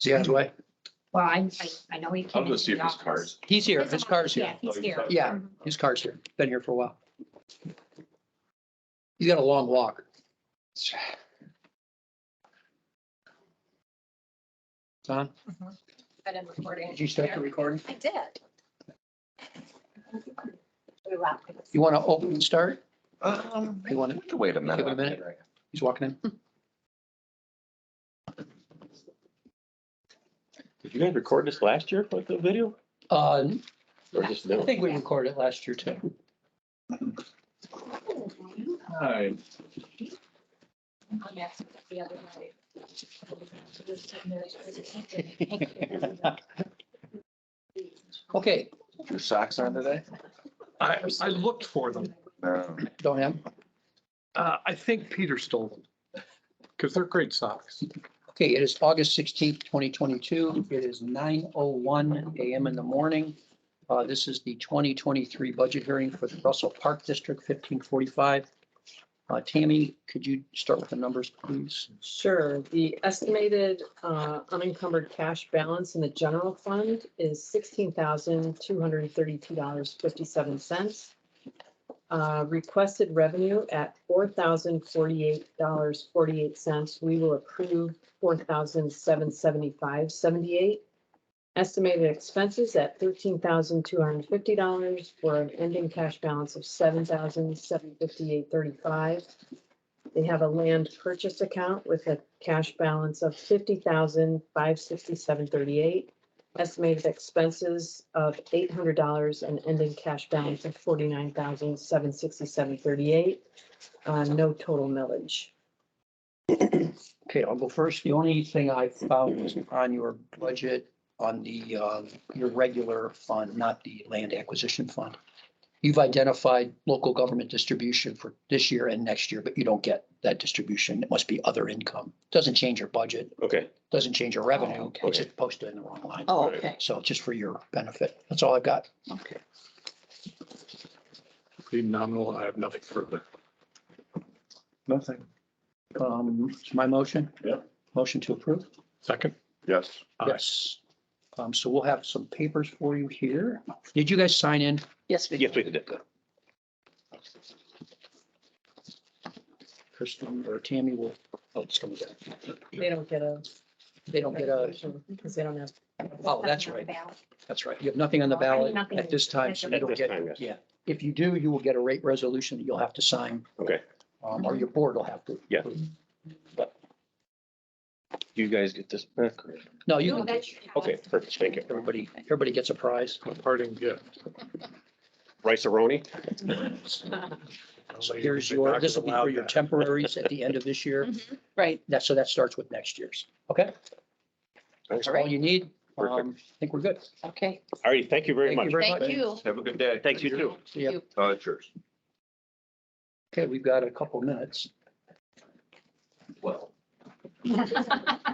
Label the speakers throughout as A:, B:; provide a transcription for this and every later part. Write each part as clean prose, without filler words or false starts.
A: he on his way?
B: Well, I know he came.
C: I'll go see
B: into
C: if
B: the
C: his car's.
B: office.
A: He's here. His car's here.
B: Yeah, he's here.
A: Yeah, his car's here. Been here for a while. He's got a long walk. Don,
B: But I'm recording.
A: did you start the recording?
B: I did. We laughed.
A: You want to open and start? You want to
C: Wait a
A: give it a minute? He's walking in.
D: Did you guys record this last year for the video
A: Uh,
D: or just
A: I
D: new?
A: think we recorded it last year too.
C: Hi.
B: The other night.
A: Okay,
C: Your socks on today?
E: I looked for them.
C: No.
A: don't have.
E: I think Peter stole them because they're great socks.
A: Okay, it is August 16th, 2022. It is 9:01 a.m. in the morning. This is the 2023 budget hearing for the Russell Park District, 1545. Tammy, could you start with the numbers, please?
F: Sure. The estimated unencumbered cash balance in the general fund is $16,232.57. Requested revenue at $4,048.48. We will approve $4,775.78. Estimated expenses at $13,250 for an ending cash balance of $7,758.35. They have a land purchase account with a cash balance of $50,567.38. Estimated expenses of $800 and ending cash balance of $49,767.38. No total millage.
A: Okay, I'll go first. The only thing I found was on your budget on the, your regular fund, not the land acquisition fund. You've identified local government distribution for this year and next year, but you don't get that distribution. It must be other income. Doesn't change your budget,
D: Okay,
A: doesn't change your revenue.
F: Oh, okay.
A: It's just posted in the wrong line.
F: Oh, okay.
A: So just for your benefit. That's all I've got.
F: Okay.
E: Pretty nominal. I have nothing further.
C: Nothing.
A: My motion?
C: Yeah.
A: Motion to approve?
E: Second?
C: Yes.
E: Aye.
A: Yes. So we'll have some papers for you here. Did you guys sign in?
F: Yes, we
D: yes, we did.
A: Kristen or Tammy will, oh, it's gonna get,
F: They don't get a.
A: they don't get a,
F: Because they don't have.
A: oh, that's right. That's right. You have nothing on the ballot
B: Nothing.
A: at this time, so you
D: At
A: don't
D: this
A: get,
D: time, yes.
A: yeah. If you do, you will get a rate resolution that you'll have to sign,
D: Okay,
A: or your board will have to.
D: yeah. You guys get this back?
A: No, you
B: No,
A: can,
B: that's.
D: Okay, perfect, thank you.
A: everybody gets a prize.
E: A parting gift.
D: Rice-A-Roni?
A: So here's your, this will be for your temporaries at the end of this year.
F: Right.
A: So that starts with next year's. Okay? That's all you need. I think we're good.
F: Okay.
D: All right, thank you very
A: Thank you
D: much.
A: very
F: Thank
A: much.
F: you.
C: Have a good day.
D: Thanks, you too.
A: See ya.
C: It's yours.
A: Okay, we've got a couple minutes.
C: Well.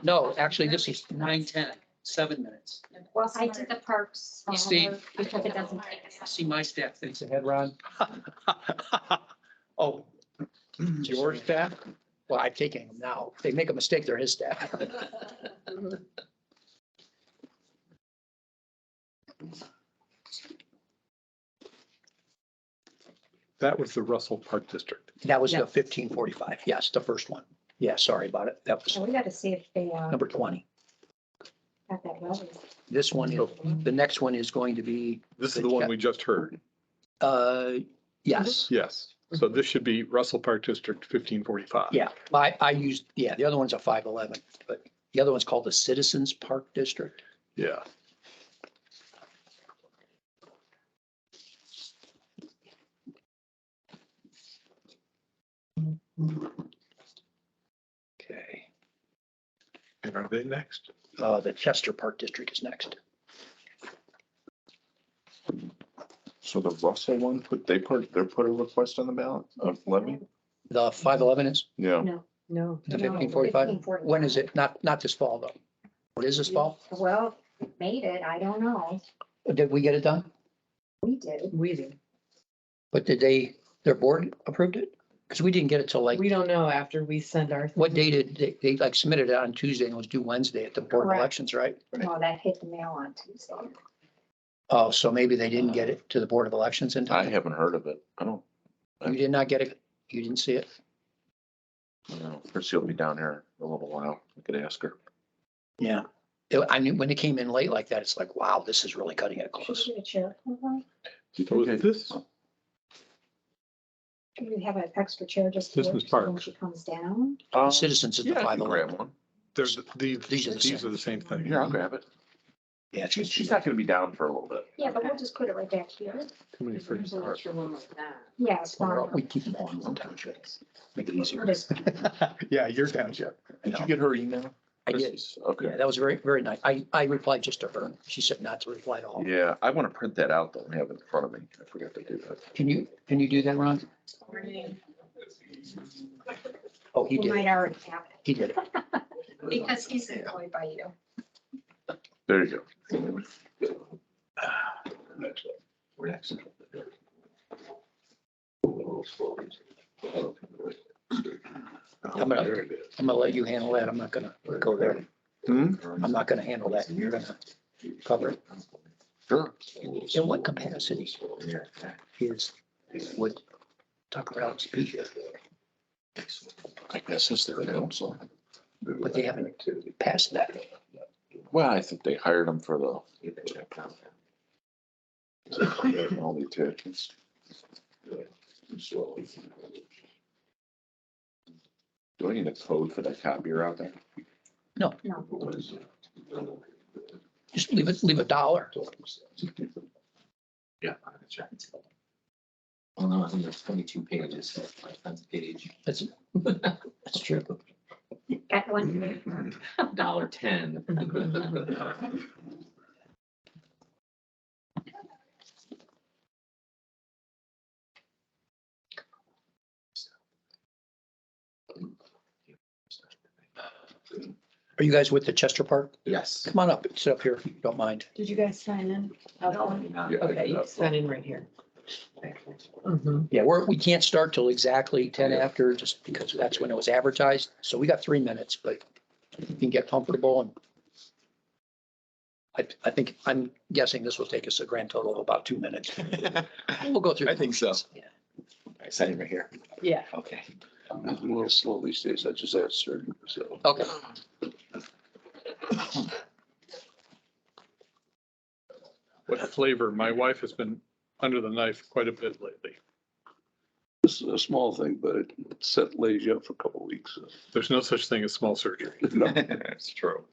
A: No, actually, this is 9:10, 7 minutes.
B: Well, I did the parks.
A: Steve.
B: Because it doesn't take us.
A: See, my staff thinks ahead, Ron. Oh,
E: It's your staff?
A: well, I'm taking them now. If they make a mistake, they're his staff.
E: That was the Russell Park District.
A: That was the
F: Yeah.
A: 1545. Yes, the first one. Yeah, sorry about it. That was
B: So we got to see if they
A: number 20.
B: got that well.
A: This one, the next one is going to be,
E: This is the one we just heard.
A: yes.
E: Yes. So this should be Russell Park District 1545.
A: Yeah, I used, yeah, the other one's a 511, but the other one's called the Citizens Park District.
E: Yeah.
A: Okay,
E: And are they next?
A: the Chester Park District is next.
C: So the Russell one, they put a request on the ballot of levy?
A: The 511 is
C: Yeah.
B: No.
F: No.
A: the
B: No,
A: 1545.
B: 1545.
A: When is it? Not this fall, though. What is this fall?
B: Well, made it. I don't know.
A: Did we get it done?
B: We did.
F: We do.
A: But did their board approved it? Because we didn't get it till like,
F: We don't know after we send our.
A: what day did they like submitted it on Tuesday and it was due Wednesday at the Board of
B: Correct.
A: Elections, right?
B: No, that hit the mail on Tuesday.
A: Oh, so maybe they didn't get it to the Board of Elections in
C: I
A: time?
C: haven't heard of it. I don't,
A: You did not get it? You didn't see it?
C: know. Chrissy will be down here in a little while. I could ask her.
A: Yeah. I mean, when it came in late like that, it's like, wow, this is really cutting it close.
B: Should we get a chair?
E: So is this,
B: Do we have an extra chair just here?
E: Business
B: so when
E: parks.
B: she comes down?
A: Citizens at the
C: Yeah, I can
A: 511.
C: grab one.
E: there's, these
A: These are the same.
E: are the same thing.
C: Here, I'll grab it.
A: Yeah,
C: She's not gonna be down for a little bit.
B: Yeah, but we'll just put it right back here.
E: Too many freaking
F: There's an
E: cars.
F: extra one like that.
B: Yeah, it's fine.
A: we keep them all in one township. Make it easier.
B: Just-
E: Yeah, your township.
C: Did you get her email?
A: I did.
C: Chrissy's? Okay.
A: Yeah, that was very, very nice. I replied just to her. She said not to reply to all.
C: Yeah, I want to print that out though and have it in front of me. I forgot to do that.
A: Can you do that, Ron? Oh, he
B: We
A: did.
B: might already have it,
A: He did it.
B: because he's employed by you.
C: There you go.
A: I'm gonna let you handle that. I'm not gonna go there.
C: Hmm?
A: I'm not gonna handle that. You're gonna cover it.
C: Sure.
A: In what capacity is, would Tucker Ellis be here?
C: I guess it's their council.
A: But they haven't passed that.
C: Well, I think they hired him for the. All the attachments. Do I need a code for that copier out there?
B: No,
A: Just leave $1.
G: Yeah. Oh, no, I think there's 22 pages, that's page,
A: That's true.
B: got one.
G: $1.10.
A: Are you guys with the Chester Park?
G: Yes.
A: Come on up, sit up here if you don't mind.
F: Did you guys sign in?
C: Yeah, I
F: Okay, you
C: did.
F: can sign in right here. Mhm.
A: Yeah, we can't start till exactly 10 after, just because that's when it was advertised. So we got 3 minutes, but you can get comfortable and I'm guessing this will take us a grand total of about 2 minutes. We'll go through.
G: I think so.
A: Yeah.
G: I sign it right here.
F: Yeah.
G: Okay.
C: I'm a little slow these days. I just had surgery, so.
A: Okay.
E: What flavor? My wife has been under the knife quite a bit lately.
H: This is a small thing, but it lays you up for a couple of weeks.
E: There's no such thing as small surgery.
H: No.
G: That's true.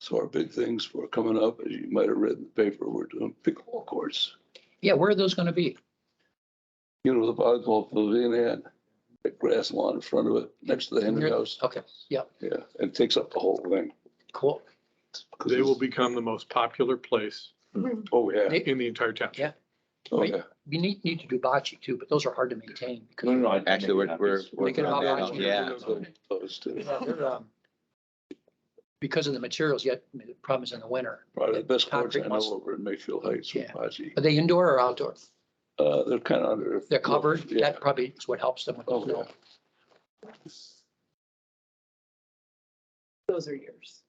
H: So our big things for coming up, as you might have read in the paper, we're doing pickleball courts.
A: Yeah, where are those going to be?
H: You know, the volleyball pavilion had a grass lawn in front of it, next to the Henry House.
A: Okay, yeah,
H: Yeah, and it takes up the whole thing.
A: cool.
H: 'Cause
E: They will
H: it's-
E: become the most popular place
H: Oh, yeah.
E: in the entire town.
A: Yeah.
H: Oh, yeah.
A: We need to do bocce too, but those are hard to maintain. because-
C: No, I.
G: Actually, we're
A: Make it
G: working on
A: about
G: that.
A: right.
G: Yeah.
H: Those two.
A: Yeah, they're, because of the materials, yet the problem is in the winter.
H: Probably the best courts I
A: Concrete
H: know
A: muscle.
H: over in Mayfield Heights with
A: Yeah.
H: Pachi.
A: Are they indoor or outdoor?
H: They're kind of under.
A: They're covered.
H: Yeah.
A: That probably is what helps them with the
H: Oh,
A: snow.
H: yeah.
F: Those are yours.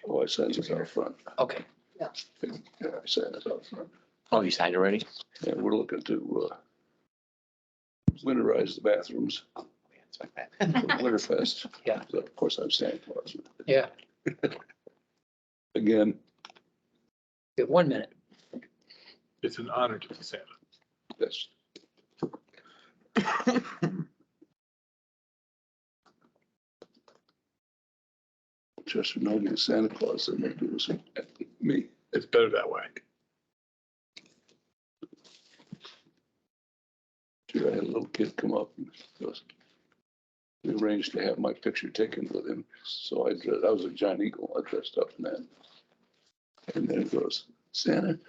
H: Oh, I signed this out front.
A: Okay,
H: Yeah, I signed this out front.
G: Oh, you signed already?
H: And we're looking to winterize the bathrooms for Winterfest.
A: Yeah.
H: So, of course, I'm Santa Claus.
A: yeah.
H: Again,
A: We have 1 minute.
E: It's an honor to be Santa.
H: that's. Chester Nogan is Santa Claus, and they do this at me.
E: It's better that way.
H: Sure, I had a little kid come up and goes, we arranged to have my picture taken with him. So I was a John Eagle. I dressed up in that. And then he goes, Santa,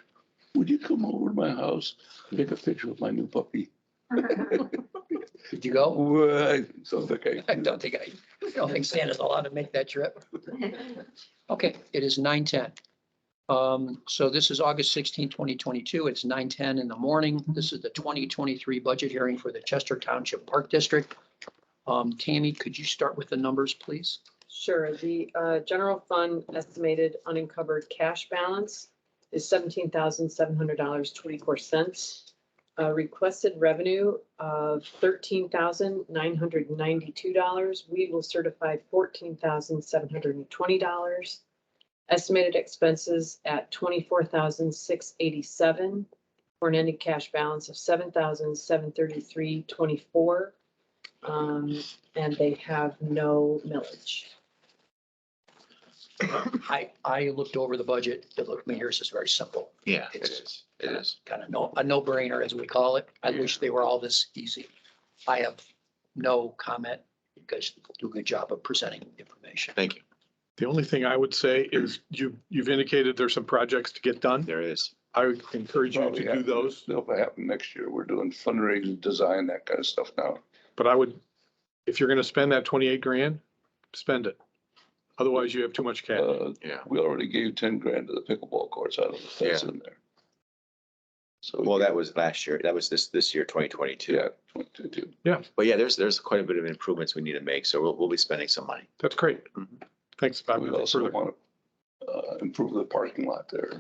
H: would you come over to my house, take a picture with my new puppy?
A: Did you go?
H: Well, so okay.
A: I don't think Santa's allowed to make that trip. Okay, it is 9:10. So this is August 16, 2022. It's 9:10 in the morning. This is the 2023 budget hearing for the Chester Township Park District. Tammy, could you start with the numbers, please?
F: Sure, the general fund estimated unencumbered cash balance is $17,700.24. Requested revenue of $13,992. We will certify $14,720. Estimated expenses at $24,687 for an ending cash balance of $7,733.24. And they have no millage.
A: I looked over the budget. It looked, I mean, yours is very simple.
G: Yeah,
A: It's
G: it is.
A: kind of a no-brainer, as we call it. I wish they were all this easy. I have no comment. You guys do a good job of presenting information.
G: Thank you.
E: The only thing I would say is you've indicated there's some projects to get done.
G: There is.
E: I would encourage you to do those,
H: They'll happen next year. We're doing fundraising, design, that kind of stuff now.
E: but I would, if you're going to spend that 28 grand, spend it. Otherwise you have too much cash.
G: Yeah.
H: We already gave 10 grand to the pickleball courts out of the fence
G: Yeah.
H: in there. So.
G: Well, that was last year. That was this year, 2022.
H: Yeah, 22.
G: But yeah, there's quite a bit of improvements we need to make. So we'll be spending some money.
E: That's great. Thanks, Bob.
H: We also want to improve the parking lot there.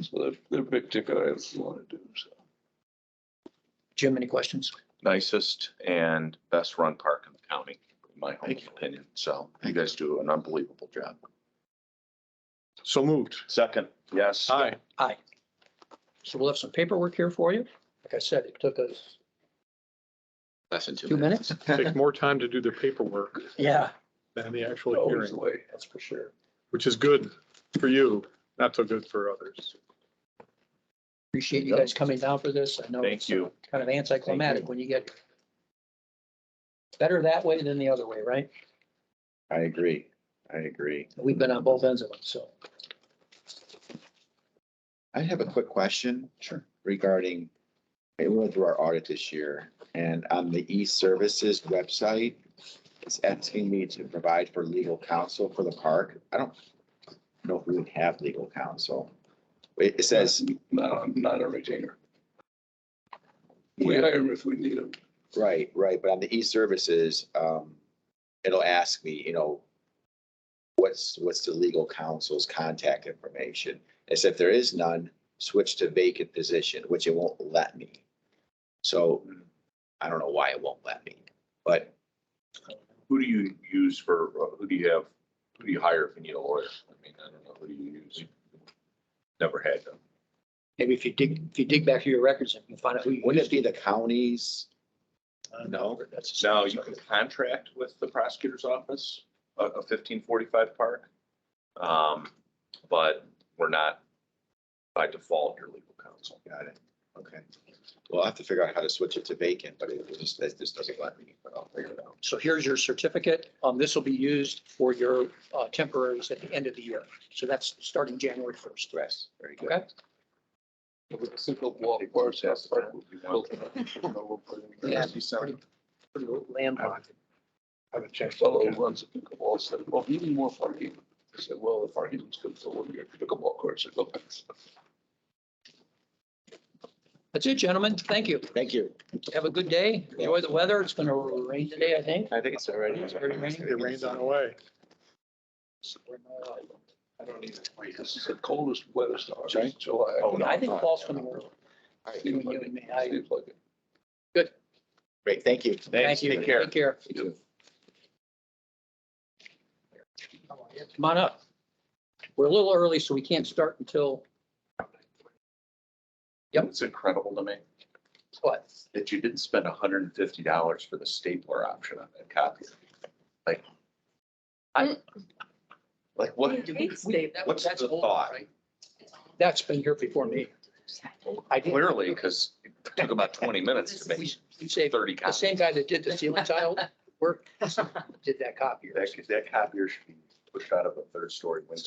H: So they're big ticket items we want to do, so.
A: Jim, any questions?
C: Nicest and best run park in the county, in my humble opinion. So you guys do an unbelievable job.
E: So moved.
C: Second, yes.
E: Aye.
A: Aye. So we'll have some paperwork here for you. Like I said, it took us
G: Less than 2
A: 2
G: minutes.
A: minutes.
E: Take more time to do the paperwork
A: Yeah,
E: than the actual
H: Always
E: hearing,
H: the way.
A: that's for sure.
E: which is good for you, not so good for others.
A: Appreciate you guys coming down for this. I know
C: Thank
A: it's
C: you.
A: kind of anticlimactic when you get better that way than the other way, right?
G: I agree.
A: We've been on both ends of it, so.
G: I have a quick question. Sure. Regarding, we went through our audit this year and on the e-services website, it's asking me to provide for legal counsel for the park. I don't know if we would have legal counsel. It says,
H: Not a retainer. We hire them if we need them.
G: right, but on the e-services, it'll ask me, what's the legal counsel's contact information? As if there is none, switch to vacant position, which it won't let me. So I don't know why it won't let me, but
C: Who do you use for, who do you hire if you need a lawyer? I mean, I don't know, who do you use? Never had them.
A: Maybe if you dig back through your records and you can find out who you.
G: wouldn't it be the counties?
A: No, that's.
C: Now, you can contract with the prosecutor's office, a 1545 park. But we're not by default your legal counsel.
G: Got it. Okay. Well, I'll have to figure out how to switch it to vacant, but it just doesn't let me, but I'll figure it out.
A: So here's your certificate. This will be used for your temporaries at the end of the year. So that's starting January 1st.
G: Yes, very good.
A: Okay?
H: With a single wall course, that's part of
A: Yeah, pretty landlocked.
H: Have a check. Fellow runs a pickleball, said, well, you need more parking. I said, well, the parking's good for one of your pickleball courts. I go,
A: That's it, gentlemen. Thank you.
G: Thank you.
A: Have a good day. Enjoy the weather. It's going to rain today, I think.
G: I think it's already.
A: It's already raining?
E: It rained on the way.
H: I don't need it. This is the coldest, wettest hour.
G: Sorry?
H: July.
G: Oh, no.
A: I think fall's coming early.
G: All right.
A: You and me.
H: Seems like it.
G: Great, thank you.
A: Thank you.
C: Take care.
A: Take care. Come on up. We're a little early, so we can't start until, Yep.
C: It's incredible to me
A: what?
C: that you didn't spend $150 for the stapler option on that copy. Like what? What's
A: That's
C: the
A: old,
C: thought?
A: right? That's been here before me. I did.
C: Clearly, because it took about 20 minutes to make
A: We saved,
C: 30
A: the
C: copies.
A: same guy that did the ceiling tile work did that copier.
C: That copier should be pushed out of a third story window.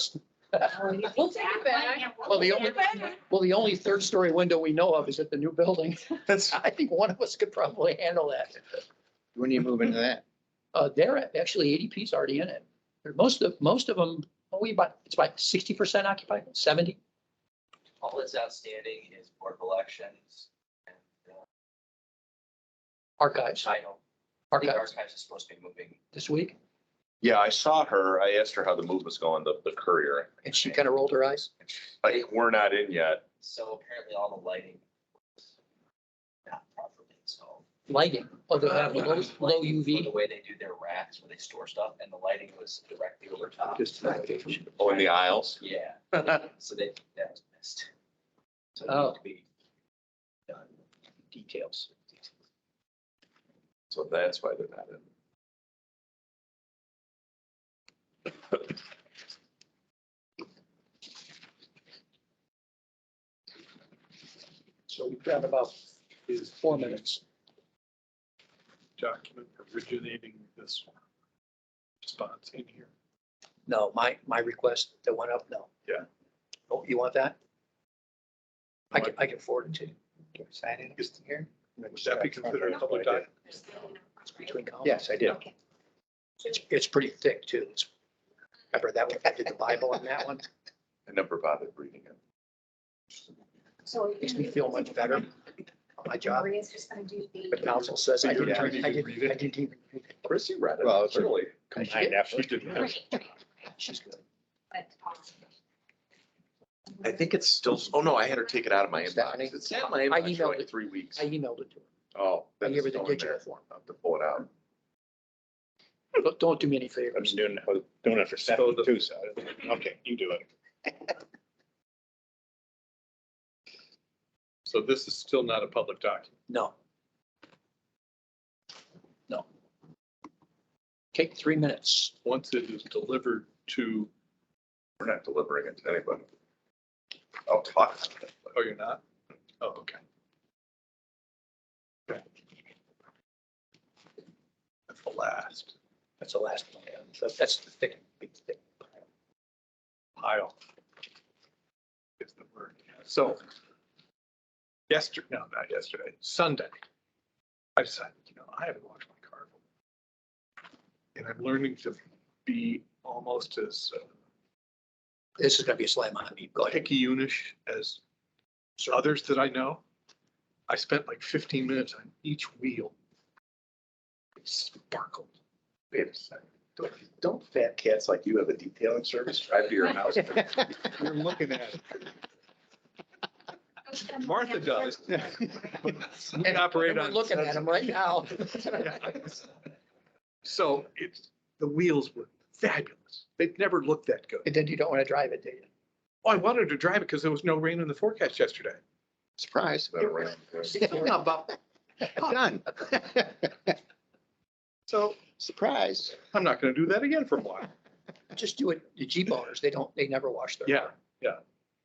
F: We'll take it back.
A: Well, the only third story window we know of is at the new building.
G: That's,
A: I think one of us could probably handle that.
G: when you move into that?
A: They're actually ADP's already in it. Most of them, it's about 60% occupied, 70.
I: All that's outstanding is Board of Elections and
A: Archives,
I: title. I think
A: archives
I: archives is supposed to be moving.
A: this week.
C: Yeah, I saw her. I asked her how the move was going, the courier.
A: And she kind of rolled her eyes.
C: Like, we're not in yet.
I: So apparently all the lighting was not properly installed.
A: Lighting, they'll have low
I: Lighting for The
A: UV.
I: way they do their racks where they store stuff and the lighting was directly over top.
C: Oh, in the aisles?
I: Yeah, so that was missed. So it
A: Oh.
I: needs to be done.
A: Details.
C: So that's why they're not in.
A: So we've got about 4 minutes.
E: Document originating this response in here.
A: No, my request that went up, no.
E: Yeah.
A: Oh, you want that? I can forward it to you.
G: Sign it here?
E: Would that be considered a public document?
A: It's between columns.
G: Yes, I did.
B: Okay.
A: It's pretty thick too. Remember that one, I did the Bible on that one.
C: I never bothered reading it.
B: So.
A: Makes me feel much better on my job.
B: Maria's just gonna do the.
A: But council says I didn't,
E: Yeah.
A: I didn't even read it.
C: Chrissy read it.
G: Well, it's
C: Really?
D: Combined effort.
A: She's good.
B: But,
C: I think it's still, oh no, I had her take it out of my
A: Stephanie?
C: inbox. It's in my
A: I
C: inbox for
A: emailed
C: like
A: it.
C: 3 weeks.
A: I emailed it to her.
C: Oh.
A: I
C: then
A: gave her
C: it's
A: the
C: still in
A: digital
C: there.
A: form.
C: I'll have to pull it out.
A: Don't do me any
D: I'm
A: favors.
D: doing it for Stephanie too, so, okay, you do it.
E: So this is still not a public document.
A: No. No. Okay, 3 minutes.
E: Once it is delivered to,
C: We're not delivering it to anybody. I'll talk. about it, but
E: oh, you're not? Oh, okay. Okay. That's the last
A: That's the last one. Yeah. That's the thick, big, thick pile.
E: pile. Is the word. So not yesterday, Sunday, I decided, I haven't washed my car. And I'm learning to be almost as
A: This is gonna be a slam on me. Go ahead.
E: picky-unish as others that I know. I spent like 15 minutes on each wheel. It sparkled.
C: Wait a second. Don't fat cats like you have a detailing service drive to your house?
E: You're looking at it. Martha does. We operate
A: And we're
E: on.
A: looking at him right now.
E: So the wheels were fabulous. They'd never looked that good.
A: And then you don't want to drive it, do you?
E: Oh, I wanted to drive it because there was no rain in the forecast yesterday.
G: Surprise.
E: About
G: Done.
E: So
G: Surprise.
E: I'm not going to do that again for a while.
A: Just do it. The Jeep owners, they never wash their.
E: Yeah, yeah.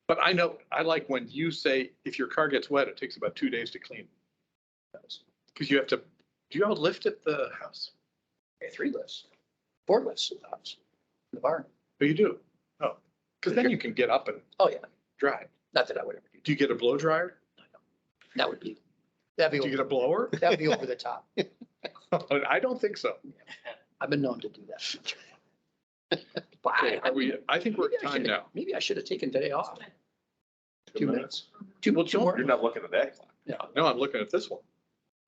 E: But I know, I like when you say if your car gets wet, it takes about 2 days to clean. Because you have to, do you have a lift at the house?
A: Okay, 3 lifts, 4 lifts in the house, in the barn.
E: Oh, you do? Oh, because then you can get up and
A: Oh, yeah.
E: dry.
A: Not that I would ever do.
E: Do you get a blow dryer?
A: That'd be
E: Do you get a blower?
A: that'd be over the top.
E: I don't think so.
A: I've been known to do that. But
E: Okay, I think we're at time now.
A: Maybe I should have taken today off.
C: 2
A: 2 minutes. Two more.
C: You're not looking at that clock.
A: Yeah.
E: No, I'm looking at this one.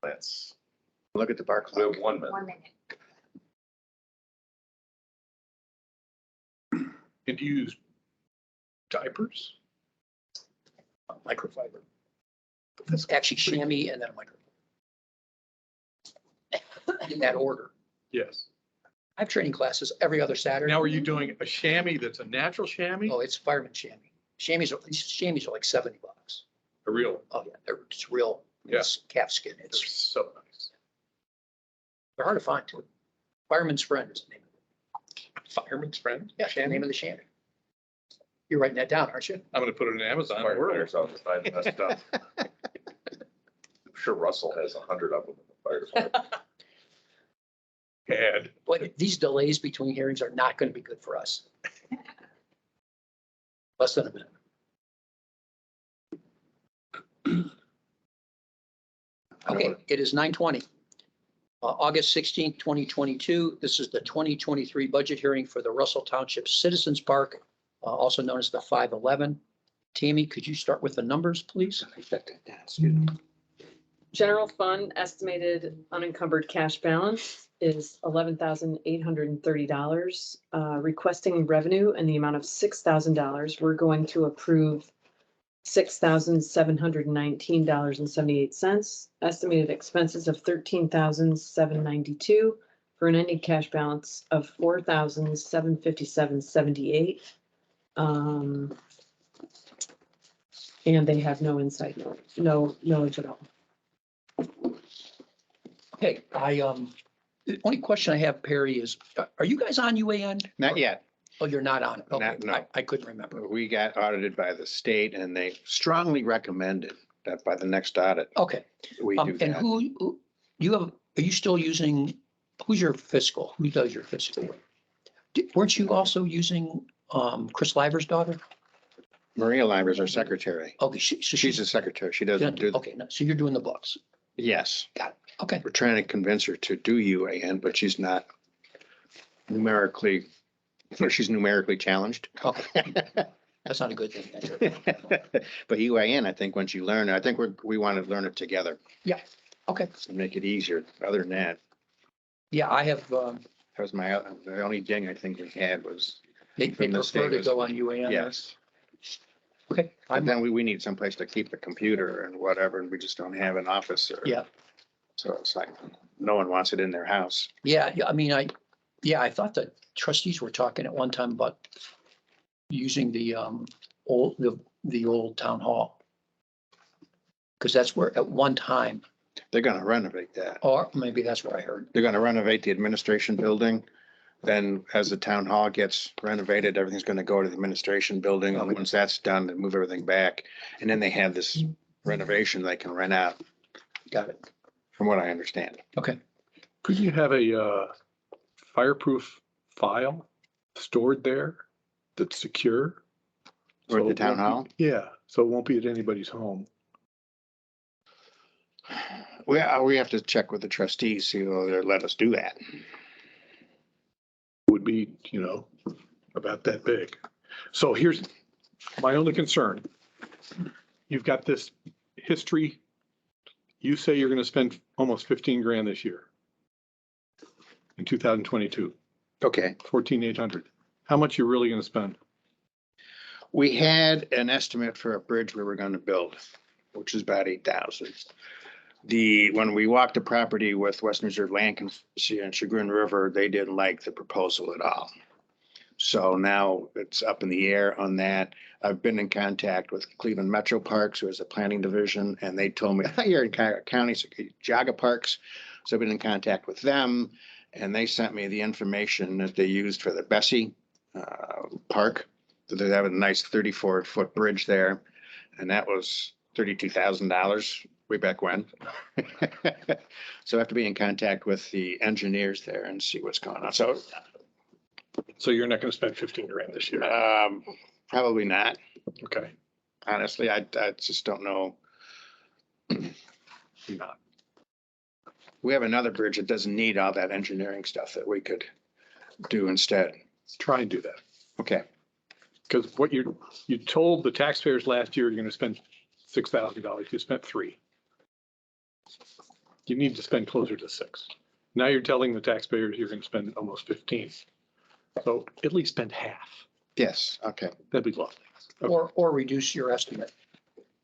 C: That's,
G: Look at the bar
C: we
G: clock.
C: have 1 minute.
B: 1 minute.
E: And do you use diapers?
A: Microfiber.
E: That's
A: Actually chamois and then a microfiber. In that order.
E: Yes.
A: I have training classes every other Saturday.
E: Now, are you doing a chamois that's a natural chamois?
A: Oh, it's fireman chamois. These chamois are like $70.
E: A real,
A: Oh, yeah, it's real. It's calf skin.
E: they're
A: It's,
E: so nice.
A: they're hard to find too. Fireman's Friend is the name of it.
E: Fireman's friend?
A: Yeah, the name of the chamois. You're writing that down, aren't you?
E: I'm gonna put it in Amazon.
C: Firefighters out to find the best stuff. I'm sure Russell has 100 of them in the fire department.
E: Had.
A: Boy, these delays between hearings are not going to be good for us. Less than a minute. Okay, it is 9:20. August 16th, 2022. This is the 2023 budget hearing for the Russell Township Citizens Park, also known as the 511. Tammy, could you start with the numbers, please?
F: General fund estimated unencumbered cash balance is $11,830. Requesting revenue in the amount of $6,000. We're going to approve $6,719.78. Estimated expenses of $13,792 for an ending cash balance of $4,757.78. And they have no insight, no knowledge at all.
A: Okay, the only question I have, Perry, is, are you guys on UAN?
D: Not yet.
A: Oh, you're not on it? Okay,
D: Not- no.
A: I couldn't remember.
D: We got audited by the state and they strongly recommended that by the next audit,
A: Okay,
D: we do
A: and
D: that.
A: who, you have, are you still using, who's your fiscal? Who does your fiscal? Weren't you also using, Chris Liver's daughter?
D: Maria Livers, our secretary.
A: Okay, so
D: She's a secretary. She doesn't do,
A: okay, no, so you're doing the books.
D: yes.
A: Got it. Okay,
D: We're trying to convince her to do UAN, but she's not numerically, or she's numerically challenged.
A: okay. That's not a good thing.
D: But UAN, I think once you learn, I think we want to learn it together
A: Yeah, okay.
D: and make it easier. Other than that,
A: Yeah, I have,
D: that was the only ding I think we had was,
A: they
D: From the
A: prefer to
D: state,
A: go on UAN.
D: yes.
A: Okay,
D: But
A: I'm,
D: then we need someplace to keep the computer and whatever, and we just don't have an office or.
A: yeah,
D: So it's like, no one wants it in their house.
A: yeah, I mean, I thought the trustees were talking at one time about using the, the old town hall. Because that's where, at one time,
D: They're gonna renovate that.
A: or maybe that's what I heard.
D: They're gonna renovate the administration building. Then as the town hall gets renovated, everything's gonna go to the administration building. And
A: Okay.
D: once that's done, they move everything back. And then they have this renovation they can rent out,
A: Got it.
D: from what I understand.
A: Okay.
E: Could you have a fireproof file stored there that's secure?
D: Or at
E: So
D: the
E: it
D: town
E: won't
D: hall?
E: be- Yeah, so it won't be at anybody's home.
D: We have to check with the trustees, see whether they'll let us do that.
E: Would be, about that big. So here's my only concern. You've got this history. You say you're gonna spend almost 15 grand this year. In 2022,
D: Okay.
E: 14,800. How much you really gonna spend?
D: We had an estimate for a bridge we were gonna build, which is about 8,000. When we walked the property with Western Reserve Land Conservancy and Chagrin River, they didn't like the proposal at all. So now it's up in the air on that. I've been in contact with Cleveland Metro Parks, who has a planning division, and they told me, I thought you're in county, Geauga Parks. So I've been in contact with them, and they sent me the information that they used for the Bessie Park. So they have a nice 34-foot bridge there, and that was $32,000 way back when. So I have to be in contact with the engineers there and see what's going on. So
E: So you're not gonna spend 15 grand this year.
D: probably not.
E: Okay.
D: Honestly, I just don't know.
E: Not.
D: We have another bridge that doesn't need all that engineering stuff that we could do instead.
E: Try and do that.
D: Okay.
E: Because what you told the taxpayers last year, you're gonna spend $6,000. You spent $3,000. You need to spend closer to 6. Now you're telling the taxpayers you're gonna spend almost 15. So at least spend half.
D: Yes. Okay.
E: That'd be lovely. Okay.
A: Or reduce your estimate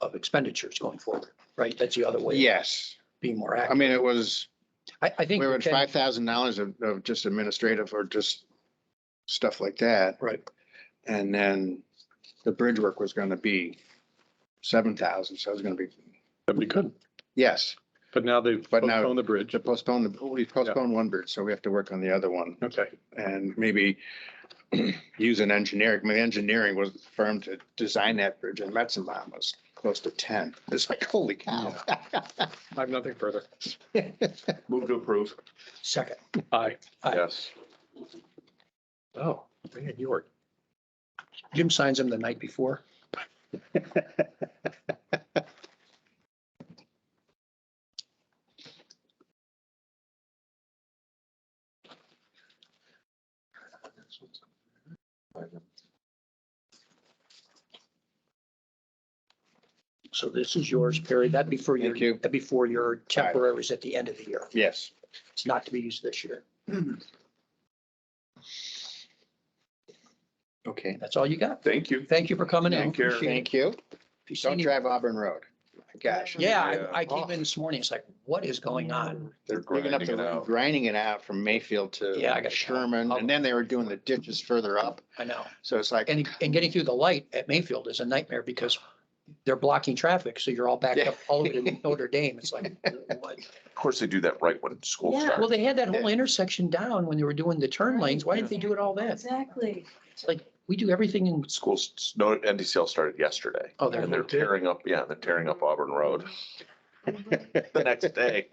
A: of expenditures going forward, right? That's the other way. of
D: Yes.
A: Being more
D: I
A: accurate.
D: mean, it was,
A: I think.
D: we were
A: we
D: at
A: can-
D: $5,000 of just administrative or just stuff like that.
A: Right,
D: And then the bridge work was going to be 7,000. So it was going to be,
E: That'd be good.
D: yes,
E: But now they've
D: But now-
E: postponed the bridge.
D: to we postponed one bridge. So we have to work on the other one.
E: Okay.
D: And maybe use an engineer. I mean, engineering was the firm to design that bridge, and Metzenbaum was close to 10. It's like, holy cow.
E: I have nothing further.
C: Move to approve.
A: second.
E: Aye.
A: Aye.
C: Yes.
E: Oh, man, you are
A: Jim signs them the night before. So this is yours, Perry. That'd be for your,
D: Thank you.
A: that'd be for your temporaries at the end of the year.
D: Yes.
A: It's not to be used this year.
D: Okay.
A: That's all you got.
C: Thank you.
A: Thank you for coming in.
C: Take care.
A: Appreciate it.
D: Thank you.
A: If you see
D: Don't
A: any-
D: drive Auburn Road. Gosh.
A: Yeah,
C: Yeah.
A: I came in this morning. It's like, what is going on?
D: They're digging up
C: grinding it out.
D: grinding it out from Mayfield to
A: Yeah, I gotta go.
D: Sherman, and then they were doing the ditches further up.
A: I know.
D: So it's like,
A: And getting through the light at Mayfield is a nightmare because they're blocking traffic. So you're all backed up all over to Notre Dame. It's like, what?
C: Of course, they do that right when school
B: Yeah.
C: starts.
A: Well, they had that whole intersection down when they were doing the turn lanes. Why didn't they do it all then?
B: Exactly.
A: It's like, we do everything in,
C: Schools, no, NDCL started yesterday.
A: oh, they're,
C: And they're tearing up, yeah, they're tearing up Auburn Road the next day.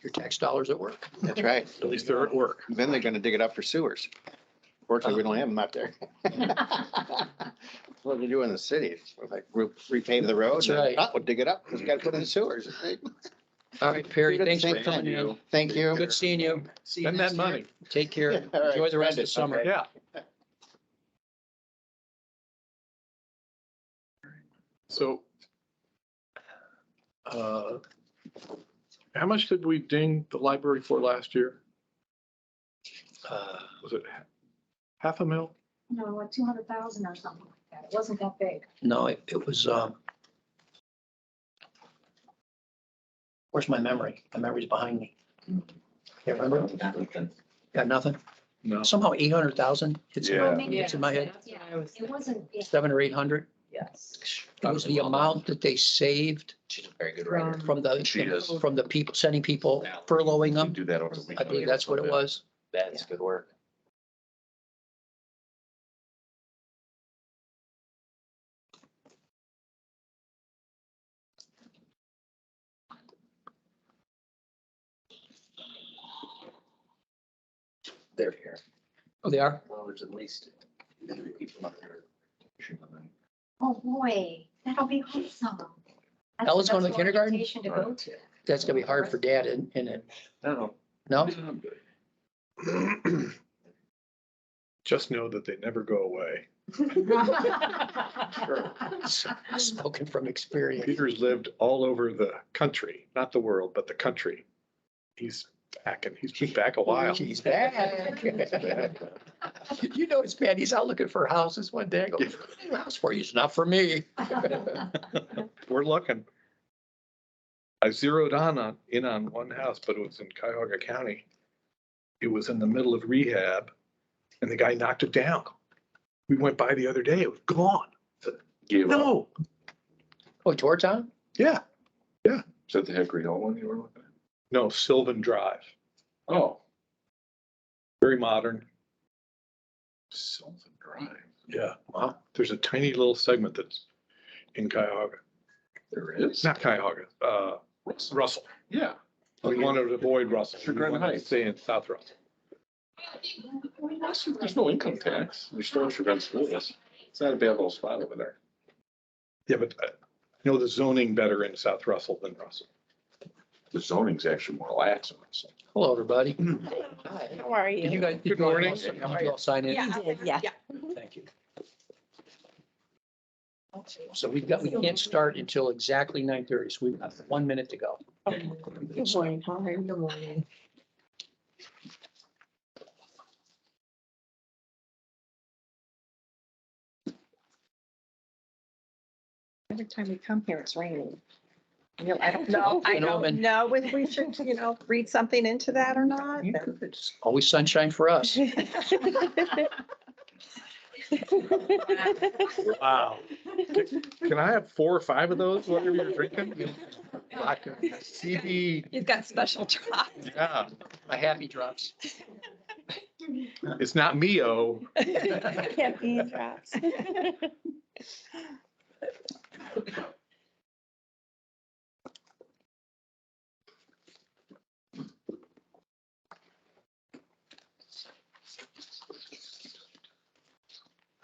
A: your tax dollars at work.
D: that's right.
E: At least they're at work.
D: Then they're gonna dig it up for sewers. Fortunately, we don't have them up there. What they do in the city, like repave the road.
A: That's right.
D: Oh, we'll dig it up, just gotta put in the sewers.
A: All right, Perry,
D: We do the
A: thanks for
D: same
A: coming
D: thing.
A: in.
D: Thank you.
A: Good seeing you. See you
E: Spend
A: next
E: that
A: year.
E: money.
A: Take care.
D: All right,
A: Enjoy the rest of
D: spend it.
A: summer.
D: Okay.
E: Yeah. So, how much did we ding the library for last year? Was it half a mil?
B: No, like 200,000 or something like that. It wasn't that big.
A: No, it was, where's my memory? My memory's behind me. Can't remember. Got nothing?
E: No.
A: Somehow 800,000 hits in
C: Yeah.
A: my- hits in my head,
F: That's what I was
B: It wasn't. big.
A: 700 or 800.
F: Yes.
A: It was the amount that they saved
G: She's a very good
F: From-
G: writer.
A: from
C: She is.
A: the people, sending people, furloughing
C: You
A: them.
C: do that over the
A: I
C: weekend.
A: believe that's what it was.
G: That's good work.
A: They're here. Oh, they are?
I: Well, there's at least 3 people up there.
B: Oh, boy, that'll be awesome. That's
A: Ella's going to
B: the best
A: kindergarten?
B: orientation to go to.
A: That's gonna be hard for dad, isn't it?
I: No,
A: No?
E: Just know that they never go away.
A: Spoken from experience.
E: Peter's lived all over the country, not the world, but the country. He's back and he's been back a while.
A: He's back. You know it's bad. He's out looking for houses one day. I go, house for you. It's not for me.
E: We're looking. I zeroed in on one house, but it was in Cuyahoga County. It was in the middle of rehab and the guy knocked it down. We went by the other day, it was gone.
C: Gave up.
E: No,
A: Oh, Georgetown?
E: yeah,
C: Is that the Hickory Hill one you were looking at?
E: no, Sylvan Drive,
C: Oh,
E: very modern.
C: Sylvan Drive.
E: Yeah,
A: Wow.
E: there's a tiny little segment that's in Cuyahoga,
C: There is.
E: not Cuyahoga,
C: Russell.
E: Russell.
C: Yeah.
E: We wanted to avoid Russell. We
C: Chagrin
E: wanted to
C: Heights.
E: stay in South Russell.
C: There's no income tax. You're still in Chagrin schools. It's not a bad little spot over there.
E: Yeah, but I know the zoning better in South Russell than Russell.
C: The zoning's actually more lax in Russell.
A: Hello, everybody.
F: Hi, how are
A: Did you guys?
E: Good morning.
A: Did you all sign in?
F: Yeah.
A: Thank you. So we can't start until exactly 9:30, so we've got 1 minute to go.
F: Good morning, how are you? Good morning.
J: Every time we come here, it's raining. I don't know, I
A: You know,
J: don't
A: and-
J: know whether we should, read something into that or not.
A: It's always sunshine for us.
E: Wow. Can I have 4 or 5 of those, whatever you're drinking? Vodka, CD,
J: You've got special drops.
E: yeah,
A: My happy drops.
E: it's not Mio.
J: Caffeine drops.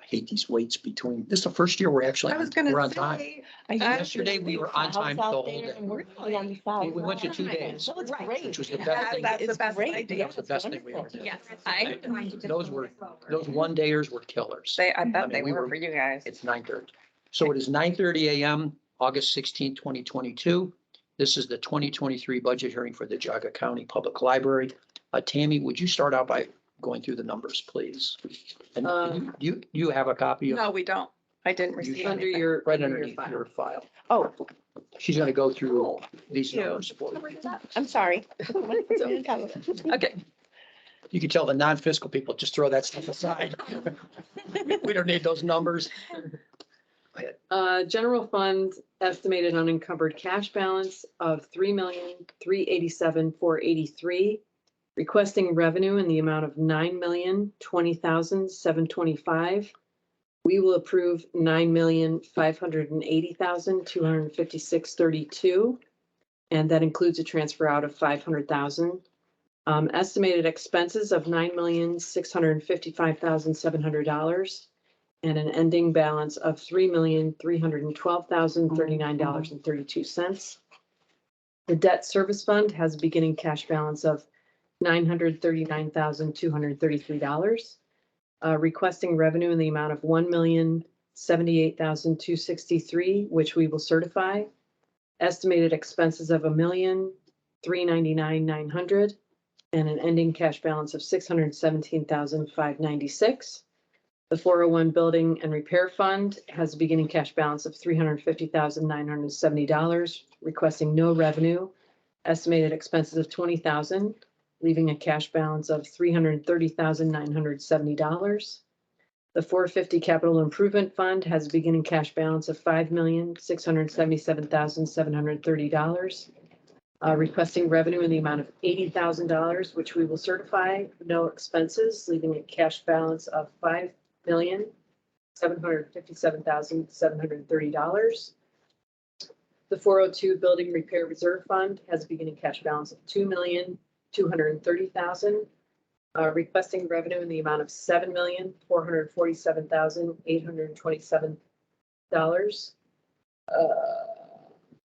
A: hate these waits between, this is the first year we're actually,
J: I was
A: we're on
J: gonna
A: time.
J: say.
A: Yesterday, we were on time the whole day. We went to 2 days,
J: So it's great.
A: which was the best thing.
J: That's the best idea.
A: That was the best thing we ever did.
J: Yes,
A: Those were, those 1-dayers were killers.
J: I
A: mean,
J: bet they
A: we
J: were
A: were-
J: for you guys.
A: It's 9:30. So it is 9:30 AM, August 16, 2022. This is the 2023 budget hearing for the Geauga County Public Library. Tammy, would you start out by going through the numbers, please? And you have a copy of,
J: No, we don't. I didn't receive
F: Under
J: anything.
F: your.
A: right
F: under
A: underneath
F: file.
A: your file.
J: Oh,
A: She's gonna go through these
J: Thank you.
A: numbers for you.
J: I'm sorry.
F: Okay,
A: You can tell the non-fiscal people, just throw that stuff aside. We don't need those numbers.
F: general fund estimated unencumbered cash balance of 3,387,483. Requesting revenue in the amount of 9,020,725. We will approve 9,580,256.32. And that includes a transfer out of 500,000. Estimated expenses of $9,655,700 and an ending balance of $3,312,039.32. The debt service fund has a beginning cash balance of $939,233. Requesting revenue in the amount of $1,078,263, which we will certify. Estimated expenses of $1,399,900 and an ending cash balance of $617,596. The 401 Building and Repair Fund has a beginning cash balance of $350,970, requesting no revenue. Estimated expenses of $20,000, leaving a cash balance of $330,970. The 450 Capital Improvement Fund has a beginning cash balance of $5,677,730. Requesting revenue in the amount of $80,000, which we will certify, no expenses, leaving a cash balance of $5,757,730. The 402 Building Repair Reserve Fund has a beginning cash balance of $2,230,000. Requesting revenue in the amount of $7,447,827.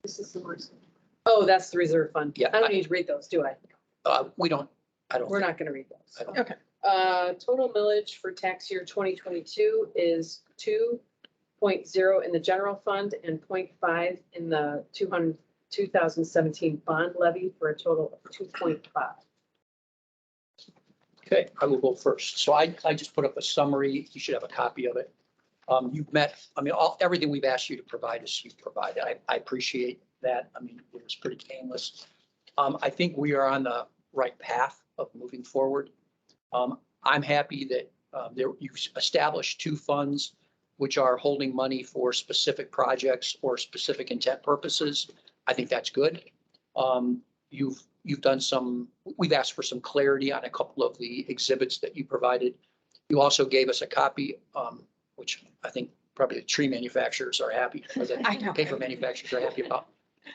F: This is the worst. Oh, that's the reserve fund.
A: Yeah,
F: I don't need to read those, do I?
A: We don't, I don't.
F: We're
A: think-
F: not gonna read those.
A: I don't-
J: Okay.
F: Total millage for tax year 2022 is 2.0 in the general fund and 0.5 in the 2017 bond levy for a total of 2.5.
A: Okay, I will go first. So I just put up a summary. You should have a copy of it. You've met, I mean, everything we've asked you to provide us, you've provided. I appreciate that. I mean, it was pretty painless. I think we are on the right path of moving forward. I'm happy that you've established 2 funds which are holding money for specific projects or specific intent purposes. I think that's good. You've done we've asked for some clarity on a couple of the exhibits that you provided. You also gave us a copy, which I think probably the tree manufacturers are happy, or the
J: I know.
A: paper manufacturers are happy about.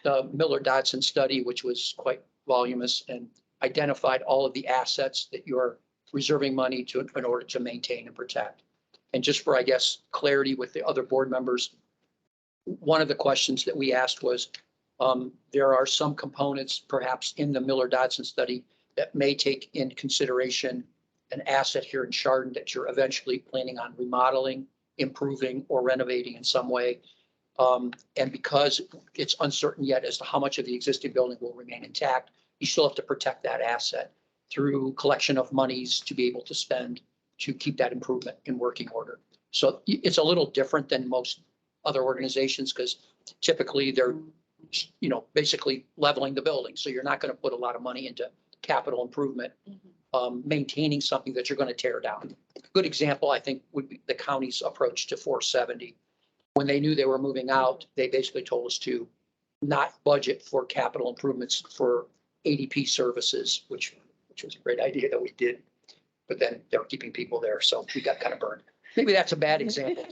A: The Miller-Dodson study, which was quite voluminous and identified all of the assets that you're reserving money to in order to maintain and protect. And just for, I guess, clarity with the other board members, one of the questions that we asked was, there are some components perhaps in the Miller-Dodson study that may take in consideration an asset here in Chardon that you're eventually planning on remodeling, improving, or renovating in some way. And because it's uncertain yet as to how much of the existing building will remain intact, you still have to protect that asset through collection of monies to be able to spend to keep that improvement in working order. So it's a little different than most other organizations because typically they're, basically leveling the building. So you're not going to put a lot of money into capital improvement, maintaining something that you're going to tear down. A good example, I think, would be the county's approach to 470. When they knew they were moving out, they basically told us to not budget for capital improvements for ADP services, which was a great idea that we did. But then they were keeping people there, so we got kind of burned. Maybe that's a bad example.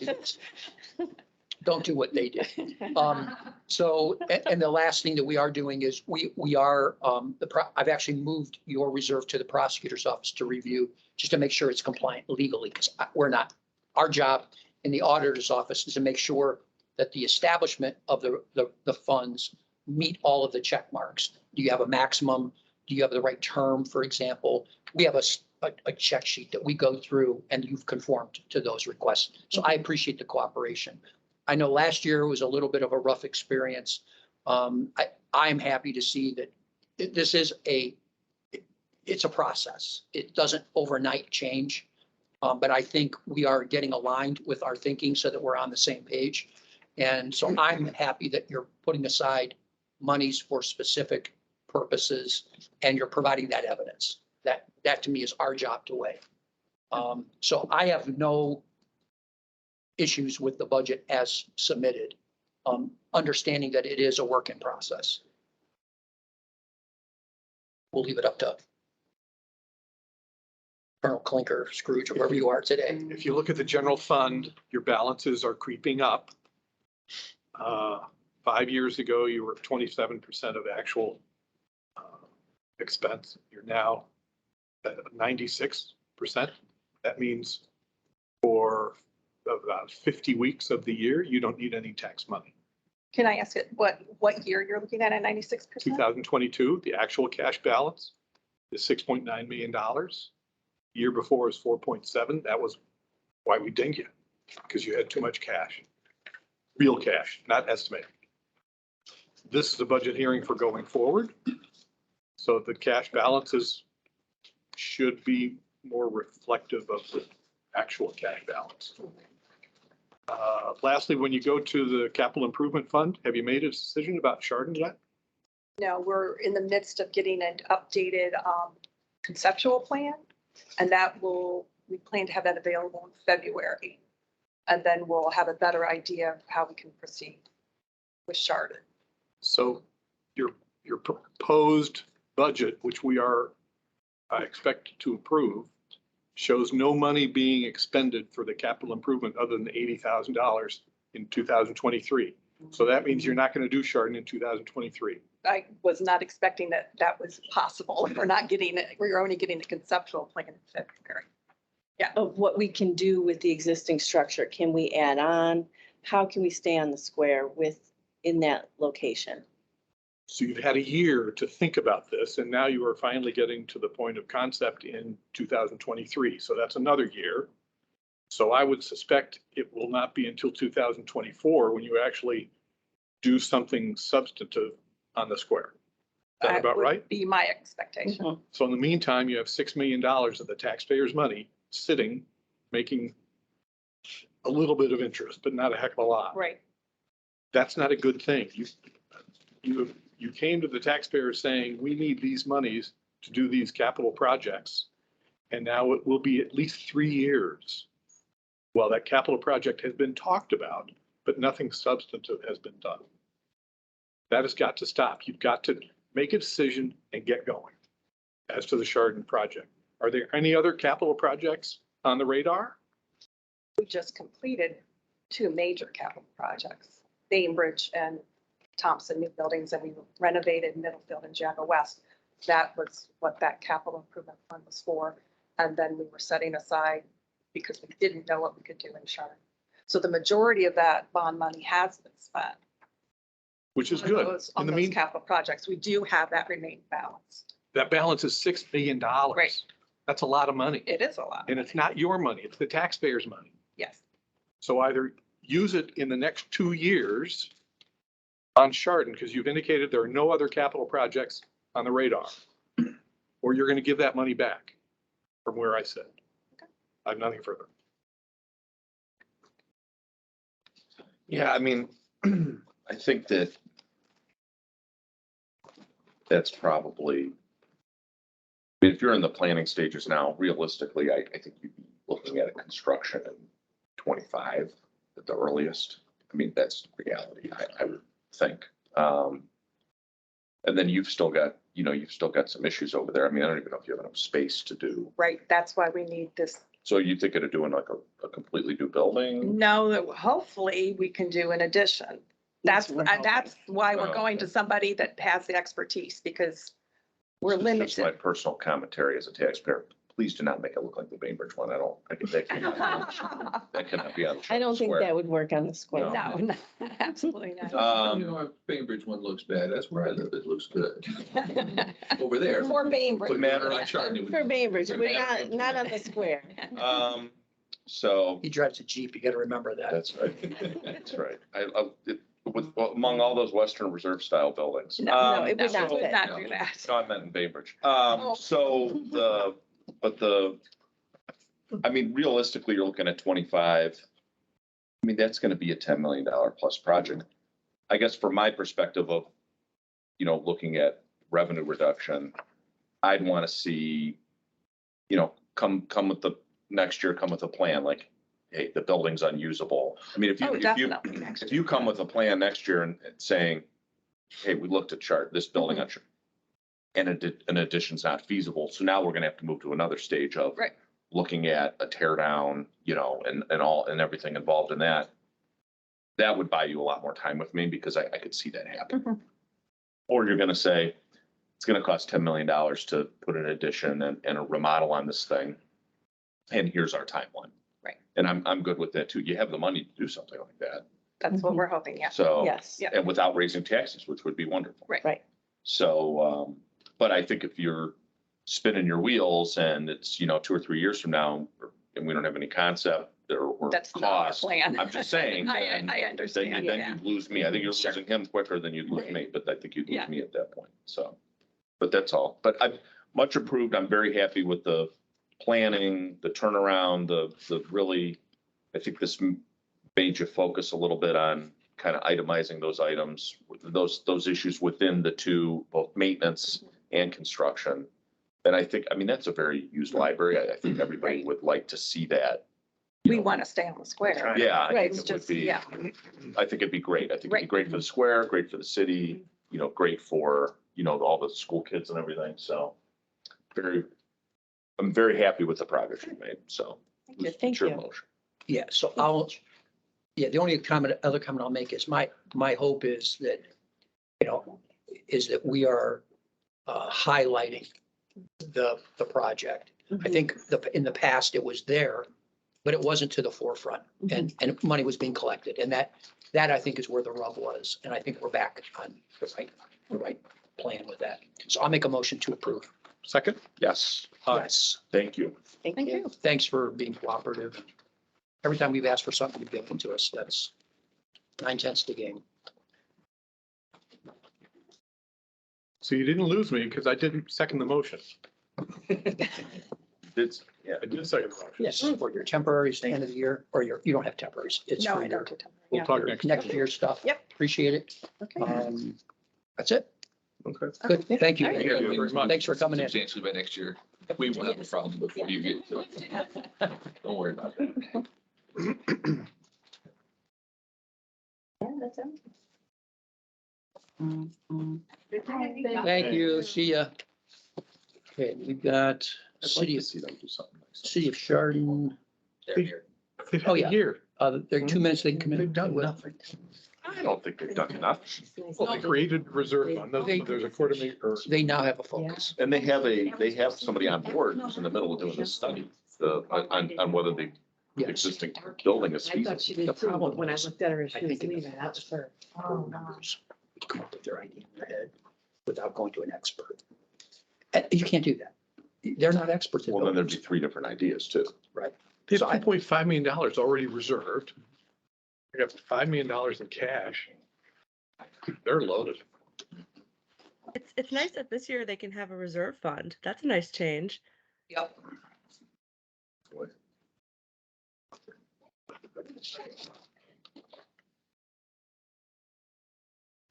A: Don't do what they did. So, and the last thing that we are doing is we are, I've actually moved your reserve to the prosecutor's office to review, just to make sure it's compliant legally, because we're not, our job in the auditor's office is to make sure that the establishment of the funds meet all of the check marks. Do you have a maximum? Do you have the right term, for example? We have a check sheet that we go through and you've conformed to those requests. So I appreciate the cooperation. I know last year was a little bit of a rough experience. I'm happy to see that this is it's a process. It doesn't overnight change. But I think we are getting aligned with our thinking so that we're on the same page. And so I'm happy that you're putting aside monies for specific purposes and you're providing that evidence. That to me is our job to weigh. So I have no issues with the budget as submitted, understanding that it is a work in process. We'll leave it up to Colonel Clinker, Scrooge, or wherever you are today.
E: If you look at the general fund, your balances are creeping up. 5 years ago, you were 27% of actual expense. You're now at 96%. That means for about 50 weeks of the year, you don't need any tax money.
J: Can I ask it, what year you're looking at 96%?
E: 2022, the actual cash balance is $6.9 million. Year before is 4.7. That was why we dinged you, because you had too much cash, real cash, not estimated. This is a budget hearing for going forward. So the cash balances should be more reflective of the actual cash balance. Lastly, when you go to the capital improvement fund, have you made a decision about Chardon yet?
J: No, we're in the midst of getting an updated conceptual plan. And we plan to have that available in February. And then we'll have a better idea of how we can proceed with Chardon.
E: So your proposed budget, which I expect to approve, shows no money being expended for the capital improvement other than $80,000 in 2023. So that means you're not going to do Chardon in 2023.
J: I was not expecting that was possible. We're not getting it. We're only getting the conceptual plan in February.
K: Of what we can do with the existing structure. Can we add on? How can we stay on the square in that location?
E: So you've had a year to think about this, and now you are finally getting to the point of concept in 2023. So that's another year. So I would suspect it will not be until 2024 when you actually do something substantive on the square. Is that about
J: would
E: right?
J: Be my expectation.
K: Mhm.
E: So in the meantime, you have $6 million of the taxpayers' money sitting, making a little bit of interest, but not a heck of a lot.
J: Right.
E: That's not a good thing. You came to the taxpayers saying, we need these monies to do these capital projects. And now it will be at least 3 years while that capital project has been talked about, but nothing substantive has been done. That has got to stop. You've got to make a decision and get going as to the Chardon project. Are there any other capital projects on the radar?
J: We just completed 2 major capital projects, Bainbridge and Thompson new buildings, and we renovated Middlefield and Geauga West. That was what that capital improvement fund was for. And then we were setting aside because we didn't know what we could do in Chardon. So the majority of that bond money has been spent.
E: Which is
J: on
E: good.
J: those-
E: In
J: On
E: the
J: those
E: mean,
J: capital projects, we do have that remaining balance.
E: that balance is $6 million.
J: Right.
E: That's a lot of money.
J: It is a lot.
E: And it's not your money, it's the taxpayers' money.
J: Yes.
E: So either use it in the next 2 years on Chardon, because you've indicated there are no other capital projects on the radar, or you're going to give that money back from where I said. I have nothing further.
C: Yeah, I mean, I think that's probably, if you're in the planning stages now, realistically, I think you'd be looking at a construction in 25 at the earliest. I mean, that's reality, I would think. And then you've still got some issues over there. I mean, I don't even know if you have enough space to do.
J: Right. That's why we need this.
C: So you think of doing like a completely new building?
J: No, that hopefully we can do an addition. That's why we're going to somebody that has the expertise, because we're
C: Just my
J: limited.
C: personal commentary as a taxpayer. please do not make it look like the Bainbridge one. That cannot be on.
K: I don't think
C: Square.
K: that would work on the square.
J: No, absolutely not.
H: You know, if Bainbridge one looks bad, that's where I live, it looks good. Over there.
J: For
C: Would
J: Bainbridge.
C: matter.
H: On Chardon, it would-
K: For Bainbridge, but not on the square.
C: So
A: He drives a Jeep, you gotta remember that.
C: that's right. That's right. Well, among all those Western Reserve style buildings.
K: No, it would not
J: Would
K: fit.
J: not do that.
C: No, I meant in Bainbridge.
J: Oh.
C: So I mean, realistically, you're looking at 25. I mean, that's gonna be a $10 million plus project. I guess from my perspective of, looking at revenue reduction, I'd want to see, come with the next year, come with a plan, like, hey, the building's unusable. I mean,
J: Oh, definitely next
C: if you come with a plan next year and saying, hey, we looked at this building on and an addition's not feasible, so now we're gonna have to move to another stage of
J: Right.
C: looking at a tear down, and everything involved in that. That would buy you a lot more time with me because I could see that happen.
J: Mhm.
C: Or you're gonna say, it's gonna cost $10 million to put an addition and a remodel on this thing. And here's our timeline.
J: Right.
C: And I'm good with that too. You have the money to do something like that.
J: That's what we're hoping, yeah.
C: So.
K: Yes.
J: Yeah.
C: And without raising taxes, which would be wonderful.
J: Right.
K: Right.
C: So, but I think if you're spinning your wheels and it's, 2 or 3 years from now, and we don't have any concept or
J: That's not our
C: cost,
J: plan.
C: I'm just saying.
J: I
C: Then
J: understand,
C: then
J: yeah.
C: you'd lose me. I think you're losing him quicker than you'd lose me, but I think you'd
J: Yeah.
C: lose me at that point. So, but that's all. But I'm much approved. I'm very happy with the planning, the turnaround, the really, I think this made you focus a little bit on kind of itemizing those items, those issues within the two, both maintenance and construction. And I think, that's a very used library. I think everybody would like to see that.
J: We want to stay on the square.
C: Yeah, I
K: Right.
C: think
J: It's
C: it would
J: just,
C: be,
J: yeah.
C: I think it'd be great. I think it'd be
J: Right.
C: great for the square, great for the city, great for, all the school kids and everything. So I'm very happy with the progress you've made. So.
J: Thank you.
K: Thank
C: it's your
K: you.
C: motion.
A: Yeah, so the only other comment I'll make is my hope is that, we are highlighting the project. I think in the past it was there, but it wasn't to the forefront and money was being collected. And that I think is where the rub was. And I think we're back on the right plan with that. So I'll make a motion to approve.
E: Second?
C: Yes,
A: Yes,
C: thank you.
K: Thank
J: Thank
K: you.
J: you.
A: thanks for being cooperative. Every time we've asked for something, you've given to us. That's 9/10 the game.
E: So you didn't lose me because I didn't second the motion.
C: It's, yeah.
E: I did second the motion.
A: Yes, for your temporaries, the end of the year, or you don't have temporaries. It's
J: No,
A: for
J: I
A: your
J: don't.
E: We'll
J: Yeah.
E: talk next.
A: next year stuff.
J: Yep.
A: Appreciate it.
J: Okay.
A: That's it.
C: Okay.
A: Good. Thank you.
J: All right.
E: Thank you very much.
A: Thanks for coming in.
H: Substantially by next year. We won't have a problem before you get to it. Don't worry about that.
J: Yeah, that's it.
A: Thank you. See ya. Okay, we've got
C: I'd like
A: City
C: to
A: of,
C: see them do something nice.
A: City of Chardon.
I: They're here.
E: They've
A: Oh,
E: had
A: yeah.
E: a year.
A: There are 2 minutes they can come in.
E: They've done nothing.
C: I don't think they've done enough.
E: Well, they created reserve fund. There's a quarter million, or
A: They now have a focus.
C: And they have somebody on board who's in the middle of doing this study, on whether the
A: Yes.
C: existing building is
F: I
C: feasible.
F: thought she
A: The
F: did too,
A: problem
F: but when I
A: is,
F: looked at her, she
A: I
F: was
A: think in
F: leaving.
A: the
F: That was her.
A: board members would come up with their idea in their head without going to an expert. And you can't do that. They're not experts. in
C: Well, then there'd be
A: buildings.
C: 3 different ideas too.
E: they have
A: So I-
E: $2.5 million already reserved. They got $5 million in cash. They're loaded.
L: It's nice that this year they can have a reserve fund. That's a nice change.
A: Yep.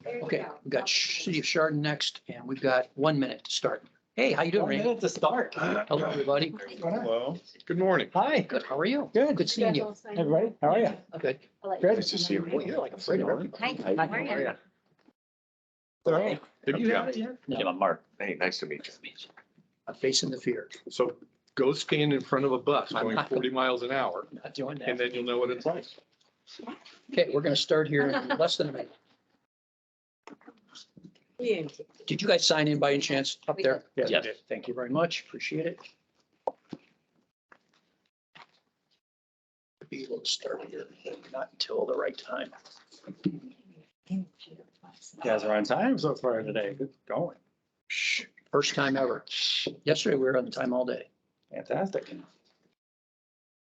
A: Okay, we've got City of Chardon next, and we've got 1 minute to start. Hey, how you doing, Randy?
I: To start.
A: Hello, everybody.
E: Hello. Good morning.
I: Hi,
A: Good, how are you?
I: Good.
A: Good seeing you.
I: everybody. How are you?
A: Good.
I: Good.
C: Nice to see you.
A: Boy, you're like afraid of everything.
I: Hi, how are you? All right.
E: Have you had it yet?
C: Yeah, I'm Mark. Hey, nice to meet you.
A: I'm facing the fear.
E: So go stand in front of a bus
A: I'm
E: going
A: not-
E: 40 miles an hour,
A: Not doing
E: and
A: that.
E: then you'll know what it's like.
A: Okay, we're gonna start here in less than a minute. Did you guys sign in by any chance up there?
I: Yes.
A: Thank you very much. Appreciate it. be able to start here, not until the right time.
M: You guys are on time so far today. Good going.
A: Shh, first time ever. Yesterday, we were on time all day.
M: Fantastic.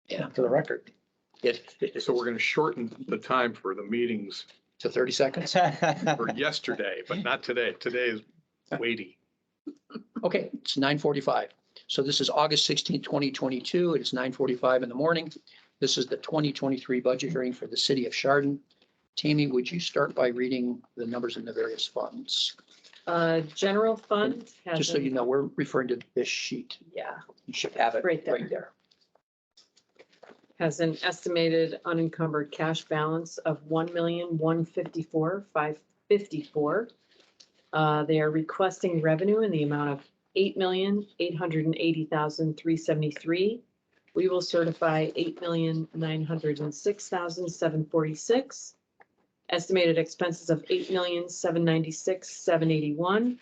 A: Yeah.
M: For the record.
E: So we're gonna shorten the time for the meetings
A: To 30 seconds.
E: for yesterday, but not today. Today is weighty.
A: Okay, it's 9:45. So this is August 16th, 2022. It is 9:45 in the morning. This is the 2023 budget hearing for the city of Chardon. Tammy, would you start by reading the numbers in the various funds?
F: General fund has.
A: Just so you know, we're referring to this sheet.
F: Yeah,
A: You should have it
F: Right there.
A: right there.
F: has an estimated unencumbered cash balance of 1,154,554. They are requesting revenue in the amount of 8,880,373. We will certify 8,906,746. Estimated expenses of 8,796,781,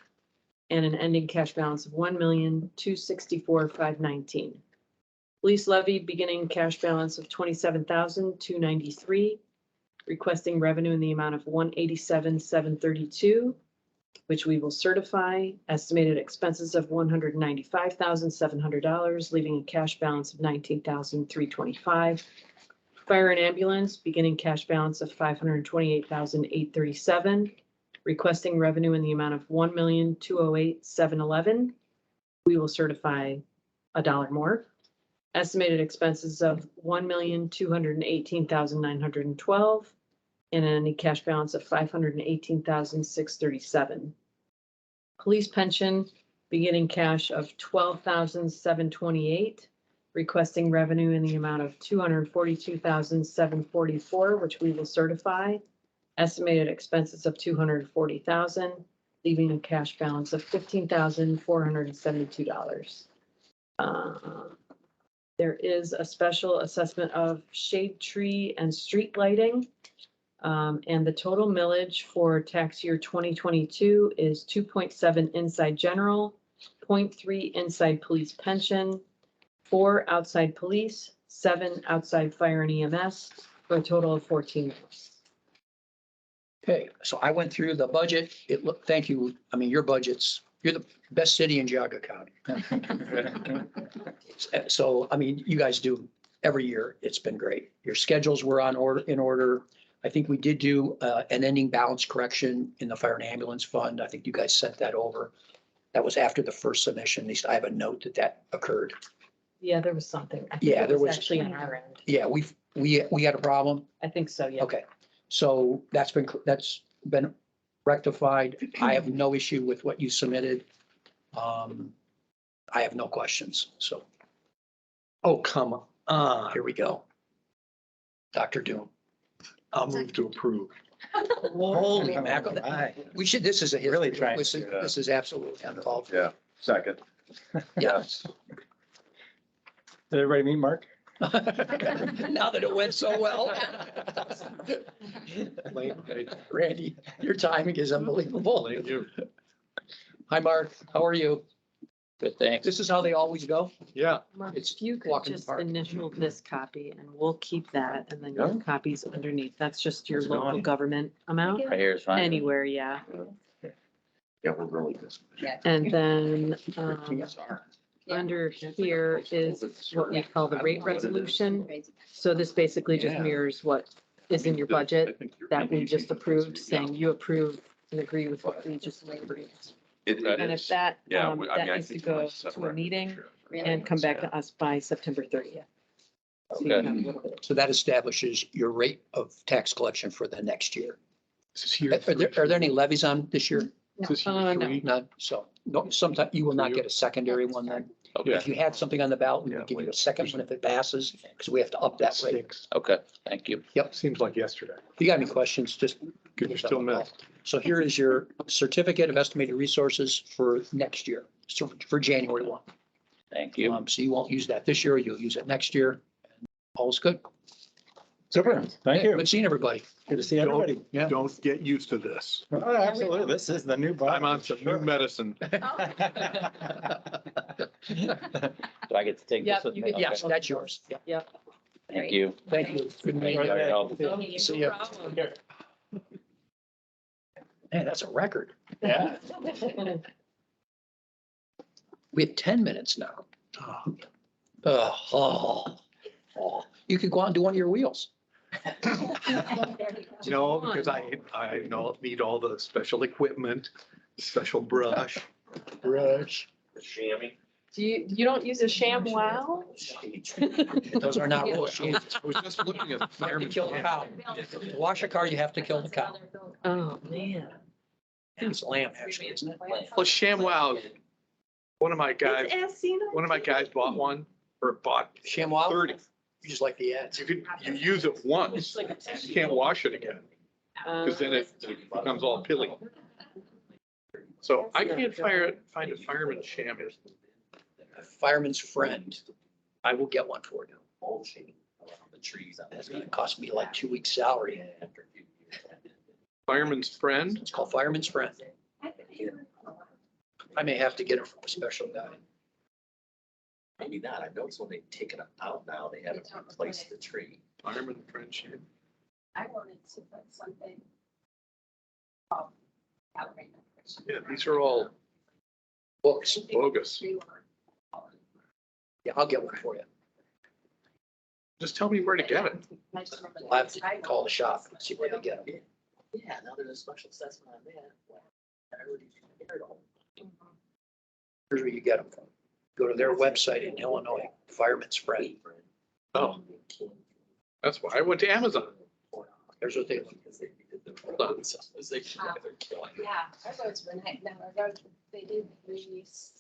F: and an ending cash balance of 1,264,519. Police levy beginning cash balance of 27,293, requesting revenue in the amount of 187,732, which we will certify. Estimated expenses of $195,700, leaving a cash balance of 19,325. Fire and ambulance beginning cash balance of 528,837, requesting revenue in the amount of 1,208,711. We will certify $1 more. Estimated expenses of 1,218,912, and an ending cash balance of 518,637. Police pension beginning cash of 12,728, requesting revenue in the amount of 242,744, which we will certify. Estimated expenses of 240,000, leaving a cash balance of $15,472. There is a special assessment of shade tree and street lighting. And the total millage for tax year 2022 is 2.7 inside general, 0.3 inside police pension, 4 outside police, 7 outside fire and EMS, for a total of 14 mills.
A: Okay, so I went through the budget. It looked, thank you. I mean, your budgets, you're the best city in Geauga County. So, I mean, you guys do every year. It's been great. Your schedules were in order. I think we did do an ending balance correction in the fire and ambulance fund. I think you guys sent that over. That was after the first submission. At least I have a note that occurred.
F: Yeah, there was something. I think
A: Yeah,
F: it
A: there was.
F: actually on our end.
A: Yeah, we had a problem.
F: I think so, yeah.
A: Okay, so that's been rectified. I have no issue with what you submitted. I have no questions, so
E: Oh, come on.
A: here we go. Dr. Doom.
E: I'll move to approve.
A: Holy mackerel.
M: Right.
A: We should, this is a.
M: Really trying
A: This
M: to,
A: is, this is absolutely uncalled for.
C: Yeah, second.
A: Yes.
M: Did everybody meet Mark?
A: Now that it went so well. Randy, your timing is unbelievable.
E: Thank you.
A: Hi, Mark. How are you?
I: Good, thanks.
A: This is how they always go.
E: Yeah,
F: Mark,
A: It's
F: if you could
A: walk in the
F: just
A: park.
F: initial this copy and we'll keep that and then your copies underneath. That's just your
M: How's it
F: local
M: going?
F: government amount.
I: Right here is fine.
F: Anywhere, yeah.
C: Yeah, we're really good.
F: And then,
A: TSR.
F: under here is what we call the rate resolution. So this basically just
M: Yeah.
F: mirrors what is in your budget that we just approved, saying you approve and agree with what we just waived.
C: It
F: And if
C: is.
F: that,
C: Yeah,
F: that
C: I
F: needs to
C: think
F: go
C: it's
F: to a
C: separate.
F: meeting and come back to us by September 30th. So you
I: Okay.
F: have a little bit.
A: So that establishes your rate of tax collection for the next year.
E: this is here.
A: Are there any levies on this year?
E: This is
F: No.
E: year
F: No.
E: 3.
A: None. So no, sometime you will not get a secondary one then.
I: Okay,
A: If you had something on the ballot, we
C: Yeah,
A: would give you a
C: wait.
A: second one if it passes, because we have to up that rate.
E: 6.
I: okay, thank you.
E: Seems like yesterday.
A: If you got any questions, just.
E: Good, you're still missed.
A: So here is your certificate of estimated resources for next year, so for January 1.
I: Thank you.
A: So you won't use that this year, you'll use it next year. All's good.
M: Super, thank
A: Yeah,
M: you.
A: Good seeing everybody.
M: Good to see everybody.
A: Yeah.
E: Don't get used to this.
M: Oh, absolutely. This is the new.
E: I'm on some new medicine.
I: Do I get to take this
F: Yep,
I: with
F: you
I: me?
F: get-
A: Yes,
I: Okay.
A: that's yours. Yeah.
F: Yep.
I: Thank you.
A: Thank you. Good meeting you.
F: Okay,
A: See
F: no
A: ya.
F: problem.
A: Man, that's a record.
M: Yeah.
A: We have 10 minutes now. Oh. You could go on and do one of your wheels.
E: No, because I know, need all the special equipment, special brush.
C: Chamois.
F: You don't use a sham wow?
A: Those are not real sheets.
E: I was just looking at
A: You have to
E: fireman's
A: kill the cow. To wash a car, you have to kill the cow.
F: Oh, man.
A: I think it's lamb, actually, isn't it?
E: Well, ShamWow, one of my guys bought one, or bought
A: ShamWow?
E: 30.
A: You just like the ads.
E: You use it once, you can't wash it again, because then it becomes all pilly. So I can't find a fireman's sham.
A: A fireman's friend. I will get one for you.
I: The trees on
A: That's gonna cost me like 2 weeks' salary.
E: Fireman's friend?
A: It's called Fireman's Friend. I may have to get it from a special guy.
I: Maybe not. I've noticed when they take it out now, they haven't replaced the tree.
E: Fireman friend sham.
B: I wanted to put something.
E: Yeah, these are all
A: Books.
E: bogus.
A: Yeah, I'll get one for you.
E: Just tell me where to get it.
A: I'll have to call the shop and see where they get them.
I: Yeah, now there's a special assessment on that. I already prepared all.
A: Here's where you get them from. Go to their website in Illinois, Fireman's Friend.
E: Oh, that's why I went to Amazon.
A: Here's what they look.
E: Hold on.
B: Yeah, our roads were they did resurface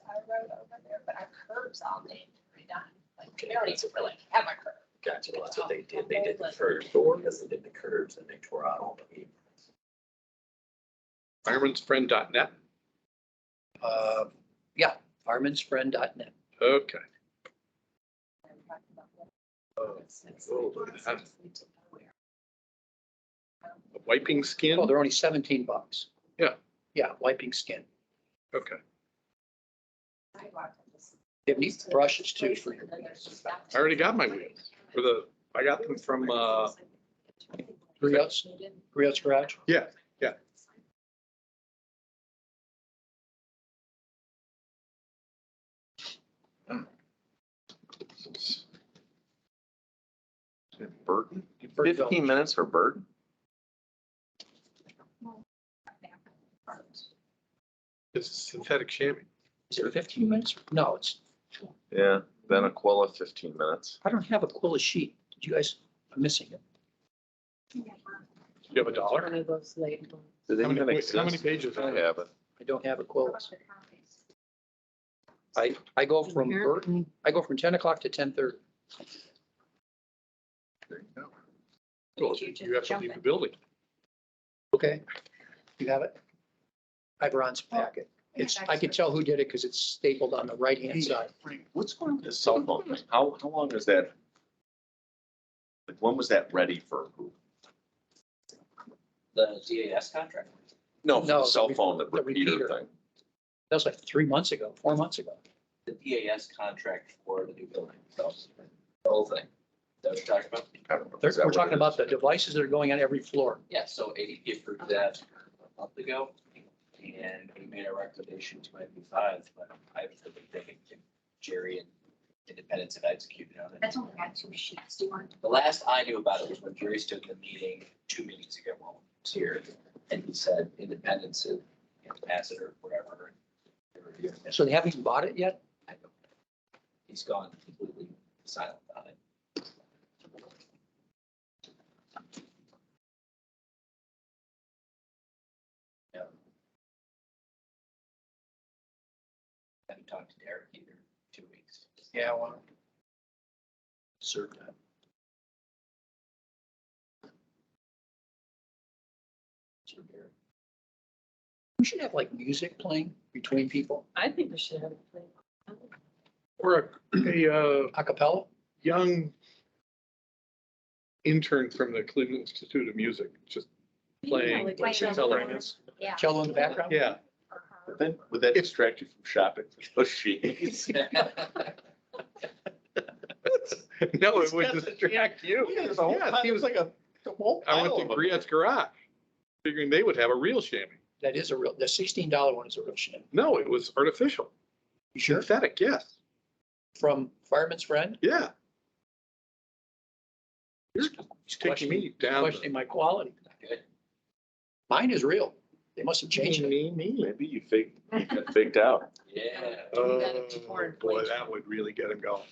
B: our road over there, but our curbs all need redone. Like, we don't even really have a curb.
I: Gotcha, well, that's what they did. They did the first door because they did the curbs and they tore out all the.
E: Fireman'sfriend.net.
A: Yeah, fireman'sfriend.net.
E: Okay. Oh, look at that. Wiping skin?
A: Oh, they're only $17.
E: Yeah.
A: Yeah, wiping skin.
E: Okay.
A: They have neat brushes too for your.
E: I already got my wheels I got them from,
A: Griot's Garage.
E: yeah.
C: Burton,
A: Burton.
C: 15 minutes for Burton?
E: This is synthetic chamois.
A: Is it 15 minutes? No, it's,
C: Yeah, then Aquilla, 15 minutes.
A: I don't have a Quilla sheet. Did you guys, I'm missing it.
E: You have $1?
F: One of those late ones.
C: Do they
E: How many-
C: even
E: wait,
C: exist?
E: how many pages?
C: I have it.
A: I don't have a Quilla. I go from
F: Here.
A: Burton, I go from 10 o'clock to 10:30.
E: There you go. Well, you have to leave the building.
A: Okay, you have it? I have Ron's packet. It's, I can tell who did it because it's stapled on the right-hand side.
C: What's going on with this cell phone thing? How long is that? Like, when was that ready for approval?
I: The DAS contract.
C: No, for
A: No,
C: the cell
A: the
C: phone, the
A: the
C: repeater
A: repeater.
C: thing.
A: That was like 3 months ago, 4 months ago.
I: The DAS contract for the new building, so the whole thing. Is that what you're talking about?
C: I don't know. Is that
A: We're
C: what
A: talking
C: it
A: about
C: is?
A: the devices that are going on every floor.
I: Yeah, so ADP approved that a month ago, and we made a recommendation to NB5, but I think Jerry and Independence have executed on it.
B: That's only got 2 sheets. Do you want?
I: The last I knew about it was when Jerry stood in the meeting 2 meetings ago, while I was here, and he said Independence had, pass it or whatever. They reviewed it.
A: So they haven't even bought it yet?
I: I don't know. He's gone completely silent on it. Yeah. Haven't talked to Derek either, 2 weeks.
A: Yeah, well. Serve that. We should have like music playing between people,
F: I think we should have it played.
E: Or a
A: a cappella.
E: young intern from the Cleveland Institute of Music, just playing.
F: like
E: like
B: cello.
E: cello.
B: Yeah.
A: Cello in the background?
E: Yeah,
C: But then, would that distract you from shopping for those sheets?
E: No, it would distract you.
C: There's a whole,
E: Yeah,
C: it was like a whole
E: I went
C: pile
E: to
C: of them.
E: Griot's Garage, figuring they would have a real chamois.
A: That is a real, the $16 one is a real shame.
E: No, it was artificial.
A: You sure?
E: Synthetic, yes.
A: From Fireman's Friend?
E: Yeah. You're
A: He's
E: taking me down.
A: Questioning my quality. Mine is real. They must have changed it.
E: Me.
C: Maybe you got faked out.
I: Yeah.
E: Oh, boy, that would really get him going.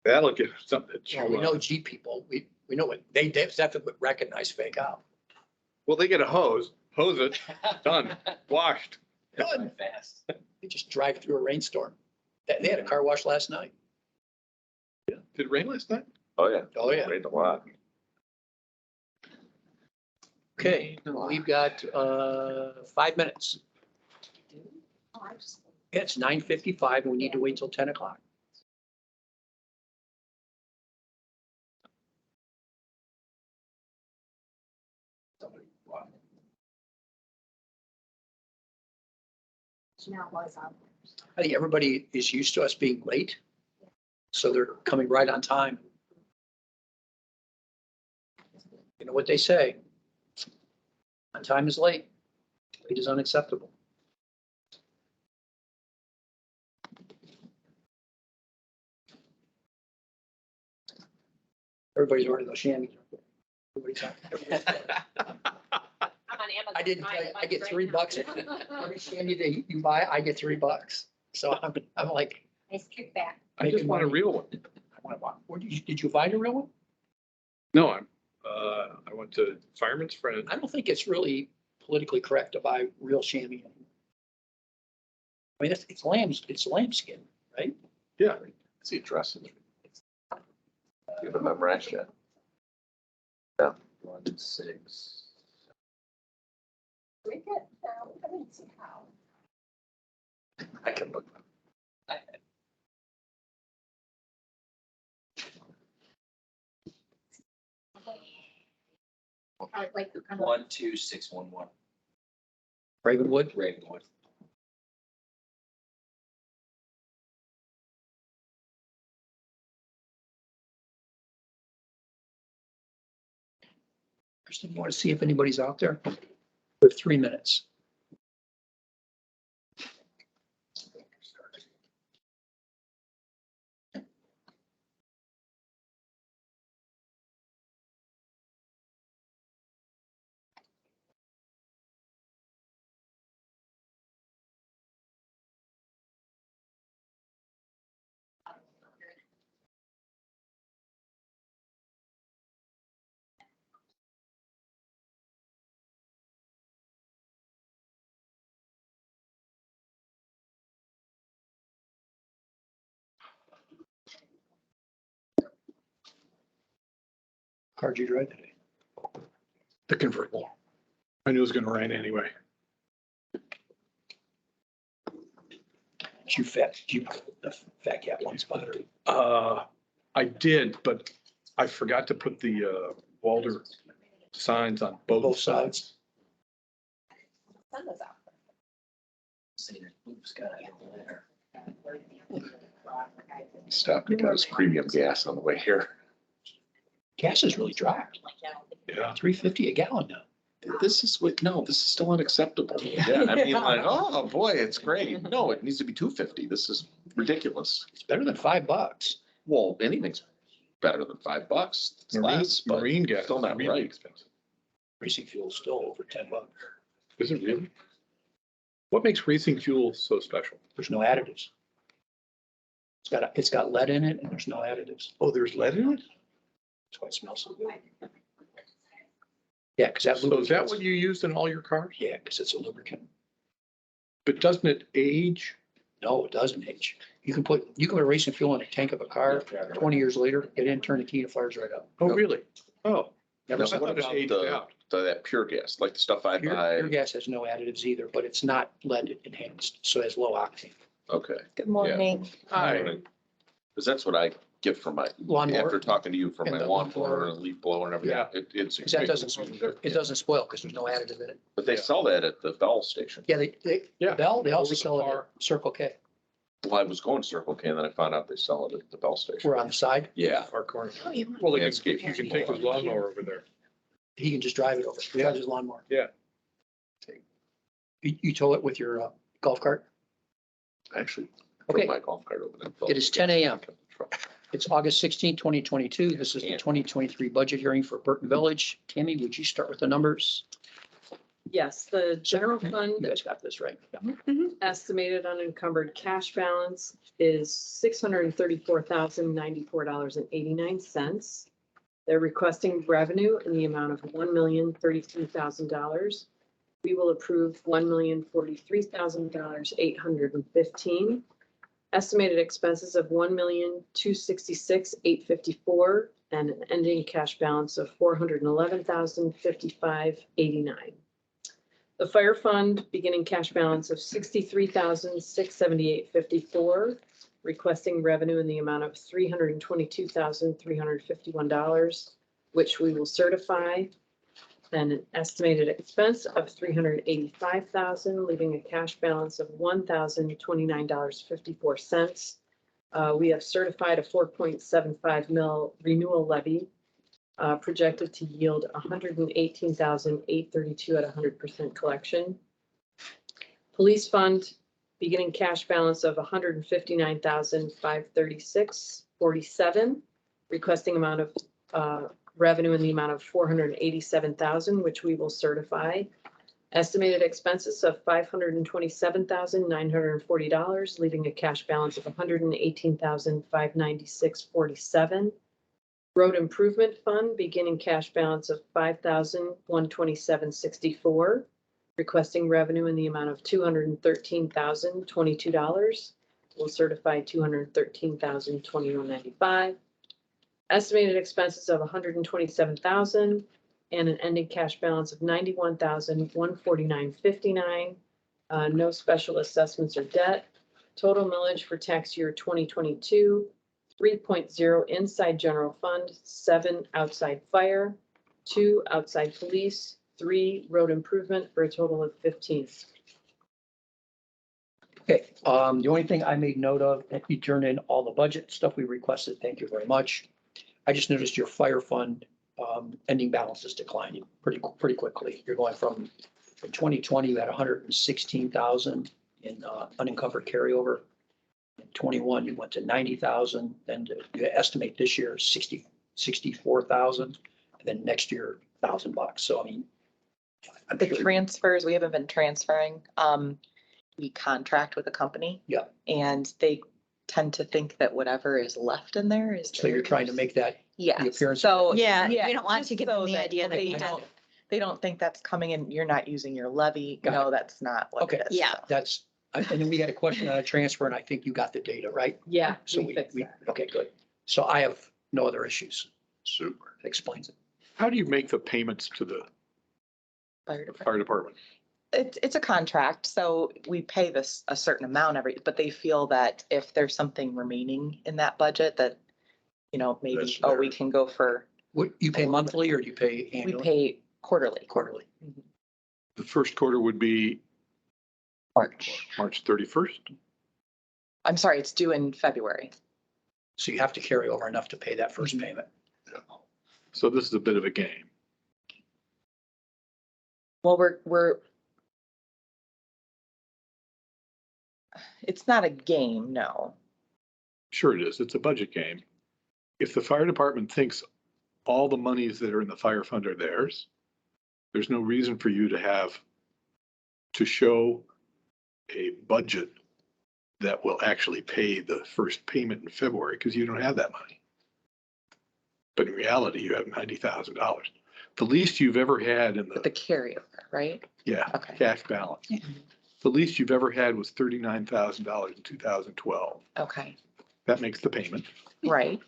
E: That'll give him something to chew
A: Well, we know
E: on.
A: Jeep people. We know what, they definitely would recognize fake out.
E: Well, they get a hose it, done, washed.
A: Done.
I: Fast.
A: They just drive through a rainstorm. They had a car wash last night.
E: Did it rain last night?
C: Oh, yeah.
A: Oh, yeah.
C: Rained a lot.
A: Okay, we've got 5 minutes. It's 9:55 and we need to wait till 10 o'clock. I think everybody is used to us being late, so they're coming right on time. You know what they say? On time is late. Late is unacceptable. Everybody's ordering those chamois. Everybody's
B: I'm on Amazon.
A: I didn't tell you, I get $3. Every chamois that you buy, I get $3. So I'm like.
B: Nice kickback.
E: I just want a real one.
A: I want one. Where did you find a real one?
E: No, I went to Fireman's Friend.
A: I don't think it's really politically correct to buy real chamois. I mean, it's lambskin, right?
E: Yeah.
C: What's the address? You haven't memorized yet?
I: 1-6.
B: We get, I didn't see how.
C: I can look.
B: Like,
I: 12611
A: Ravenwood.
I: Ravenwood.
A: Kristen, you want to see if anybody's out there? We have 3 minutes. Car did you drive today?
E: The convertible. I knew it was gonna rain anyway.
A: You the fat cat one spot.
E: I did, but I forgot to put the Walder signs on both sides.
B: sun was out.
I: See the blue sky over there.
C: Stopped and got his premium gas on the way here.
A: Gas has really dropped.
E: Yeah.
A: $3.50 a gallon now.
C: This is this is still unacceptable. Yeah, I mean, like, oh, boy, it's great. No, it needs to be $2.50. This is ridiculous.
A: It's better than $5.
C: Well, anything's better than $5. It's less, but
E: Marine gas.
C: still not
E: really
C: right.
E: expensive.
A: Racing fuel is still over $10.
E: Is it really? What makes racing fuel so special?
A: There's no additives. It's got lead in it and there's no additives.
E: Oh, there's lead in it?
A: That's why it smells so good. Yeah, because that.
E: So is that what you used in all your cars?
A: Yeah, because it's a lubricant.
E: But doesn't it age?
A: No, it doesn't age. You can put racing fuel in a tank of a car, 20 years later, get in, turn the key, and it fires right up.
E: Oh, really? Oh.
A: Never
E: I
A: saw
E: thought
C: What
E: it
C: about
E: aged out.
C: that pure gas, like the stuff I
A: Pure
C: buy?
A: gas has no additives either, but it's not lead enhanced, so it has low octane.
C: Okay.
K: Good morning.
E: Hi.
C: Because that's what I get from my,
A: Lawnmower.
C: after talking to you, from
A: And
C: my
A: the
C: lawnmower
A: lawnmower.
C: and leaf blower and everything.
A: Yeah.
C: It's.
A: Because that doesn't spoil because there's no additive in it.
C: But they sell that at the Bell station.
A: Yeah, they
E: Yeah.
A: Bell, they also
E: Over the
A: sell it
E: car.
A: at Circle K.
C: Well, I was going Circle K and then I found out they sell it at the Bell Station.
A: We're on the side.
C: Yeah.
E: Our corner.
K: Oh, you want-
E: Well, you
C: Landscape.
E: can take his lawnmower over there.
A: He can just drive it over. He has his lawnmower.
E: Yeah.
A: You tow it with your golf cart?
C: Actually,
A: Okay.
C: put my golf cart over there.
A: It is 10 a.m. It's August 16, 2022. This is the 2023 budget hearing for Burton Village. Tammy, would you start with the numbers?
F: Yes, the general
A: You
F: fund
A: guys got this, right? Yeah.
F: estimated unencumbered cash balance is $634,094.89. They're requesting revenue in the amount of $1,033,000. We will approve $1,043,815. Estimated expenses of $1,266,854 and an ending cash balance of $411,055.89. The fire fund beginning cash balance of $63,678.54, requesting revenue in the amount of $322,351, which we will certify. And an estimated expense of $385,000, leaving a cash balance of $1,029.54. We have certified a 4.75 mil renewal levy, projected to yield $118,832 at 100% collection. Police fund beginning cash balance of $159,536.47, requesting amount of revenue in the amount of $487,000, which we will certify. Estimated expenses of $527,940, leaving a cash balance of $118,596.47. Road improvement fund beginning cash balance of $5,127.64, requesting revenue in the amount of $213,022. We'll certify $213,021.95. Estimated expenses of $127,000 and an ending cash balance of $91,149.59. No special assessments or debt. Total millage for tax year 2022, 3.0 inside general fund, 7 outside fire, 2 outside police, 3 road improvement, for a total of 15.
A: Okay, the only thing I made note of, if you turn in all the budget stuff we requested, thank you very much. I just noticed your fire fund ending balance is declining pretty quickly. You're going from 2020, you had 116,000 in unencumbered carryover. In 21, you went to 90,000, then you estimate this year 64,000, and then next year $1,000. So I mean, I'm
N: The
A: sure-
N: transfers, we haven't been transferring. We contract with a company.
A: Yeah.
N: And they tend to think that whatever is left in there is.
A: So you're trying to make that
N: Yeah,
A: the appearance.
N: so.
K: Yeah, we don't want
N: just
K: to give
N: so
K: them the
N: that
K: idea that
N: they
K: we have.
N: don't- They don't think that's coming in, you're not using your levy.
A: Got
N: No, that's not what
A: Okay.
N: it is.
K: Yeah.
N: so.
A: That's, and then we had a question on a transfer, and I think you got the data, right?
F: Yeah,
A: So
F: we fixed that.
A: okay, good. So I have no other issues.
C: Super.
A: That explains it.
E: How do you make the payments to the
N: Fire department.
E: fire department?
N: It's a contract, so we pay this a certain amount but they feel that if there's something remaining in that budget that, maybe,
C: That's
N: we can go for,
A: What, you pay monthly or do you pay
N: we
A: annually?
N: pay quarterly.
A: Quarterly.
E: The first quarter would be
N: March.
E: March 31st.
N: I'm sorry, it's due in February.
A: So you have to carry over enough to pay that first
N: Mm-hmm.
A: payment.
E: So this is a bit of a game.
N: Well, it's not a game, no.
E: Sure it is. It's a budget game. If the fire department thinks all the monies that are in the fire fund are theirs, there's no reason for you to show a budget that will actually pay the first payment in February, because you don't have that money. But in reality, you have $90,000. The least you've ever had in
N: But the carryover, right?
E: yeah,
N: Okay.
E: cash balance. The least you've ever had was $39,000 in 2012.
N: Okay,
E: That makes the payment.
N: right,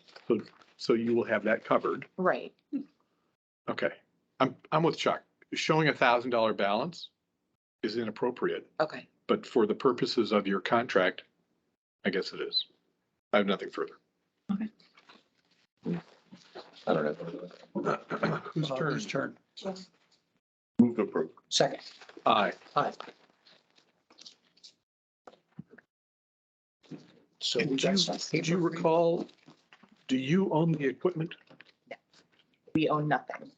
E: So you will have that covered.
N: right.
E: Okay. I'm with Chuck. Showing $1,000 balance is inappropriate,
N: Okay.
E: but for the purposes of your contract, I guess it is. I have nothing further.
C: I don't know.
E: Whose turn?
C: Move to approve.
A: Second.
E: Aye.
A: Aye. So we
E: Did
A: got
E: you,
A: some
E: did you
A: paper for
E: recall, do you own the equipment?
N: We own nothing.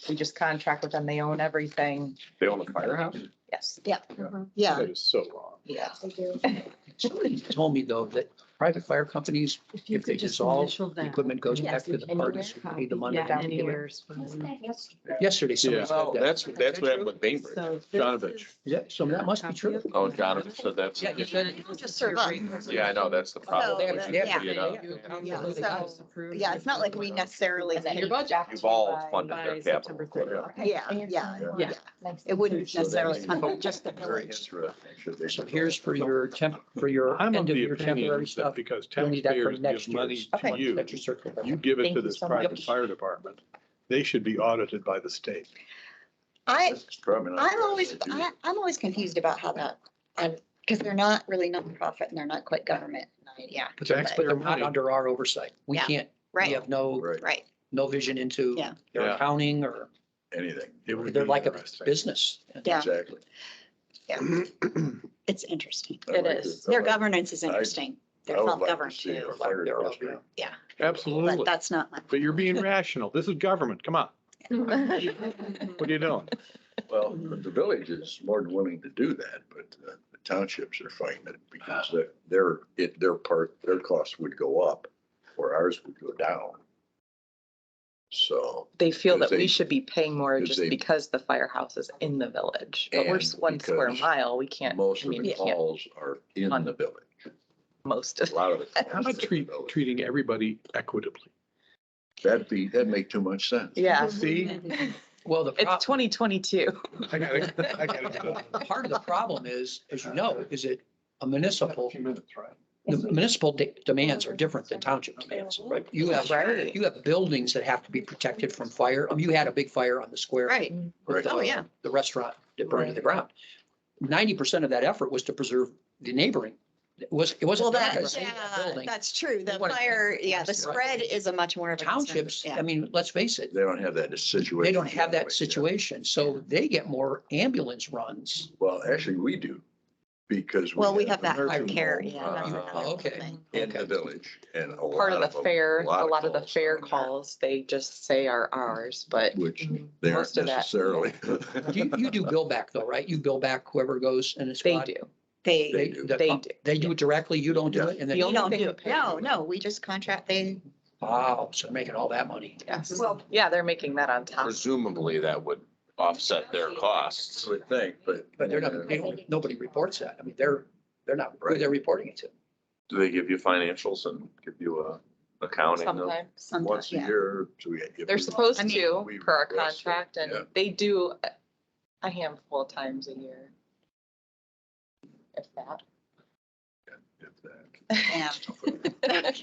N: We just contract with them. They own everything.
C: They own the firehouse?
N: Yes.
J: Yeah.
E: That is so wrong.
N: Yeah.
A: Somebody told me though that private fire companies, if they dissolve, the equipment goes back to the parties who paid the money.
F: Yeah, anywhere's.
A: Yesterday, somebody
E: Yeah.
A: said
C: Well,
A: that.
C: that's what happened with Bainbridge.
E: Jonovich.
A: Yeah, so that must be true.
C: Oh, Jonathan said that's.
A: Yeah, he said.
J: Just survive.
C: Yeah, I know, that's the problem.
A: They have- they have-
C: You know,
J: Yeah, so, yeah, it's not like we necessarily.
F: Your budget.
C: You've all funded
F: By
C: their
F: September
C: capital.
F: 30th.
J: Yeah.
F: Yeah.
J: It wouldn't necessarily come just the
C: Very
J: village.
C: interesting.
A: So here's for your for your
E: I'm of
A: end of
E: the
A: your
E: opinion
A: temporary
E: that
A: stuff.
E: because
A: You'll need that for
E: taxpayers
A: next
E: give money
A: year's.
E: to you,
A: That's your circle.
E: you give it
N: Thank
E: to
N: you
E: this
N: so much.
E: private fire department, they should be audited by the state.
J: I'm always confused about how that, because they're not really nonprofit and they're not quite government. Yeah,
A: But they're
E: Taxpayer
A: not
E: money.
A: under our oversight. We
J: Yeah.
A: can't, we
J: right,
A: have no,
J: right.
A: no vision into
J: Yeah.
A: their
E: Yeah.
A: accounting or
E: Anything. It would
A: they're
E: be
A: like a
E: interesting.
A: business.
J: Yeah.
E: Exactly.
J: It's interesting.
N: It is.
J: Their governance is interesting. They're
E: I would like to
J: self-governed
E: see
J: too.
E: a fire
A: They're all-
E: district.
J: Yeah,
E: Absolutely.
J: but that's not my.
E: But you're being rational. This is government. Come on. What are you doing?
O: Well, the village is more than willing to do that, but the townships are fighting it because their costs would go up or ours would go down. So.
N: They feel that
O: Because
N: we
O: they-
N: should be paying more
O: because
N: just
O: they-
N: because the firehouse is in the village. But we're
O: And
N: 1 square
O: because
N: mile. We can't,
O: Most
N: I
O: of
N: mean,
O: the
N: we can't
O: calls are in
N: fund
O: the village.
N: most
O: A
N: of.
O: lot of the.
E: How about treating everybody equitably?
O: That'd make too much sense.
N: Yeah.
E: See?
A: Well, the
N: It's 2022.
E: I gotta.
A: part of the problem is, as you know, is it a municipal,
E: Few minutes, right?
A: the municipal demands are different than township demands, right? You have,
N: Right.
A: you have buildings that have to be protected from fire. I mean, you had a big fire on the square.
J: Right.
A: with
J: Oh, yeah.
A: The restaurant that burned to the ground. 90% of that effort was to preserve the neighboring. It wasn't.
J: Well,
A: they're not gonna
J: that,
A: save that
J: yeah,
A: building.
J: that's true. The
A: They wanna-
J: fire, yeah, the
A: Right.
J: spread is a much more of a. concern.
A: Townships,
J: Yeah.
A: I mean, let's face it,
O: They don't have that situation.
A: they don't have that
O: Yeah.
A: situation, so they get more ambulance runs.
O: Well, actually, we do, because.
J: Well, we have
O: a
J: that hard
O: nursing
J: care,
O: home,
J: yeah. that's the
A: Oh, okay.
J: thing.
O: In the village and a
N: Part
O: lot
N: of the
O: them-
N: fair, a lot of the
O: calls
N: fair
O: on that,
N: calls, they just say are ours, but
O: Which they aren't
N: Most of that.
O: necessarily.
A: You do bill back though, right? You bill back whoever goes and it's.
N: they do.
J: They,
O: They do.
N: They do.
A: They do it directly, you don't do it, and then.
N: The
J: we
N: only
J: don't
N: thing
J: do,
N: we
J: it.
N: pay
J: no,
N: for-
J: no, we just contract, they,
A: Wow, so they're making all that money.
N: Yes.
J: well,
N: Yeah, they're making that on top.
C: Presumably that would offset their costs.
O: I would think, but.
A: But they're not, they don't, nobody reports that. I mean, they're not, who they're reporting it to.
C: Do they give you financials and give you a accounting of?
N: Sometimes.
J: sometimes,
O: Once a
J: yeah.
O: year. So
N: They're supposed
J: I mean,
N: to
O: we
N: per our
O: request it,
N: contract
O: yeah.
N: and they do a handful of times a year. If that.
O: If that.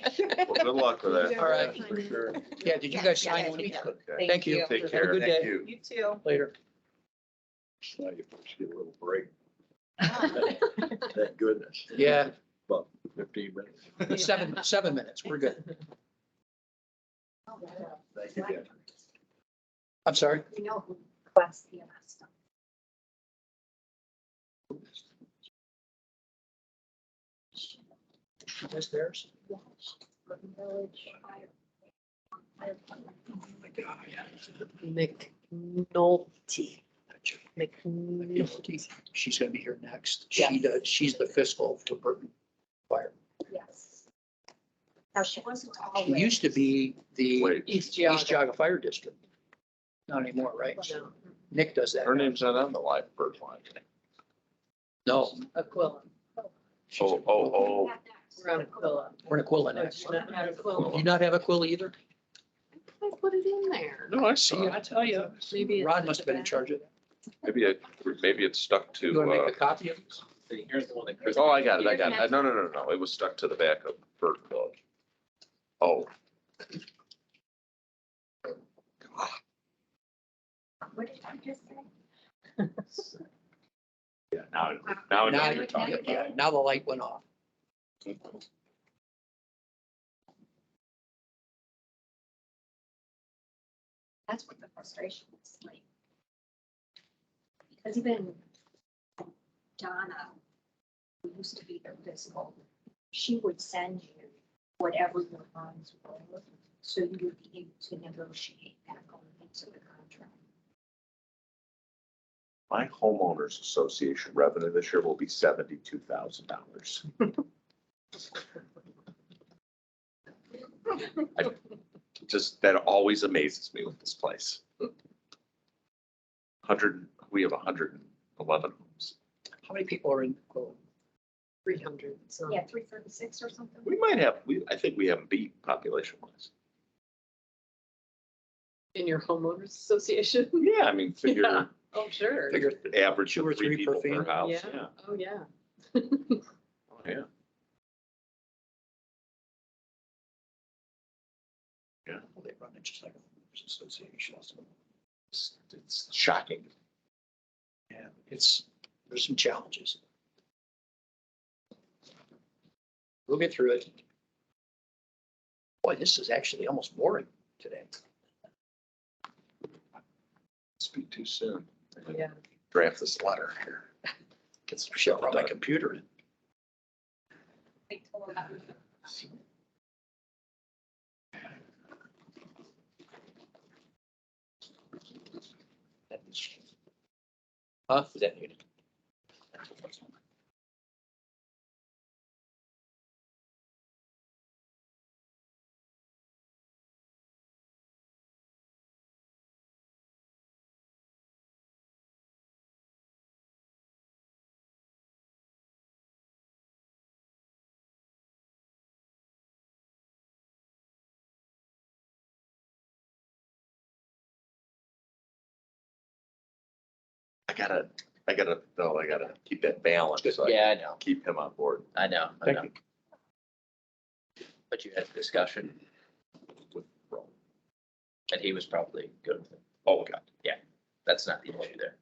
J: Yeah.
C: Well, good luck with that.
A: All right.
O: For sure.
A: Yeah, did you guys
J: Yeah,
A: sign
J: yeah,
A: one?
J: we do.
O: Okay.
A: Thank you.
C: Take
A: Have a
C: care.
A: good
O: Thank
A: day.
O: you.
N: You too.
A: Later.
O: Now you folks get a little break. Thank goodness.
A: Yeah,
O: About 15 minutes.
A: 7 minutes. We're good.
O: Thank you, Dan.
A: I'm sorry.
B: You know who requests the EMS stuff.
A: Is theirs?
B: Village fire.
A: Oh my God.
F: McNulty. McNulty.
A: She's gonna be here next.
F: Yeah.
A: She does, she's the fiscal for Burton Fire.
B: Yes. Now, she wasn't
A: She
B: always.
A: used to be the
C: Wait,
F: East
A: East
F: Geauga.
A: Jaga Fire District. Not anymore, right?
F: No,
A: Nick does that.
C: her name's not on the live bird line.
A: No.
F: Aquilla.
C: Oh.
F: We're on Aquilla.
A: We're in Aquilla
F: Oh,
A: next.
F: do you not have Aquilla?
A: Do you not have Aquilla either?
F: I put it in there.
C: No, I
A: See,
C: see.
A: I tell you,
F: Maybe it's
A: Rod
F: at
A: must
F: the
A: have been in
F: back.
A: charge of that.
C: Maybe it's stuck to,
A: You wanna make a copy of this?
I: Here's the one that Chris.
C: oh, I got it. No. It was stuck to the back of Burton Village. Oh,
B: What did I just say?
C: yeah, now
A: Now,
C: you're talking about.
A: yeah, now the light went off.
B: That's what the frustration is like. Because even Donna, who used to be their fiscal, she would send you whatever your funds were, so you would be able to negotiate that going into the contract.
C: My homeowners association revenue this year will be $72,000. Just, that always amazes me with this place. We have 111 homes.
A: How many people are in?
F: 300. So
B: Yeah, 336 or something.
C: We might have, I think we haven't beat population wise.
F: in your homeowners association?
C: Yeah, I mean, figure,
F: Yeah. Oh, sure.
A: Figure
C: average
A: two or
C: of 3
A: three per
C: people per
A: family.
C: house,
F: Yeah.
C: yeah.
F: Oh, yeah.
C: Oh, yeah. Yeah,
A: Well, they run it just like a homeowners association.
C: it's shocking.
A: Yeah, there's some challenges. We'll get through it. Boy, this is actually almost boring today.
C: Speak too soon.
F: Yeah.
C: Draft this letter here.
A: Get some shit on my computer in.
B: Wait till about-
A: Huh? Is that needed?
C: I gotta keep that balance. So I
I: Yeah, I
C: can
I: know,
C: keep him on board.
I: I know, I
A: Thank
I: know.
A: you.
I: But you had a discussion
C: With Rome.
I: and he was probably good with it.
C: Oh, God.
I: That's not the issue there.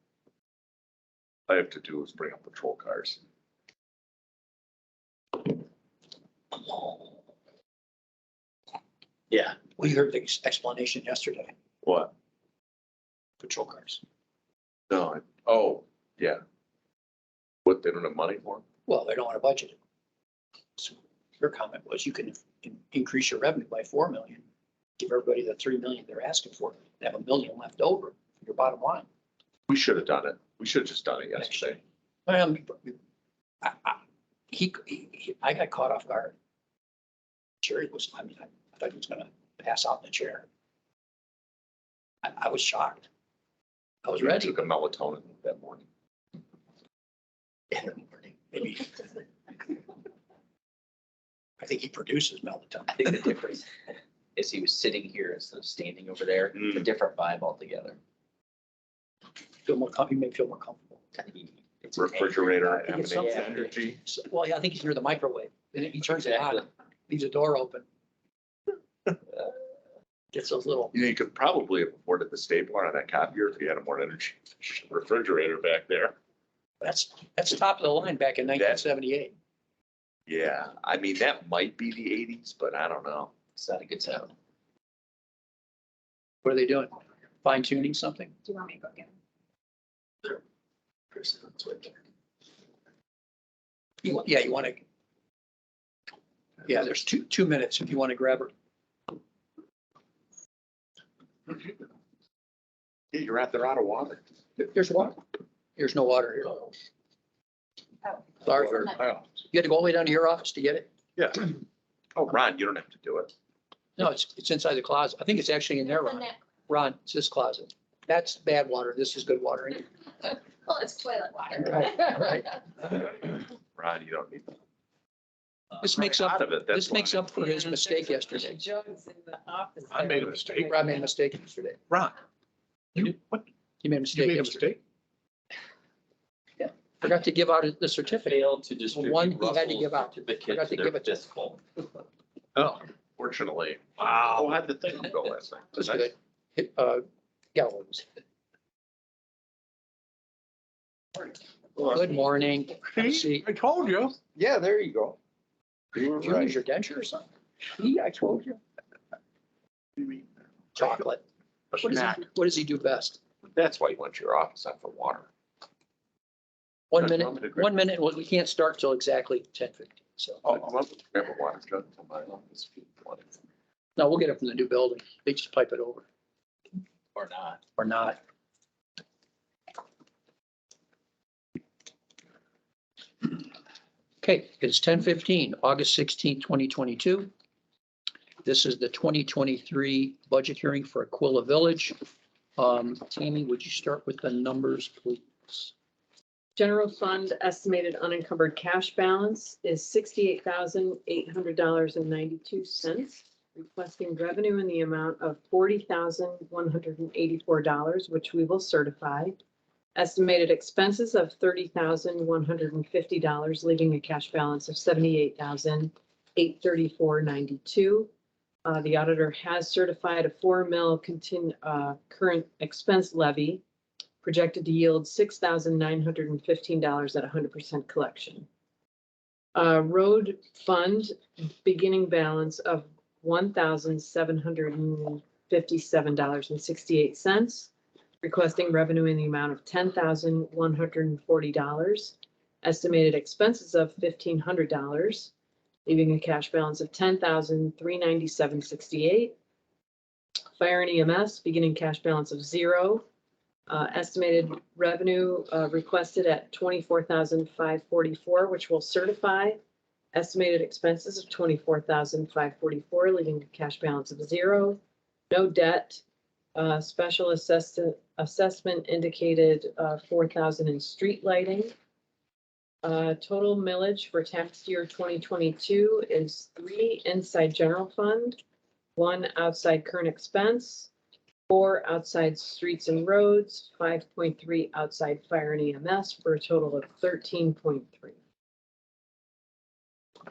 C: All I have to do is bring up patrol cars.
I: Yeah.
A: We heard the explanation yesterday,
C: What?
A: patrol cars.
C: No, oh, yeah. What, they don't have money for?
A: Well, they don't want to budget it. So your comment was you can increase your revenue by 4 million, give everybody the 3 million they're asking for, and have $1 million left over for your bottom line.
C: We should have done it. We should have just done it yesterday.
A: I got caught off guard. Jerry was, I thought he was gonna pass out in the chair. I was shocked. I was
C: We
A: ready.
C: Took a melatonin that morning.
A: In the morning, maybe. I think he produces melatonin.
I: I think the difference is he was sitting here instead of standing over there. It's a different vibe altogether.
A: Feel more, he may feel more comfortable.
I: It's
C: Refrigerator
A: I think it's
C: emanates
A: something.
C: energy.
A: Well, yeah, I think he's near the microwave, and he turns it on, leaves the door open. Gets those little,
C: You know, you could probably have afforded the stapler on that copier if you had a more energy efficient refrigerator back there.
A: that's top of the line back in 1978.
C: Yeah, I mean, that might be the 80s, but I don't know.
I: It's not a good sound.
A: What are they doing? Fine tuning something?
B: Do you want me to go get them?
A: Yeah, you want to. Yeah, there's 2 minutes if you want to grab her.
C: Yeah, you're out there out of water.
A: There's water. There's no water here.
B: Oh.
A: Sorry for, you had to go all the way down to your office to get it?
C: Yeah. Oh, Ron, you don't have to do it.
A: No, it's inside the closet. I think it's actually in there,
B: It's in
A: Ron.
B: that-
A: Ron, it's this closet. That's bad water. This is good water.
B: Well, it's toilet water.
A: Right,
C: Ron, you don't need.
A: This makes up,
C: Out of it. That's
A: this makes
C: why.
A: up for his mistake yesterday.
F: Jugs in the office.
E: I made a mistake.
A: Ron made a mistake yesterday.
E: Ron, you, what,
A: He made a
E: you
A: mistake
E: made a
A: yesterday.
E: mistake?
A: Forgot to give out the certificate.
I: Failed to distribute
A: One he had to
I: Russell's
A: give out.
I: certificate
A: Forgot
I: to
A: to
I: their
A: give it to-
I: fiscal.
E: Oh,
C: Fortunately. Wow. Oh, how'd the thing go last night?
A: That's
C: Nice.
A: good. Galloway was. Good morning. Have a
E: see,
A: seat.
E: I told you.
O: Yeah, there you go. You were
A: Did you
O: right.
A: use your denture or something? See, I told you. Chocolate.
E: A
A: What
E: snack.
A: does he do best?
C: That's why you went to your office out for water.
A: 1
C: That's
A: minute,
C: what I'm gonna agree.
A: 1 minute, well, we can't start till exactly 10:50. So,
H: I'd love to grab a water jug from my office. if you want it.
A: no, we'll get it from the new building. They just pipe it over
I: Or not.
A: or not. Okay, it's 10:15, August 16, 2022. This is the 2023 budget hearing for Aquilla Village. Tammy, would you start with the numbers, please?
F: General fund estimated unencumbered cash balance is $68,800.92. Requesting revenue in the amount of $40,184, which we will certify. Estimated expenses of $30,150, leaving a cash balance of $78,834.92. The auditor has certified a 4 mil current expense levy projected to yield $6,915 at 100% collection. Road fund beginning balance of $1,757.68. Requesting revenue in the amount of $10,140. Estimated expenses of $1,500, leaving a cash balance of $10,397.68. Fire and EMS beginning cash balance of $0. Estimated revenue requested at $24,544, which will certify. Estimated expenses of $24,544, leaving a cash balance of $0. No debt. Special assessment indicated $4,000 in street lighting. Total millage for tax year 2022 is 3 inside general fund, 1 outside current expense, 4 outside streets and roads, 5.3 outside fire and EMS, for a total of 13.3.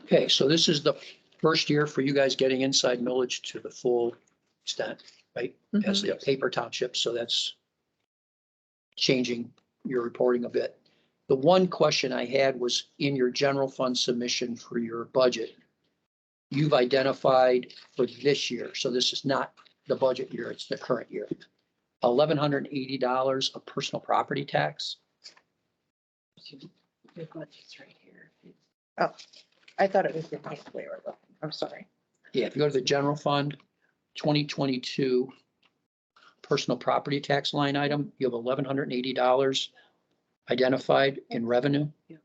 A: Okay, so this is the first year for you guys getting inside millage to the full extent, right? As a paper township, so that's changing your reporting a bit. The one question I had was in your general fund submission for your budget, you've identified for this year, so this is not the budget year, it's the current year, $1,180 of personal property tax.
K: Your budget's right here. Oh, I thought it was the next way we're looking. I'm sorry.
A: Yeah, if you go to the general fund, 2022 personal property tax line item, you have $1,180 identified in revenue.
K: Yeah.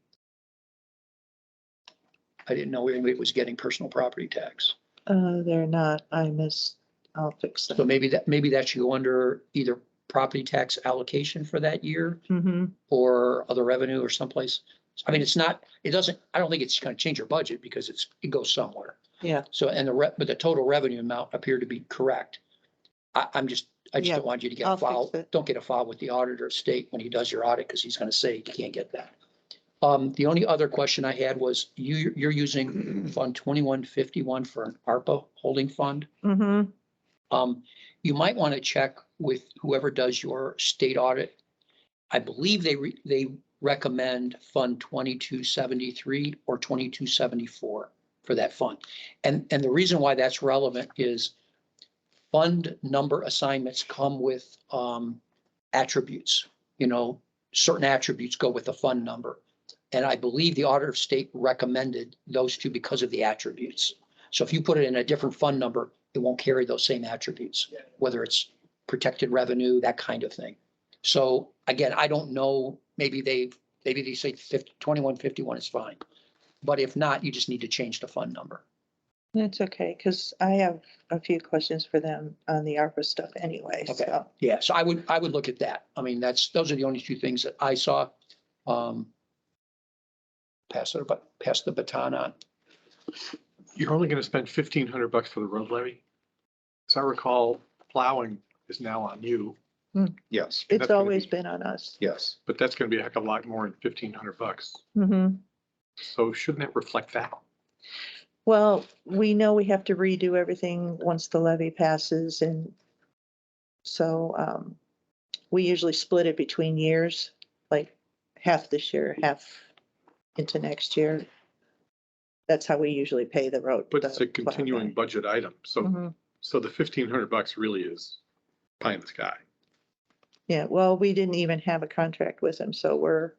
A: I didn't know anybody was getting personal property tax.
K: They're not. I'll fix
A: So maybe that should go under either property tax allocation for that year or other revenue or someplace. I mean, I don't think it's going to change your budget because it goes somewhere.
K: Yeah.
A: So, but the total revenue amount appeared to be correct. I just
K: Yeah,
A: don't want you to get
K: I'll
A: a file.
K: fix it.
A: Don't get a file with the auditor of state when he does your audit, because he's gonna say you can't get that. The only other question I had was you're using Fund 2151 for an ARPA holding fund. You might want to check with whoever does your state audit. I believe they recommend Fund 2273 or 2274 for that fund. And the reason why that's relevant is fund number assignments come with attributes, certain attributes go with the fund number. And I believe the auditor of state recommended those two because of the attributes. So if you put it in a different fund number, it won't carry those same attributes, whether it's protected revenue, that kind of thing. So again, I don't know, maybe they say 2151 is fine. But if not, you just need to change the fund number.
K: That's okay, because I have a few questions for them on the ARPA stuff anyway,
A: Okay.
K: so.
A: Yeah, so I would look at that. I mean, those are the only two things that I saw. Pass the baton on.
E: You're only gonna spend $1,500 for the road levy. As I recall, plowing is now on you,
O: Yes,
E: That's
K: It's
E: gonna
K: always
E: be-
K: been on us.
O: yes.
E: but that's gonna be a heck of a lot more than $1,500.
K: Mm-hmm.
E: So shouldn't it reflect that?
K: Well, we know we have to redo everything once the levy passes, and so we usually split it between years, like half this year, half into next year. That's how we usually pay the road.
E: But it's
K: the
E: a continuing
K: plowing.
E: budget item. So,
K: Mhm.
E: so the $1,500 really is pie in the sky.
K: Yeah, well, we didn't even have a contract with them, so we're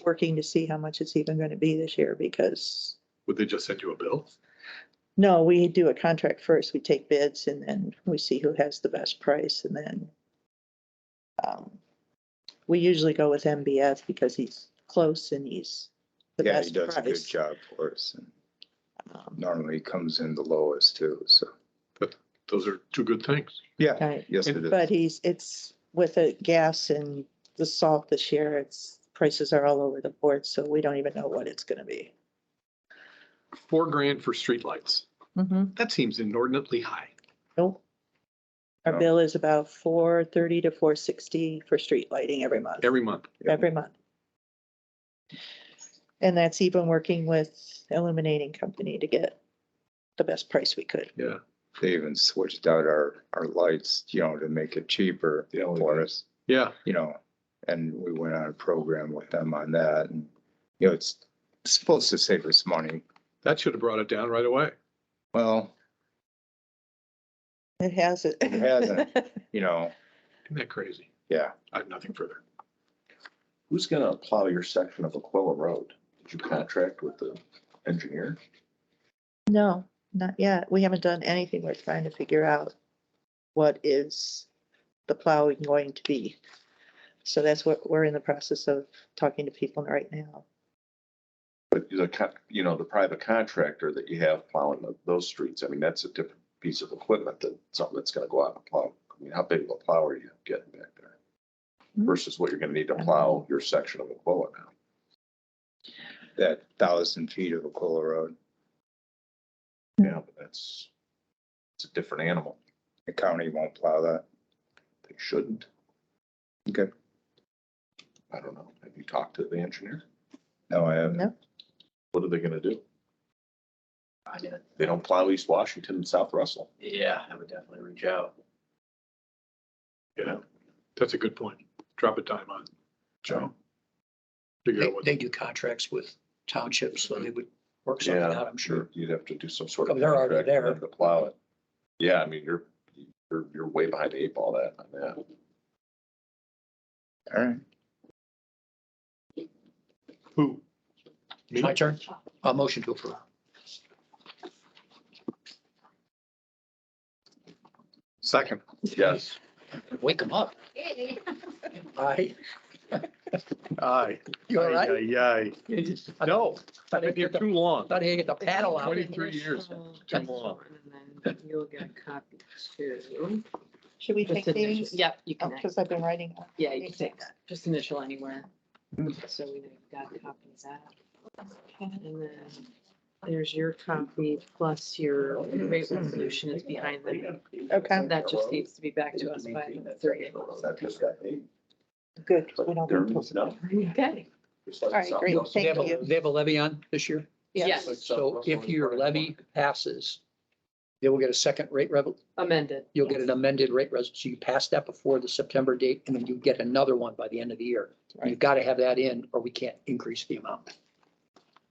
K: working to see how much it's even going to be this year, because
E: Would they just send you a bill?
K: No, we do a contract first. We take bids and then we see who has the best price and then we usually go with MBS because he's close and he's the
P: Yeah, he
K: best
P: does a good
K: price.
P: job for us. And
K: Um,
P: normally comes in the lowest too, so.
E: Those are two good things.
P: Yeah,
K: Right.
P: yes, it is.
K: But it's with the gas and the salt this year, prices are all over the board, so we don't even know what it's gonna be.
E: $4,000 for streetlights.
K: Mhm.
E: That seems inordinately high.
K: Nope. Our
P: No.
K: bill is about $430 to $460 for street lighting every month.
E: Every month.
K: Every month. And that's even working with illuminating company to get the best price we could.
E: Yeah.
P: They even switched out our lights, to make it cheaper for us,
E: Yeah.
P: and we went on a program with them on that. And, it's supposed to save us money.
E: That should have brought it down right away.
P: Well,
K: It has it.
P: It hasn't.
E: Isn't that crazy?
P: yeah.
E: I have nothing further.
C: Who's gonna plow your section of Aquilla Road? Did you contract with the engineer?
K: No, not yet. We haven't done anything. We're trying to figure out what is the plowing going to be. So that's what we're in the process of talking to people right now.
C: But the private contractor that you have plowing those streets, I mean, that's a different piece of equipment than something that's gonna go out and plow. I mean, how big of a plow are you getting back there? Versus what you're gonna need to plow your section of Aquilla now.
P: That 1,000 feet of Aquilla Road,
C: Yeah, but it's a different animal.
P: the county won't plow that.
C: They shouldn't.
P: Okay.
C: I don't know. Have you talked to the engineer?
P: No, I haven't.
K: No.
C: What are they gonna do?
I: I did.
C: They don't plow East Washington and South Russell.
I: Yeah, I would definitely reach out.
E: Yeah. That's a good point. Drop a dime on Joe. Figure out what.
A: They do contracts with townships, so they would work something out, I'm sure.
C: You'd have to do some sort of.
A: Oh, they're already
C: contract with
A: there.
C: them to plow it. Yeah, I mean, you're way behind the eight ball on that.
P: All right.
E: Who? Me?
A: My turn. Motion to approve.
E: Second.
C: Yes.
A: Wake them up. Aye.
E: Aye.
A: You all right?
E: Aye, aye. No, I've been here too long.
A: Thought you get the paddle out.
E: 23 years. Too long.
F: And then you'll get a copy too.
K: Should we
F: Just
K: take
F: initial-
K: these?
F: Yep, you can.
K: Because I've been writing.
F: Yeah, you can take that. Just initial anywhere. So we know you've got copies of that. And then there's your copy plus your rate resolution is behind them.
K: Okay,
F: That just needs to be back to us by the 30th.
K: good. We don't.
F: Okay.
K: All right, great.
A: They have
K: Thank you.
A: they have a levy on this year?
F: Yes,
A: So if your levy passes, they will get a second rate
F: amended.
A: you'll get an amended rate so you pass that before the September date, and then you get another one by the end of the year. You've got to have that in, or we can't increase the amount.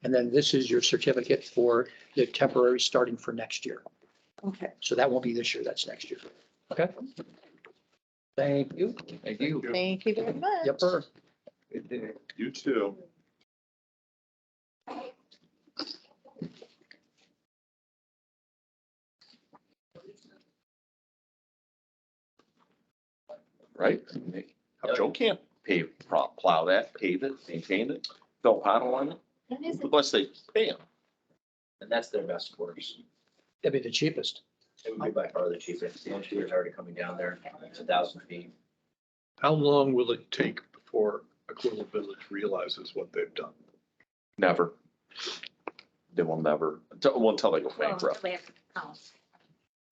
A: And then this is your certificate for the temporary starting for next year.
K: Okay.
A: So that won't be this year, that's next year. Okay? Thank you. Thank you.
K: Thank you very much.
A: Yep, sir.
C: You too. Right? Joe can't plow that, pave it, maintain it, fill pothole on it, unless they pay him.
I: And that's their best course.
A: That'd be the cheapest.
I: It would be by far the cheapest. The engineer's already coming down there. It's 1,000 feet.
E: How long will it take before Aquilla Village realizes what they've done?
C: Never. They will never, until they go bankrupt.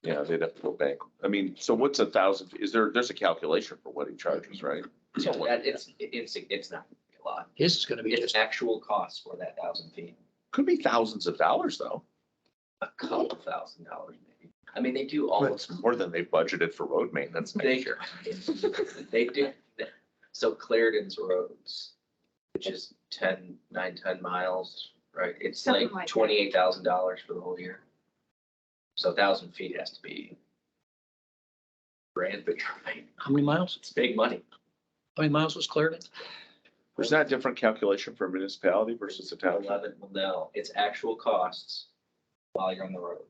C: Yeah, they'd have to go bank. I mean, so what's 1,000? There's a calculation for what he charges, right?
I: So that it's not a lot.
A: His is gonna be
I: It's
A: just,
I: actual costs for that 1,000 feet.
C: Could be thousands of dollars though.
I: A couple $1,000 maybe. I mean, they do almost.
C: More than they budgeted for road maintenance
I: They,
C: next year.
I: they do, so Clarendon's roads, which is 10 miles, right? It's
J: Something
I: like
J: like that.
I: $28,000 for the whole year. So 1,000 feet has to be grand, but you're right.
A: how many miles?
I: It's big money.
A: How many miles was Clarendon?
C: There's not a different calculation for a municipality versus a township?
I: 11, well, no, it's actual costs while you're on the road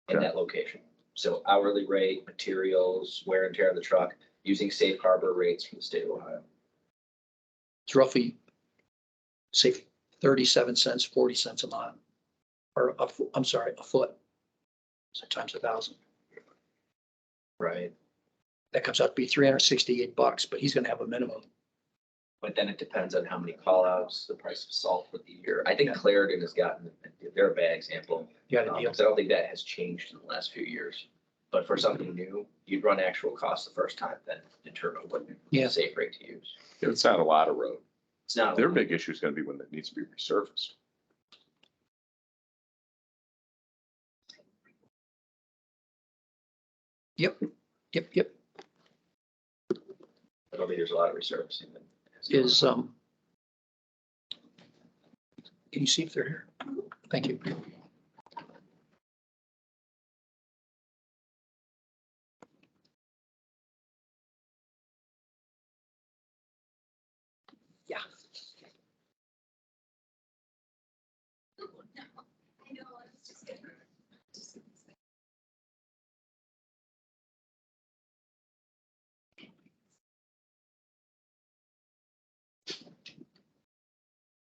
I: in
C: Okay.
I: that location. So hourly rate, materials, wear and tear of the truck, using safe harbor rates from the state of Ohio.
A: It's roughly, say, 37 cents, 40 cents a mile. Or I'm sorry, a foot. So times 1,000.
I: Right.
A: That comes out to be $368, but he's gonna have a minimum.
I: But then it depends on how many call outs, the price of salt for the year. I think Clarendon has gotten, they're a bad example.
A: You got a deal.
I: Because I don't think that has changed in the last few years. But for something new, you'd run actual costs the first time, then determine what
A: Yeah.
I: safe rate to use.
C: It's not a lot of road.
I: It's not.
C: Their big issue is gonna be when it needs to be resurfaced.
A: Yep.
I: I don't think there's a lot of resurfacing. that has
A: Is,
I: gone on.
A: can you see if they're here? Thank you. Yeah.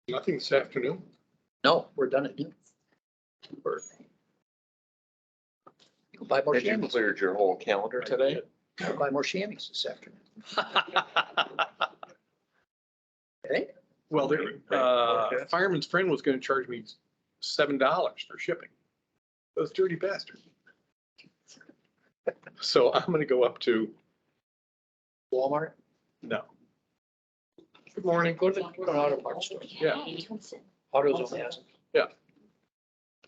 E: Nothing this afternoon?
A: No, we're done at noon. We're- You can buy more
C: Had you
A: chamois.
C: cleared your whole calendar today?
A: You can buy more chamois this afternoon. Okay?
E: Well, fireman's friend was gonna charge me $7 for shipping. Those dirty bastards. So I'm gonna go up to,
A: Walmart.
E: no. Good morning.
A: Go to the auto parts store.
E: Yeah,
A: AutoZone has them.
E: Yeah.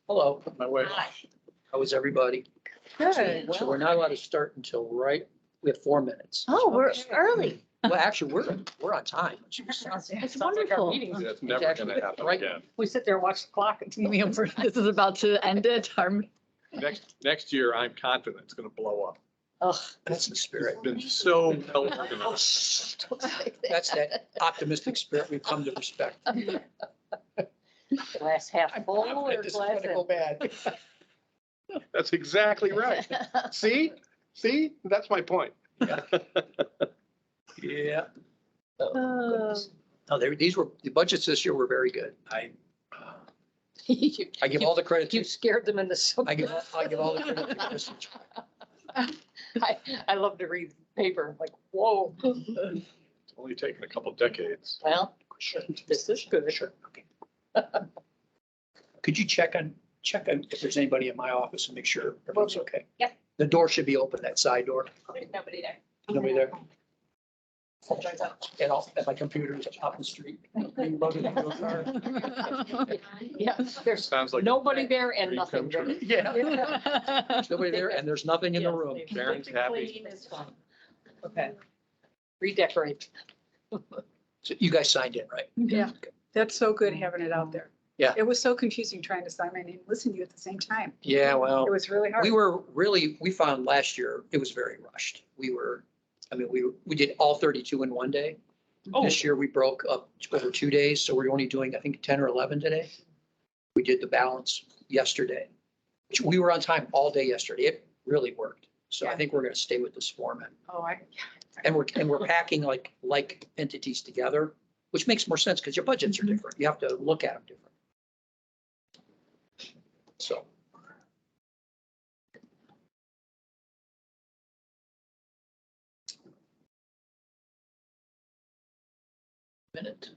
A: Hello,
E: my way.
A: how is everybody?
L: Good.
A: So we're not allowed to start until we have 4 minutes.
L: Oh, we're early.
A: Well, actually, we're on time.
L: It's wonderful.
E: That's never
A: actually
E: gonna happen
A: right.
E: again.
F: We sit there and watch the clock.
L: You mean this is about to end it?
E: Next year, I'm confident it's gonna blow up.
L: Ugh.
A: That's the spirit.
E: It's been so well organized.
A: That's that optimistic spirit we've come to respect.
F: Glass half full or
A: This is
F: glass
A: gonna go bad.
E: That's exactly right. See? That's my point.
A: Yeah. Oh, goodness. No, the budgets this year were very good. I give all the credit
F: You
A: to,
F: scared them into something.
A: I give all the credit to Chris.
F: I love to read the paper, like, whoa.
E: It's only taken a couple decades.
F: Well, this is good.
A: Sure. Okay. Could you check on if there's anybody in my office and make sure everyone's okay?
B: Yep.
A: The door should be open, that side door.
B: There's nobody there.
A: Nobody there? And at my computer is up the street.
F: Yeah, there's
E: Sounds like.
F: nobody there and
E: Dream
F: nothing
E: come
F: there.
E: true.
A: Yeah. There's nobody there and there's nothing in the room.
E: Karen's happy.
F: Clean is fun. Okay. Redecorate.
A: So you guys signed in, right?
Q: Yeah, that's so good having it out there.
A: Yeah.
Q: It was so confusing trying to sign my name, and listen to you at the same time.
A: Yeah, well.
Q: It was really hard.
A: We found last year, it was very rushed. We did all 32 in one day. This year we broke up over 2 days, so we're only doing, I think, 10 or 11 today. We did the balance yesterday, which we were on time all day yesterday. It really worked. So I
Q: Yeah.
A: think we're gonna stay with this format.
Q: Oh,
A: And we're packing like entities together, which makes more sense because your budgets are different. You have to look at them different. So. Minute.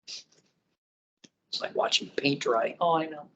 A: It's like watching paint dry.
F: Oh, I know.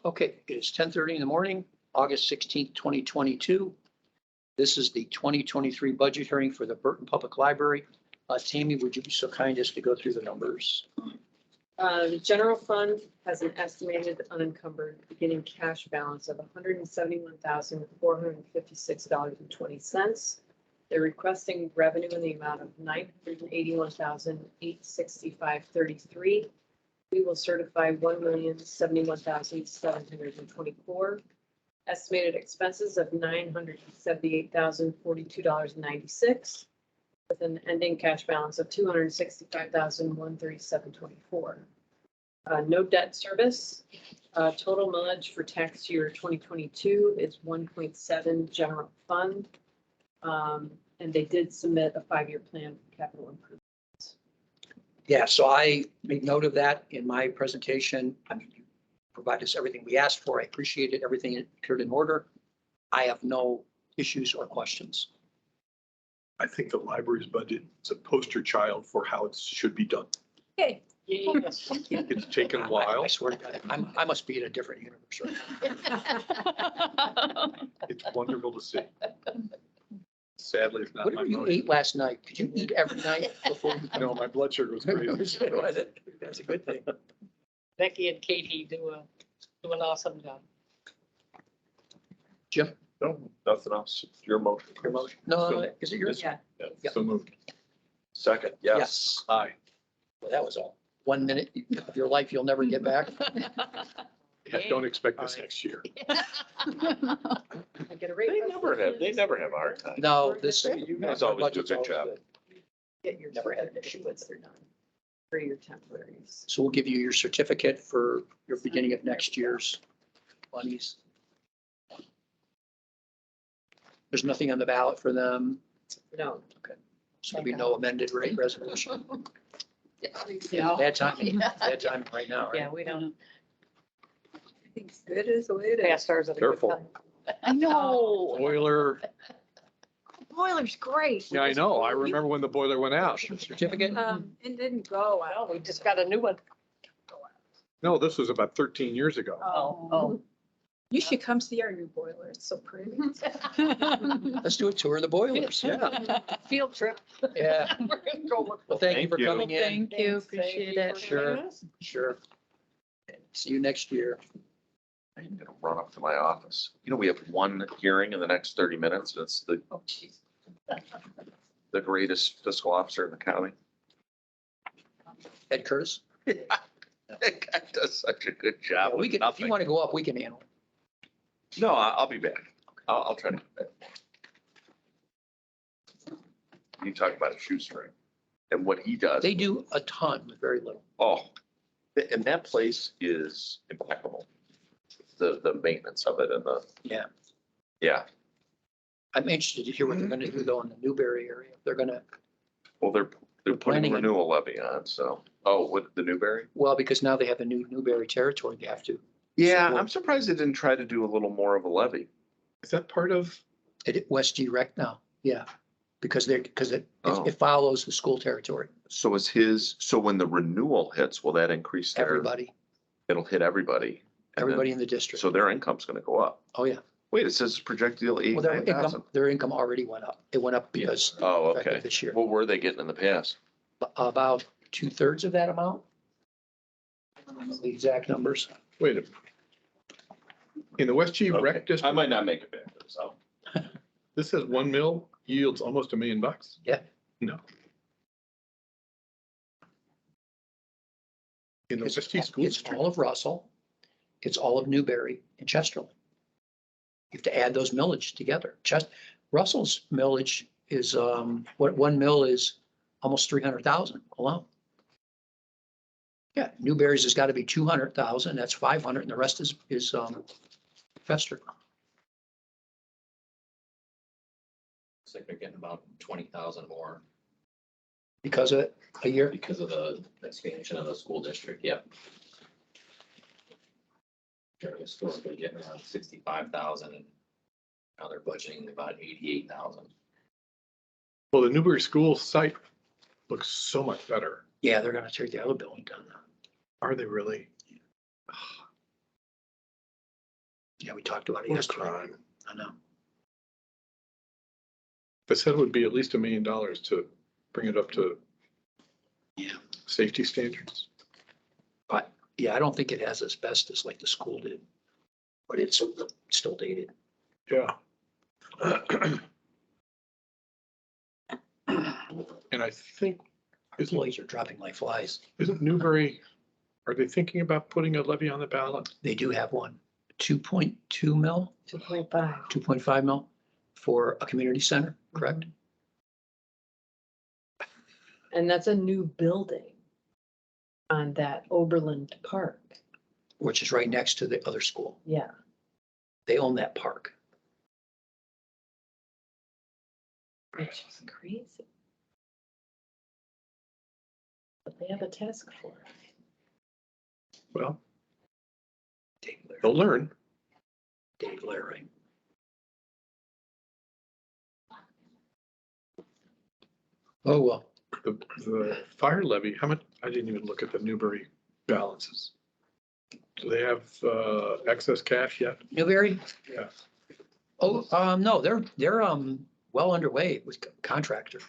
A: Okay, it is 10:30 in the morning, August 16th, 2022. This is the 2023 budget hearing for the Burton Public Library. Tammy, would you be so kind as to go through the numbers?
F: The general fund has an estimated unencumbered beginning cash balance of $171,456.20. They're requesting revenue in the amount of $981,865.33. We will certify $1,071,724. Estimated expenses of $978,042.96, with an ending cash balance of $265,137.24. No debt service. Total millage for tax year 2022 is 1.7 general fund. And they did submit a 5-year plan for capital improvements.
A: Yeah, so I made note of that in my presentation. I mean, you provided us everything we asked for. I appreciate it. Everything appeared in order. I have no issues or questions.
E: I think the library's budget is a poster child for how it should be done.
Q: Okay.
E: It's taken a while.
A: I swear to God, I must be in a different universe. Right?
E: It's wonderful to see. Sadly, it's not my
A: Whatever you
E: motion.
A: ate last night, could you eat every night before you?
E: No, my blood sugar was crazy.
A: Was it? That's a good thing.
R: Becky and Katie do an awesome job.
A: Jim,
C: No, nothing else. Your motion.
A: your motion? No,
E: So-
A: is it yours?
F: Yeah.
A: Yeah.
E: So moved.
C: Second, yes.
A: Yes.
E: Aye.
A: Well, that was all. 1 minute of your life you'll never get back.
E: Yeah, don't expect this next year.
F: I get a rate.
C: They never have a hard time.
A: No, this.
C: You guys always do a
A: budget's
C: good
A: always
C: job.
A: good.
F: Get your
A: Never had an
F: certificate once they're done. For your temporaries.
A: So we'll give you your certificate for your beginning of next year's monies. There's nothing on the ballot for them,
F: No.
A: so there'll be no amended rate resolution.
R: Yeah.
A: Bad timing, bad timing right now, right?
R: Yeah, we don't
Q: Everything's good as the way it is.
R: pass ours at a good
C: Careful.
R: time.
Q: I know.
E: Boiler,
Q: Boiler's great.
E: yeah, I know. I remember when the boiler went out.
A: Certificate?
Q: It didn't go
R: Well,
Q: out.
R: we just got a new one.
E: No, this was about 13 years ago.
R: Oh.
Q: You should come see our new boiler. It's so pretty.
A: Let's do a tour of the boilers, yeah,
R: Field trip.
A: yeah.
R: We're gonna go look.
A: Well, thank you for
C: Thank you.
A: coming in.
L: Thank you, appreciate it.
A: Sure. Sure. See you next year.
C: I'm gonna run up to my office. You know, we have one hearing in the next 30 minutes. It's the
R: Oh, jeez.
C: the greatest fiscal officer in the county.
A: Ed Curtis?
C: That guy does such a good job
A: We
C: with
A: can, if
C: nothing.
A: you want to go up, we can handle it.
C: No, I'll be back. I'll try to get back. You talk about a shoestring and what he does.
A: They do a ton with very little.
C: Oh, and that place is impeccable. The maintenance of it and
A: Yeah.
C: yeah.
A: I'm interested to hear what they're gonna do though in the Newberry area. They're gonna,
C: Well, they're putting
A: planning
C: a
A: it.
C: renewal levy on, so, oh, with the Newberry?
A: well, because now they have a new Newberry territory they have to.
C: Yeah,
A: Support.
C: I'm surprised they didn't try to do a little more of a levy.
E: Is that part of,
A: At West G Rec now, yeah. Because it
C: Oh.
A: it follows the school territory,
C: So so when the renewal hits, will that increase their,
A: everybody,
C: it'll hit everybody? and then-
A: everybody in the district.
C: So their income's gonna go up.
A: Oh, yeah.
C: Wait, it says projected yield
A: Well, their
C: 89,000.
A: income, their income already went up. It went up because
C: Oh,
A: effective
C: okay.
A: this year.
C: What were they getting in the past?
A: About 2/3 of that amount. I don't know the exact numbers.
E: wait a minute. In the West G Rec
C: I
E: District,
C: might not make it back, so.
E: this says 1 mil yields almost $1 million.
A: Yeah.
E: No. In the West G School
A: It's
E: District,
A: all of Russell. It's all of Newberry and Chesterland. You have to add those millage together. Russell's millage is, what 1 mil is almost 300,000 alone. Yeah, Newberry's has got to be 200,000. That's 500 and the rest is Fester.
I: Looks like they're getting about 20,000 more
A: Because of it, a year.
I: because of the expansion of the school district, yep. They're historically getting around 65,000 and now they're budgeting about 88,000.
E: well, the Newberry School site looks so much better.
A: Yeah, they're gonna tear the other building down now.
E: Are they really?
A: Yeah, we talked about it
E: What a
A: yesterday.
E: crime.
A: I know.
E: They said it would be at least $1 million to bring it up to
A: Yeah.
E: safety standards.
A: But yeah, I don't think it has asbestos like the school did, but it's still dated.
E: Yeah. And I think,
A: Employees are dropping like flies.
E: isn't Newbury, are they thinking about putting a levy on the ballot?
A: They do have one, 2.2 mil,
F: 2.5.
A: 2.5 mil for a community center, correct?
F: And that's a new building on that Oberlin Park.
A: Which is right next to the other school.
F: Yeah.
A: They own that park.
F: Which is crazy. But they have a task force.
E: Well,
A: Dave Blair,
E: they'll learn.
A: Dave Blair, right? Oh, well,
E: The fire levy, how much, I didn't even look at the Newbury balances. Do they have excess cash yet?
A: Newberry?
E: Yeah.
A: Oh, no, they're well underway with contractor.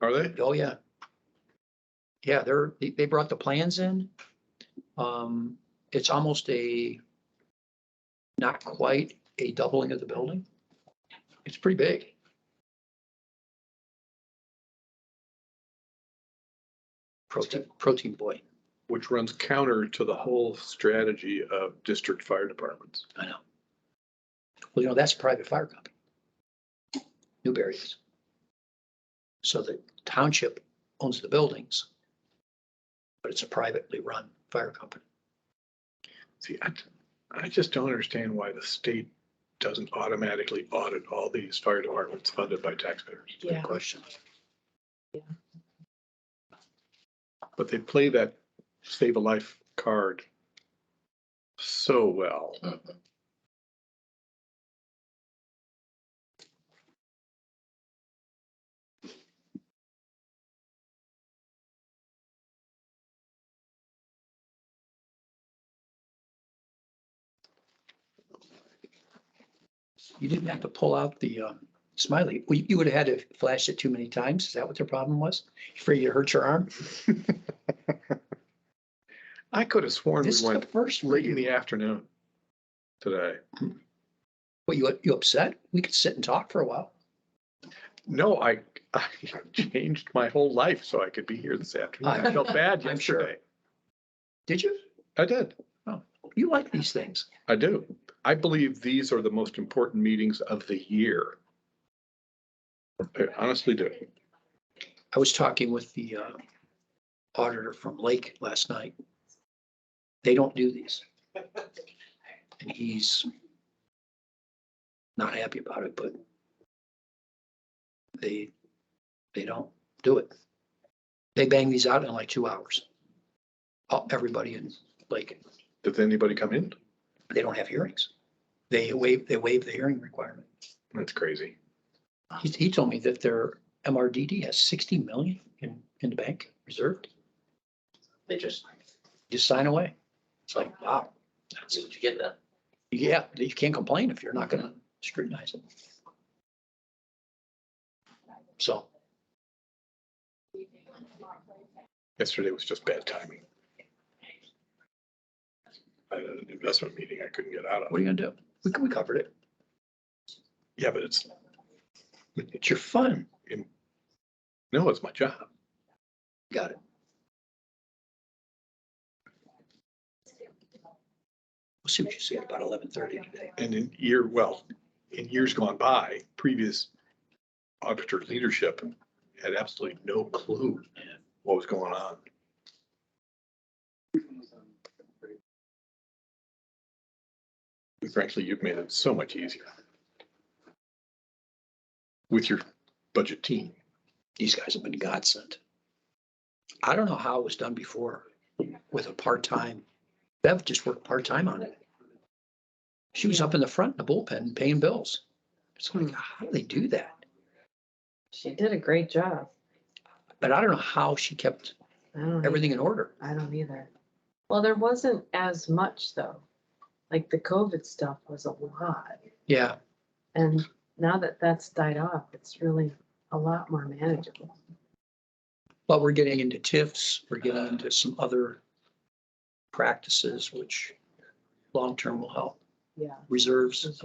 E: Are they?
A: Oh, yeah. Yeah, they brought the plans in. It's almost not quite a doubling of the building. It's pretty big. Protein boy.
E: Which runs counter to the whole strategy of district fire departments.
A: I know. Well, that's a private fire company. Newberry is. So the township owns the buildings, but it's a privately run fire company.
E: See, I just don't understand why the state doesn't automatically audit all these fire departments funded by taxpayers.
F: Yeah.
A: Good question.
E: But they play that save a life card so well.
A: You didn't have to pull out the smiley. You would have had to flash it too many times. Is that what their problem was? You afraid you hurt your arm?
E: I could have sworn
A: This is
E: we
A: the
E: went
A: first
E: late in
A: read.
E: the afternoon today.
A: What, you upset? We could sit and talk for a while.
E: No, I changed my whole life so I could be here this afternoon. I felt bad
A: I'm sure.
E: yesterday.
A: Did you?
E: I did.
A: You like these things.
E: I do. I believe these are the most important meetings of the year. I honestly do.
A: I was talking with the auditor from Lake last night. They don't do these. And he's not happy about it, but they don't do it. They bang these out in like 2 hours. Everybody in Lake,
E: Does anybody come in?
A: they don't have hearings. They waive the hearing requirement.
E: That's crazy.
A: He told me that their MRDD has 60 million in the bank reserved. They just sign away. It's like, wow. That's what you get then. Yeah, you can't complain if you're not gonna scrutinize it. So,
E: Yesterday was just bad timing. I had an investment meeting I couldn't get out of.
A: what are you gonna do? We covered it.
E: Yeah, but it's
A: Your fun.
E: no, it's my job.
A: Got it. We'll see what you say about 11:30 today.
E: And in years gone by, previous auditor leadership had absolutely no clue what was going on. Frankly, you've made it so much easier with your budget team.
A: These guys have been godsend. I don't know how it was done before with a part-time. Bev just worked part-time on it. She was up in the front in the bullpen paying bills. It's like, how do they do that?
F: She did a great job.
A: But I don't know how she kept
F: I don't
A: everything in order.
F: I don't either. Well, there wasn't as much though. like the COVID stuff was a lot.
A: Yeah,
F: And now that that's died off, it's really a lot more manageable.
A: but we're getting into TIFs, we're getting into some other practices, which long-term will help.
F: Yeah.
A: Reserves.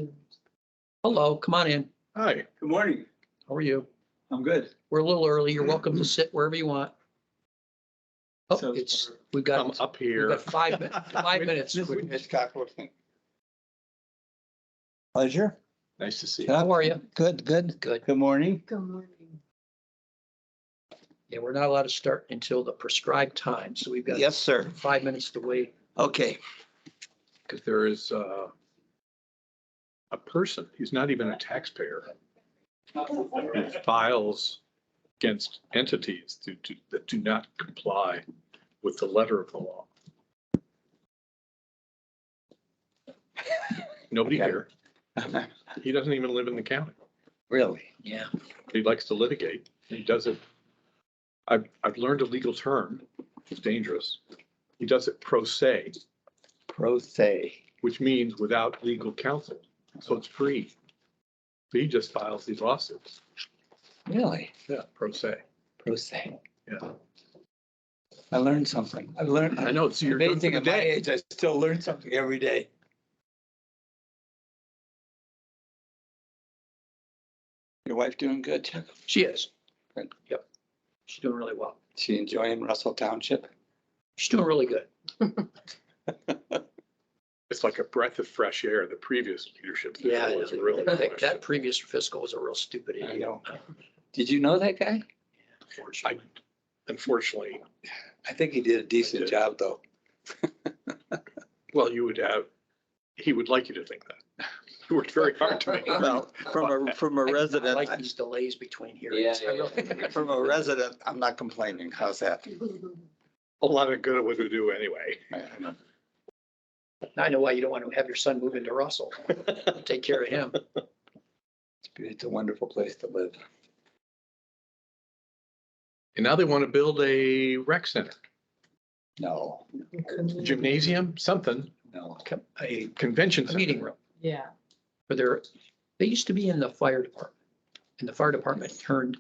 A: Hello, come on in.
E: Hi.
M: Good morning.
A: How are you?
M: I'm good.
A: We're a little early. You're welcome to sit wherever you want. Oh,
M: So-
A: it's, we've
E: Come
A: got,
E: up
A: we've
E: here.
A: got 5 minutes.
M: Pleasure.
E: Nice to see you.
A: How are you?
M: Good, good.
A: Good.
M: Good morning.
F: Good morning.
A: Yeah, we're not allowed to start until the prescribed time, so we've got
M: Yes, sir.
A: 5 minutes to wait.
M: Okay.
E: Because there is a person, he's not even a taxpayer, who files against entities that do not comply with the letter of the law. Nobody here. He doesn't even live in the county.
M: Really?
A: Yeah.
E: He likes to litigate. He does it. I've learned a legal term. It's dangerous. He does it pro se,
M: Pro se.
E: which means without legal counsel. So it's free. So he just files these lawsuits.
M: Really?
E: Yeah, pro se.
M: Pro se.
E: Yeah.
M: I learned something. I learned.
E: I know. So you're good for
M: Amazing
E: the
M: at my
E: day.
M: age, I still learn something every day. Your wife doing good, Chuck?
A: She is.
M: Good.
A: Yep. She's doing really well.
M: She enjoying Russell Township?
A: She's doing really good.
E: It's like a breath of fresh air. The previous leadership
A: Yeah,
E: was really.
A: I think that previous fiscal was a real stupid
M: I
A: idiot.
M: know. Did you know that guy?
E: Unfortunately,
M: I think he did a decent job, though.
E: well, you would have, he would like you to think that. He worked very hard to make.
M: Well, from a
A: I
M: resident,
A: like these delays between hearings. I really-
M: from a resident, I'm not complaining. How's that?
E: A lot of good it would do anyway.
A: I know why you don't want to have your son move into Russell. Take care of him.
M: It's a wonderful place to live.
E: And now they want to build a rec center,
M: No,
E: gymnasium, something,
M: no.
A: A
E: convention center.
A: meeting room.
F: Yeah.
A: But they used to be in the fire department. And the fire department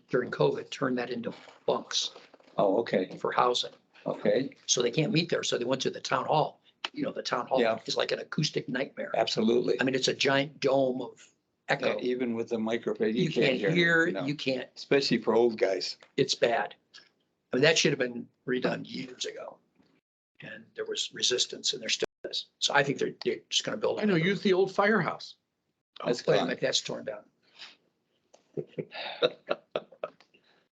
A: during COVID, turned that into bunks
M: Oh, okay,
A: for housing.
M: okay,
A: So they can't meet there. So they went to the town hall. You know, the town hall
M: Yeah.
A: is like an acoustic nightmare.
M: absolutely.
A: I mean, it's a giant dome of
M: Yeah,
A: echo.
M: even with the microphone,
A: You can't hear,
M: no.
A: you can't,
M: Especially for old guys.
A: it's bad. I mean, that should have been redone years ago. And there was resistance and there still is. So I think they're just gonna build.
E: I know, use the old firehouse.
M: That's
A: Wait a
M: gone.
A: minute, that's torn down.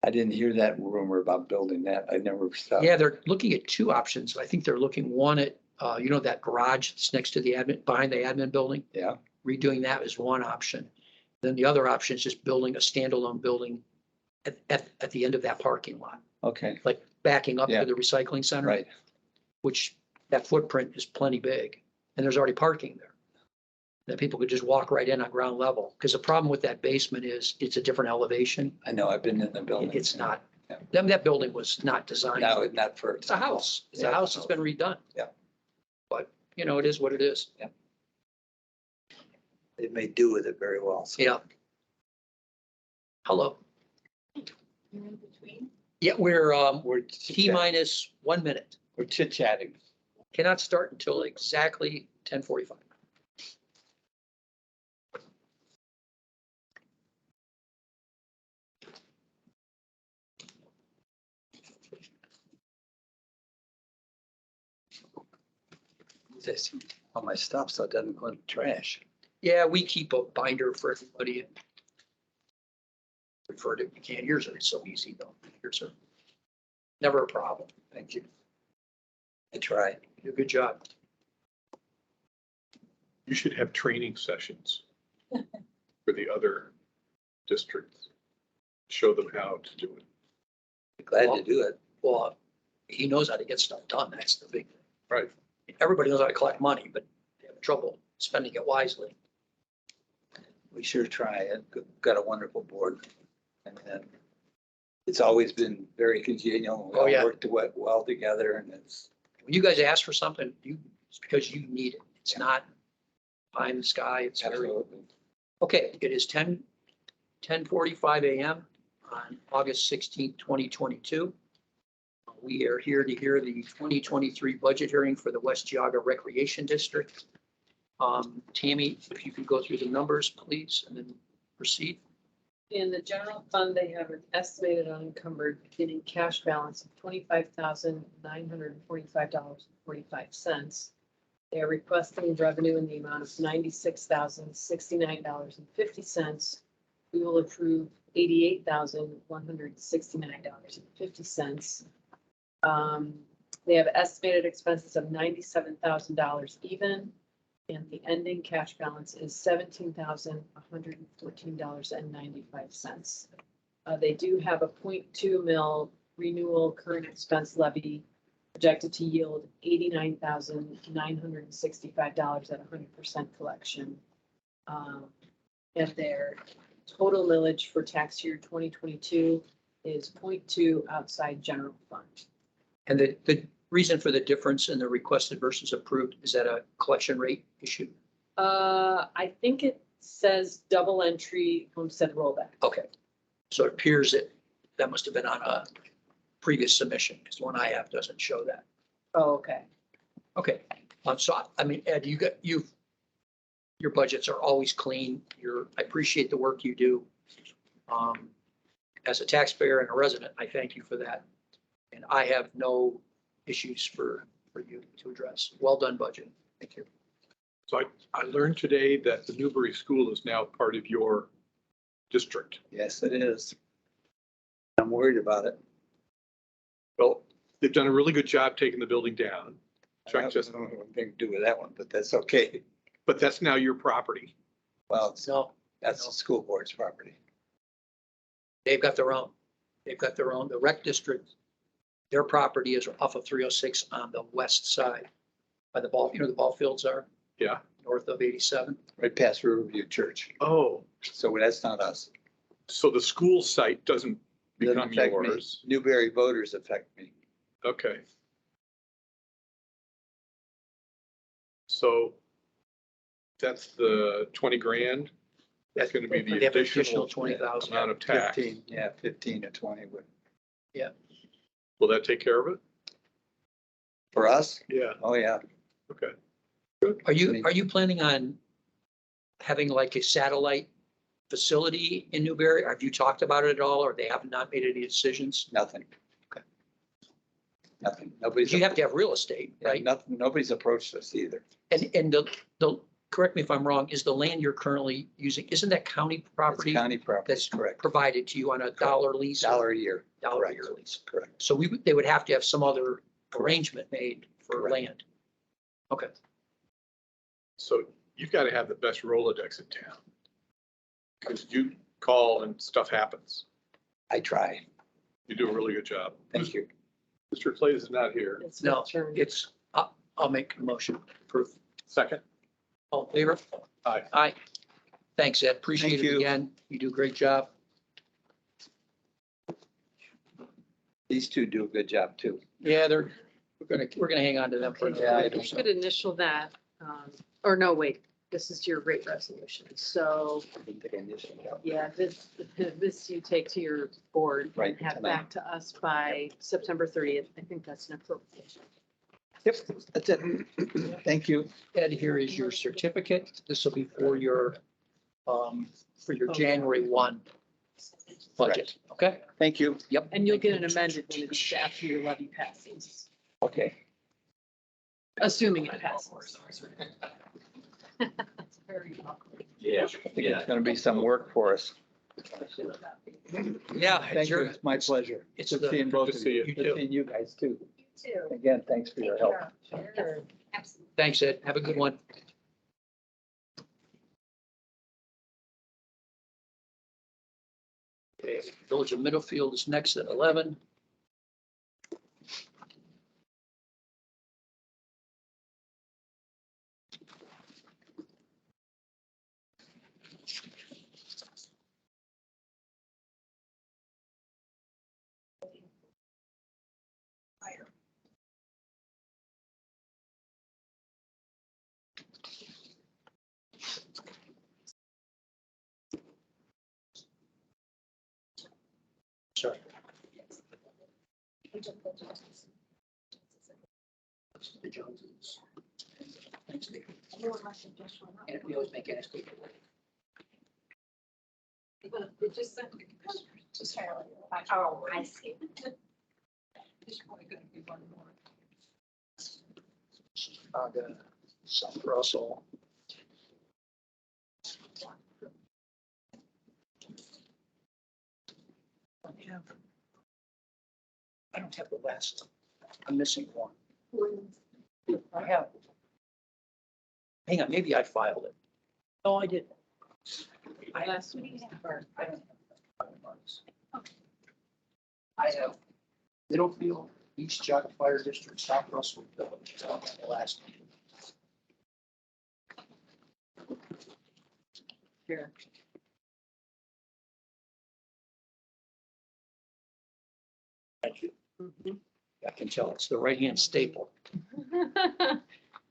M: I didn't hear that rumor about building that. I never stopped.
A: Yeah, they're looking at two options. I think they're looking one at, that garage that's next to the admin, behind the admin building.
M: Yeah,
A: Redoing that is one option. Then the other option is just building a standalone building at the end of that parking lot,
M: okay,
A: like backing up
M: Yeah.
A: to the recycling center.
M: right.
A: Which that footprint is plenty big and there's already parking there. That people could just walk right in on ground level. Because the problem with that basement is it's a different elevation.
M: I know, I've been in the building.
A: It's not,
M: Yeah.
A: that building was not designed.
M: No, not for.
A: It's a house. It's a
M: Yeah.
A: house that's been redone.
M: Yeah.
A: But, it is what it is.
M: It may do with it very well. So.
A: Yeah. Hello.
B: You're in between.
A: Yeah, we're
M: We're
A: T minus 1 minute.
M: We're chit chatting.
A: Cannot start until exactly 10:45.
M: This, all my stuff, so it doesn't go in the trash.
A: Yeah, we keep a binder for everybody. Refer to, you can't, yours are so easy though. Yours are never a problem.
M: Thank you. I try.
A: You do a good job.
E: You should have training sessions for the other districts. Show them how to do it.
M: Glad to do it.
A: Well, he knows how to get stuff done. That's the big thing.
E: Right.
A: Everybody knows how to collect money, but they have trouble spending it wisely.
M: We sure try. I've got a wonderful board. And it's always been very congenial. We
A: Oh,
M: all
A: yeah.
M: worked well together and it's,
A: When you guys ask for something, it's because you need it. It's not pie in the sky. It's very,
M: Absolutely.
A: okay, it is 10:45 a.m. on August 16th, 2022. We are here to hear the 2023 budget hearing for the West Geauga Recreation District. Tammy, if you could go through the numbers, please, and then proceed.
F: In the general fund, they have an estimated unencumbered beginning cash balance of $25,945.45. They are requesting revenue in the amount of $96,069.50. We will approve $88,169.50. They have estimated expenses of $97,000 even, and the ending cash balance is $17,114.95. They do have a 0.2 mil renewal current expense levy projected to yield $89,965 at 100% collection. And their total millage for tax year 2022 is 0.2 outside general fund.
A: And the reason for the difference in the requested versus approved, is that a collection rate issue?
F: I think it says double entry homestead rollback.
A: Okay. So it appears that must have been on a previous submission, because the one I have doesn't show that.
F: Oh, okay.
A: Okay. So, I mean, Ed, your budgets are always clean. I appreciate the work you do. As a taxpayer and a resident, I thank you for that. And I have no issues for you to address. Well done budget. Thank you.
E: So I learned today that the Newbury School is now part of your district.
M: Yes, it is. I'm worried about it.
E: Well, they've done a really good job taking the building down.
M: I
E: Chuck
M: don't
E: just,
M: know anything to do with that one, but that's okay.
E: but that's now your property.
M: Well, that's the school board's property.
A: They've got their own. The rec district, their property is off of 306 on the west side by the ball, the ball fields are
E: Yeah.
A: north of 87.
M: Right past Riverview Church.
E: Oh,
M: So that's not us.
E: so the school site doesn't
M: Doesn't
E: become
M: affect me.
E: yours.
M: Newberry voters affect me.
E: Okay. So that's the 20 grand. That's going to be
A: They
E: the
A: have
E: additional
A: 20,000.
E: amount of tax.
M: 15, yeah, 15 to 20 would.
E: Will that take care of it?
M: For us?
E: Yeah.
M: Oh, yeah.
E: Okay.
A: Are you planning on having like a satellite facility in Newbury? Have you talked about it at all, or they have not made any decisions?
M: Nothing.
A: Okay.
M: Nothing. Nobody's.
A: You have to have real estate, right?
M: Nothing, nobody's approached us either.
A: And the, correct me if I'm wrong, is the land you're currently using, isn't that county
M: It's
A: property
M: county property.
A: that's
M: Correct.
A: provided to you on a dollar lease?
M: $1 a year.
A: Dollar a year lease.
M: Correct.
A: So they would have to have some other arrangement made for
M: Correct.
A: land. Okay.
E: So you've got to have the best Rolodex in town. Because you call and stuff happens.
M: I try.
E: You do a really good job.
M: Thank you.
E: Mr. Clays is not here.
F: It's my
A: No,
F: turn.
A: I'll make a motion. Approve.
E: Second.
A: All in favor?
E: Aye.
A: Aye. Thanks, Ed. Appreciate
M: Thank
A: it
M: you.
A: again. You do a great job.
M: These two do a good job too.
A: Yeah, we're gonna hang on to them for
F: Okay,
A: now.
F: You could initial that, or no, wait, this is your rate resolution. So,
M: I didn't think I initialed that.
F: yeah, this you take to your board and
M: Right,
F: have
M: tonight.
F: back to us by September 30th. I think that's an appropriation.
M: Yep, that's it. Thank you.
A: Ed, here is your certificate. This will be for your January 1 budget, okay?
M: Thank you.
A: Yep.
F: And you'll get an amended when it's after your levy passes,
A: Okay.
F: assuming it passes.
M: Yeah. I think it's gonna be some work for us.
A: Yeah.
M: Thank you. It's my pleasure.
A: It's
M: Good
A: the-
M: seeing both
E: Good
M: of
E: to see
M: you.
E: you.
M: Good seeing you guys too.
B: You too.
M: Again, thanks for your help.
B: Sure. Absolutely.
A: Thanks, Ed. Have a good one. Okay, Village of Middlefield is next at 11. The Joneses. Thanks, Dave. And we always make it.
B: Oh, I see.
A: Geauga, South Russell. I don't have the last, I'm missing one. I have. Hang on, maybe I filed it. No, I didn't. I have. I don't have. I have Middlefield, East Geauga Fire District, South Russell Village, the last.
F: Here.
A: Thank you. I can tell it's the right-hand staple.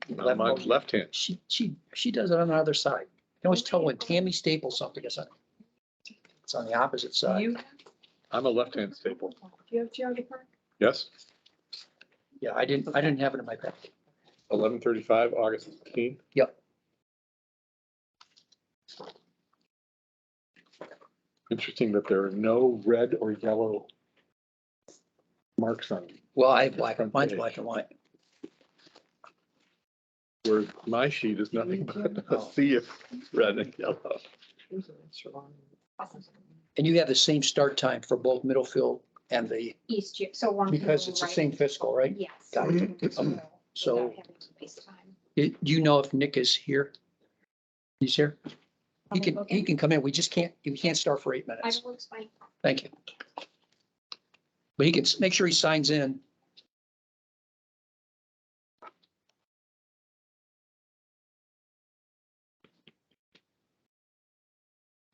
E: Not my left hand.
A: She does it on the other side. You can always tell when Tammy staples something, it's on the opposite side.
F: You,
E: I'm a left-hand staple.
F: do you have Geauga Park?
E: Yes,
A: Yeah, I didn't have it in my packet.
E: 11:35, August 15th.
A: Yep.
E: Interesting that there are no red or yellow marks on it.
A: Well, I have black, mine's black and white.
E: Where my sheet is nothing but a sea of red and yellow.
A: And you have the same start time for both Middlefield and the,
B: East, so one.
A: because it's the same fiscal, right?
B: Yes.
A: Got it. Okay. So,
B: Without having to waste time.
A: do you know if Nick is here? He's here? He can come in. We can't start for 8 minutes.
B: Looks fine.
A: Thank you. But he can make sure he signs in.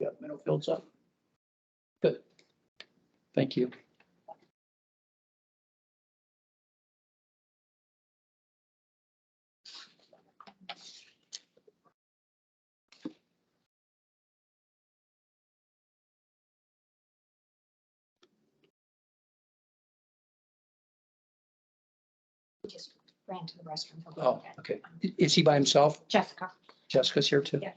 A: Got Middlefield's up. Good. Thank you.
B: We just ran to the restroom.
A: Oh, okay. Is he by himself?
B: Jessica.
A: Jessica's here too?
B: Yeah.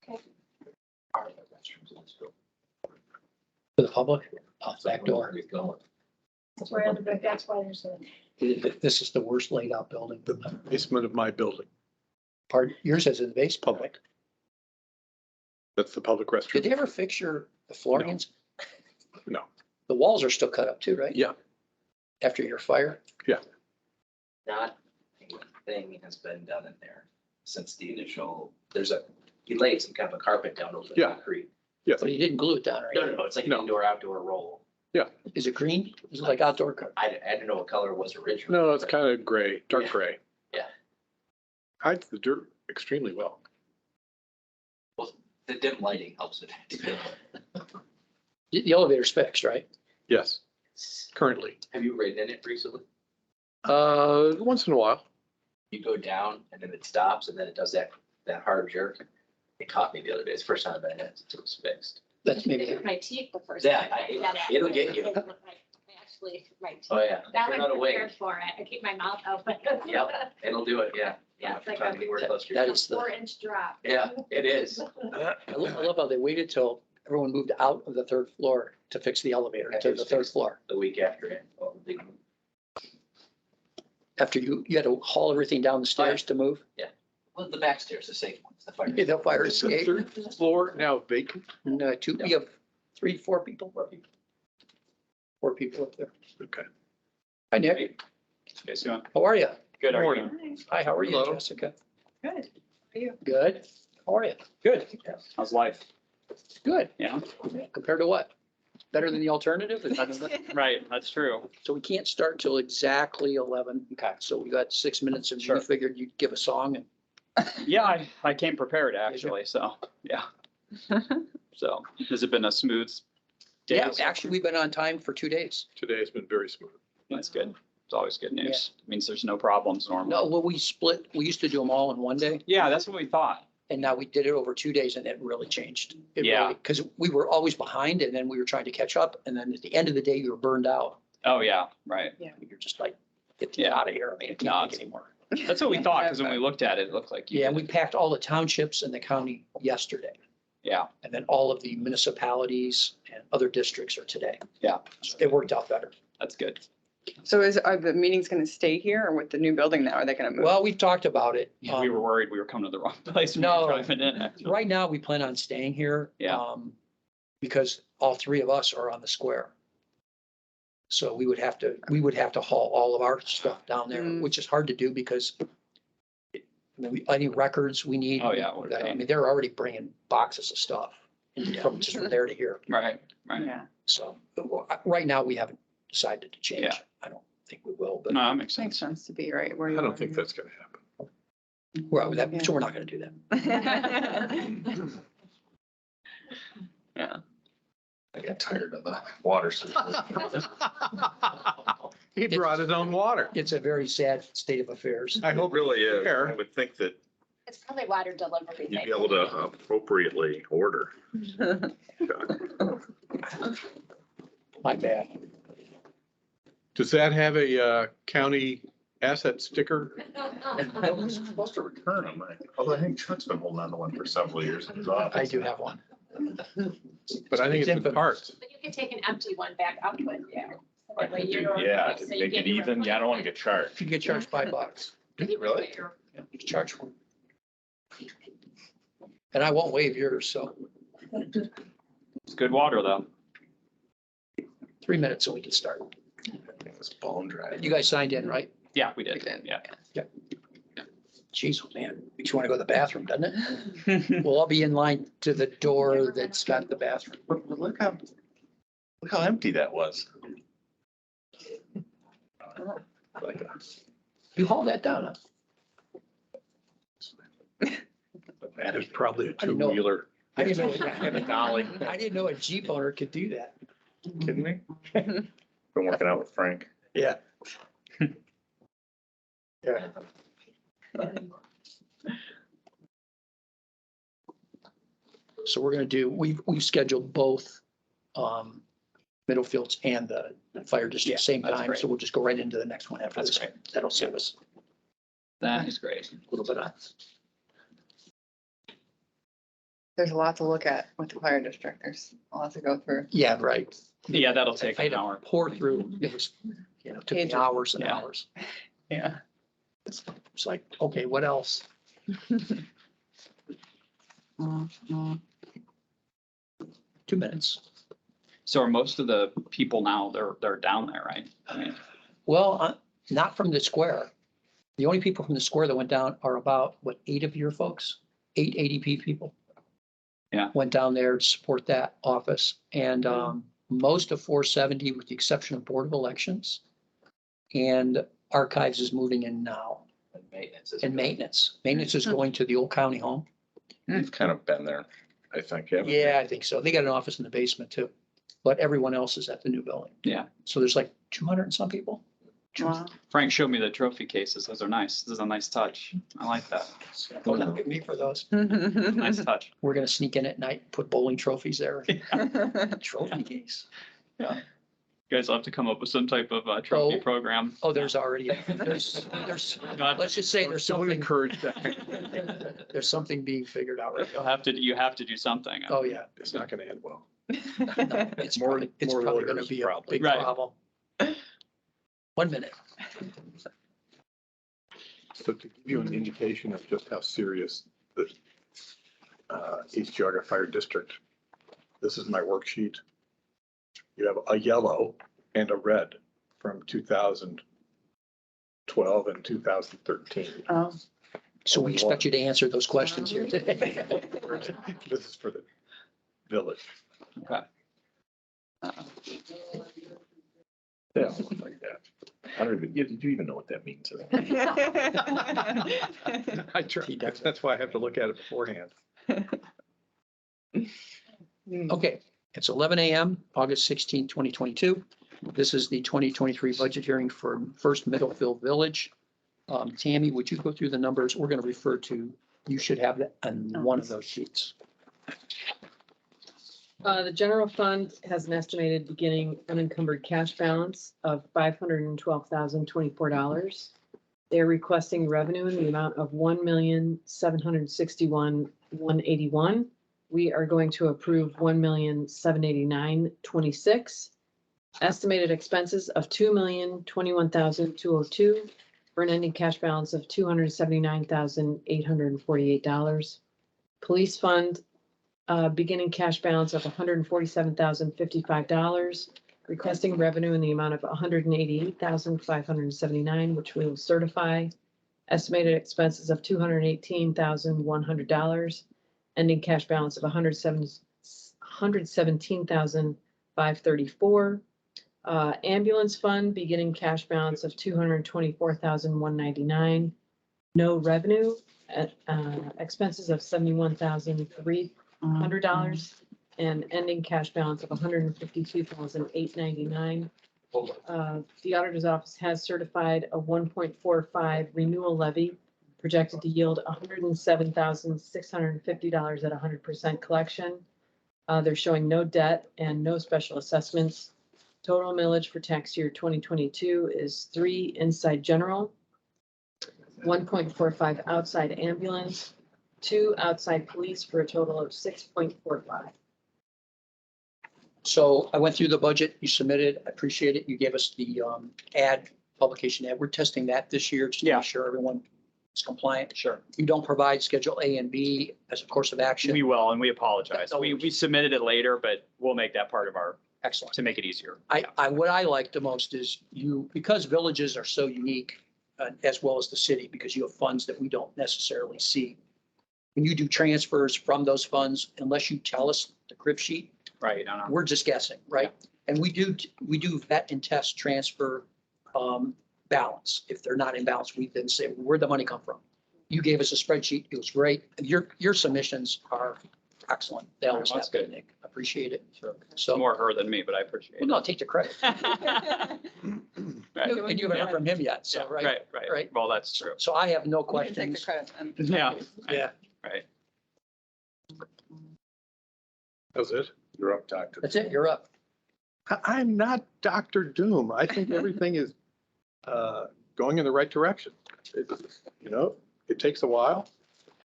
B: Okay.
A: For the public? Oh, back door.
B: That's why there's a.
A: This is the worst laid out building.
E: The basement of my building.
A: Part, yours is in the base public.
E: That's the public
A: Did
E: restroom.
A: they ever fix the floorings?
E: No.
A: The walls are still cut up too, right?
E: Yeah,
A: After your fire?
I: Not anything has been done in there since the initial, he laid some kind of a carpet down over the
E: Yeah.
I: concrete.
E: yes.
A: But you didn't glue it down, right?
I: No, it's like an
E: No.
I: indoor outdoor roll.
A: Is it green? Is it like outdoor?
I: I didn't know what color it was originally.
E: No, it's
I: but
E: kind of gray, dark
I: Yeah.
E: gray.
I: Yeah.
E: Hides the dirt extremely well.
I: The dim lighting helps it.
A: The elevator's fixed, right?
E: Yes, currently.
I: Have you ridden in it recently?
E: Once in a while.
I: You go down and then it stops and then it does that hard jerk. It caught me the other day. It's the first time I've been in it since it was fixed.
A: That's
B: I
A: maybe,
B: hit my teeth the first.
I: Yeah,
B: time.
I: it'll get you.
B: Actually, my teeth.
I: Oh, yeah.
B: That
I: You're
B: I'm
I: not awake.
B: prepared for it. I keep my mouth open.
I: Yep, it'll do it, yeah.
B: Yeah, it's like
I: Trying to be worthless.
A: that is the,
B: 4-inch drop.
I: Yeah, it is.
A: I love how they waited till everyone moved out of the third floor to fix the elevator to the third floor.
I: The week after it. Oh, big-
A: After you had to haul everything down the stairs to move.
I: Well, the back stairs, the safe ones, the fire.
A: The fire
E: Is the
A: escape.
E: third floor now vacant?
A: And we have 4 people. 4 people up there.
E: Okay.
A: Hi, Nick.
I: Guys doing?
A: How are you?
I: Good, are
E: Morning.
I: you?
A: Hi, how are you,
E: Hello.
A: Jessica?
F: Good. How are you?
A: Good. How are you?
I: Good. How's life?
A: Good.
I: Yeah.
A: Compared to what? Better than the alternative?
I: Right, that's true.
A: So we can't start till exactly 11.
I: Okay.
A: So we got 6 minutes and we
I: Sure.
A: figured you'd give a song and
I: Yeah, I came prepared actually, so, yeah. So, has it been a smooth day?
A: yeah, actually, we've been on time for 2 days.
E: Today has been very smooth.
I: That's good. It's always good news. Means there's no problems normally.
A: No, well, we used to do them all in one day
I: Yeah, that's what we thought.
A: And now we did it over 2 days and it really changed.
I: Yeah.
A: Because we were always behind and then we were trying to catch up. And then at the end of the day, you were burned out.
I: Oh, yeah, right.
A: You're just like, get out of here. I mean, I can't take anymore.
I: That's what we thought, because when we looked at it, it looked like.
A: Yeah, and we packed all the townships in the county yesterday.
I: Yeah.
A: And then all of the municipalities and other districts are today.
I: Yeah.
A: So it worked out better.
I: That's good.
S: So are the meetings gonna stay here or with the new building now? Are they gonna move?
A: Well, we've talked about it.
I: Yeah, we were worried we were coming to the wrong place. when we
A: No.
I: were driving in, actually.
A: Right now, we plan on staying here.
I: Yeah.
A: Because all three of us are on the square. So we would have to haul all of our stuff down there, which is hard to do because any records we need.
I: Oh, yeah, what a
A: I
I: pain.
A: mean, they're already bringing boxes of stuff from just from there to here.
I: Right, right.
S: Yeah.
A: So right now, we haven't decided to change.
I: Yeah.
A: I don't think we will, but
I: No, that makes
S: Makes
I: sense.
S: sense to be right where
E: I
S: you are.
E: don't think that's gonna happen.
A: so we're not gonna do that.
I: Yeah.
C: I got tired of the water system.
E: He brought his own water.
A: It's a very sad state of affairs.
E: I hope.
O: Really is.
E: Fair.
O: I would think that
B: It's probably water delivery.
O: you'd be able to appropriately order.
A: My bad.
E: Does that have a county asset sticker?
O: I was supposed to return them, although I think Chuck's been holding on to one for several years in his office.
A: I do have one.
E: But I think it's in parts.
B: But you can take an empty one back up with you. So
C: I
B: that way
C: could do-
B: you don't-
C: Yeah,
B: so
C: to
B: you
C: make
B: get
C: it
B: your
C: even, yeah, I don't want to get charged.
A: You get charged $5.
C: Really?
A: Yeah, you can charge one. And I won't waive yours, so
I: It's good water, though.
A: 3 minutes and we can start.
C: It's bone dry.
A: You guys signed in, right?
I: Yeah, we did. Yeah.
A: Jeez, man, makes you want to go to the bathroom, doesn't it? We'll all be in line to the door that's got the bathroom.
C: But look how empty that was.
A: You haul that down.
E: That is probably a
A: I didn't know-
E: two-wheeler.
A: I didn't know,
C: And a dolly.
A: I didn't know a Jeep owner could do that.
C: Kidding me? Been working out with Frank.
A: Yeah. Yeah. So we're gonna do, we've scheduled both Middlefields and the fire district same
I: that's
A: time,
I: great.
A: so we'll just go right into the next one after
I: That's
A: this.
I: great.
A: That'll save us
I: That is great.
A: a little bit of.
S: There's a lot to look at with the fire district. There's a lot to go through.
A: Yeah, right.
I: Yeah, that'll take
A: I had
I: an
A: to
I: hour.
A: pour through, it was, took me
S: Pages.
A: hours and
I: Yeah.
A: hours.
S: Yeah.
A: It's like, okay, what else? 2 minutes.
I: So are most of the people now, they're down there, right? I mean,
A: Well, not from the square. The only people from the square that went down are about, 8 of your folks? 8 ADP people.
I: Yeah.
A: Went down there to support that office and most of 470 with the exception of Board of Elections. And archives is moving in now
C: And maintenance is.
A: and maintenance. Maintenance is going to the old county home.
C: You've kind of been there, I think. haven't you?
A: Yeah, I think so. They got an office in the basement too. But everyone else is at the new building.
I: Yeah.
A: So there's like 200 and some people.
S: Wow.
I: Frank showed me the trophy cases. Those are nice. This is a nice touch. I like that.
A: Don't look at me for those.
I: Nice touch.
A: We're gonna sneak in at night, put bowling trophies there. Trophy case.
I: You guys will have to come up with some type of trophy
A: Oh.
I: program.
A: Oh, there's already, there's, let's just say there's
E: Don't
A: something,
E: encourage that.
A: there's something being figured out right now.
I: You have to do something.
A: Oh, yeah.
E: It's not gonna end well.
A: It's
E: More-
A: probably, it's
E: more
A: probably gonna
E: lawyers,
A: be a
E: probably.
A: big
I: Right.
A: problem. 1 minute.
E: So to give you an indication of just how serious the East Geauga Fire District, this is my worksheet. You have a yellow and a red from 2012 and 2013.
S: Oh.
A: So we expect you to answer those questions here today.
E: This is for the village.
I: Okay.
C: Yeah, something like that. I don't even, did you even know what that means?
E: I try, that's why I have to look at it beforehand.
A: Okay, it's 11 a.m., August 16, 2022. This is the 2023 budget hearing for First Middlefield Village. Tammy, would you go through the numbers? We're going to refer to You should have that on one of those sheets.
F: The general fund has an estimated beginning unencumbered cash balance of $512,024. They're requesting revenue in the amount of $1,761,181. We are going to approve $1,789,26. Estimated expenses of $2,021,202 for an ending cash balance of $279,848. Police fund, beginning cash balance of $147,055, requesting revenue in the amount of $188,579, which we will certify. Estimated expenses of $218,100, ending cash balance of $117,534. Ambulance fund, beginning cash balance of $224,199. No revenue, expenses of $71,300, and ending cash balance of $152,899. The auditor's office has certified a 1.45 renewal levy projected to yield $107,650 at 100% collection. They're showing no debt and no special assessments. Total millage for tax year 2022 is 3 inside general, 1.45 outside ambulance, 2 outside police, for a total of 6.45.
A: So I went through the budget you submitted. I appreciate it. You gave us the publication ad. We're testing that this year just to make sure everyone is compliant.
T: Sure.
A: You don't provide Schedule A and B as a course of action.
T: We will, and we apologize.
A: No
T: We submitted it later, but we'll make that part of our,
A: Excellent.
T: to make it easier.
A: What I like the most is because villages are so unique, as well as the city, because you have funds that we don't necessarily see. When you do transfers from those funds, unless you tell us the crib sheet,
T: Right. I know.
A: we're just guessing, right? And we do vet and test transfer balance. If they're not in balance, we then say, where'd the money come from? You gave us a spreadsheet. It was great. Your submissions are excellent. They always
T: That's
A: have been,
T: good.
A: Nick. Appreciate it.
T: Sure.
A: So,
T: More her than me, but I appreciate
A: well,
T: it.
A: no, take the credit.
T: Right.
A: And you haven't heard from him yet, so,
T: Yeah,
A: right?
T: Right. Well, that's true.
A: So I have no
S: You can take the
A: questions.
S: credit.
T: Yeah.
A: Yeah,
T: Right.
E: That was it.
O: You're up, Doctor.
A: that's it. You're up.
E: I'm not Dr. Doom. I think everything is going in the right direction. It takes a while.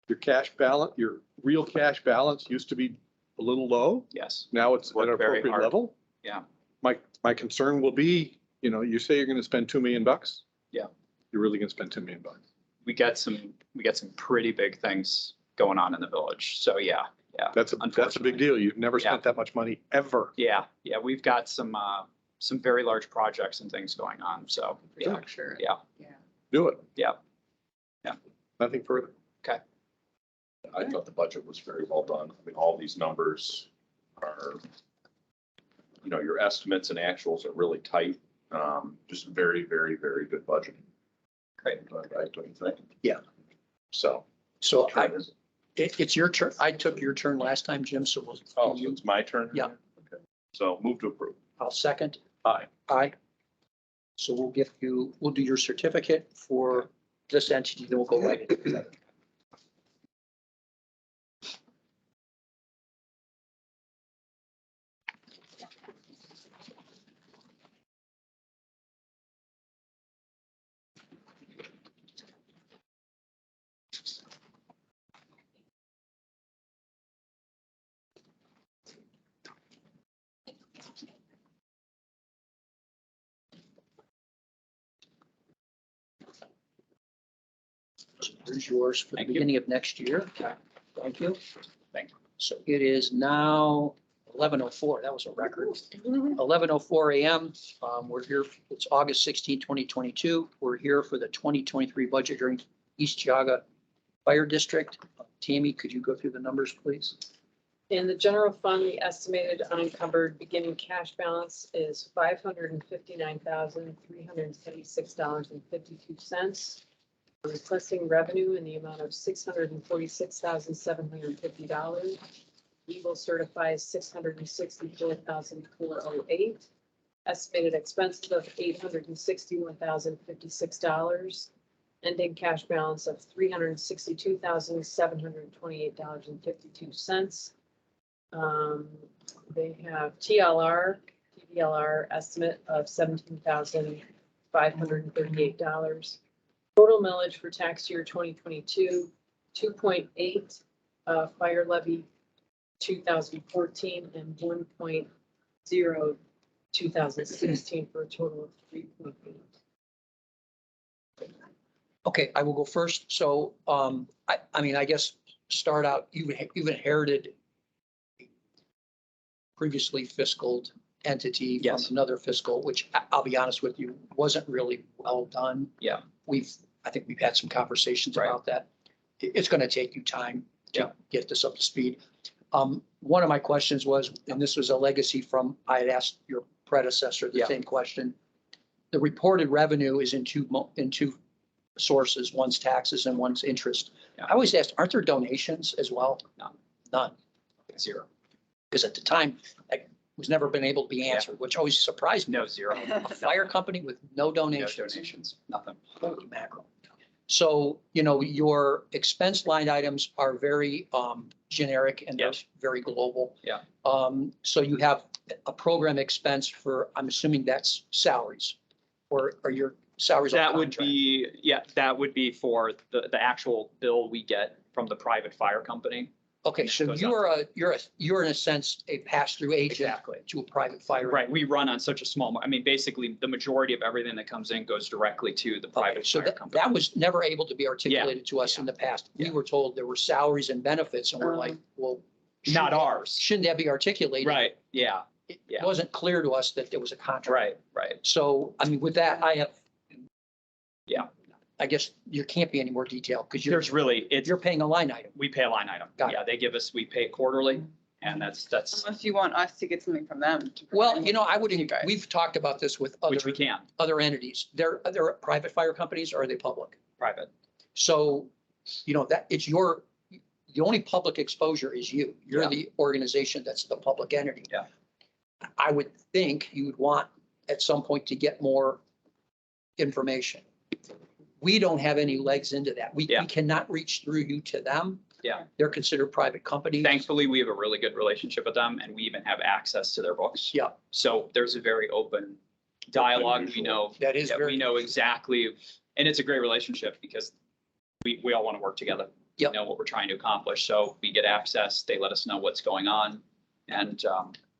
E: Your cash balance, your real cash balance used to be a little low.
T: Yes.
E: Now it's at an
T: Worked very
E: appropriate
T: hard.
E: level.
T: Yeah.
E: My concern will be, you say you're going to spend $2 million.
T: Yeah.
E: You're really going to spend $2 million.
T: We get some pretty big things going on in the village. So yeah.
E: That's a big deal. You've never spent that much money ever.
T: Yeah. We've got some very large projects and things going on. So yeah.
S: Sure.
T: Yeah.
E: Do it.
T: Yeah.
E: Nothing further.
T: Okay.
C: I thought the budget was very well done. I mean, all these numbers are, your estimates and actuals are really tight. Just very, very, very good budget.
T: Great.
C: Right, don't you think?
A: Yeah.
C: So.
A: So it's your turn. I took your turn last time, Jim, so we'll.
C: Oh, so it's my turn?
A: Yeah.
C: Okay. So move to approve.
A: I'll second.
C: Aye.
A: Aye. So we'll do your certificate for this entity, then we'll go right into the other. So here's yours for the
T: Thank you.
A: beginning of next year. Thank you.
T: Thank you.
A: So it is now 11:04. That was a record. 11:04 a.m. We're here, it's August 16, 2022. We're here for the 2023 budget during East Geauga Fire District. Tammy, could you go through the numbers, please?
F: In the general fund, the estimated unencumbered beginning cash balance is $559,376.52. Requesting revenue in the amount of $646,750. Legal certifies $664,408. Estimated expenses of $861,056. ending cash balance of $362,728.52. They have TDLR estimate of $17,538. Total millage for tax year 2022, 2.8, fire levy 2014, and 1.0 2016, for a total of 3.8.
A: Okay, I will go first. So, I mean, I guess start out, you've inherited previously fiscal entity from
T: Yes.
A: another fiscal, which I'll be honest with you, wasn't really well done.
T: Yeah.
A: I think we've had some conversations
T: Right.
A: about that. It's going to take you time to
T: Yeah.
A: get this up to speed. One of my questions was, and this was a legacy from, I had asked your predecessor the
T: Yeah.
A: same question. The reported revenue is in two sources, one's taxes and one's interest.
T: Yeah.
A: I always asked, aren't there donations as well?
T: No.
A: None.
T: Zero.
A: Because at the time, that was never been able to be answered, which always surprised me.
T: No, zero.
A: A fire company with no
T: No
A: donations.
T: donations, nothing.
A: Holy mackerel. So, your expense line items are very generic and they're
T: Yes.
A: very global.
T: Yeah.
A: So you have a program expense for, I'm assuming that's salaries, or your salaries on
T: That would
A: contract?
T: be, that would be for the actual bill we get from the private fire company.
A: Okay,
T: and that
A: so
T: goes
A: you're in a sense a pass-through agent
T: Exactly.
A: to a private fire.
T: Right, we run on such a small, I mean, basically, the majority of everything that comes in goes directly to the
A: Okay,
T: private
A: so
T: fire company.
A: that was never able to be articulated to us in the past. We
T: Yeah.
A: were told there were salaries and benefits and we're like, well.
T: Not ours.
A: Shouldn't that be articulated?
T: Right, yeah,
A: It
T: yeah.
A: wasn't clear to us that there was a contract.
T: right.
A: So, I mean, with that,
T: Yeah,
A: I guess there can't be any more detail because
T: there's really,
A: you're paying a line item.
T: we pay a line item.
A: Got it.
T: Yeah, they give us, we pay quarterly, and that's,
S: Unless you want us to get something from them. to
A: Well,
S: provide
A: I would,
S: you guys.
A: we've talked about this with
T: which we can,
A: other entities. They're private fire companies or are they public?
T: private.
A: So, that it's the only public exposure is you. You're
T: Yeah.
A: the organization that's the public entity.
T: Yeah.
A: I would think you would want at some point to get more information. We don't have any legs into that. We
T: Yeah.
A: cannot reach through you to them.
T: Yeah.
A: They're considered private companies.
T: Thankfully, we have a really good relationship with them, and we even have access to their books.
A: Yeah.
T: So there's a very open dialogue. We know,
A: That is
T: we
A: very,
T: know exactly, and it's a great relationship because we all want to work together.
A: Yep.
T: We know what we're trying to accomplish. So we get access, they let us know what's going on. And,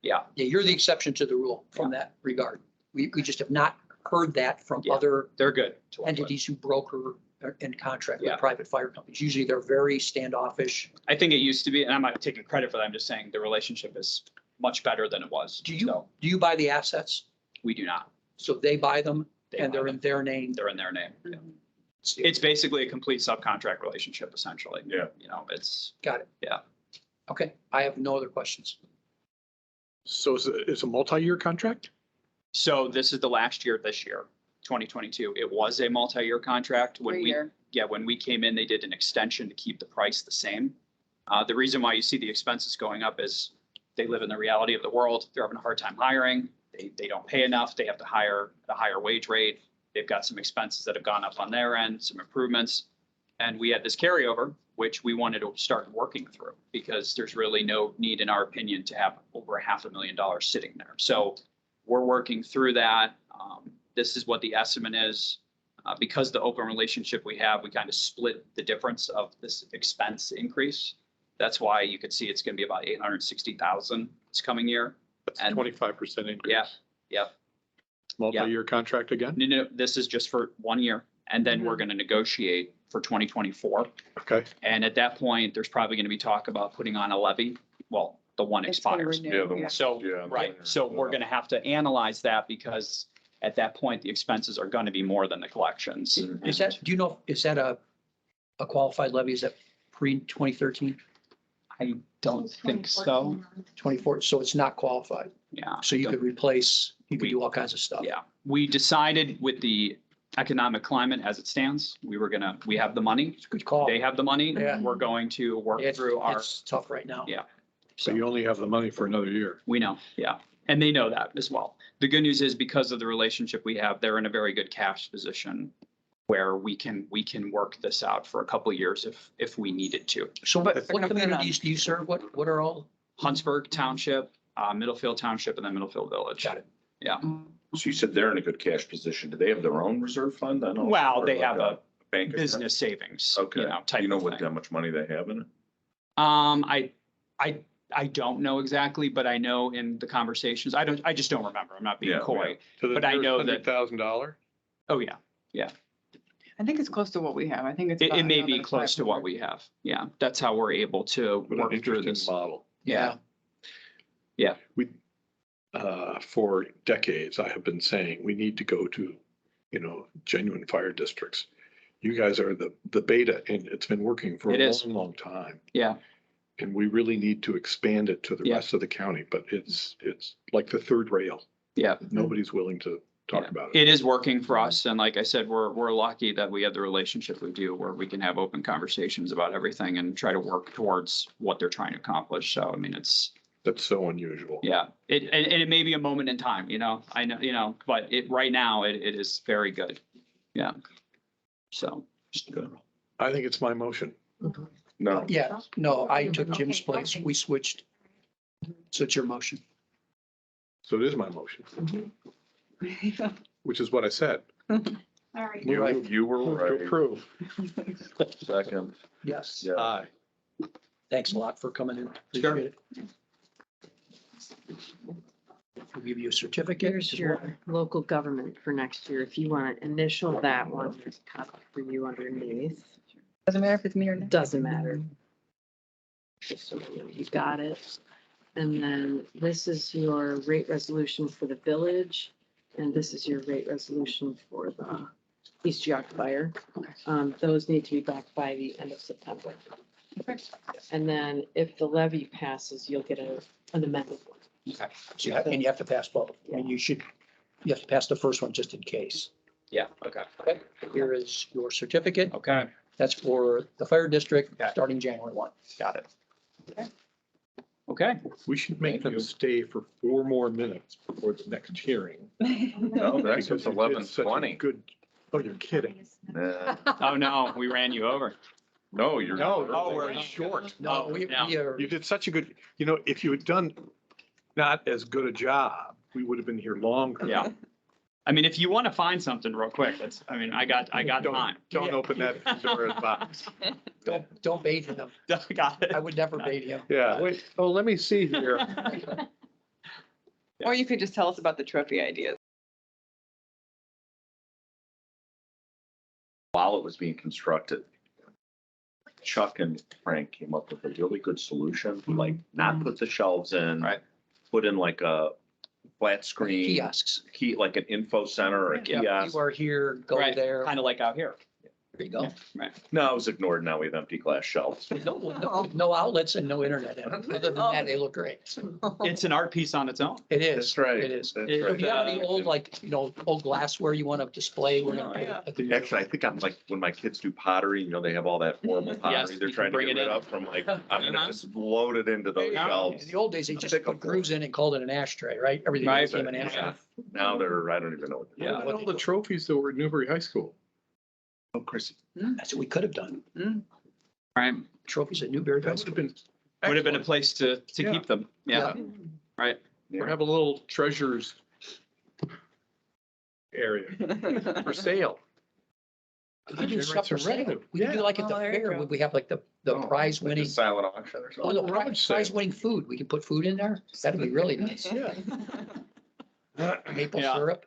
A: yeah, you're the exception to the rule from that regard. We just have not heard that from
T: Yeah.
A: other
T: they're good to work with.
A: entities who broker and contract with
T: Yeah.
A: private fire companies. Usually they're very standoffish.
T: I think it used to be, and I'm not taking credit for that. I'm just saying the relationship is much better than it was.
A: Do you,
T: So
A: do you buy the assets?
T: we do not.
A: So they buy them
T: They
A: and
T: buy
A: they're
T: them.
A: in their name?
T: They're in their name.
A: Mm-hmm.
T: It's basically a complete subcontract relationship, essentially.
O: Yeah.
T: It's,
A: Got it.
T: Yeah.
A: Okay, I have no other questions.
E: So it's a multi-year contract?
T: so this is the last year, this year, 2022. It was a multi-year contract. When when we came in, they did an extension to keep the price the same. The reason why you see the expenses going up is they live in the reality of the world. They're having a hard time hiring. They don't pay enough. They have to hire at a higher wage rate. They've got some expenses that have gone up on their end, some improvements. And we had this carryover, which we wanted to start working through because there's really no need, in our opinion, to have over $500,000 sitting there. So we're working through that. This is what the estimate is. Because the open relationship we have, we kind of split the difference of this expense increase. That's why you could see it's going to be about 860,000 this coming year.
E: That's
T: And-
E: 25% increase.
T: Yeah.
E: Multi-year contract again?
T: No, this is just for 1 year. And then we're going to negotiate for 2024.
E: Okay.
T: And at that point, there's probably going to be talk about putting on a levy. Well, the one
S: It's gonna
T: expires.
S: renew,
O: Yeah, the one-
S: yeah.
T: So,
O: Yeah.
T: right, so we're going to have to analyze that because at that point, the expenses are going to be more than the collections.
A: Is that, do you know, is that a qualified levy? Is that pre-2013,
T: I don't think so.
A: 24? So it's not qualified.
T: Yeah.
A: So you could replace, you could do all kinds of stuff.
T: Yeah, we decided with the economic climate as it stands, we have the money.
A: It's a good call.
T: They have the money.
A: Yeah.
T: We're going to work through our,
A: It's tough right now.
T: Yeah.
E: So you only have the money for another year.
T: we know, yeah. And they know that as well. The good news is because of the relationship we have, they're in a very good cash position. where we can work this out for a couple of years if we needed to.
A: So what communities do you serve? What are all?
T: Huntsburg Township, Middlefield Township, and then Middlefield Village.
A: Got it.
T: Yeah.
C: So you said they're in a good cash position. Do they have their own reserve fund then? also,
T: Well,
C: or
T: they
C: like
T: have a
C: bank account?
T: business savings.
C: Okay.
T: Type
C: You know
T: of
C: what,
T: thing.
C: how much money they have in it?
T: I don't know exactly, but I know in the conversations, I just don't remember. I'm not being
C: Yeah,
T: coy.
E: To the
T: But I know that-
E: $100,000?
T: Oh, yeah. Yeah.
S: I think it's close to what we have. I think it's.
T: It
S: about
T: may be
S: another
T: close to what
S: 500.
T: we have. Yeah. That's how we're able to
E: What an
T: work through
E: interesting
T: this.
E: model.
T: Yeah.
E: We, for decades, I have been saying we need to go to, genuine fire districts. You guys are the beta, and it's been working for
T: It
E: a
T: is.
E: long, long time.
T: Yeah.
E: And we really need to expand it to the
T: Yeah.
E: rest of the county, but it's like the third rail.
T: Yeah.
E: Nobody's willing to talk
T: Yeah.
E: about it.
T: It is working for us. And like I said, we're lucky that we have the relationship we do where we can have open conversations about everything and try to work towards what they're trying to accomplish. So, I mean,
E: That's so unusual.
T: yeah, and it may be a moment in time, I know, but right now it is very good. Yeah. So.
C: Good.
E: I think it's my motion.
C: No.
A: Yeah, no, I took Jim's place. We switched. So it's your motion.
E: So it is my motion, which is what I said.
S: All right.
C: You were
E: Move to
C: right.
E: approve.
C: Second.
A: Yes.
C: Yeah.
E: Aye.
A: Thanks a lot for coming in.
T: Sure.
A: Appreciate it. We'll give you a certificate.
F: Here's your local government for next year. If you want to initial that one, there's a copy for you underneath.
S: Doesn't matter if it's me or not.
F: Doesn't matter. Just so you know, you got it. And then this is your rate resolution for the village. And this is your rate resolution for the East Geauga fire. Those need to be back by the end of September. And then if the levy passes, you'll get an amended one.
A: Okay. So and you have to pass both. I mean, you have to pass the first one just in case.
T: Yeah, okay.
A: Okay. Here is your certificate.
T: Okay,
A: That's for the fire district starting January 1.
T: got it. Okay.
E: We should make them stay for 4 more minutes before the next hearing.
C: No, that's
E: Because
C: just
E: you did such a
C: 11:20.
E: Good, oh, you're kidding.
T: Oh, no, we ran you over.
C: No, you're.
T: Oh, we're
E: short.
A: No, we are.
E: You did such a good, if you had done not as good a job, we would have been here longer.
T: Yeah. I mean, if you want to find something real quick, I got
E: Don't-
T: time.
E: Don't open that Pandora's box.
A: Don't bait him.
T: Got it.
A: I would never bait him.
E: Yeah, wait, oh, let me see here.
S: Or you could just tell us about the trophy ideas.
C: While it was being constructed, Chuck and Frank came up with a really good solution, like not put the shelves in.
T: Right.
C: Put in like a flat screen.
A: Kiosks.
C: Like an info center or a
A: Yeah,
C: kiosk.
A: you are here, go
T: Right,
A: there.
T: kind of like out here.
A: There you go.
T: Right.
C: No, it was ignored. Now we have empty glass shelves.
A: No outlets and no internet. Other than that, they look great.
T: It's an art piece on its own.
A: It is.
C: That's right.
A: It is.
C: That's
A: If
C: right.
A: you have any old, old glassware you want to display, we're gonna.
C: Actually, I think I'm like, when my kids do pottery, they have all that horrible
T: Yes,
C: pottery they're
T: you
C: trying
T: can
C: to
T: bring
C: get
T: it
C: rid
T: in.
C: of from I'm gonna just load it into those
A: In
C: shelves.
A: the old days, they just put grooves in and called it an ashtray, right? Everything
T: Right.
A: became an ashtray.
C: Yeah. Now they're, I don't even know what. they're
T: Yeah.
C: doing.
E: All the trophies that were at Newbury High School.
C: Oh, Chris.
A: That's what we could have done.
T: Right.
A: Trophies at Newberry High
E: That would
A: School.
E: have been.
T: Would have been a
E: excellent.
T: place to
E: Yeah.
T: keep them. Yeah. Right.
E: Or have a little treasures area for sale.
A: We could do
E: Generate
A: stuff for
E: some
A: sale.
E: revenue.
A: We could do like at the
S: Oh, there you
A: fair,
S: go.
A: would we have like the prize winning,
C: Like a silent auction or
A: oh,
C: something.
A: the
E: garage sale.
A: prize winning food. We can put food in there. That'd be really nice.
E: Yeah.
A: Maple
T: Yeah.
A: syrup.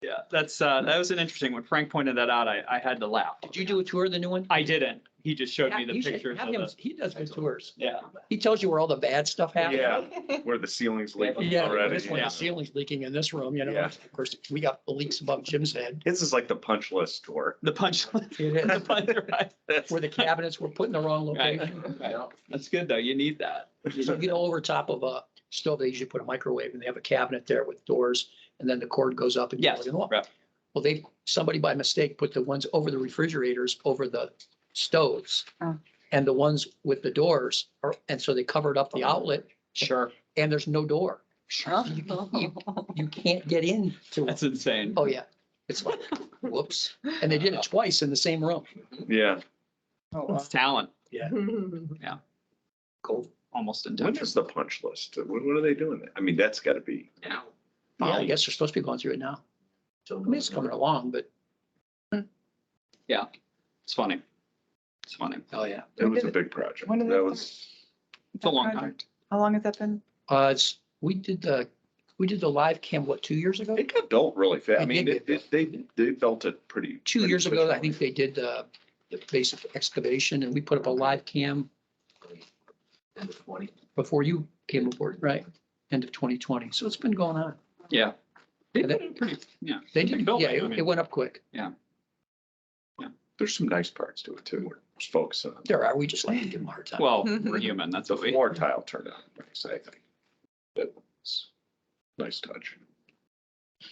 T: Yeah. That was an interesting one. Frank pointed that out. I had to laugh.
A: Did you do a tour of the new one?
T: I didn't. He just showed me
A: Yeah,
T: the
A: you should
T: pictures
A: have
T: of
A: him-
T: the.
A: He does good tours.
T: Yeah.
A: He tells you where all the bad stuff happens.
C: Yeah, where the ceiling's leaking
A: Yeah,
C: already.
A: this one,
T: yeah.
A: the ceiling's leaking in this room,
C: Yeah.
A: Of course, we got the leaks above Jim's head.
C: This is like the punch list tour.
T: The punch.
A: It
T: The
A: is.
T: punch, right.
C: That's
A: Where the cabinets were put in the wrong
T: Right.
A: location.
T: Right. That's good though. You need that.
A: You get over top of a stove, they usually put a microwave and they have a cabinet there with doors and then the cord goes up and. you
T: Yes.
A: plug it in.
T: Right.
A: Well, somebody by mistake put the ones over the refrigerators over the stoves.
S: Oh.
A: And the ones with the doors and so they covered up the outlet
T: Sure.
A: and there's no door.
S: Oh.
A: You can't get in to it.
T: That's insane.
A: Oh, yeah. It's like, whoops. And they did it twice in the same room.
C: Yeah.
T: It's talent.
A: Yeah.
T: Cool. Almost
C: When
T: intentional.
C: is the punch list? What are they doing? I mean, that's gotta be.
T: Yeah.
A: Yeah, I guess they're supposed to be going through it now. So, I mean, it's coming along, but,
T: Yeah. It's funny. It's funny.
A: oh, yeah.
C: It was a big project.
S: When did
C: That
S: that
C: was,
T: It's a long time.
S: How long has that been?
A: We did the live cam, what, 2 years ago?
C: it got built really fast. I
A: It
C: mean,
A: did get
C: they built it pretty.
A: 2 years ago, I
C: efficiently.
A: think they did the basic excavation and we put up a live cam
I: End of 20.
A: before you came aboard, right? End of 2020. So it's been going on.
T: Yeah.
A: Yeah, they-
T: Pretty, yeah.
A: They
T: Big
A: did,
T: building,
A: yeah,
T: I mean.
A: it went up quick.
C: There's some nice parts to it too. We're just focusing on.
A: There are, we just like to give them a hard time.
T: Well, we're human. That's
C: The
T: what we.
C: floor tile turned out nice, I think. That was a nice touch.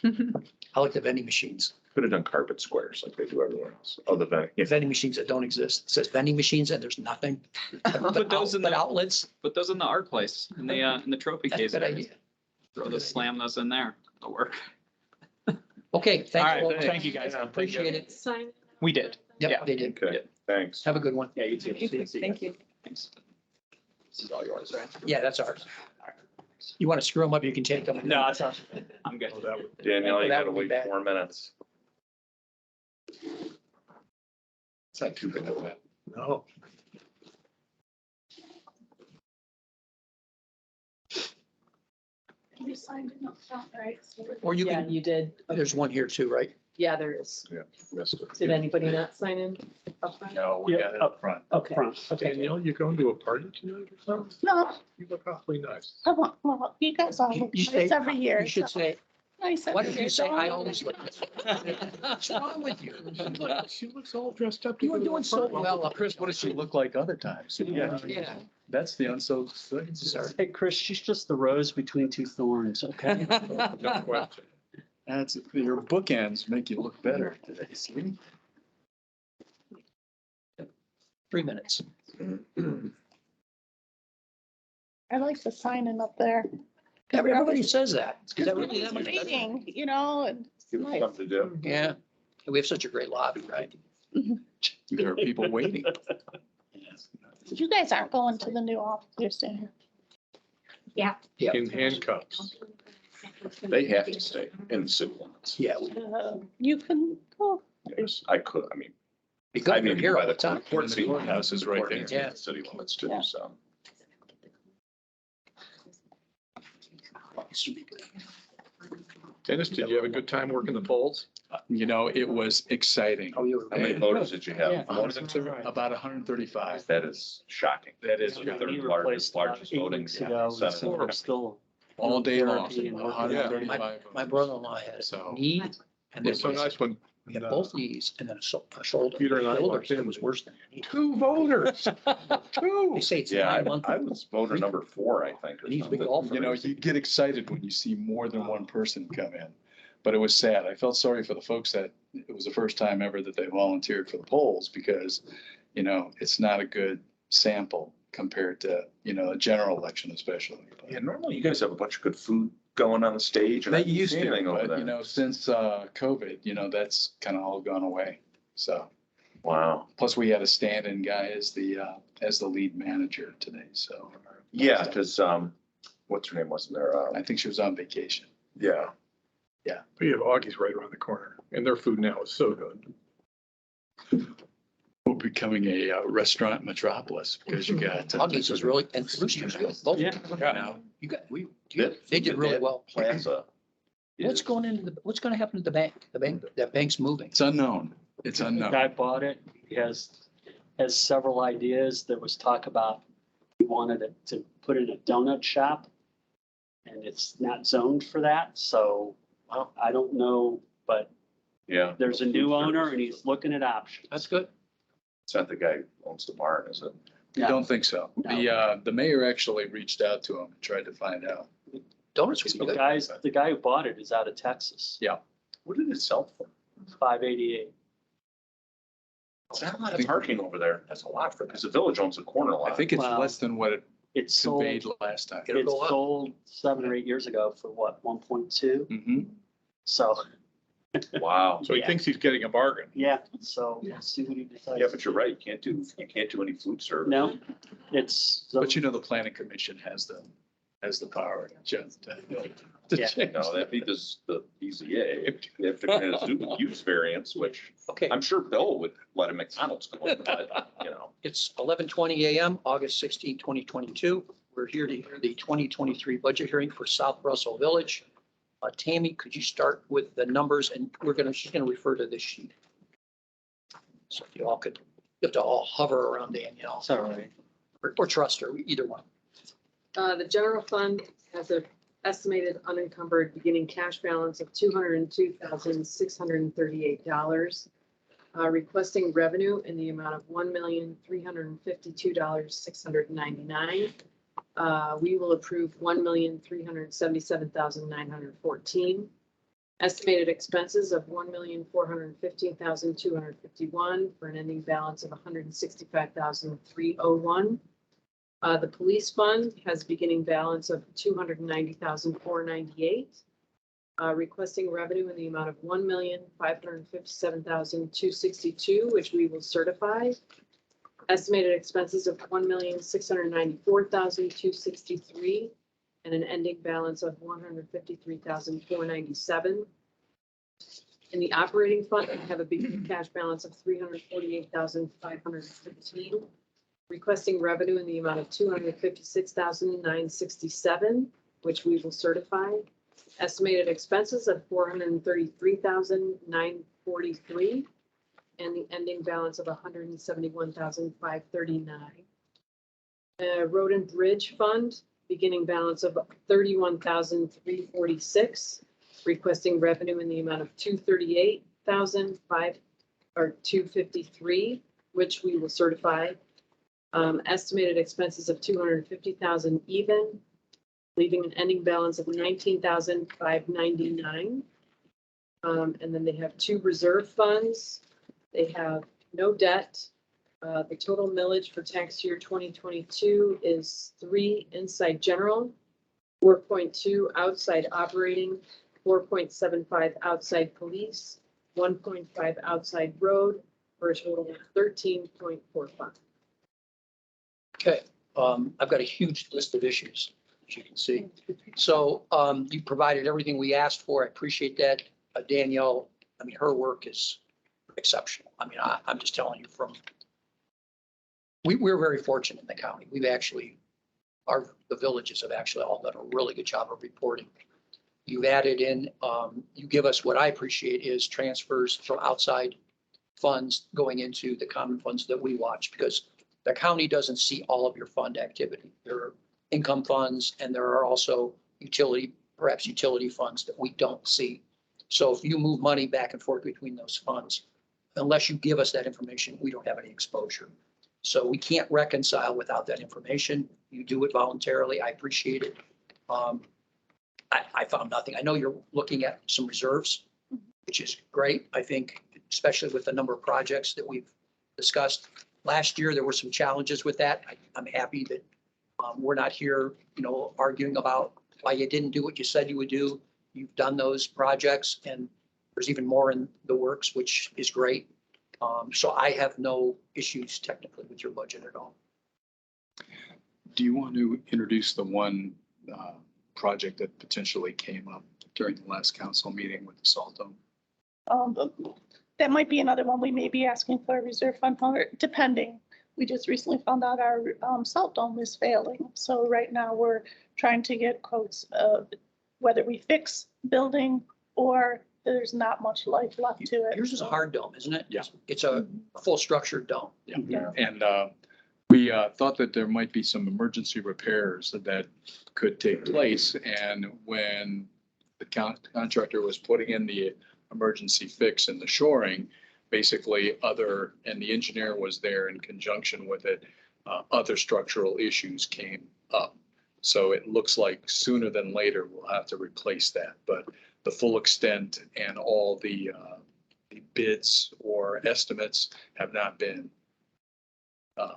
A: I like the vending machines.
C: Could have done carpet squares like they do everywhere else, other than,
A: The vending machines that don't exist. It says vending machines and there's nothing.
T: Put those in
A: But
T: the,
A: outlets,
T: put those in the art place, in the trophy
A: that's a
T: case.
A: good idea.
T: Throw those, slam those in there. It'll work.
A: Okay,
T: All
A: thank
T: right,
A: you.
T: thank you guys.
A: Appreciate it.
F: Sign.
T: We did.
A: Yep,
T: Yeah.
A: they did.
C: okay, thanks.
A: Have a good one.
T: Yeah, you too.
S: Thank you.
T: Thanks. This is all yours, right?
A: Yeah, that's ours. You want to screw them up, you can take them.
T: No, that's not. I'm good.
E: Oh, that would-
C: Danielle, you
A: That
C: gotta
A: would be
C: wait
A: bad.
C: 4 minutes. It's not too big of a.
E: No.
Q: You signed it up front, right? So we're-
A: Or you
F: Yeah,
A: can,
F: you did.
A: there's one here too, right?
F: Yeah, there is.
C: Yeah, missed it.
F: Did anybody not sign in? upfront?
C: No, we got it up front.
F: Okay.
E: Danielle, you going to a party tonight or something?
Q: No,
E: You look awfully nice.
Q: I want, well, you guys all look
A: You
Q: nice
A: say-
Q: every year.
A: You should
Q: so
A: say,
Q: Nice
A: why
Q: every
A: don't
Q: year,
A: you say,
Q: don't
A: I
Q: I?
A: always look. What's wrong with you?
E: She looks all dressed up. to
A: You were
E: go to a
A: doing so
E: party.
A: well.
O: Chris, what does she look like other times?
A: Yeah.
O: That's the unsold thing.
A: Sorry.
R: Hey, Chris, she's just the rose between two thorns, okay?
E: No question.
O: That's, your bookends make you look better today, see?
A: 3 minutes.
Q: I like the signing up there.
A: Everybody says that. Is that really that
Q: It's
A: much better?
Q: meeting, you know, and it's
C: Give us
Q: nice.
C: something to do.
A: Yeah. We have such a great lobby, right?
O: There are people waiting.
Q: You guys aren't going to the new office, you're staying here. Yeah.
A: Yeah.
E: In handcuffs.
C: They have to stay in the city limits.
A: Yeah.
Q: You can go.
C: Yes, I could, I mean.
A: Because
C: I
A: they're
C: mean,
A: here
C: by
A: all the time.
C: Court seat
O: Courthouse is right there.
C: Yeah, city limits too,
Q: Yeah.
C: so.
E: Dennis, did you have a good time working the polls?
O: You know, it was exciting.
A: Oh, you were.
C: How many voters did you have?
R: Yeah.
C: More than two?
O: About 135.
C: That is shocking.
O: That is
C: They're
R: We
C: largest,
R: replaced about
C: largest
R: 8
C: voting.
R: weeks ago,
C: Senate.
R: so we're still.
O: all day long.
R: Therapy and working.
O: 135
A: My
O: votes.
A: brother-in-law had
O: So-
A: a knee and then
E: It's so nice when
A: we had both knees and then a shoulder.
E: Peter and I
A: Shoulders,
E: walked in.
A: It was worse than a knee.
E: 2 voters. Two.
A: They say it's
C: Yeah,
A: 9 months.
C: I was voter number 4, I think. or
A: He's a big
C: something.
A: golfer.
O: You know, you get excited when you see more than one person come in. But it was sad. I felt sorry for the folks that it was the first time ever that they volunteered for the polls because, you know, it's not a good sample compared to, you know, a general election especially.
C: Yeah, normally you guys have a bunch of good food going on the stage. and I
O: They
C: didn't
O: used
C: see
O: to,
C: anything over
O: but
C: there.
O: you know, since COVID, you know, that's kind of all gone away. So,
C: Wow.
O: plus we had a stand-in guy as the lead manager today, so.
C: Yeah, because, what's her name wasn't there?
O: I think she was on vacation.
C: Yeah.
E: We have Augie's right around the corner and their food now is so good.
O: We're becoming a restaurant metropolis because you got.
A: Augie's is really, and Rooster's good. Both.
R: Yeah.
A: Now, you got, they did really well.
C: Plaza.
A: What's going what's going to happen to the bank? That bank's moving.
O: It's unknown. It's
R: The
O: unknown.
R: guy bought it. He has several ideas. There was talk about he wanted it to put in a donut shop. And it's not zoned for that, so I don't know, but
C: Yeah.
R: there's a new owner and he's looking at options.
A: That's good.
C: It's not the guy who owns the barn, is it?
O: I don't think so.
R: No.
O: The mayor actually reached out to him and tried to find out.
A: Donuts would be good.
R: The guy who bought it is out of Texas,
O: Yeah.
C: What did it sell for?
R: 588.
C: It's not a lot of parking over there. That's a lot for, because the village owns a corner lot.
O: I think it's
R: Wow.
O: less than what it
R: It's sold,
O: conveyed last time.
A: It'll
R: it's
A: go up.
R: sold 7 or 8 years ago for what, 1.2?
O: Mm-hmm.
R: So
C: Wow.
E: So he thinks he's getting a bargain.
R: Yeah, so we'll see what he decides.
C: Yeah, but you're right. You can't do any food service.
R: No, it's.
O: But you know, the planning commission has the power just to
R: Yeah.
O: change.
C: No, that'd be the BZA, if they're gonna do use variance, which
A: Okay,
C: I'm sure Bill would let a McDonald's go, but, you know.
A: it's 11:20 a.m., August 16, 2022. We're here to hear the 2023 budget hearing for South Russell Village. Tammy, could you start with the numbers, and she's gonna refer to this sheet. So if you all could, you have to all hover around Danielle.
R: It's all right.
A: Or trust her, either one.
F: The general fund has an estimated unencumbered beginning cash balance of $202,638. Requesting revenue in the amount of $1,352,699. We will approve $1,377,914. Estimated expenses of $1,415,251 for an ending balance of $165,301. The police fund has a beginning balance of $290,498. Requesting revenue in the amount of $1,557,262, which we will certify. Estimated expenses of $1,694,263 and an ending balance of $153,497. In the operating fund, we have a beginning cash balance of $348,515. Requesting revenue in the amount of $256,967, which we will certify. Estimated expenses of $433,943 and the ending balance of $171,539. Road and Bridge Fund, beginning balance of $31,346, requesting revenue in the amount of $238,253, which we will certify. Estimated expenses of $250,000 even, leaving an ending balance of $19,599. And then they have 2 reserve funds. They have no debt. The total millage for tax year 2022 is 3 inside general, 4.2 outside operating, 4.75 outside police, 1.5 outside road, for a total of 13.45.
A: Okay, I've got a huge list of issues, as you can see. So you provided everything we asked for. I appreciate that. Danielle, I mean, her work is exceptional. I mean, I'm just telling you we're very fortunate in the county. We've actually, the villages have actually all done a really good job of reporting. You've added in, you give us what I appreciate is transfers from outside funds going into the common funds that we watch, because the county doesn't see all of your fund activity. There are income funds and there are also perhaps utility funds that we don't see. So if you move money back and forth between those funds, unless you give us that information, we don't have any exposure. So we can't reconcile without that information. You do it voluntarily. I appreciate it. I found nothing. I know you're looking at some reserves, which is great. I think, especially with the number of projects that we've discussed. Last year, there were some challenges with that. I'm happy that we're not here, arguing about why you didn't do what you said you would do. You've done those projects and there's even more in the works, which is great. So I have no issues technically with your budget at all.
O: Do you want to introduce the one project that potentially came up during the last council meeting with the salt dome?
Q: That might be another one we may be asking for a reserve fund for, depending. We just recently found out our salt dome is failing. So right now we're trying to get quotes of whether we fix building or there's not much life left to it.
A: Yours is a hard dome, isn't it?
O: Yeah.
A: It's a full structured dome.
O: Yeah. And we thought that there might be some emergency repairs that could take place. And when the contractor was putting in the emergency fix and the shoring, basically and the engineer was there in conjunction with it, other structural issues came up. So it looks like sooner than later, we'll have to replace that. But the full extent and all the bids or estimates have not been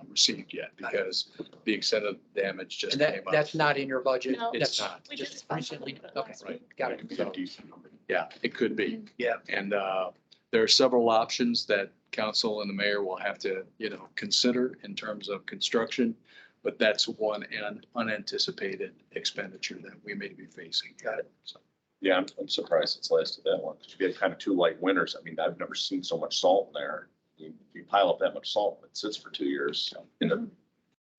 O: received yet because the extent of damage just
A: And
O: came
A: that,
O: up.
A: that's not in your budget?
Q: No.
O: It's
A: That's
O: not.
Q: We
A: just
Q: just funded
A: recently,
Q: it
A: okay,
Q: last
O: Right.
A: got it.
C: It's a decent number.
O: Yeah, it could be.
A: Yeah.
O: And there are several options that council and the mayor will have to, consider in terms of construction. But that's one unanticipated expenditure that we may be facing.
A: Got it.
O: So,
C: Yeah, I'm surprised it's lasted that long, because you get kind of 2 light winters. I mean, I've never seen so much salt in there. You pile up that much salt, it sits for 2 years. And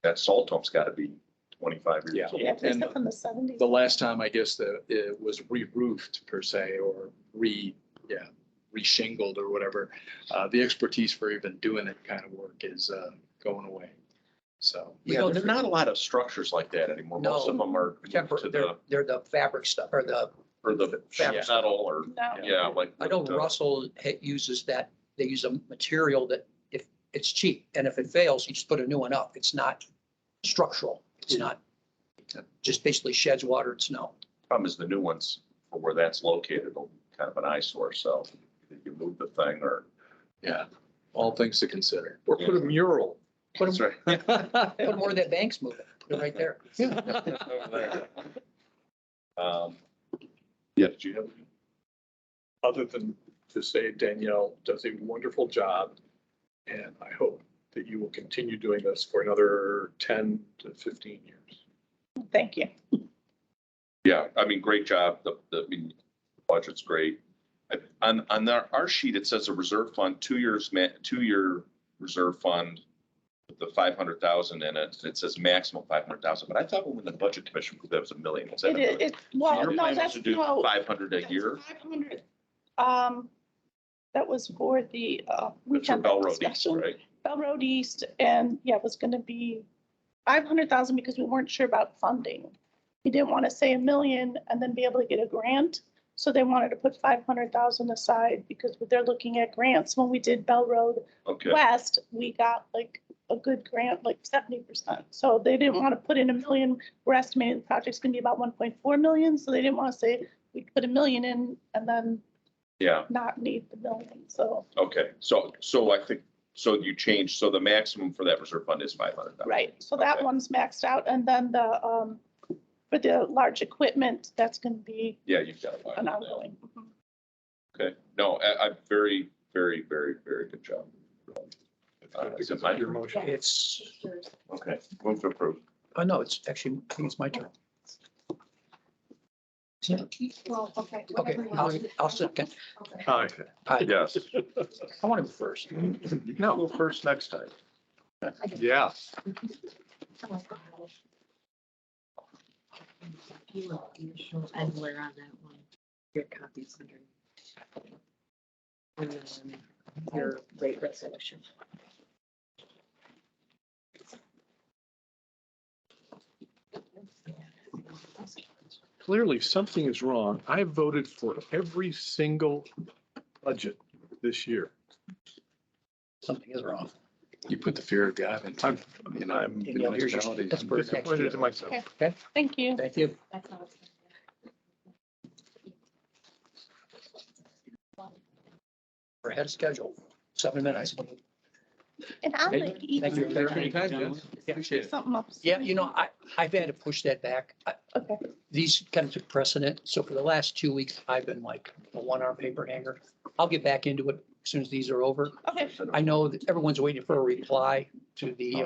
C: that salt dome's got to be 25 years old.
Q: Yeah, they
O: And
Q: said from the 70s.
O: the last time, I guess, that it was re-roofed per se, or re-shingled or whatever, the expertise for even doing that kind of work is going away. So.
C: You know, there's not a lot of structures like that anymore. Most of them are to
A: They're the fabric stuff, or the
C: fabric metal, or, yeah, like.
A: I know Russell uses that, they use a material that if it's cheap, and if it fails, you just put a new one up. It's not structural. It's not, just basically sheds water and snow.
C: Problem is the new ones, for where that's located, will be kind of an eyesore, so you move the thing or.
O: Yeah, all things to consider.
E: Or put a mural.
A: Put them,
C: That's right.
A: put more of that bank's moving, put it right there.
C: Yeah, did you have?
E: Other than to say Danielle does a wonderful job. And I hope that you will continue doing this for another 10 to 15 years.
Q: Thank you.
C: Yeah, I mean, great job. I mean, budget's great. On our sheet, it says a reserve fund, 2 years, 2-year reserve fund with the 500,000 in it. It says maximum 500,000, but I thought when the budget commission, that was $1 million. Is that a million?
Q: Well,
C: Your
Q: no,
C: plan was
Q: that's,
C: to do
Q: no.
C: 500 a year?
Q: 500. That was for the
C: That's for
Q: weekend
C: Bell Road East,
Q: discussion.
C: right?
Q: Bell Road East, and yeah, it was gonna be 500,000 because we weren't sure about funding. We didn't want to say 1 million and then be able to get a grant. So they wanted to put 500,000 aside because they're looking at grants. When we did Bell Road
C: Okay.
Q: West, we got like a good grant, like 70%. So they didn't want to put in 1 million. We're estimating the project's gonna be about 1.4 million. So they didn't want to say we put 1 million in and then
C: Yeah,
Q: not need the 1 million. So,
C: okay. So I think, so you changed, so the maximum for that reserve fund is 500,000.
Q: right. So that
C: Okay.
Q: one's maxed out. And then the, for the large equipment, that's gonna be
C: Yeah, you've got a lot.
Q: an ongoing.
C: Okay, no, I very, very, very, very good job. Is it my
E: Your
C: turn?
E: motion.
A: It's,
C: Okay, move to approve.
A: oh, no, it's actually, I think it's my turn.
B: Well, okay.
A: Okay, I'll second.
E: Aye.
C: Yes.
A: I want to go first.
C: You can go first next time.
E: Yeah.
L: And we're on that one. Your copies under. And then your rate resolution.
E: Clearly, something is wrong. I voted for every single budget this year.
A: Something is wrong.
O: You put the fear of God into,
E: I'm
A: Danielle, here's your, that's for next
E: disappointed
A: year.
E: in myself.
A: Okay,
Q: Thank you.
A: thank you. We're ahead of schedule, 7 minutes.
Q: And I'll
A: Thank
Q: like eat
A: Thank you.
Q: something up.
A: Yeah, you know, I've had to push that back.
Q: Okay.
A: These kind of took precedent. So for the last 2 weeks, I've been like a 1-hour paper hanger. I'll get back into it as soon as these are over.
Q: Okay.
A: I know that everyone's waiting for a reply to the,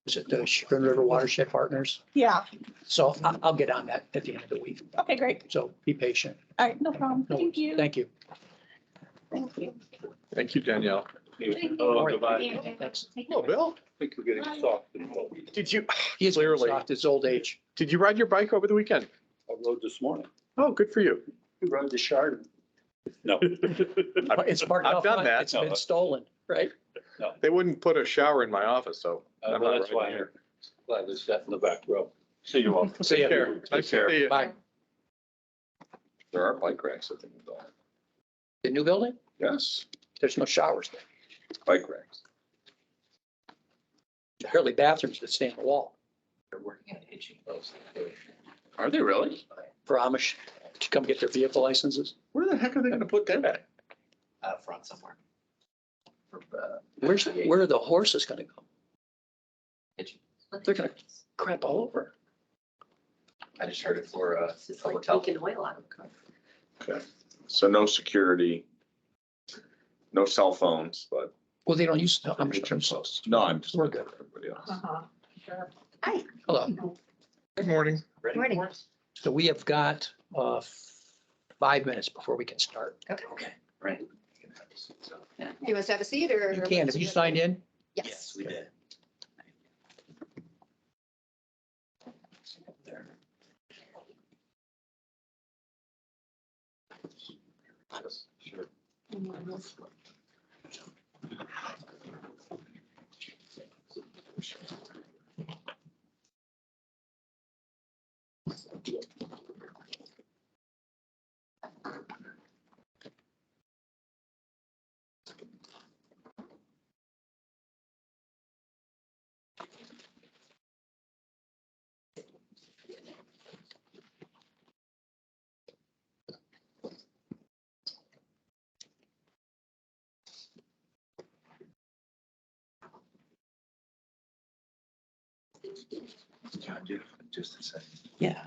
A: is it the Chardon River Watershed Partners?
Q: Yeah.
A: So I'll get on that at the end of the week.
Q: Okay, great.
A: So be patient.
Q: All right, no problem.
A: No
Q: Thank you.
A: Thank you.
Q: Thank you.
E: Thank you, Danielle.
A: Oh, goodbye. Thanks.
E: Hello, Bill.
H: I think we're getting soft.
E: Did you,
A: He is
E: Clearly.
A: soft, it's old age.
E: did you ride your bike over the weekend?
H: I rode this morning.
E: Oh, good for you.
H: We rode the Chardon. No.
A: It's parked
E: I've
A: out
E: done
A: front.
E: that.
A: It's been stolen, right?
E: They wouldn't put a shower in my office, so. I'm
H: Well,
E: not
H: that's why
E: riding
H: I'm glad they sat in the back row. See you all.
A: See ya.
E: Take care. Nice to see you.
A: Bye.
C: There are bike racks at the new building.
A: The new building?
C: Yes,
A: There's no showers there.
C: bike racks.
A: Barely bathrooms that stay on the wall
I: They're working on hitching those.
C: Are they really?
A: for Amish to come get their vehicle licenses.
C: Where the heck are they gonna put that at?
I: Out front somewhere.
A: Where are the horses gonna go? They're gonna crap all over.
I: I just heard it for,
F: It's just like taking oil out of a car.
C: Okay, so no security, no cell phones, but
A: Well, they don't use, I'm sure so.
C: no, I'm just.
A: We're good.
C: Everybody else.
F: Sure.
A: Hello.
E: Good morning.
I: ready
L: Morning.
I: for us?
A: So we have got 5 minutes before we can start.
I: Okay, right.
J: You must have a seat or?
A: You can, have you signed in?
I: Yes, we did. Sure.
M: John, just a second.
A: Yeah.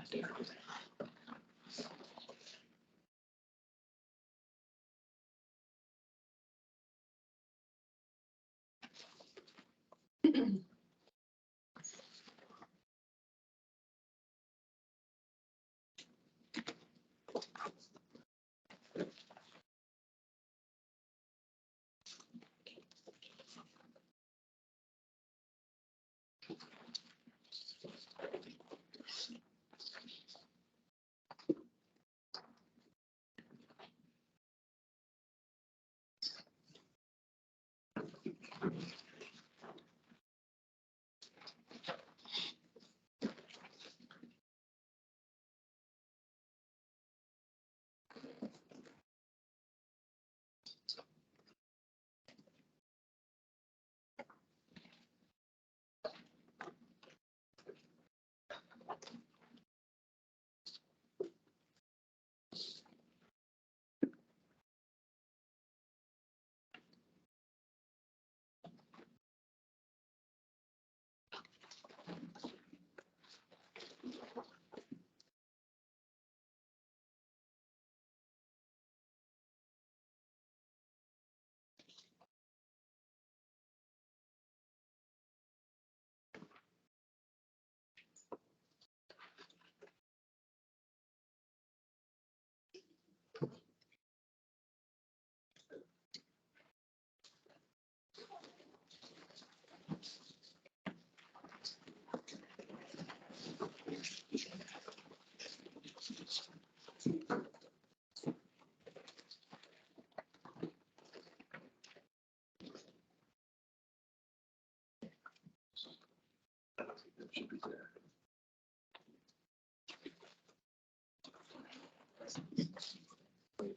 H: Should be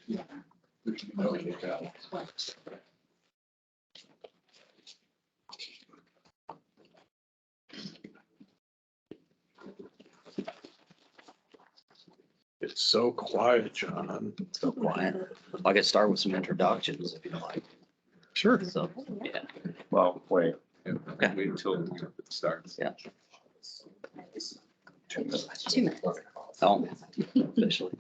H: there. There should be no lookout.
E: It's so quiet, John.
I: So quiet. I could start with some introductions if you like.
E: Sure.
I: So, yeah.
C: Well, wait.
I: Okay.
C: Wait until it starts.
I: Yeah.
C: 2 minutes.
I: 2 minutes. Oh, officially.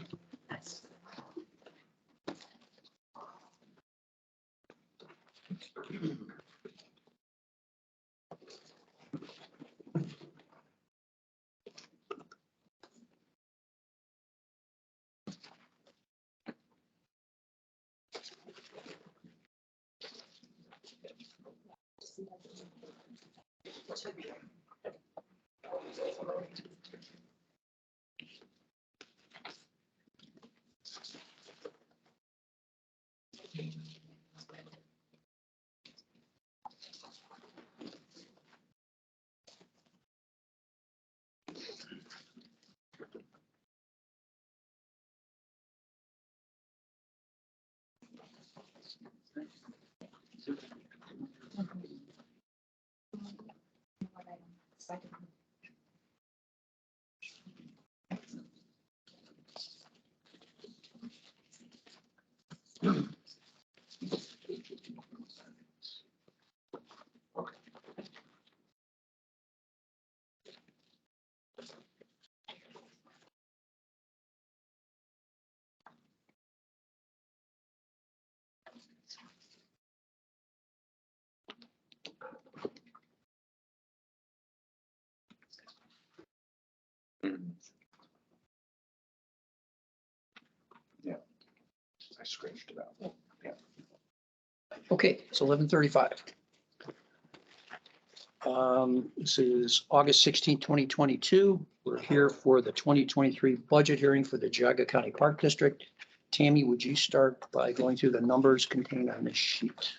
C: I scratched it out. Yeah.
A: Okay, it's 11:35. This is August 16, 2022. We're here for the 2023 budget hearing for the Geauga County Park District. Tammy, would you start by going through the numbers contained on this sheet?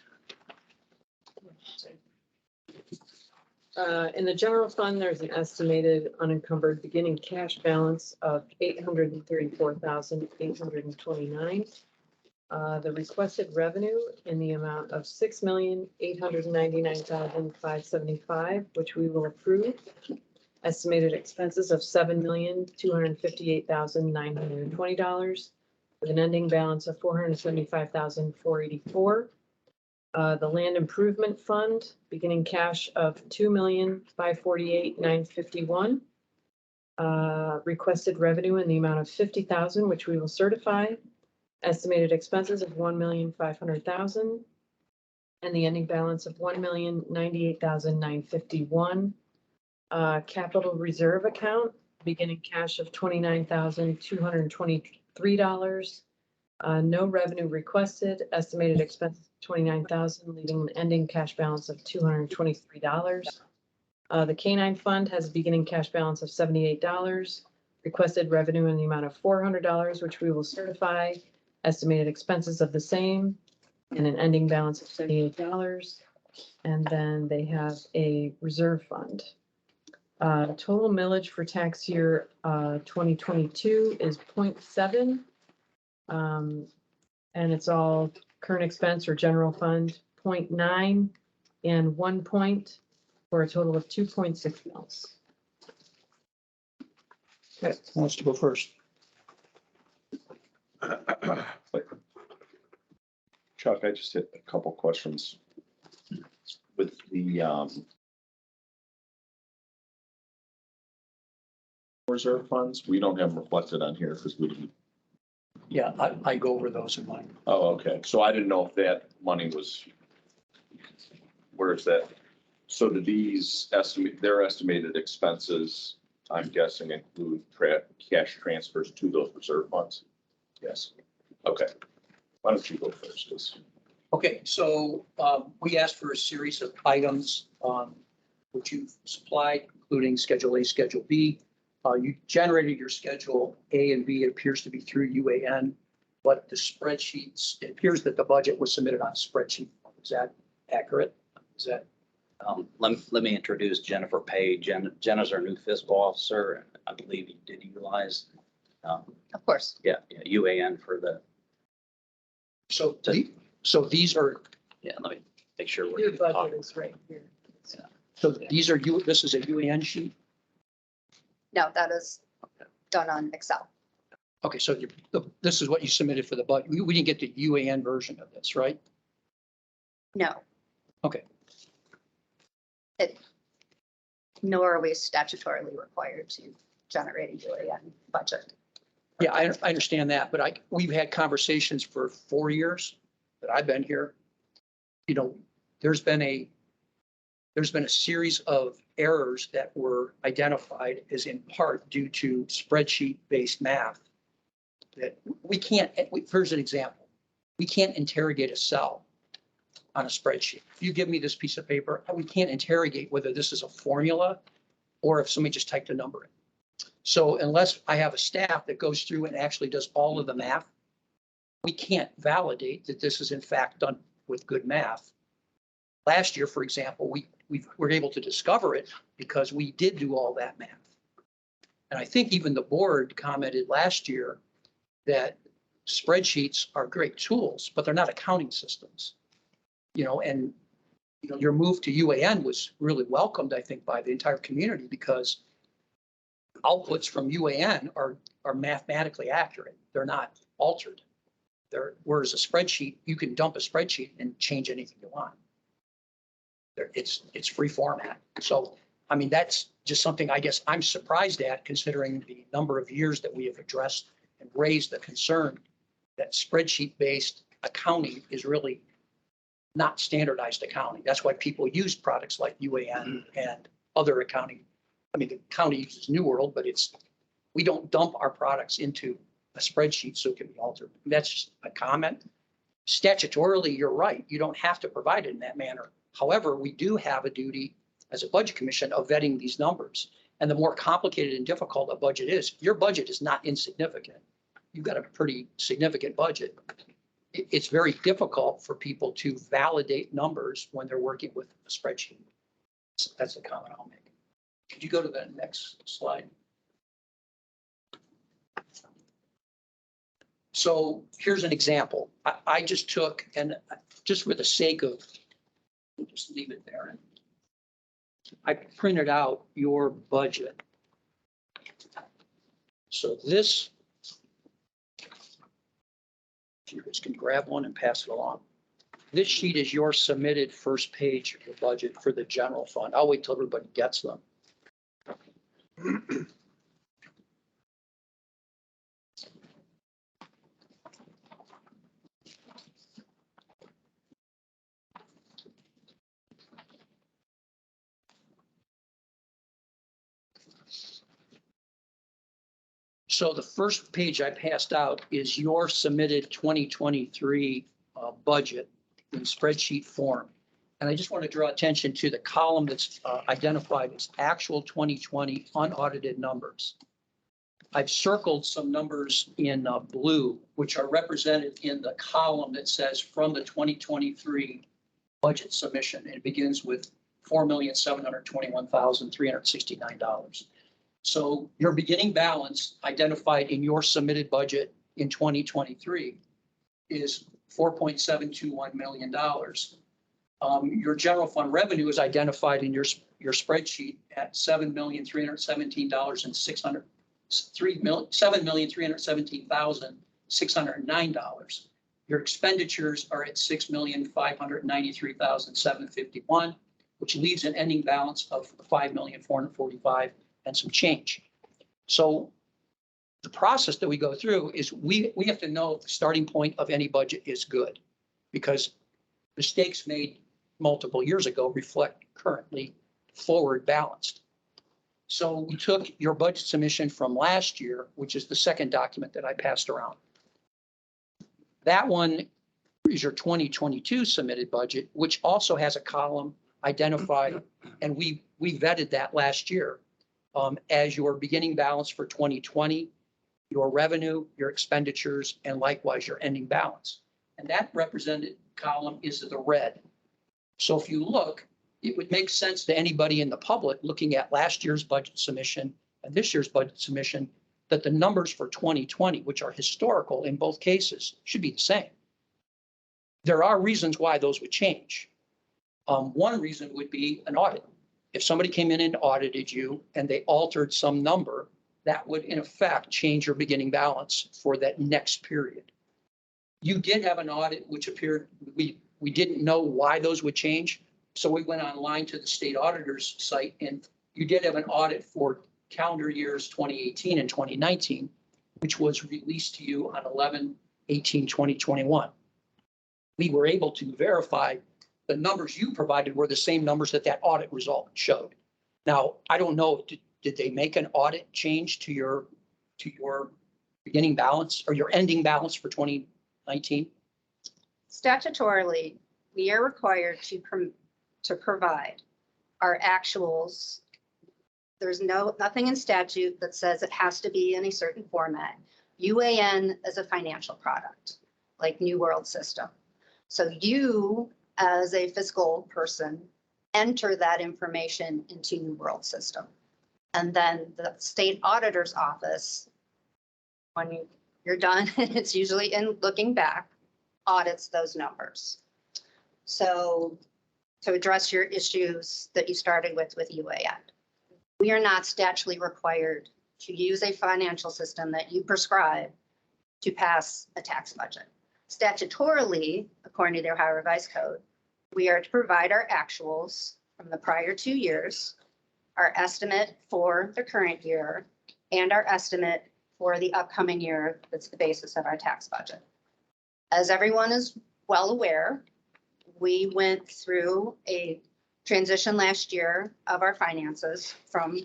F: In the general fund, there's an estimated unencumbered beginning cash balance of $834,829. The requested revenue in the amount of $6,899,575, which we will approve. Estimated expenses of $7,258,920, with an ending balance of $475,484. The land improvement fund, beginning cash of $2,548,951. Requested revenue in the amount of $50,000, which we will certify. Estimated expenses of $1,500,000, and the ending balance of $1,098,951. Capital reserve account, beginning cash of $29,223. No revenue requested. Estimated expenses $29,000, leaving an ending cash balance of $223. The K-9 fund has a beginning cash balance of $78. Requested revenue in the amount of $400, which we will certify. Estimated expenses of the same, and an ending balance of $78. And then they have a reserve fund. Total millage for tax year 2022 is 0.7. And it's all current expense or general fund, 0.9 and 1 point, for a total of 2.6 mils.
A: Okay, who wants to go first?
C: Chuck, I just had a couple questions with the reserve funds. We don't have them reflected on here because we didn't.
A: Yeah, I go over those in mine.
C: Oh, okay. So I didn't know if that money was, where is that? So do these their estimated expenses, I'm guessing, include cash transfers to those reserve funds? Yes. Okay. Why don't you go first?
A: Okay, so we asked for a series of items which you've supplied, including Schedule A, Schedule B. You generated your Schedule A and B. It appears to be through UAN, but the spreadsheets, it appears that the budget was submitted on a spreadsheet. Is that accurate? Is that?
I: Let me introduce Jennifer Page. Jenna's our new fiscal officer, and I believe you did utilize.
B: Of course.
I: Yeah, UAN for the.
A: So these are.
I: Yeah, let me make sure.
F: Your budget is right here.
A: So these are this is a UAN sheet?
B: No, that is done on Excel.
A: Okay, so this is what you submitted for the budget. We didn't get the UAN version of this, right?
B: No.
A: Okay.
B: Nor are we statutorily required to generate a UAN budget.
A: Yeah, I understand that, but we've had conversations for 4 years that I've been here. You know, there's been a series of errors that were identified as in part due to spreadsheet-based math that we can't, here's an example. We can't interrogate a cell on a spreadsheet. If you give me this piece of paper, we can't interrogate whether this is a formula or if somebody just typed a number in. So unless I have a staff that goes through and actually does all of the math, we can't validate that this is in fact done with good math. Last year, for example, we were able to discover it because we did do all that math. And I think even the board commented last year that spreadsheets are great tools, but they're not accounting systems. You know, and your move to UAN was really welcomed, I think, by the entire community because outputs from UAN are mathematically accurate. They're not altered. Whereas a spreadsheet, you can dump a spreadsheet and change anything you want. It's free format. So, I mean, that's just something I guess I'm surprised at considering the number of years that we have addressed and raised the concern that spreadsheet-based accounting is really not standardized accounting. That's why people use products like UAN and other accounting. I mean, the county uses New World, but we don't dump our products into a spreadsheet so it can be altered. That's just a comment. Statutorily, you're right. You don't have to provide it in that manner. However, we do have a duty as a budget commission of vetting these numbers. And the more complicated and difficult a budget is, your budget is not insignificant. You've got a pretty significant budget. It's very difficult for people to validate numbers when they're working with a spreadsheet. So that's the comment I'll make. Could you go to the next slide? So here's an example. I just took, and just for the sake of, just leave it there. I printed out your budget. So this, you just can grab one and pass it along. This sheet is your submitted first page of the budget for the general fund. I'll wait till everybody gets them. So the first page I passed out is your submitted 2023 budget in spreadsheet form. And I just want to draw attention to the column that's identified as actual 2020 unaudited numbers. I've circled some numbers in blue, which are represented in the column that says from the 2023 budget submission. And it begins with $4,721,369. So your beginning balance identified in your submitted budget in 2023 is $4.721 million. Your general fund revenue is identified in your spreadsheet at $7,317,609. Your expenditures are at $6,593,751, which leaves an ending balance of $5,445,000 and some change. So the process that we go through is we have to know the starting point of any budget is good, because mistakes made multiple years ago reflect currently forward balanced. So we took your budget submission from last year, which is the second document that I passed around. That one is your 2022 submitted budget, which also has a column identified, and we vetted that last year as your beginning balance for 2020, your revenue, your expenditures, and likewise your ending balance. And that represented column is the red. So if you look, it would make sense to anybody in the public looking at last year's budget submission and this year's budget submission that the numbers for 2020, which are historical in both cases, should be the same. There are reasons why those would change. One reason would be an audit. If somebody came in and audited you and they altered some number, that would in effect change your beginning balance for that next period. You did have an audit which appeared, we didn't know why those would change. So we went online to the state auditor's site, and you did have an audit for calendar years 2018 and 2019, which was released to you on 11/18/2021. We were able to verify the numbers you provided were the same numbers that audit result showed. Now, I don't know, did they make an audit change to your beginning balance or your ending balance for 2019?
B: Statutorily, we are required to provide our actuals. There's nothing in statute that says it has to be in a certain format. UAN is a financial product, like New World System. So you, as a fiscal person, enter that information into New World System. And then the state auditor's office, when you're done, it's usually in looking back, audits those numbers. So to address your issues that you started with UAN, we are not statutorily required to use a financial system that you prescribe to pass a tax budget. Statutorily, according to the Ohio Revised Code, we are to provide our actuals from the prior 2 years, our estimate for the current year, and our estimate for the upcoming year that's the basis of our tax budget. As everyone is well aware, we went through a transition last year of our finances from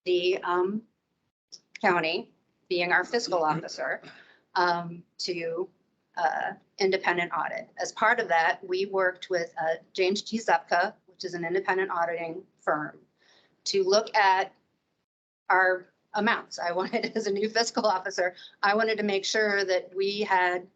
B: the county being our fiscal officer, to independent audit. As part of that, we worked with James G. Zupka, which is an independent auditing firm, to look at our amounts. I wanted, as a new fiscal officer, I wanted to make sure that we had,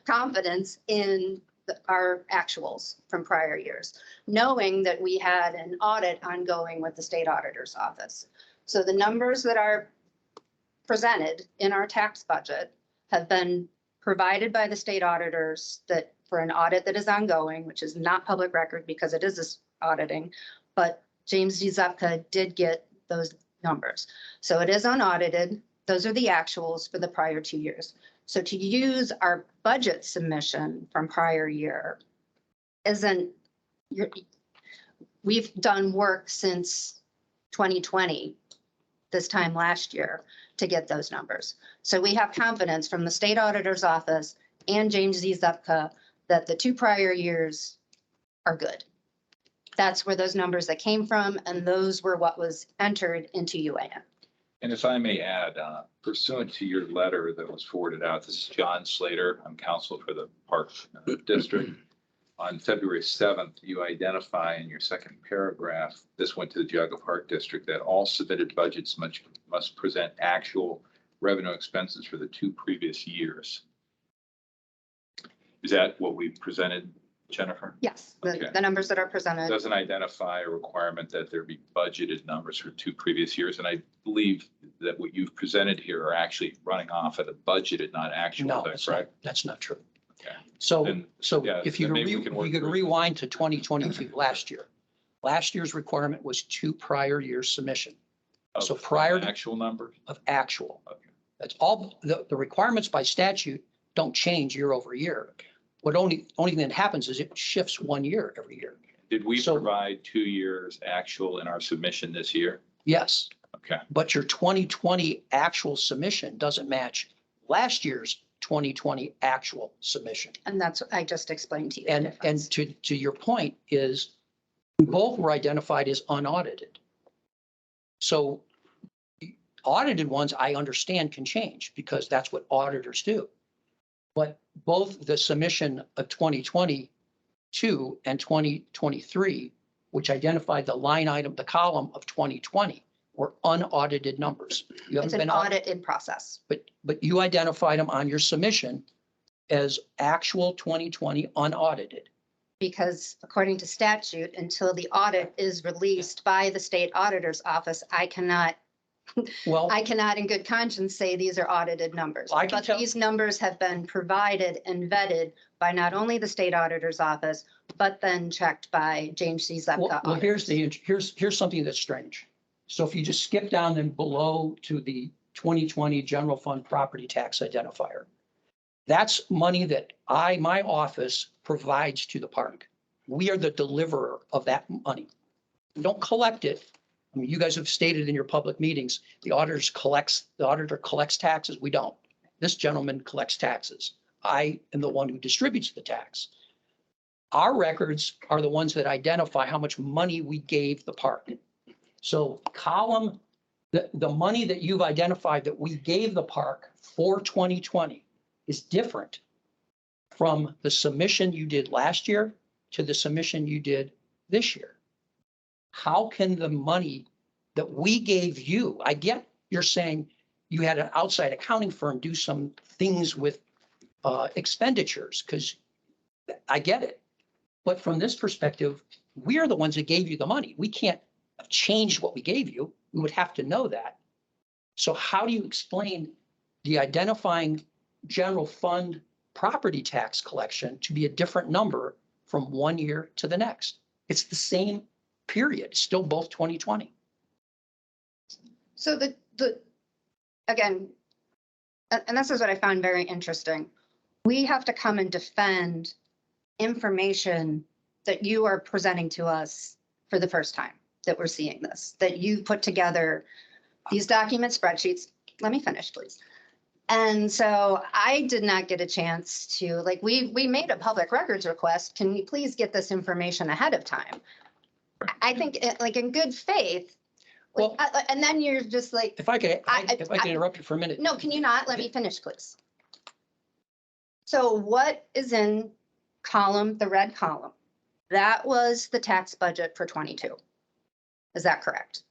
B: confidence in our actuals from prior years, knowing that we had an audit ongoing with the state auditor's office. So the numbers that are presented in our tax budget have been provided by the state auditors that for an audit that is ongoing, which is not public record because it is this auditing, but James D. Zupka did get those numbers. So it is unaudited. Those are the actuals for the prior 2 years. So to use our budget submission from prior year we've done work since 2020, this time last year, to get those numbers. So we have confidence from the state auditor's office and James Z. Zupka that the 2 prior years are good. That's where those numbers that came from, and those were what was entered into UAN.
U: And if I may add, pursuant to your letter that was forwarded out, this is John Slater. I'm counsel for the Park District. On February 7th, you identify in your second paragraph, this went to the Geauga Park District, that all submitted budgets must present actual revenue expenses for the 2 previous years. Is that what we presented, Jennifer?
B: Yes,
U: Okay.
B: the numbers that are presented.
U: Doesn't identify a requirement that there be budgeted numbers for 2 previous years. And I believe that what you've presented here are actually running off at a budgeted, not actual.
A: No,
U: Is that
A: that's not,
U: correct?
A: that's not true.
U: Okay.
A: So,
U: Then, yeah,
A: if you
U: then
A: could
U: maybe we can work
A: you could
U: through it.
A: rewind to 2022, last year. Last year's requirement was 2 prior years submission. So prior to
U: Actual numbers?
A: of actual.
U: Okay.
A: That's all, the requirements by statute don't change year over year. What only thing that happens is it shifts 1 year every year.
U: Did we
A: So-
U: provide 2 years actual in our submission this year?
A: Yes,
U: Okay.
A: but your 2020 actual submission doesn't match last year's 2020 actual submission.
B: And that's what I just explained to you.
A: And to your point is both were identified as unaudited. So audited ones, I understand can change because that's what auditors do. But both the submission of 2022 and 2023, which identified the line item, the column of 2020, were unaudited numbers. You
B: It's
A: haven't
B: an
A: been
B: audit in process.
A: but you identified them on your submission as actual 2020 unaudited.
B: Because according to statute, until the audit is released by the state auditor's office, I cannot
A: Well,
B: in good conscience say these are audited numbers.
A: I can
B: But
A: tell-
B: these numbers have been provided and vetted by not only the state auditor's office, but then checked by James C. Zupka.
A: well, here's something that's strange. So if you just skip down then below to the 2020 general fund property tax identifier, that's money that my office provides to the park. We are the deliverer of that money. We don't collect it. I mean, you guys have stated in your public meetings, the auditor collects taxes. We don't. This gentleman collects taxes. I am the one who distributes the tax. Our records are the ones that identify how much money we gave the park. So the money that you've identified that we gave the park for 2020 is different from the submission you did last year to the submission you did this year. How can the money that we gave you, I get you're saying you had an outside accounting firm do some things with expenditures, because I get it. But from this perspective, we are the ones that gave you the money. We can't have changed what we gave you. We would have to know that. So how do you explain the identifying general fund property tax collection to be a different number from 1 year to the next? It's the same period, still both 2020.
B: So again, and this is what I found very interesting. We have to come and defend information that you are presenting to us for the first time, that we're seeing this, that you put together these document spreadsheets. Let me finish, please. And so I did not get a chance to, like, we made a public records request. Can we please get this information ahead of time? I think like in good faith,
A: Well-
B: And then you're just like,
A: If I could,
B: I-
A: if I could interrupt you for a minute.
B: no, can you not? Let me finish, please. So what is in column, the red column? That was the tax budget for 22. Is that correct?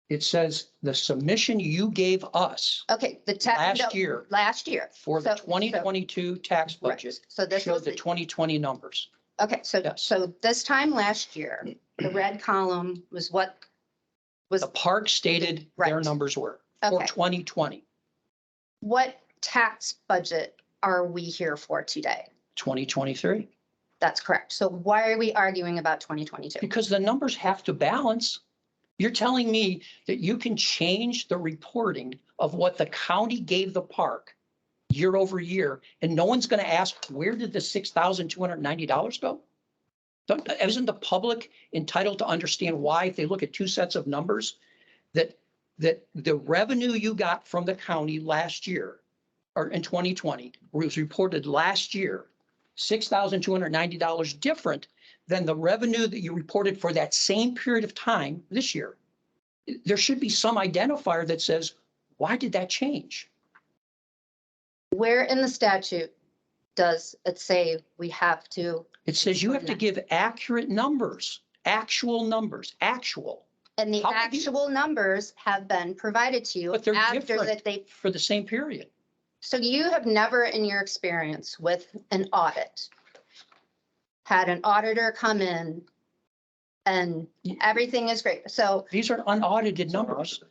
A: It says the submission you gave us
B: Okay, the tax.
A: Last year.
B: Last year.
A: for the
B: So-
A: 2022 tax budget
B: So this
A: showed
B: was
A: the 2020 numbers.
B: okay, so,
A: Yes.
B: so this time last year, the red column was what was,
A: The park stated their
B: Right.
A: numbers were for
B: Okay.
A: 2020,
B: what tax budget are we here for today?
A: 2023.
B: That's correct. So why are we arguing about 2022?
A: Because the numbers have to balance. You're telling me that you can change the reporting of what the county gave the park year over year, and no one's going to ask, where did the $6,290 go? Isn't the public entitled to understand why, if they look at two sets of numbers, that the revenue you got from the county last year, or in 2020, was reported last year, $6,290 different than the revenue that you reported for that same period of time this year? There should be some identifier that says, why did that change?
B: Where in the statute does it say we have to?
A: It says you have to give accurate numbers, actual numbers, actual,
B: And the
A: How could you-
B: actual numbers have been provided to you
A: but they're
B: after
A: different
B: that they,
A: for the same period.
B: so you have never in your experience with an audit had an auditor come in and everything is great. So
A: These are unaudited numbers.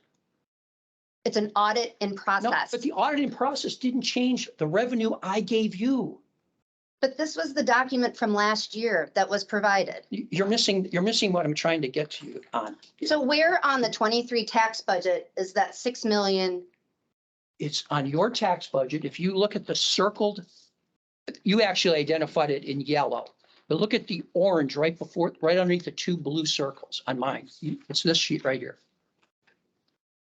B: it's an audit in
A: No,
B: process.
A: but the auditing process didn't change the revenue I gave you.
B: But this was the document from last year that was provided.
A: You're missing what I'm trying to get to you on.
B: So where on the 23 tax budget is that 6 million?
A: It's on your tax budget. If you look at the circled, you actually identified it in yellow. But look at the orange right underneath the two blue circles on mine. It's this sheet right here.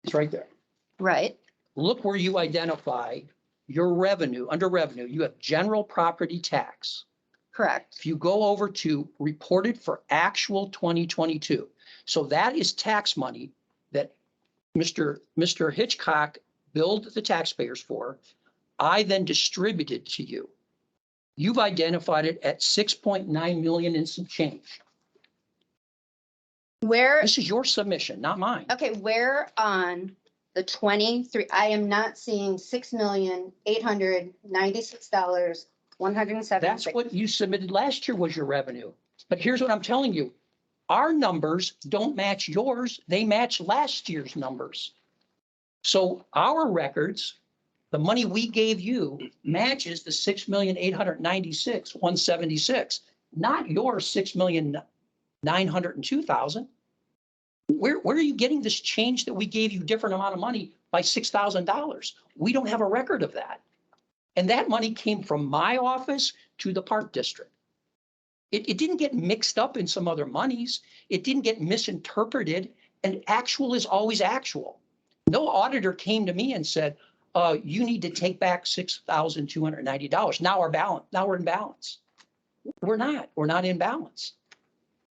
A: It's right there.
B: Right.
A: Look where you identify your revenue. Under revenue, you have general property tax.
B: Correct.
A: If you go over to reported for actual 2022, so that is tax money that Mr. Hitchcock billed the taxpayers for. I then distributed to you. You've identified it at 6.9 million and some change.
B: Where,
A: This is your submission, not mine.
B: okay, where on the 23, I am not seeing $6,896,176.
A: That's what you submitted last year was your revenue. But here's what I'm telling you. Our numbers don't match yours. They match last year's numbers. So our records, the money we gave you matches the 6,896,176, not your 6,902,000. Where are you getting this change that we gave you different amount of money by $6,000? We don't have a record of that. And that money came from my office to the park district. It didn't get mixed up in some other monies. It didn't get misinterpreted, and actual is always actual. No auditor came to me and said, you need to take back $6,290. Now we're in balance. We're not in balance.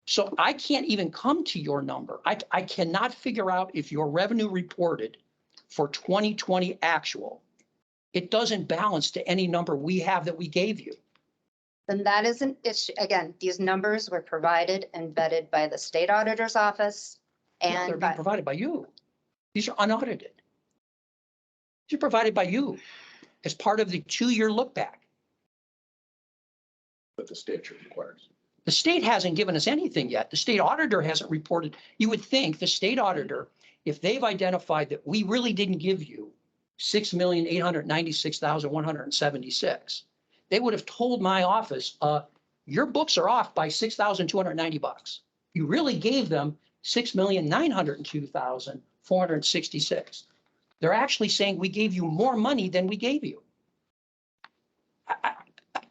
A: So I can't even come to your number. I cannot figure out if your revenue reported for 2020 actual, it doesn't balance to any number we have that we gave you.
B: Then that is an issue. Again, these numbers were provided and vetted by the state auditor's office
A: No, They're
B: and
A: being
B: by,
A: provided by you. These are unaudited. These are provided by you as part of the 2-year look back.
H: But the statute requires.
A: The state hasn't given us anything yet. The state auditor hasn't reported. You would think the state auditor, if they've identified that we really didn't give you 6,896,176, they would have told my office, your books are off by $6,290. You really gave them 6,902,466. They're actually saying we gave you more money than we gave you.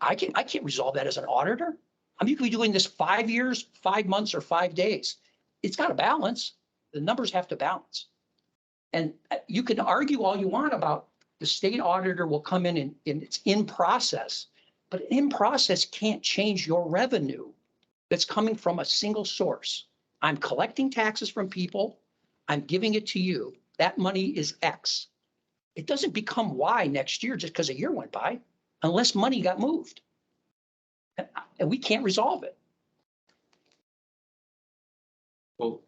A: I can't resolve that as an auditor. I mean, you could be doing this 5 years, 5 months, or 5 days. It's got to balance. The numbers have to balance. And you can argue all you want about the state auditor will come in and it's in process, but in process can't change your revenue that's coming from a single source. I'm collecting taxes from people. I'm giving it to you. That money is X. It doesn't become Y next year just because a year went by, unless money got moved. And we can't resolve it.
U: Well,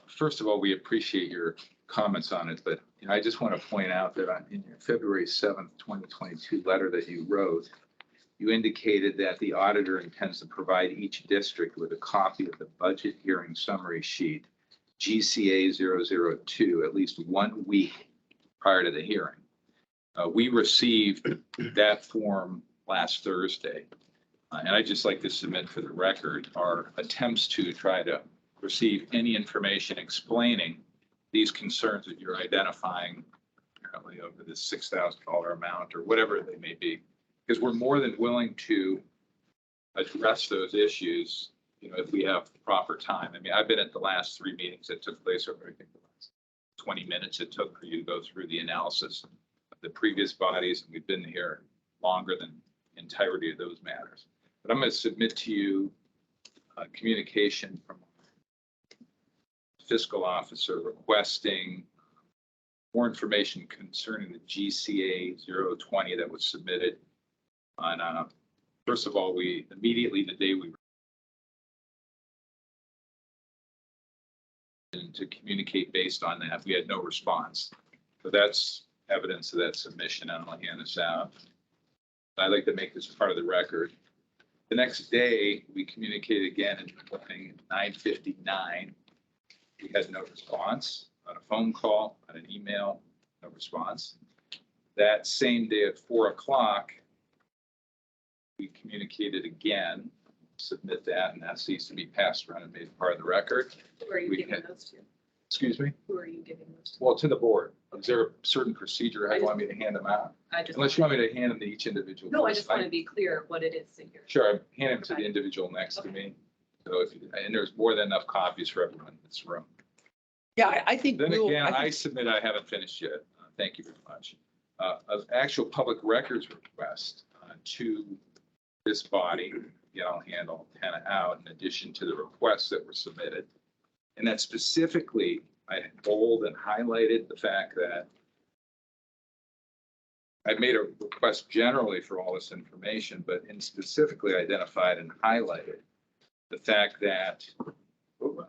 U: first of all, we appreciate your comments on it, but I just want to point out that in your February 7th, 2022 letter that you wrote, you indicated that the auditor intends to provide each district with a copy of the budget hearing summary sheet, GCA 002, at least 1 week prior to the hearing. We received that form last Thursday. And I'd just like to submit for the record our attempts to try to receive any information explaining these concerns that you're identifying apparently over this $6,000 amount or whatever they may be, because we're more than willing to address those issues, if we have proper time. I mean, I've been at the last 3 meetings that took place over, I think, the last 20 minutes it took for you to go through the analysis of the previous bodies, and we've been here longer than the entirety of those matters. But I'm going to submit to you communication from fiscal officer requesting more information concerning the GCA 020 that was submitted on, first of all, we immediately the day we to communicate based on that, we had no response. So that's evidence of that submission, and I'll hand this out. I'd like to make this part of the record. The next day, we communicated again in the morning at 9:59. We had no response on a phone call, on an email, no response. That same day at 4 o'clock, we communicated again, submit that, and that needs to be passed around and made part of the record.
F: Who are you
U: We
F: giving
U: had-
F: those to?
U: Excuse me?
F: Who are you giving those to?
U: Well, to the board. Is there a certain procedure how you want me to hand them out? Unless you want me to hand them to each individual.
F: No, I
U: person.
F: just want to be clear what it is that you're.
U: Sure, I hand them to the individual next to me. So and there's more than enough copies for everyone in this room.
A: Yeah, I think.
U: Then
A: we'll-
U: again,
A: I
U: I
A: think-
U: submit, I haven't finished yet. Thank you very much. Of actual public records request to this body, I'll handle 10 out in addition to the requests that were submitted. And that specifically, I bold and highlighted the fact that I made a request generally for all this information, but in specifically identified and highlighted the fact that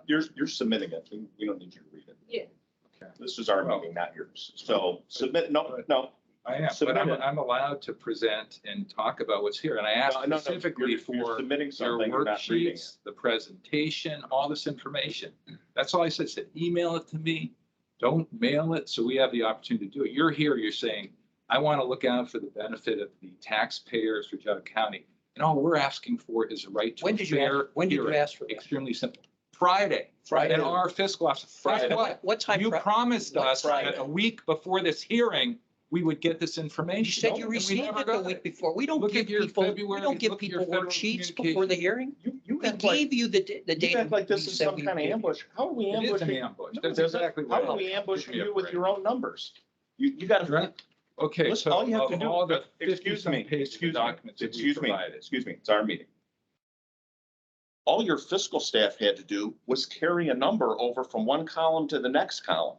D: You're submitting it. We don't need you to read it.
F: Yeah.
D: This is our meeting, not yours. So submit, no.
U: I am, but I'm allowed to present and talk about what's here. And I asked
D: No,
U: specifically
D: you're
U: for
D: submitting
U: your
D: something, you're not reading it.
U: worksheets, the presentation, all this information. That's all I said, email it to me. Don't mail it. So we have the opportunity to do it. You're here, you're saying, I want to look out for the benefit of the taxpayers for Geauga County. And all we're asking for is a right to
A: When
U: a
A: did you
U: fair
A: ask, when did you
U: hearing.
A: ask for that?
U: Extremely simple. Friday.
A: Friday.
U: And our fiscal officer, Friday.
A: What time?
U: You promised
A: what
U: us
A: Friday?
U: that a week before this hearing, we would get this information.
A: You said
U: No,
A: you
U: and we
A: received
U: never
A: it the
U: got
A: week
U: it.
A: before. We don't
U: Look
A: give
U: at your
A: people, we
U: February-
A: don't give
U: look at
A: people
U: your federal
A: worksheets
U: communication.
A: before the hearing.
D: You
A: We
D: act like,
A: gave you the date.
D: you act like this
A: we
D: is
A: said
D: some
A: we
D: kind of
A: gave you.
D: ambush. How are we
U: It is an
D: ambushing?
U: ambush.
D: No,
U: That's
D: it isn't.
U: exactly
D: How
U: what
D: are
U: it
D: we
U: is.
D: ambushing
U: Give me a
D: you with
U: break.
D: your own numbers? You gotta.
U: Okay,
D: Listen,
U: so
D: all you have to
U: of
D: do-
U: all the
D: excuse
U: 50-some
D: me,
U: pages of documents that we provided.
D: Excuse me, it's our meeting. All your fiscal staff had to do was carry a number over from one column to the next column.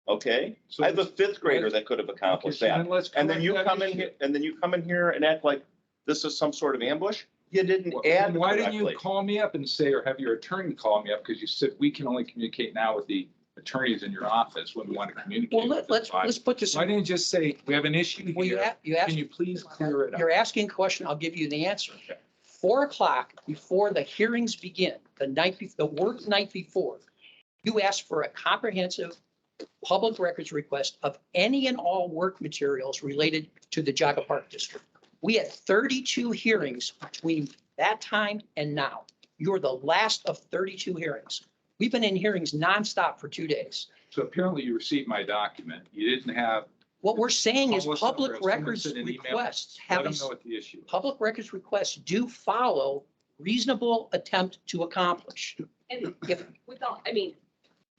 D: Okay?
U: So
D: I have a fifth grader that could have accomplished
U: Okay, so
D: that.
U: then let's
D: And then
U: correct
D: you
U: that
D: come in
U: issue.
D: here, and then you come in here and act like this is some sort of ambush? You didn't
U: Well,
D: add
U: then why didn't you
D: correctly.
U: call me up and say, or have your attorney call me up? Because you said we can only communicate now with the attorneys in your office when we want to communicate.
A: Well,
U: with
A: let's
U: this body.
A: put this.
U: Why didn't you just say, we have an issue
A: Well,
U: here?
A: you asked.
U: Can you please clear it up?
A: You're asking a question, I'll give you the answer. 4 o'clock before the hearings begin, the work night before, you asked for a comprehensive public records request of any and all work materials related to the Geauga Park District. We had 32 hearings between that time and now. You're the last of 32 hearings. We've been in hearings nonstop for 2 days.
U: So apparently you received my document. You didn't have.
A: What we're saying is
U: Call us up or
A: public
U: have someone
A: records
U: send an email.
A: requests
U: Let
A: have,
U: them know what the issue is.
A: public records requests do follow reasonable attempt to accomplish.
F: And
A: If,
F: without, I mean,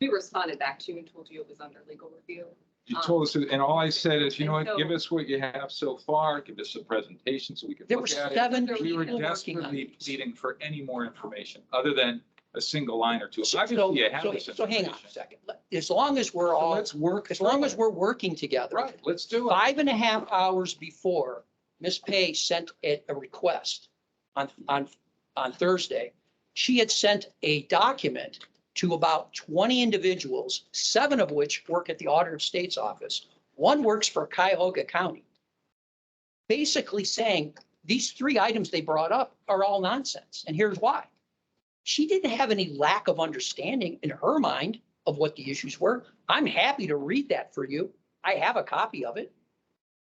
F: we responded back to you and told you it was under legal review.
U: You told us, and all I said is, you know
F: And
U: what,
F: so-
U: give us what you have so far, give us a presentation so we can
A: there
U: look
A: were
U: at it.
A: 7
U: We
A: people
U: were
A: working on
U: desperately
A: this.
U: pleading for any more information, other than a single line or two.
A: So,
U: Obviously, you have
A: so,
U: this
A: so hang on
U: information.
A: a second. As long as we're
U: So
A: all,
U: let's work.
A: as long
U: through
A: as
U: it.
A: we're working together.
U: Right, let's do it.
A: 5.5 hours before Ms. Pay sent a request on Thursday, she had sent a document to about 20 individuals, 7 of which work at the Auditor of State's office. One works for Geauga County. Basically saying these 3 items they brought up are all nonsense. And here's why. She didn't have any lack of understanding in her mind of what the issues were. I'm happy to read that for you. I have a copy of it.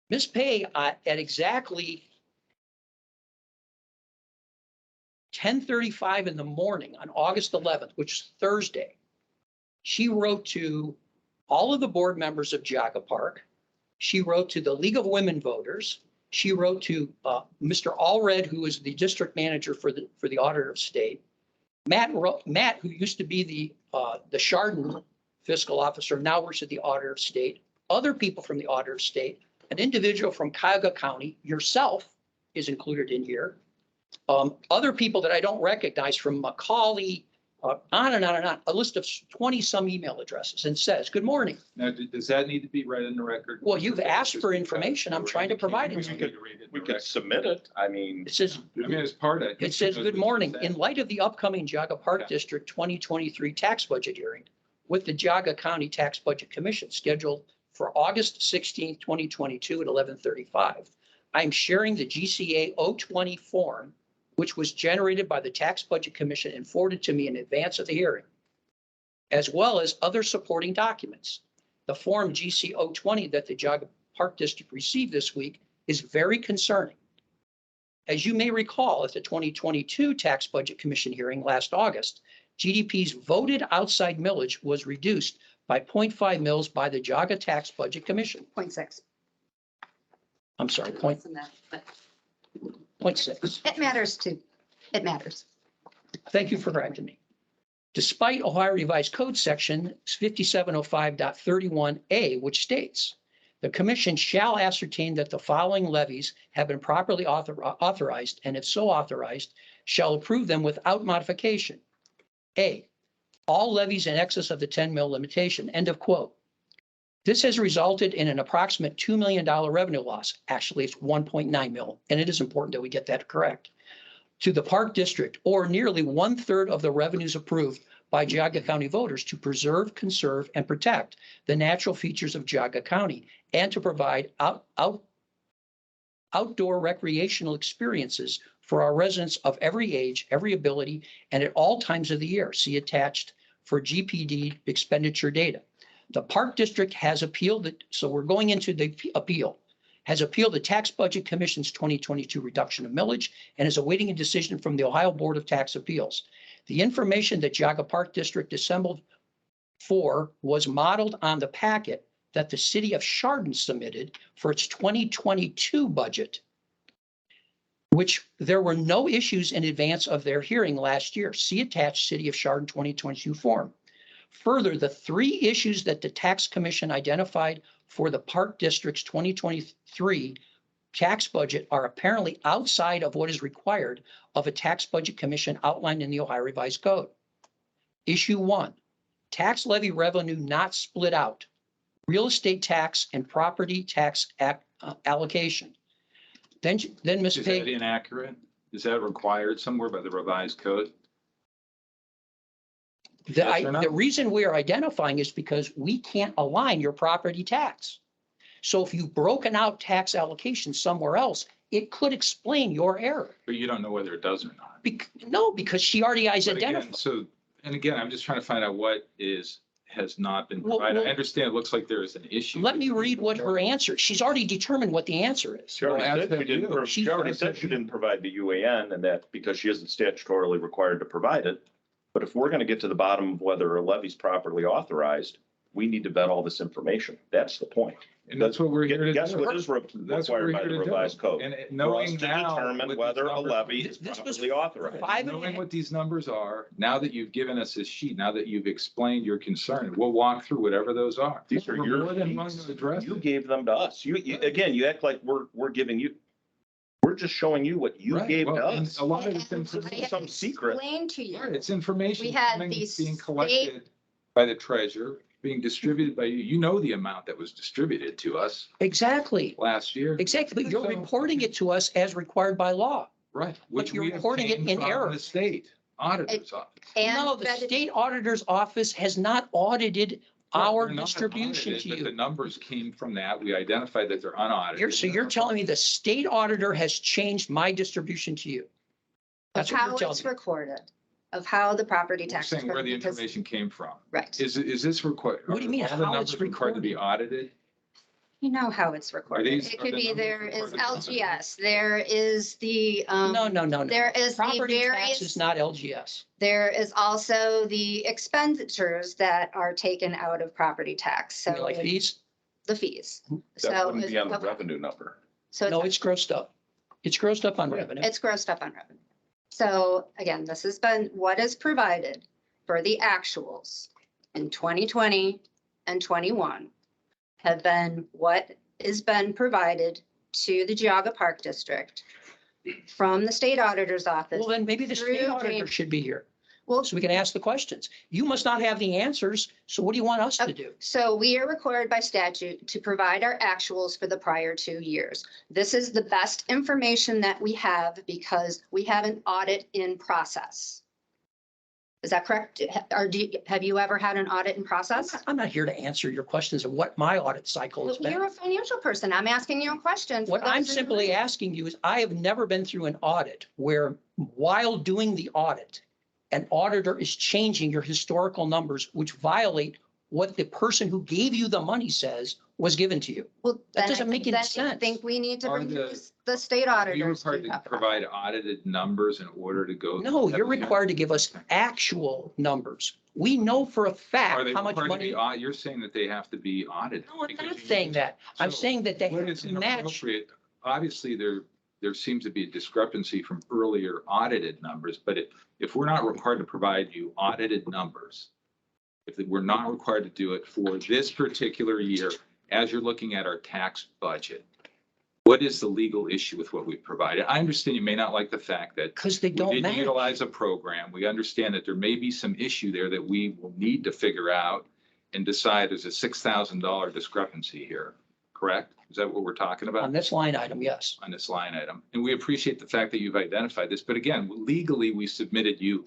A: Ms. Pay at exactly 10:35 in the morning on August 11th, which is Thursday, she wrote to all of the board members of Geauga Park. She wrote to the League of Women Voters. She wrote to Mr. Allred, who is the district manager for the Auditor of State. Matt, who used to be the Chardon fiscal officer, now works at the Auditor of State. Other people from the Auditor of State, an individual from Geauga County, yourself is included in here. Other people that I don't recognize from Macaulay, on and on and on, a list of 20 some email addresses, and says, good morning.
U: Now, does that need to be read in the record?
A: Well, you've asked for information. I'm trying to provide it.
D: We could submit it. I mean.
A: It says,
U: I mean, it's part of.
A: it says, good morning. In light of the upcoming Geauga Park District 2023 tax budget hearing with the Geauga County Tax Budget Commission scheduled for August 16th, 2022 at 11:35, I'm sharing the GCA 020 form, which was generated by the Tax Budget Commission and forwarded to me in advance of the hearing, as well as other supporting documents. The form GC 020 that the Geauga Park District received this week is very concerning. As you may recall, at the 2022 Tax Budget Commission hearing last August, GDP's voted outside millage was reduced by 0.5 mils by the Geauga Tax Budget Commission.
B: 0.6.
A: I'm sorry,
B: Less than that, but
A: 0.6.
B: it matters too. It matters.
A: Thank you for correcting me. Despite Ohio Revised Code section 5705.31A, which states, the commission shall ascertain that the following levies have been properly authorized, and if so authorized, shall approve them without modification. A, all levies in excess of the 10 mil limitation, end of quote. This has resulted in an approximate $2 million revenue loss. Actually, it's 1.9 mil, and it is important that we get that correct. To the Park District, or nearly 1/3 of the revenues approved by Geauga County voters to preserve, conserve, and protect the natural features of Geauga County and to provide outdoor recreational experiences for our residents of every age, every ability, and at all times of the year. See attached for GPD expenditure data. The Park District has appealed it, so we're going into the appeal, has appealed the Tax Budget Commission's 2022 reduction of millage and is awaiting a decision from the Ohio Board of Tax Appeals. The information that Geauga Park District assembled for was modeled on the packet that the city of Chardon submitted for its 2022 budget, which there were no issues in advance of their hearing last year. See attached City of Chardon 2022 form. Further, the 3 issues that the Tax Commission identified for the Park District's 2023 tax budget are apparently outside of what is required of a Tax Budget Commission outlined in the Ohio Revised Code. Issue 1, tax levy revenue not split out, real estate tax and property tax allocation. Then Ms.
U: Is
A: Page.
U: that inaccurate? Is that required somewhere by the revised code? Yes or no?
A: The reason we are identifying is because we can't align your property tax. So if you've broken out tax allocation somewhere else, it could explain your error.
U: But you don't know whether it does or not.
A: No, because she already has
U: But again,
A: identified.
U: and again, I'm just trying to find out what has not been provided. I understand it looks like there is an issue.
A: Let me read what her answer. She's already determined what the answer is.
D: She already said she didn't provide the UAN, and that because she isn't statutorily required to provide it. But if we're going to get to the bottom of whether a levy is properly authorized, we need to vet all this information. That's the point.
U: And that's what we're here to do.
D: Guess what is required by the revised code?
U: And
D: For us
U: knowing
D: to
U: now
D: determine whether a levy is properly authorized.
U: Knowing what these numbers are, now that you've given us this sheet, now that you've explained your concern, we'll walk through whatever those are.
D: These are
U: We're
D: your
U: more than willing
D: sheets.
U: to address
D: You
U: it.
D: gave them to us. You act like we're giving you We're just showing you what you
U: Right,
D: gave to
U: well, and
D: us.
U: a lot of
B: And
U: it's
B: I
U: information.
B: have
D: some secret.
B: explained to you.
U: Right, it's information
B: We had
U: coming,
B: the
U: being
B: state-
U: collected by the treasurer, being distributed by you. You know the amount that was distributed to us
A: Exactly,
U: last year.
A: exactly. But you're
U: So-
A: reporting it to us as required by law.
U: Right, which
A: you're
U: we have
A: reporting it
U: came
A: in
U: from
A: error.
U: the state auditor's office.
B: And
A: No, the
B: that it-
A: state auditor's office has not audited
U: Right,
A: our
U: they're not
A: distribution
U: audited,
A: to
U: but the
A: you.
U: numbers came from that. We identified that they're unaudited.
A: So you're telling me the state auditor has changed my distribution to you?
B: of
A: That's what
B: how
A: you're telling
B: it's
A: me.
B: recorded, of how the property
U: We're
B: tax. is
U: saying where the
B: recorded, because-
U: information came from.
B: Right.
U: Is this required?
A: What do you mean,
U: All the
A: how it's
U: numbers required to be
A: recorded?
U: audited?
B: You know how it's recorded.
U: these-
B: It
U: are
B: could
U: the
B: be,
U: numbers
B: there is
U: recorded?
B: LGS, there is the,
A: No.
B: there is the
A: Property tax
B: various,
A: is not LGS.
B: there is also the expenditures that are taken out of property tax. So
A: Like fees?
B: the fees.
D: That
B: So
D: wouldn't be on the
B: okay.
D: revenue number.
B: So
A: No, it's grossed up. It's grossed up on revenue.
B: it's grossed up on revenue. So again, this has been what is provided for the actuals in 2020 and 21 have been what has been provided to the Geauga Park District from the state auditor's office.
A: Well, then maybe the state
B: through
A: auditor
B: James-
A: should be here.
B: Well,
A: So we can ask the questions. You must not have the answers. So what do you want us to do?
B: so we are required by statute to provide our actuals for the prior 2 years. This is the best information that we have because we have an audit in process. Is that correct? Or have you ever had an audit in process?
A: I'm not here to answer your questions of what my audit cycle has
B: You're
A: been.
B: a financial person. I'm asking you a question. for
A: What I'm
B: those in the
A: simply
B: room.
A: asking you is, I have never been through an audit where while doing the audit, an auditor is changing your historical numbers, which violate what the person who gave you the money says was given to you.
B: Well,
A: That
B: then
A: doesn't make any
B: then I
A: sense.
B: think we need to
U: Are
B: bring
U: the-
B: the state
U: Are you
B: auditors.
U: required to provide audited numbers in order to go?
A: No, you're required to give us actual numbers. We know for a
U: Are
A: fact
U: they
A: how much
U: required to be,
A: money.
U: you're saying that they have to be audited?
A: No, I'm
U: because
A: not
U: you
A: saying
U: use-
A: that. I'm
U: So
A: saying that they
U: what
A: have
U: is
A: to match.
U: inappropriate? Obviously, there seems to be a discrepancy from earlier audited numbers, but if we're not required to provide you audited numbers, if we're not required to do it for this particular year, as you're looking at our tax budget, what is the legal issue with what we provided? I understand you may not like the fact that
A: Because they
U: we
A: don't
U: didn't
A: match.
U: utilize a program. We understand that there may be some issue there that we will need to figure out and decide there's a $6,000 discrepancy here, correct? Is that what we're talking about?
A: On this line item, yes.
U: On this line item. And we appreciate the fact that you've identified this, but again, legally, we submitted you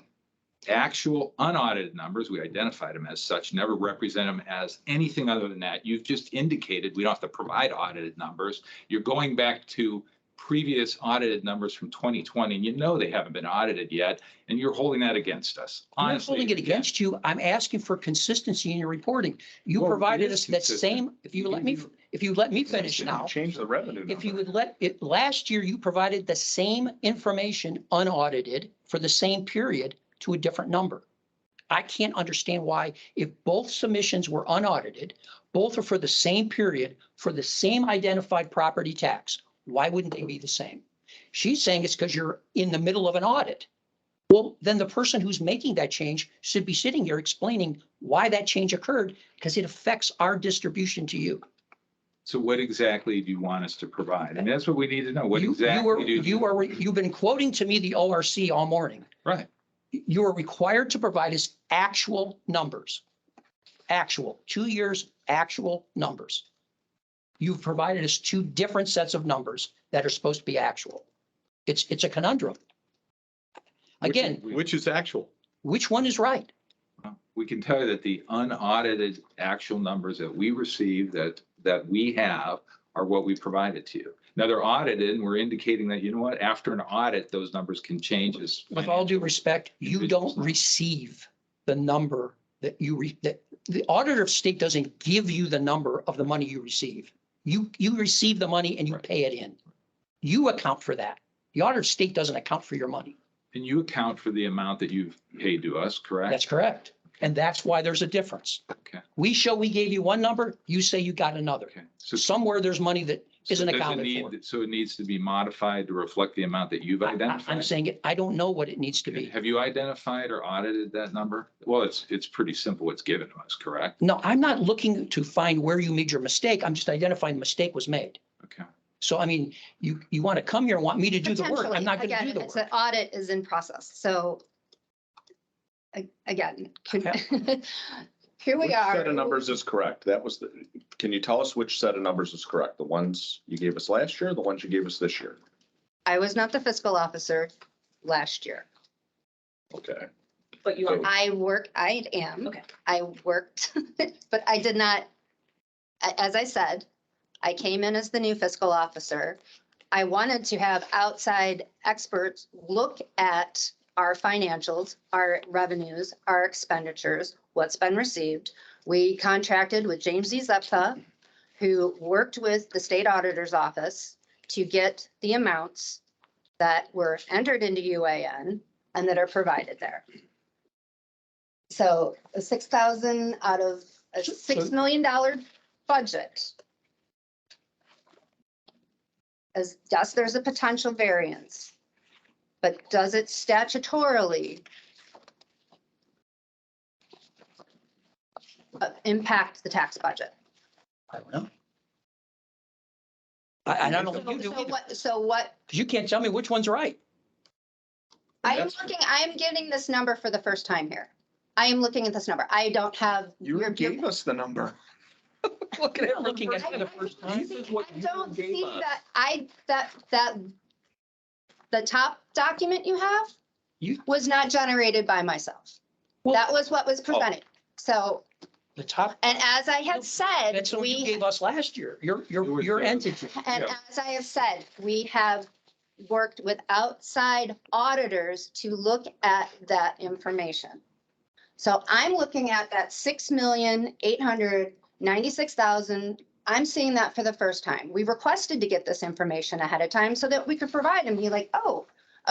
U: actual unaudited numbers. We identified them as such, never represent them as anything other than that. You've just indicated we don't have to provide audited numbers. You're going back to previous audited numbers from 2020, and you know they haven't been audited yet, and you're holding that against us.
A: I'm not
U: Honestly,
A: holding it against you. I'm asking for consistency in your reporting. You
U: Well, it
A: provided
U: is
A: us that
U: consistent.
A: same, if you let me finish now.
D: Change the revenue
A: If you
D: number.
A: would let it, last year you provided the same information unaudited for the same period to a different number. I can't understand why, if both submissions were unaudited, both are for the same period, for the same identified property tax, why wouldn't they be the same? She's saying it's because you're in the middle of an audit. Well, then the person who's making that change should be sitting here explaining why that change occurred, because it affects our distribution to you.
U: So what exactly do you want us to provide? And that's what we need to know. What
A: You
U: exactly do you?
A: you've been quoting to me the ORC all morning.
U: Right.
A: You are required to provide us actual numbers. Actual, 2 years, actual numbers. You've provided us two different sets of numbers that are supposed to be actual. It's a conundrum. Again,
E: Which is actual?
A: which one is right?
U: We can tell you that the unaudited actual numbers that we receive that we have are what we provided to you. Now they're audited and we're indicating that, you know what, after an audit, those numbers can change as.
A: With all due respect, you don't receive the number that that the auditor of state doesn't give you the number of the money you receive. You receive the money and you pay it in. You account for that. The auditor of state doesn't account for your money.
U: And you account for the amount that you've paid to us, correct?
A: That's correct. And that's why there's a difference.
U: Okay.
A: We show we gave you one number, you say you got another.
U: Okay. So
A: Somewhere there's money that isn't
U: does it
A: accounted
U: need-
A: for.
U: So it needs to be modified to reflect the amount that you've identified?
A: I'm saying it, I don't know what it needs to be.
U: Have you identified or audited that number? Well, it's pretty simple. It's given to us, correct?
A: No, I'm not looking to find where you made your mistake. I'm just identifying the mistake was made.
U: Okay.
A: So I mean, you want to come here and want me to do the work. I'm not going to
B: Again,
A: do the
B: it's
A: work.
B: an audit is in process, so again, here we
D: Which
B: are.
D: set of numbers is correct? That was the, can you tell us which set of numbers is correct? The ones you gave us last year, or the ones you gave us this year?
B: I was not the fiscal officer last year.
D: Okay.
F: But you are.
B: I am.
F: Okay.
B: I worked, but I did not, as I said, I came in as the new fiscal officer. I wanted to have outside experts look at our financials, our revenues, our expenditures, what's been received. We contracted with James Z. Zepka, who worked with the state auditor's office to get the amounts that were entered into UAN and that are provided there. So a 6,000 out of a $6 million budget. As, yes, there's a potential variance, but does it statutorily impact the tax budget?
A: I don't know. I don't know. What you do either.
B: So what,
A: Because you can't tell me which one's right.
B: I am getting this number for the first time here. I am looking at this number. I don't have.
E: You gave us the number.
A: Look at it, looking at it for the first time.
B: I don't see that, the top document you have was not generated by myself. That was what was presented. So,
A: The top,
B: and as I had said,
A: that's what you gave us last year, your entity.
B: and as I have said, we have worked with outside auditors to look at that information. So I'm looking at that 6,896,000. I'm seeing that for the first time. We requested to get this information ahead of time so that we could provide and be like, oh,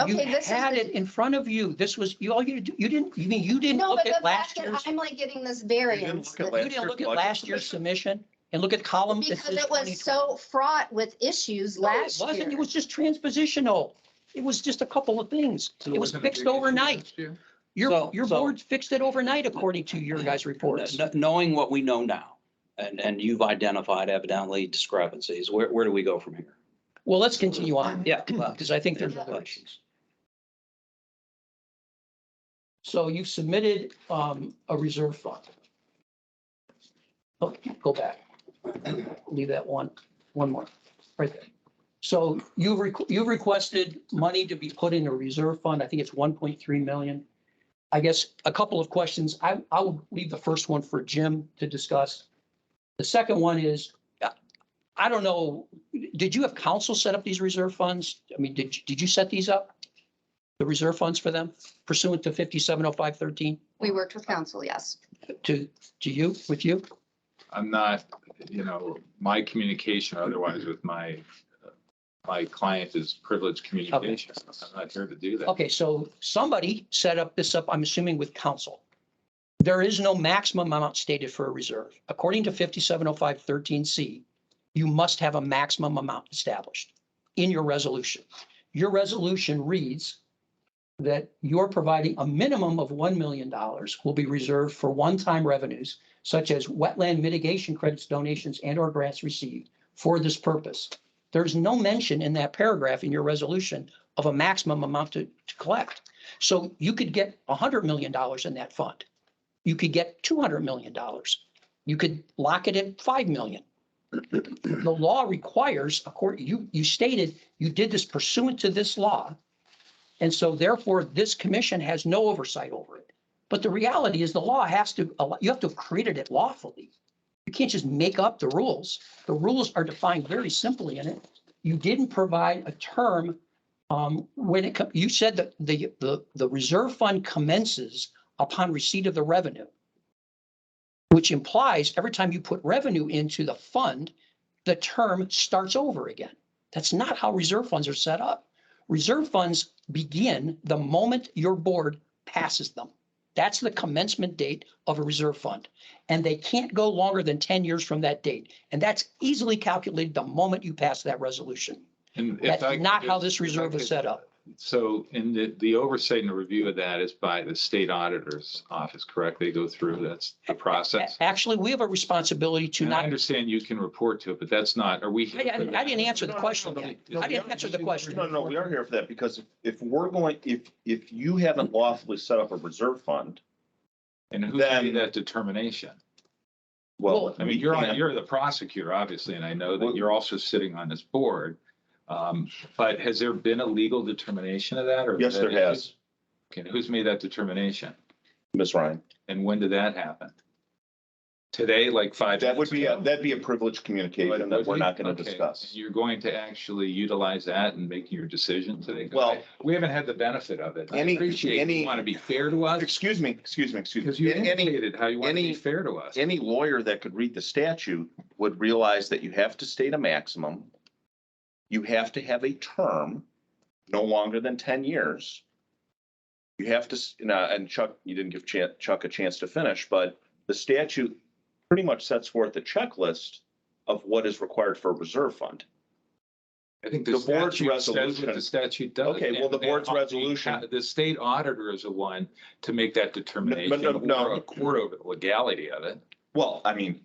A: You
B: okay, this is.
A: had it in front of you. This was, all you didn't, you didn't
B: No,
A: look
B: but
A: at
B: the
A: last
B: fact
A: year's.
B: that I'm like getting this variance.
A: You didn't look at last year's submission and look at column. that
B: Because
A: says
B: it was
A: 2020.
B: so fraught with issues
A: No,
B: last
A: it wasn't.
B: year.
A: It was just transpositional. It was just a couple of things. It was fixed overnight. Your board fixed it overnight, according to your guys' reports.
G: Knowing what we know now, and you've identified evidently discrepancies, where do we go from here?
A: Well, let's continue on.
G: Yeah.
A: Because I think there's other issues. So you submitted a reserve fund. Oh, go back. Leave that one more, right there. So you've requested money to be put in a reserve fund. I think it's 1.3 million. I guess a couple of questions. I will leave the first one for Jim to discuss. The second one is, I don't know, did you have council set up these reserve funds? I mean, did you set these up? The reserve funds for them pursuant to 570513
B: We worked with council, yes.
A: to you, with you?
U: I'm not, my communication otherwise with my client is privileged communication. I'm not here to do that.
A: Okay, so somebody set up this up, I'm assuming with council. There is no maximum amount stated for a reserve. According to 570513C, you must have a maximum amount established in your resolution. Your resolution reads that you're providing a minimum of $1 million will be reserved for one-time revenues such as wetland mitigation credits, donations, and or grants received for this purpose. There's no mention in that paragraph in your resolution of a maximum amount to collect. So you could get $100 million in that fund. You could get $200 million. You could lock it at $5 million. The law requires, you stated you did this pursuant to this law. And so therefore, this commission has no oversight over it. But the reality is the law you have to have created it lawfully. You can't just make up the rules. The rules are defined very simply in it. You didn't provide a term when you said that the reserve fund commences upon receipt of the revenue, which implies every time you put revenue into the fund, the term starts over again. That's not how reserve funds are set up. Reserve funds begin the moment your board passes them. That's the commencement date of a reserve fund. And they can't go longer than 10 years from that date. And that's easily calculated the moment you pass that resolution.
U: And
A: That's not how this reserve is set up.
U: So in the oversight and the review of that is by the state auditor's office, correct? They go through, that's the process.
A: Actually, we have a responsibility to
U: And I
A: not,
U: understand you can report to it, but that's not, are we?
A: I didn't answer the question yet. I didn't answer the question.
D: No, we are here for that because if we're going, if you haven't lawfully set up a reserve fund,
U: And who
D: then-
U: made that determination?
D: well,
U: I mean, you're the prosecutor, obviously, and I know that you're also sitting on this board. But has there been a legal determination of that or?
D: Yes, there has.
U: Okay, who's made that determination?
D: Ms. Ryan.
U: And when did that happen? Today, like 5
D: That would
U: minutes
D: be,
U: ago?
D: that'd be a privileged communication that we're not going to
U: Okay.
D: discuss.
U: And you're going to actually utilize that in making your decision today? 'Cause
D: Well-
U: we haven't had the benefit of it. I
D: Any-
U: appreciate
D: any-
U: you want to be fair to us.
D: Excuse me.
U: Because you indicated how you want to be fair to us.
D: Any lawyer that could read the statute would realize that you have to state a maximum. You have to have a term no longer than 10 years. You have to, and Chuck, you didn't give Chuck a chance to finish, but the statute pretty much sets forth a checklist of what is required for a reserve fund.
U: I think
D: The board's
U: statute says
D: resolution-
U: what the statute does.
D: Okay, well, the
U: And
D: board's resolution-
U: The state auditor is the one to make that determination.
D: no.
U: Or a court over the legality of it.
D: Well, I mean,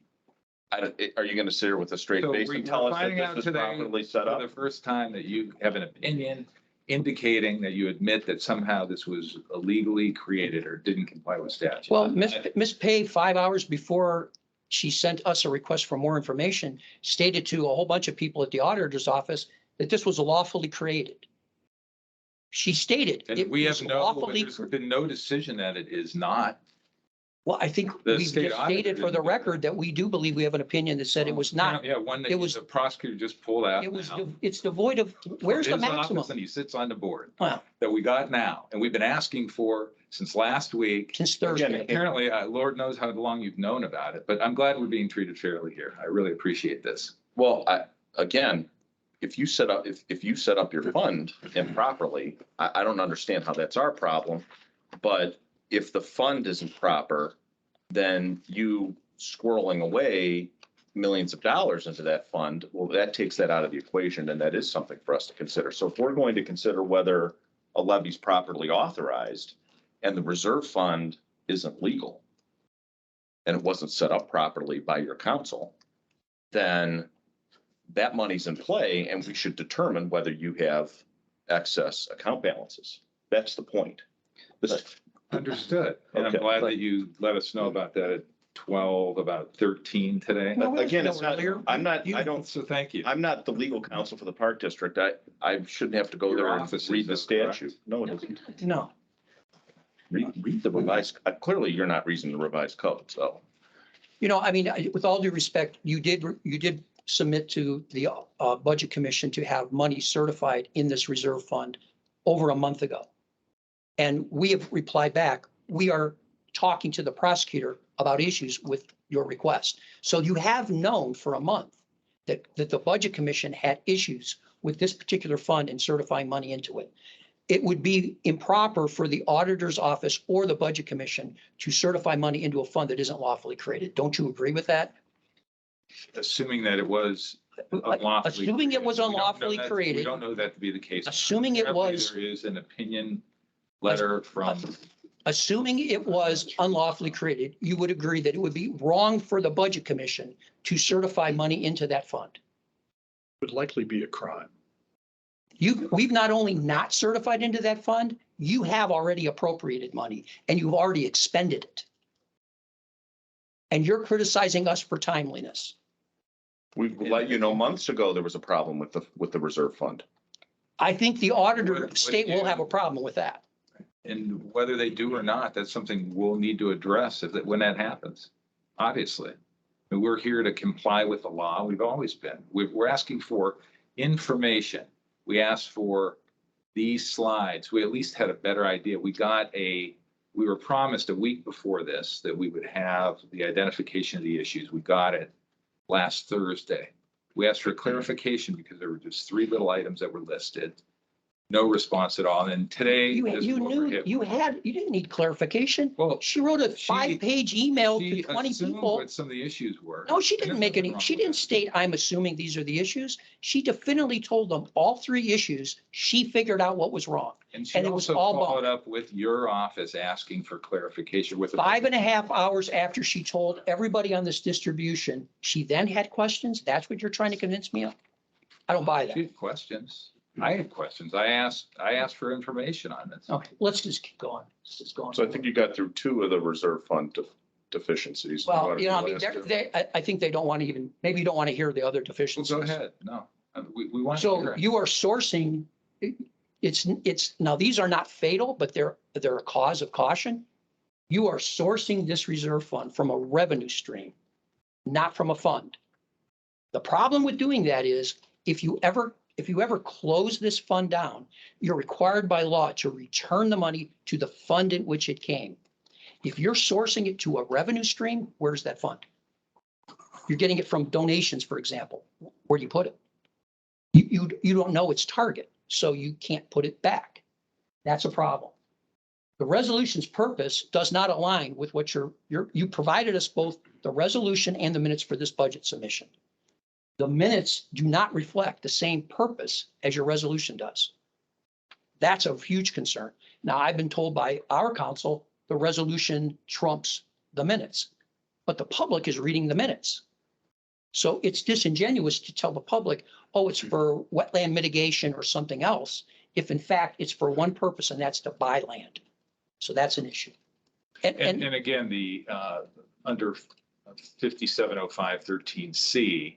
D: are you going to sit here with a straight
U: So
D: face
U: we're
D: and tell us that
U: finding out
D: this is
U: today
D: properly set
U: for
D: up?
U: the first time that you have an opinion indicating that you admit that somehow this was illegally created or didn't comply with statute.
A: Well, Ms. Pay, 5 hours before she sent us a request for more information, stated to a whole bunch of people at the auditor's office that this was lawfully created. She stated
U: And
A: it
U: we
A: was
U: have no,
A: lawfully.
U: there's been no decision that it is not.
A: Well, I think
U: The
A: we
U: state
A: just stated
U: auditor
A: for the
U: didn't do
A: record that we do believe we have an opinion that said it was not.
U: Yeah, one that
A: It was-
U: the prosecutor just pulled out
A: It was,
U: now.
A: it's devoid of, where's the
U: From his
A: maximum?
U: office, and he sits on the board
A: Well,
U: that we got now, and we've been asking for since last week.
A: since
U: Again,
A: Thursday.
U: apparently, Lord knows how long you've known about it, but I'm glad we're being treated fairly here. I really appreciate this.
D: Well, again, if you set up your fund improperly, I don't understand how that's our problem. But if the fund isn't proper, then you squirreling away millions of dollars into that fund, well, that takes that out of the equation, and that is something for us to consider. So if we're going to consider whether a levy is properly authorized and the reserve fund isn't legal and it wasn't set up properly by your council, then that money's in play and we should determine whether you have excess account balances. That's the point.
U: Understood. And I'm
D: Okay.
U: glad that you let us know about that at 12, about 13 today.
A: No, we
D: Again,
A: know
D: it's not,
A: earlier.
D: I'm not, I don't,
U: So thank you.
D: I'm not the legal counsel for the Park District. I shouldn't have to go
U: Your
D: there and
U: office is,
D: read the
U: though, correct?
D: statute. No, it isn't.
A: No.
D: Read the revised, clearly you're not reading the revised code, so.
A: I mean, with all due respect, you did submit to the Budget Commission to have money certified in this reserve fund over a month ago. And we have replied back, we are talking to the prosecutor about issues with your request. So you have known for a month that the Budget Commission had issues with this particular fund and certifying money into it. It would be improper for the auditor's office or the Budget Commission to certify money into a fund that isn't lawfully created. Don't you agree with that?
U: Assuming that it was unlawfully.
A: Assuming it was
U: created. We don't know
A: unlawfully
U: that-
A: created.
U: We don't know that to be the case.
A: Assuming it
U: Apparently
A: was,
U: There is an opinion letter from,
A: assuming it was unlawfully created, you would agree that it would be wrong for the Budget Commission to certify money into that fund.
E: Would likely be a crime.
A: We've not only not certified into that fund, you have already appropriated money and you've already expended it. And you're criticizing us for timeliness.
D: We've let you know months ago, there was a problem with the reserve fund.
A: I think the auditor
U: What-
A: state will have a problem with that.
U: and whether they do or not, that's something we'll need to address when that happens, obviously. And we're here to comply with the law. We've always been. We're asking for information. We asked for these slides. We at least had a better idea. We were promised a week before this that we would have the identification of the issues. We got it last Thursday. We asked for clarification because there were just 3 little items that were listed. No response at all. And today.
A: You,
U: this is
A: you
U: what we're
A: knew,
U: hit
A: you
U: with.
A: had, you didn't need clarification.
U: Well,
A: She wrote a 5-page email to
U: She
A: 20
U: assumed
A: people.
U: what some of the issues were.
A: No, she
U: And
A: didn't
U: there's
A: make
U: nothing
A: any,
U: wrong
A: she
U: with
A: didn't
U: that.
A: state, I'm assuming these are the issues. She definitively told them all 3 issues. She figured out what was wrong.
U: And she
A: and it was
U: also
A: all
U: followed
A: bunk.
U: up with your office asking for clarification with.
A: 5.5 hours after she told everybody on this distribution, she then had questions. That's what you're trying to convince me of? I don't buy
U: She
A: that.
U: had questions. I had questions. I asked for information on this.
A: Okay, let's just keep going. Let's just go on.
D: So I think you got through 2 of the reserve fund deficiencies.
A: Well,
D: wanna
A: you know, I
D: do
A: mean,
D: last two?
A: I think they don't want to even, maybe you don't want to hear the other
U: Well,
A: deficiencies.
U: go ahead. No, we want to hear
A: So
U: it.
A: you are sourcing, it's, now these are not fatal, but they're a cause of caution. You are sourcing this reserve fund from a revenue stream, not from a fund. The problem with doing that is if you ever close this fund down, you're required by law to return the money to the fund in which it came. If you're sourcing it to a revenue stream, where's that fund? You're getting it from donations, for example. Where do you put it? You don't know its target, so you can't put it back. That's a problem. The resolution's purpose does not align with what you provided us both the resolution and the minutes for this budget submission. The minutes do not reflect the same purpose as your resolution does. That's a huge concern. Now, I've been told by our council, the resolution trumps the minutes, but the public is reading the minutes. So it's disingenuous to tell the public, oh, it's for wetland mitigation or something else, if in fact it's for one purpose, and that's to buy land. So that's an issue.
U: And again, the, under 570513C,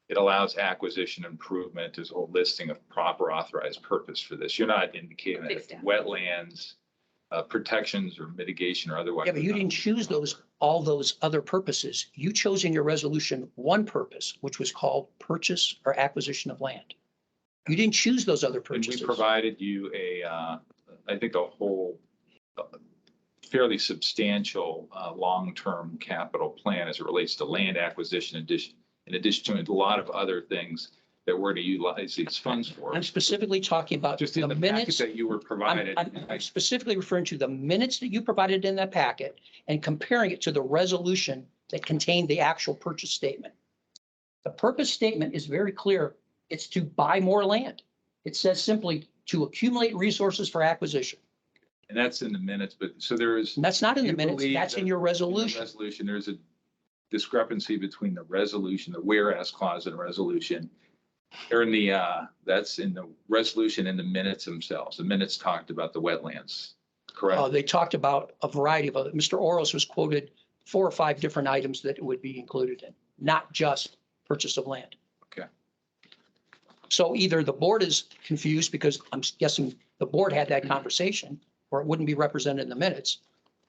U: it allows acquisition improvement as a listing of proper authorized purpose for this. You're not indicating that it's wetlands, protections or mitigation or otherwise.
A: Yeah, but you didn't choose all those other purposes. You chose in your resolution one purpose, which was called purchase or acquisition of land. You didn't choose those other
U: And
A: purchases.
U: we provided you I think a whole fairly substantial long-term capital plan as it relates to land acquisition in addition to a lot of other things that we're to utilize these funds for.
A: I'm specifically talking about
U: Just in
A: the
U: the packet
A: minutes.
U: that you were provided.
A: I'm specifically referring to the minutes that you provided in that packet and comparing it to the resolution that contained the actual purchase statement. The purpose statement is very clear. It's to buy more land. It says simply to accumulate resources for acquisition.
U: And that's in the minutes, but so there is.
A: And that's not in the
U: you
A: minutes,
U: believe
A: that's
U: that
A: in your
U: in the
A: resolution.
U: Resolution, there's a discrepancy between the resolution, the whereas clause in the resolution. Or in the, that's in the resolution and the minutes themselves. The minutes talked about the wetlands, correct?
A: They talked about a variety of Mr. Oros was quoted 4 or 5 different items that would be included in, not just purchase of land.
U: Okay.
A: So either the board is confused because I'm guessing the board had that conversation, or it wouldn't be represented in the minutes,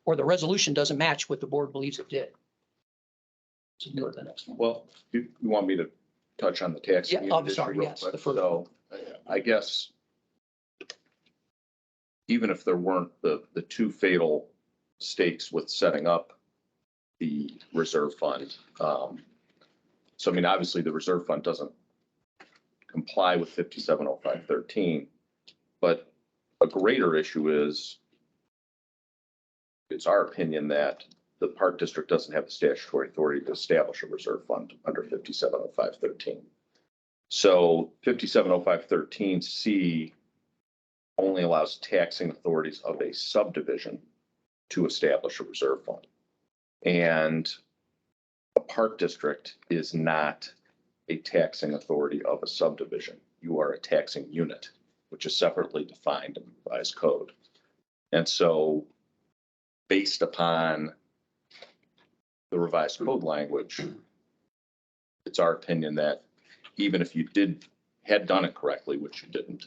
A: or the resolution doesn't match what the board believes it did. So you go to the next one.
D: Well, you want me to touch on the tax?
A: Yeah,
D: community
A: I'm
D: issue
A: sorry,
D: real
A: yes,
D: quick?
A: the first
D: So I guess even if there weren't the 2 fatal stakes with setting up the reserve fund. So I mean, obviously the reserve fund doesn't comply with 570513, but a greater issue is it's our opinion that the park district doesn't have the statutory authority to establish a reserve fund under 570513. So 570513C only allows taxing authorities of a subdivision to establish a reserve fund. And a park district is not a taxing authority of a subdivision. You are a taxing unit, which is separately defined in the revised code. And so based upon the revised code language, it's our opinion that even if you had done it correctly, which you didn't,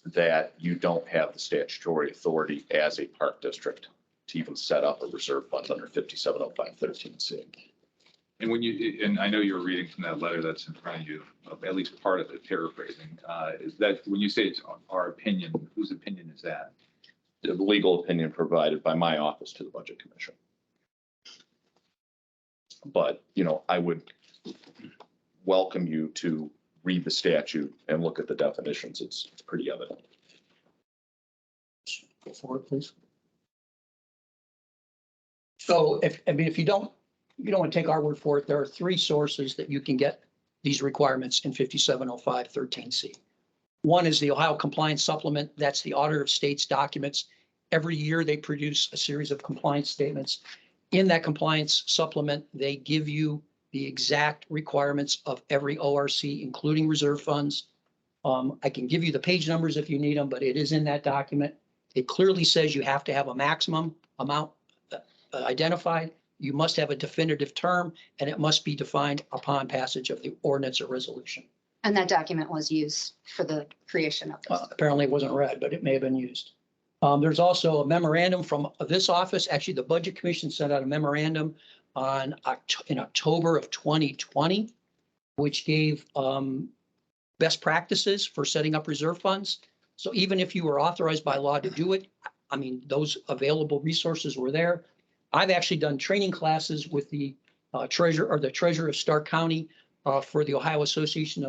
D: that you don't have the statutory authority as a park district to even set up a reserve fund under 570513C.
U: And when and I know you're reading from that letter that's in front of you, at least part of it, paraphrasing, is that when you say it's our opinion, whose opinion is that?
D: The legal opinion provided by my office to the Budget Commission. But, I would welcome you to read the statute and look at the definitions. It's pretty evident.
A: Go forward, please. So if you don't want to take our word for it, there are three sources that you can get these requirements in 5705-13C. One is the Ohio Compliance Supplement. That's the Auditor of State's documents. Every year they produce a series of compliance statements. In that compliance supplement, they give you the exact requirements of every ORC, including reserve funds. I can give you the page numbers if you need them, but it is in that document. It clearly says you have to have a maximum amount identified. You must have a definitive term, and it must be defined upon passage of the ordinance or resolution.
B: And that document was used for the creation of this.
A: Apparently it wasn't read, but it may have been used. There's also a memorandum from this office. Actually, the Budget Commission sent out a memorandum in October of 2020, which gave best practices for setting up reserve funds. So even if you were authorized by law to do it, I mean, those available resources were there. I've actually done training classes with the treasurer of Stark County for the Ohio Association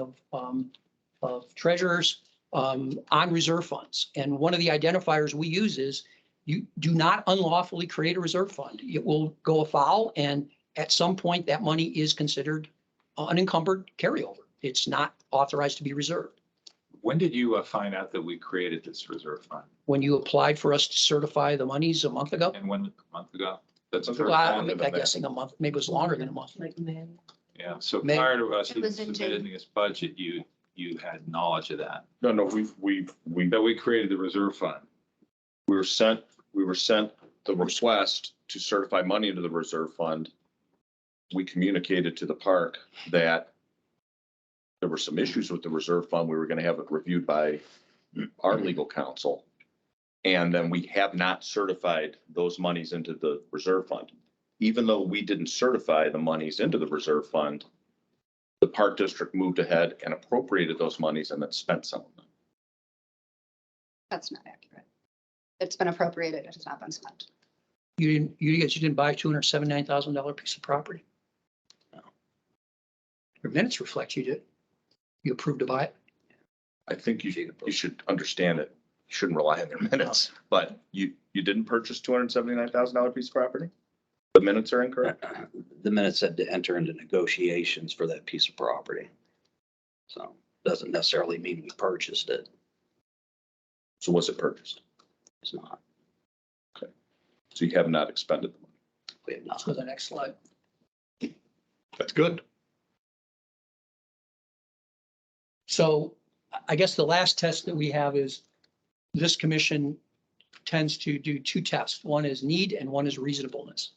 A: of Treasurers on reserve funds. And one of the identifiers we use is you do not unlawfully create a reserve fund. It will go afoul, and at some point that money is considered unencumbered carryover. It's not authorized to be reserved.
U: When did you find out that we created this reserve fund?
A: When you applied for us to certify the monies a month ago?
U: And when, a month ago? That's the first
A: Well,
U: time.
A: I'm guessing a month, maybe it was longer than a month.
U: Yeah, so
A: May-
U: prior to us
B: It was in
U: submitting this budget, you had knowledge of that,
D: No,
U: that we created the reserve fund.
D: we were sent the request to certify money into the reserve fund. We communicated to the park that there were some issues with the reserve fund. We were going to have it reviewed by our legal counsel. And then we have not certified those monies into the reserve fund. Even though we didn't certify the monies into the reserve fund, the park district moved ahead and appropriated those monies and then spent some of them.
B: That's not accurate. It's been appropriated, it has not been spent.
A: You didn't buy a $279,000 piece of property? No. Your minutes reflect you did. You approved to buy it?
D: I think you should understand it. You shouldn't rely on their minutes, but you didn't purchase $279,000 piece of property? The minutes are incorrect?
G: The minutes said to enter into negotiations for that piece of property. So doesn't necessarily mean we purchased it.
D: So was it purchased?
G: It's not.
D: Okay. So you have not expended the money.
G: We have
A: Let's
G: not.
A: go to the next slide.
E: That's good.
A: So I guess the last test that we have is this commission tends to do two tests. One is need and one is reasonableness.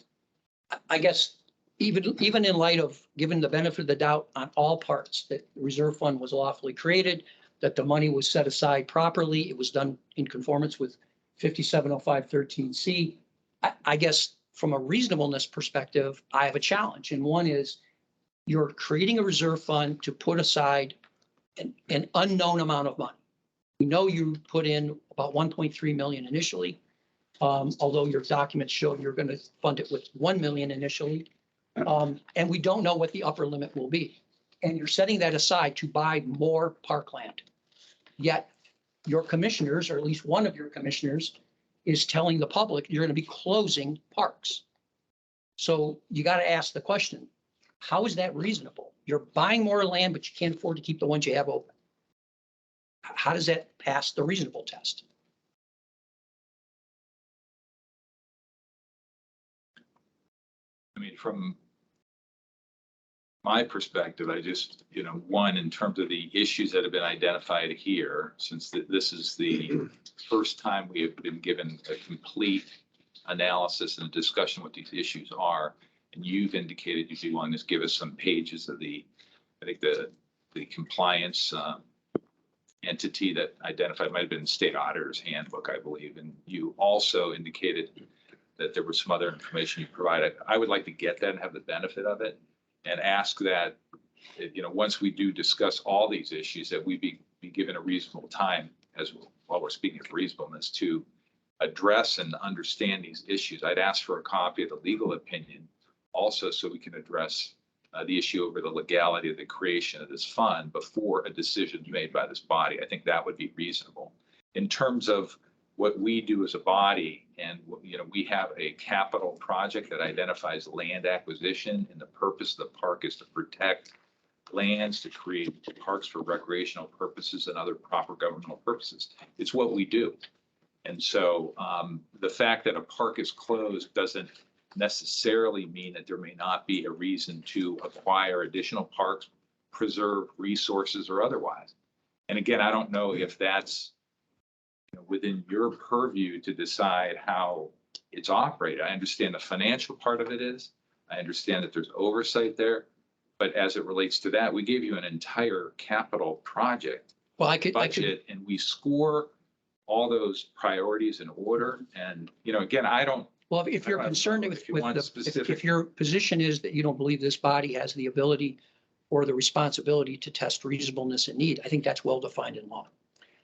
A: I guess even in light of giving the benefit of the doubt on all parts, that the reserve fund was lawfully created, that the money was set aside properly, it was done in conformance with 5705-13C. I guess from a reasonableness perspective, I have a challenge. And one is you're creating a reserve fund to put aside an unknown amount of money. We know you put in about 1.3 million initially, although your documents show you're going to fund it with 1 million initially. And we don't know what the upper limit will be. And you're setting that aside to buy more parkland. Yet your commissioners, or at least one of your commissioners, is telling the public you're going to be closing parks. So you got to ask the question, how is that reasonable? You're buying more land, but you can't afford to keep the ones you have open. How does that pass the reasonable test?
U: I mean, from my perspective, I just, one, in terms of the issues that have been identified here, since this is the first time we have been given a complete analysis and discussion what these issues are, and you've indicated you'd be willing to give us some pages of the compliance entity that identified, might have been State Auditor's Handbook, I believe, and you also indicated that there was some other information you provided. I would like to get that and have the benefit of it, and ask that, once we do discuss all these issues, that we be given a reasonable time, as while we're speaking of reasonableness, to address and understand these issues. I'd ask for a copy of the legal opinion also, so we can address the issue over the legality of the creation of this fund before a decision is made by this body. I think that would be reasonable. In terms of what we do as a body. And, you know, we have a capital project that identifies land acquisition, and the purpose of the park is to protect lands, to create parks for recreational purposes and other proper governmental purposes. It's what we do. And so the fact that a park is closed doesn't necessarily mean that there may not be a reason to acquire additional parks, preserve resources or otherwise. And again, I don't know if that's, you know, within your purview to decide how it's operated. I understand the financial part of it is. I understand that there's oversight there. But as it relates to that, we gave you an entire capital project
A: Well, I could,
U: budget, and we score all those priorities in order. And, you know, again, I don't.
A: well, if you're
U: I don't
A: concerned
U: know
A: with,
U: if you
A: with
U: want
A: the,
U: specific-
A: if your position is that you don't believe this body has the ability or the responsibility to test reasonableness and need, I think that's well defined in law.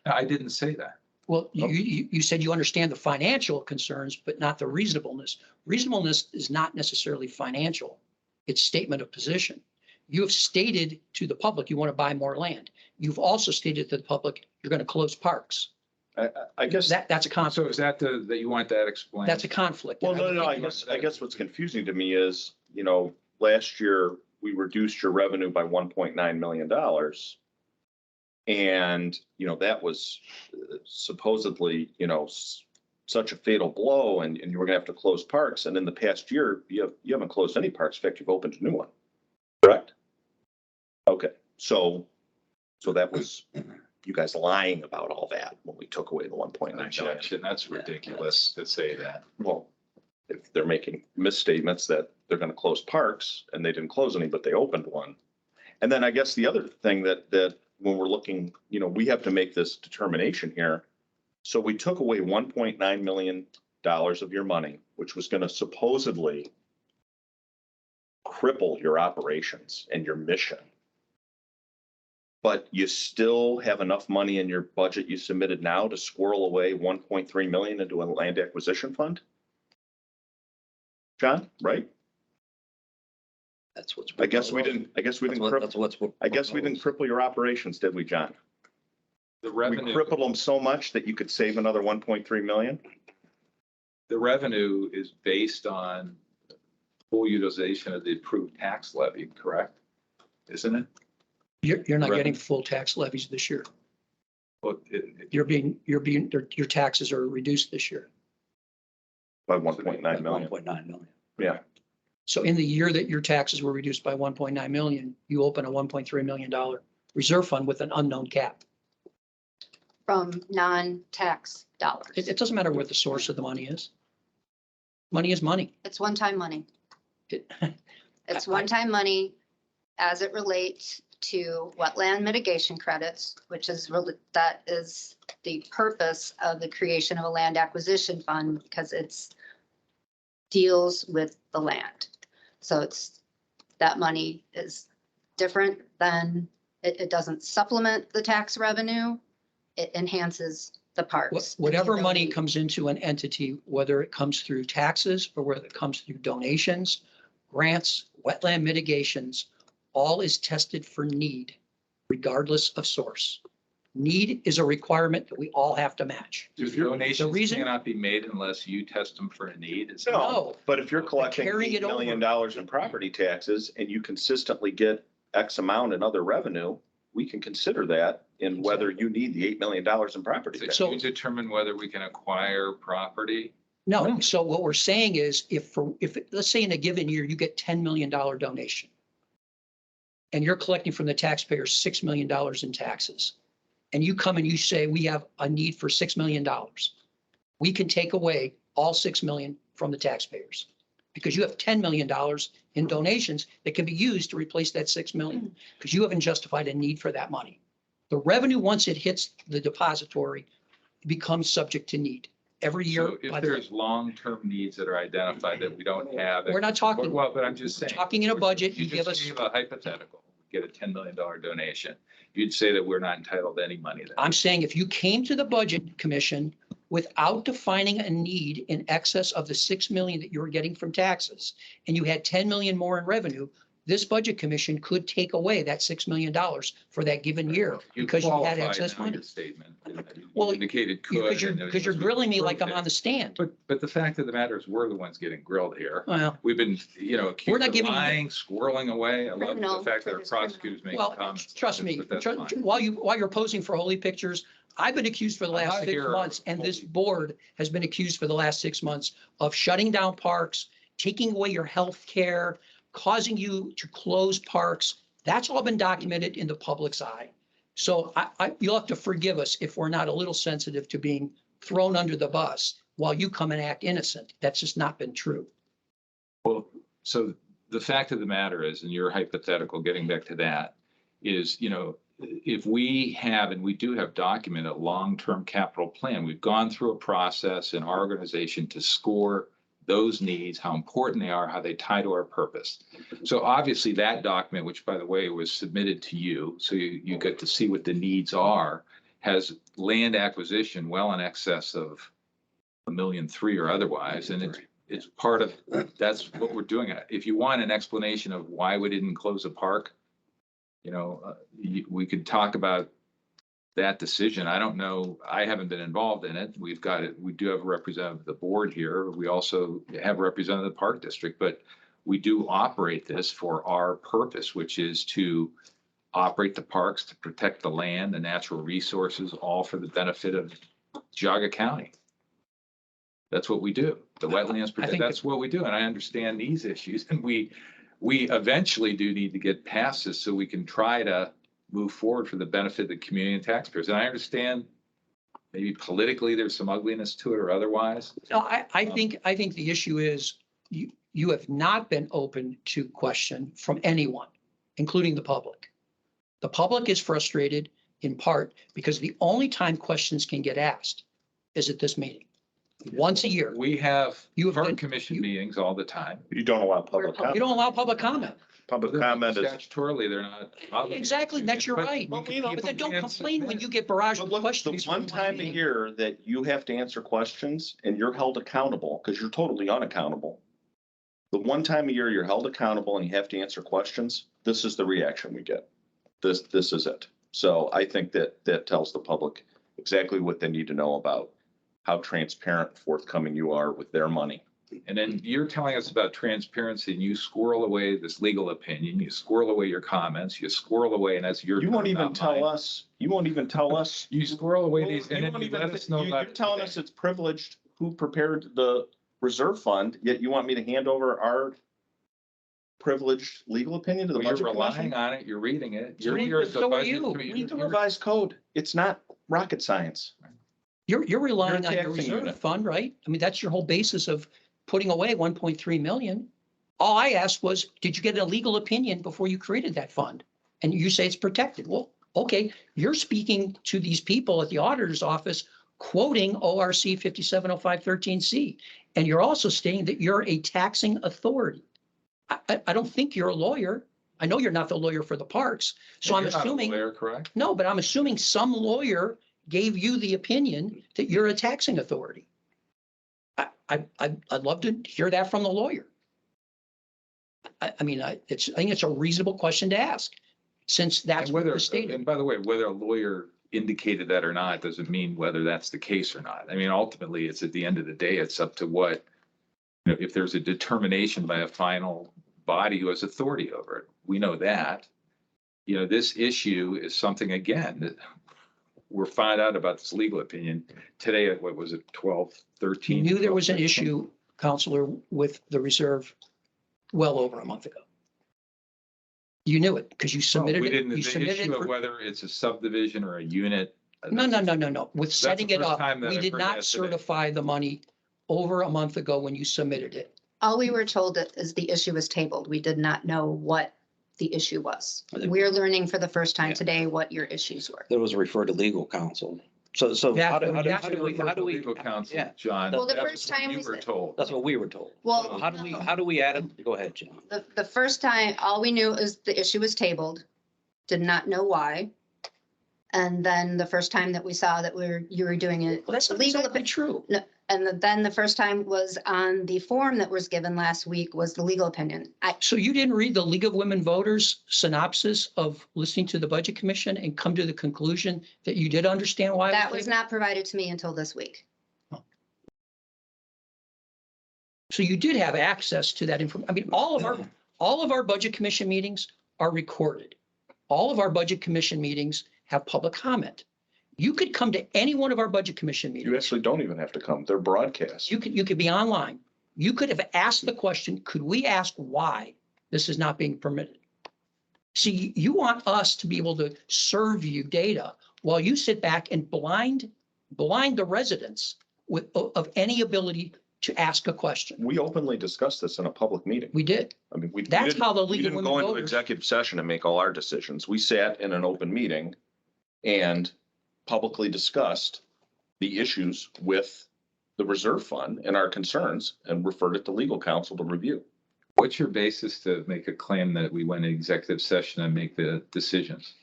U: No, I didn't say that.
A: Well, you said you understand the financial concerns, but not the reasonableness. Reasonableness is not necessarily financial. It's statement of position. You have stated to the public, you want to buy more land. You've also stated to the public, you're going to close parks.
D: I guess.
A: That's a conflict.
U: So is that that you want that explained?
A: That's a conflict.
D: Well, no, I guess what's confusing to me is, you know, last year we reduced your revenue by $1.9 million. And, you know, that was supposedly, you know, such a fatal blow, and you were gonna have to close parks. And in the past year, you haven't closed any parks. In fact, you've opened a new one. Correct? Okay, so that was you guys lying about all that when we took away the 1.9 million.
U: Objection, that's ridiculous to say that.
D: Well, if they're making misstatements that they're gonna close parks, and they didn't close any, but they opened one. And then I guess the other thing that when we're looking, you know, we have to make this determination here. So we took away $1.9 million of your money, which was gonna supposedly cripple your operations and your mission. But you still have enough money in your budget you submitted now to squirrel away 1.3 million into a land acquisition fund? John, right?
G: That's what's.
D: I guess we didn't
G: cripple
D: your operations, did we, John?
U: The
D: We
U: revenue,
D: crippled them so much that you could save another 1.3 million?
U: the revenue is based on full utilization of the approved tax levy, correct? Isn't it?
A: You're not
U: Revenue.
A: getting full tax levies this year.
U: Well,
A: Your taxes are reduced this year.
D: By 1.9 million.
G: 1.9 million.
D: Yeah.
A: So in the year that your taxes were reduced by 1.9 million, you open a $1.3 million reserve fund with an unknown cap.
B: From non-tax dollars.
A: It doesn't matter what the source of the money is. Money is money.
B: It's one-time money.
A: It-
B: It's one-time money as it relates to wetland mitigation credits, which is really, that is the purpose of the creation of a land acquisition fund, because it's deals with the land. So it's, that money is different than, it doesn't supplement the tax revenue. It enhances the parks.
A: Whatever money comes into an entity, whether it comes through taxes or whether it comes through donations, grants, wetland mitigations, all is tested for need, regardless of source. Need is a requirement that we all have to match.
U: Donations cannot be made unless you test them for a need. Is that-
D: No, but if you're collecting
A: carrying it
D: $8 million in property taxes and you consistently get X amount in other revenue, we can consider that in whether you need the $8 million in property taxes.
U: So you determine whether we can acquire property.
A: No, so what we're saying is if let's say in a given year, you get $10 million donation and you're collecting from the taxpayers $6 million in taxes, and you come and you say, we have a need for $6 million. We can take away all 6 million from the taxpayers because you have $10 million in donations that can be used to replace that 6 million because you haven't justified a need for that money. The revenue, once it hits the depository, becomes subject to need every year.
U: So if there's long-term needs that are identified that we don't have.
A: We're not talking.
U: Well, but I'm just saying.
A: Talking in a budget, you give us.
U: Just gave a hypothetical, get a $10 million donation. You'd say that we're not entitled to any money then.
A: I'm saying if you came to the budget commission without defining a need in excess of the 6 million that you were getting from taxes, and you had 10 million more in revenue, this budget commission could take away that $6 million for that given year because you had
U: qualified
A: excess
U: now
A: money.
U: your Statement. You
A: Well,
U: indicated could.
A: Because
U: and
A: you're
U: it was
A: grilling me like I'm
U: approved.
A: on the stand.
U: But the fact of the matter is, we're the ones getting grilled here.
A: Well,
U: We've been,
A: We're
U: accused
A: not
U: of
A: giving you-
U: lying, squirreling away. I love
B: Criminal,
U: the fact that our
B: there's criminal.
U: prosecutors make
A: well,
U: comments.
A: trust me,
U: but that's fine.
A: while you're posing for holy pictures, I've been accused for the
U: I'm
A: last
U: not
A: 6
U: here
A: months, and this
U: holy-
A: board has been accused for the last 6 months of shutting down parks, taking away your health care, causing you to close parks. That's all been documented in the public's eye. So you'll have to forgive us if we're not a little sensitive to being thrown under the bus while you come and act innocent. That's just not been true.
U: Well, so the fact of the matter is, and your hypothetical, getting back to that, is, if we have, and we do have documented a long-term capital plan, we've gone through a process in our organization to score those needs, how important they are, how they tie to our purpose. So obviously that document, which by the way was submitted to you, so you get to see what the needs are, has land acquisition well in excess of $1.3 million or otherwise, and it's part of, that's what we're doing. If you want an explanation of why we didn't close a park, we could talk about that decision. I don't know. I haven't been involved in it. We do have a representative of the board here. We also have a representative of the park district, but we do operate this for our purpose, which is to operate the parks, to protect the land, the natural resources, all for the benefit of Geauga County. That's what we do. The wetlands, that's what we do. And I understand these issues, and we eventually do need to get past this so we can try to move forward for the benefit of the community and taxpayers. And I understand maybe politically there's some ugliness to it or otherwise.
A: No, I think the issue is you have not been open to question from anyone, including the public. The public is frustrated in part because the only time questions can get asked is at this meeting. Once a year.
U: We have
A: been-
U: park commission meetings all the time.
D: You don't allow public
A: You
D: comment.
A: don't allow public comment.
D: Public comment is.
U: Statutorily, they're not. obligated
A: Exactly,
U: to.
A: that's your
U: But
A: right.
U: we
A: But
U: can keep
A: then don't
U: them
A: complain when
U: submitted.
A: you get barraged
D: But
A: with
D: look,
A: questions.
D: the one time a year that you have to answer questions and you're held accountable, because you're totally unaccountable. The one time a year you're held accountable and you have to answer questions, this is the reaction we get. This is it. So I think that tells the public exactly what they need to know about how transparent and forthcoming you are with their money.
U: And then you're telling us about transparency and you squirrel away this legal opinion, you squirrel away your comments, you squirrel away, and that's your.
D: You won't
U: term,
D: even
U: not
D: tell
U: mine.
D: us, you won't even tell us.
U: You squirrel away these
D: You
U: and then
D: won't
U: you
D: even
U: let us know
D: you're
U: about it
D: telling
U: today.
D: us it's privileged who prepared the reserve fund, yet you want me to hand over our privileged legal opinion to the
U: Well,
D: budget
U: you're relying
D: commission?
U: on it, you're reading it.
A: So
U: You're here as the
A: are
U: budget
A: you.
U: committee.
D: Read the revised code. It's not rocket science.
A: You're relying
D: You're
A: on your
D: taxing
A: reserve
D: unit.
A: fund, right? I mean, that's your whole basis of putting away 1.3 million. All I asked was, did you get a legal opinion before you created that fund? And you say it's protected. Well, okay, you're speaking to these people at the auditor's office, quoting ORC 570513C. And you're also stating that you're a taxing authority. I don't think you're a lawyer. I know you're not the lawyer for the parks. So I'm
U: You're not a
A: assuming,
U: lawyer, correct?
A: no, but I'm assuming some lawyer gave you the opinion that you're a taxing authority. I'd love to hear that from the lawyer. I think it's a reasonable question to ask, since that's
U: And
A: what
U: whether,
A: was stated.
U: and by the way, whether a lawyer indicated that or not, doesn't mean whether that's the case or not. I mean, ultimately, it's at the end of the day, it's up to what, if there's a determination by a final body who has authority over it. We know that. This issue is something, again, that we're finding out about this legal opinion today at, what was it, 12:13?
A: You knew there was an issue, Counselor, with the reserve well over a month ago. You knew it because you submitted
U: We
A: it.
U: didn't,
A: You
U: the
A: submitted it
U: issue of
A: for.
U: whether it's a subdivision or a unit.
A: No. With
U: That's
A: setting
U: the
A: it
U: first
A: up,
U: time that
A: we
U: I've
A: did
U: heard
A: not
U: that today.
A: certify the money over a month ago when you submitted it.
B: All we were told is the issue was tabled. We did not know what the issue was. We're learning for the first time today what your issues were.
G: That was referred to legal counsel. So
A: Yeah,
G: how do we,
U: Legal counsel,
G: yeah.
U: John.
B: Well, the
U: that's
B: first
U: what
B: time
U: you
B: we
U: were
B: said-
U: told.
G: That's what we were told.
B: Well,
G: So how do we add it? Go ahead, Jim.
B: The first time, all we knew is the issue was tabled, did not know why. And then the first time that we saw that you were doing it.
A: Well, that's not
B: legal
A: exactly true.
B: No, and then the first time was on the form that was given last week was the legal opinion.
A: So you didn't read the League of Women Voters synopsis of listening to the Budget Commission and come to the conclusion that you did understand why?
B: That was not provided to me until this week.
A: So you did have access to that information. I mean, all of our Budget Commission meetings are recorded. All of our Budget Commission meetings have public comment. You could come to any one of our Budget Commission meetings.
D: You actually don't even have to come. They're broadcast.
A: You could be online. You could have asked the question, could we ask why this is not being permitted? See, you want us to be able to serve you data while you sit back and blind the residents of any ability to ask a question.
D: We openly discussed this in a public meeting.
A: We did.
D: I mean, we.
A: That's how the
D: We
A: League of
D: didn't
A: Women
D: go into
A: Voters.
D: executive session and make all our decisions. We sat in an open meeting and publicly discussed the issues with the reserve fund and our concerns and referred it to legal counsel to review.
U: What's your basis to make a claim that we went to executive session and make the decisions?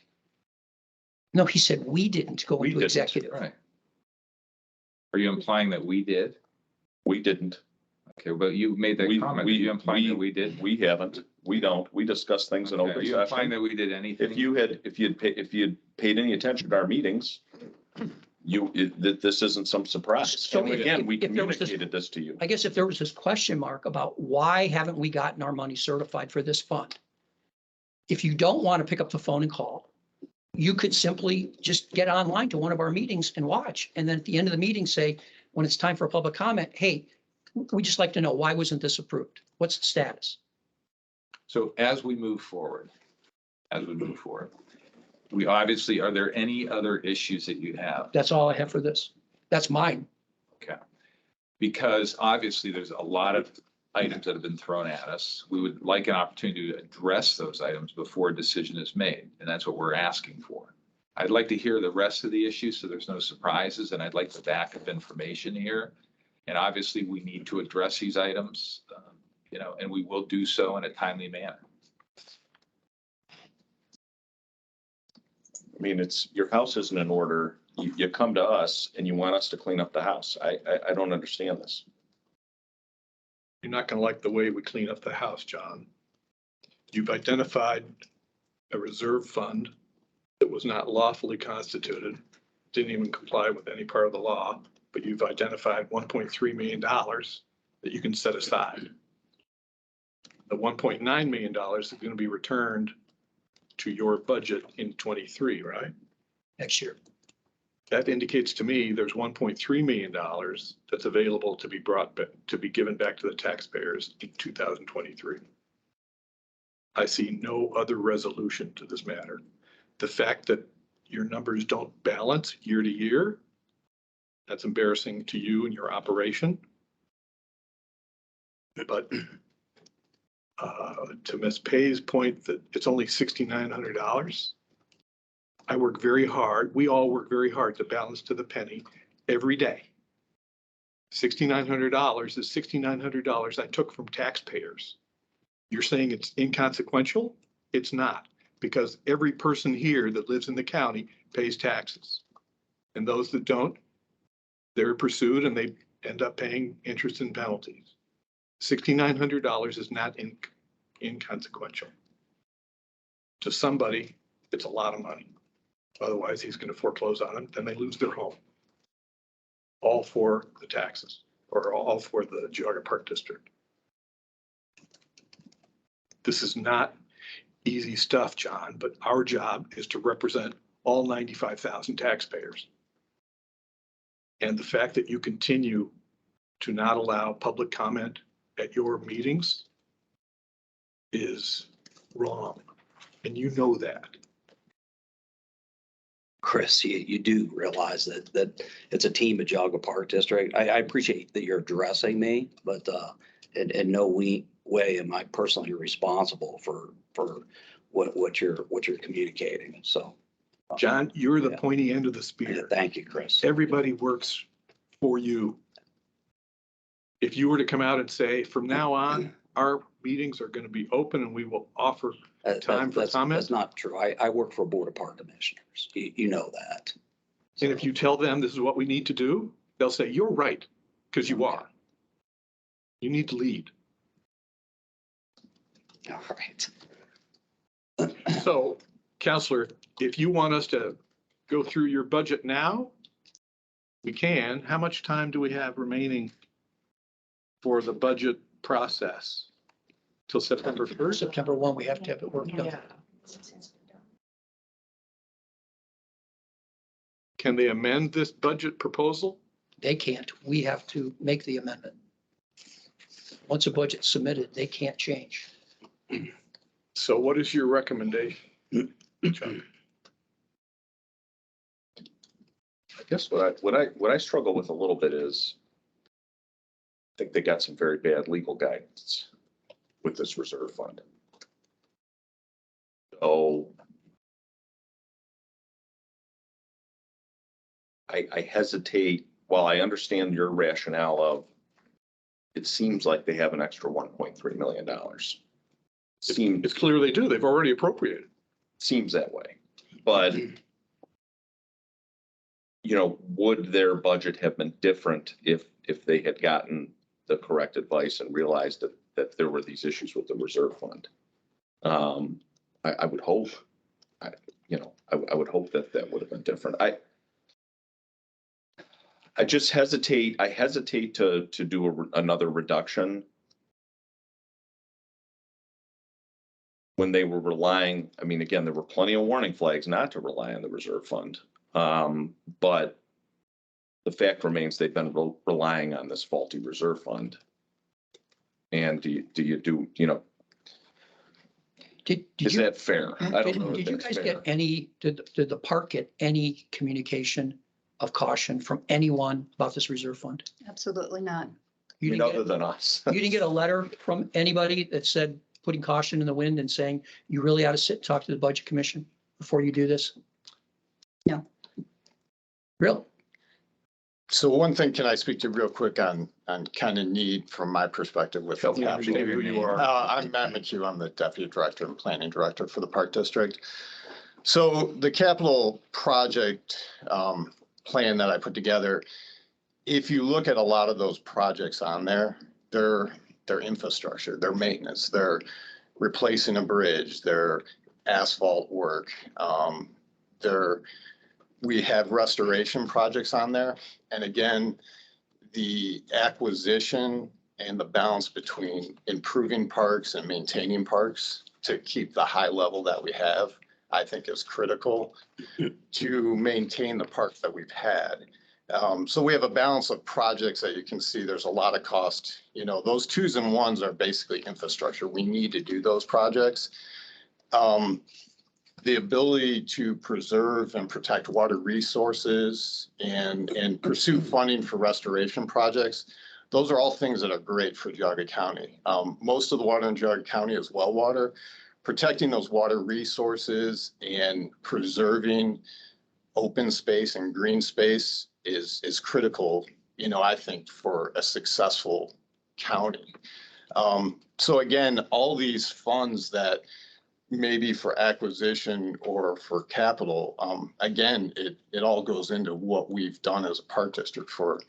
A: No, he said we didn't go into executive.
U: Right. Are you implying that we did?
D: We didn't.
U: Okay, but you made that comment. Are you implying that we did?
D: We haven't. We don't. We discuss things in
U: Okay,
D: open
U: are you implying
D: session.
U: that we did anything?
D: If you had paid any attention to our meetings, this isn't some surprise.
A: So
D: And again, we
A: if there was
D: communicated this to you.
A: I guess if there was this question mark about why haven't we gotten our money certified for this fund? If you don't want to pick up the phone and call, you could simply just get online to one of our meetings and watch. And then at the end of the meeting, say, when it's time for a public comment, hey, we just like to know, why wasn't this approved? What's the status?
U: So as we move forward, we obviously, are there any other issues that you have?
A: That's all I have for this. That's mine.
U: Okay. Because obviously there's a lot of items that have been thrown at us. We would like an opportunity to address those items before a decision is made, and that's what we're asking for. I'd like to hear the rest of the issues so there's no surprises, and I'd like the backup information here. And obviously we need to address these items, and we will do so in a timely manner.
D: I mean, your house isn't in order. You come to us and you want us to clean up the house. I don't understand this.
E: You're not gonna like the way we clean up the house, John. You've identified a reserve fund that was not lawfully constituted, didn't even comply with any part of the law, but you've identified $1.3 million that you can set aside. The $1.9 million is gonna be returned to your budget in 23, right?
A: Next year.
E: That indicates to me there's $1.3 million that's available to be given back to the taxpayers in 2023. I see no other resolution to this matter. The fact that your numbers don't balance year to year, that's embarrassing to you and your operation. But to Ms. Pay's point that it's only $6,900. I work very hard. We all work very hard to balance to the penny every day. $6,900 is $6,900 I took from taxpayers. You're saying it's inconsequential? It's not, because every person here that lives in the county pays taxes. And those that don't, they're pursued and they end up paying interest and penalties. $6,900 is not inconsequential. To somebody, it's a lot of money. Otherwise, he's going to foreclose on them, then they lose their home. All for the taxes, or all for the Geauga Park District. This is not easy stuff, John, but our job is to represent all 95,000 taxpayers. And the fact that you continue to not allow public comment at your meetings is wrong, and you know that.
G: Chris, you do realize that it's a team at Geauga Park District. I appreciate that you're addressing me, but in no way am I personally responsible for what you're communicating. So,
E: John, you're the pointy end of the spear.
G: Thank you, Chris.
E: Everybody works for you. If you were to come out and say, from now on, our meetings are going to be open and we will offer time for
G: That's
E: comment.
G: not true. I work for a board of park commissioners. You know that.
E: And if you tell them this is what we need to do, they'll say, you're right, because you are. You need to lead.
G: All right.
E: So, Counselor, if you want us to go through your budget now, we can. How much time do we have remaining for the budget process? Till September 1st?
A: September 1, we have to have it worked done.
E: Can they amend this budget proposal?
A: They can't. We have to make the amendment. Once a budget's submitted, they can't change.
E: So what is your recommendation?
C: I guess what I struggle with a little bit is I think they got some very bad legal guidance with this reserve fund. So I hesitate, while I understand your rationale of, it seems like they have an extra $1.3 million.
E: It's clear they do. They've already appropriated.
C: Seems that way, but would their budget have been different if they had gotten the correct advice and realized that there were these issues with the reserve fund? I would hope, I would hope that would have been different. I just hesitate. I hesitate to do another reduction when they were relying. I mean, again, there were plenty of warning flags not to rely on the reserve fund. But the fact remains they've been relying on this faulty reserve fund. And is that fair? I don't know.
A: Did you guys get any, did the park get any communication of caution from anyone about this reserve fund?
B: Absolutely not.
A: You didn't
C: Other than us.
A: You didn't get a letter from anybody that said, putting caution in the wind and saying, you really ought to sit and talk to the budget commission before you do this? No. Really?
N: So one thing, can I speak to real quick on kind of need from my perspective with the capital?
C: Who you are.
N: I'm Matt McHugh. I'm the Deputy Director and Planning Director for the Park District. So the capital project plan that I put together, if you look at a lot of those projects on there, they're infrastructure, they're maintenance, they're replacing a bridge, they're asphalt work, we have restoration projects on there. And again, the acquisition and the balance between improving parks and maintaining parks to keep the high level that we have, I think is critical to maintain the parks that we've had. So we have a balance of projects that you can see there's a lot of cost. Those 2s and 1s are basically infrastructure. We need to do those projects. The ability to preserve and protect water resources and pursue funding for restoration projects, those are all things that are great for Geauga County. Most of the water in Geauga County is well water. Protecting those water resources and preserving open space and green space is critical, I think, for a successful county. So again, all these funds that maybe for acquisition or for capital, again, it all goes into what we've done as a park district for,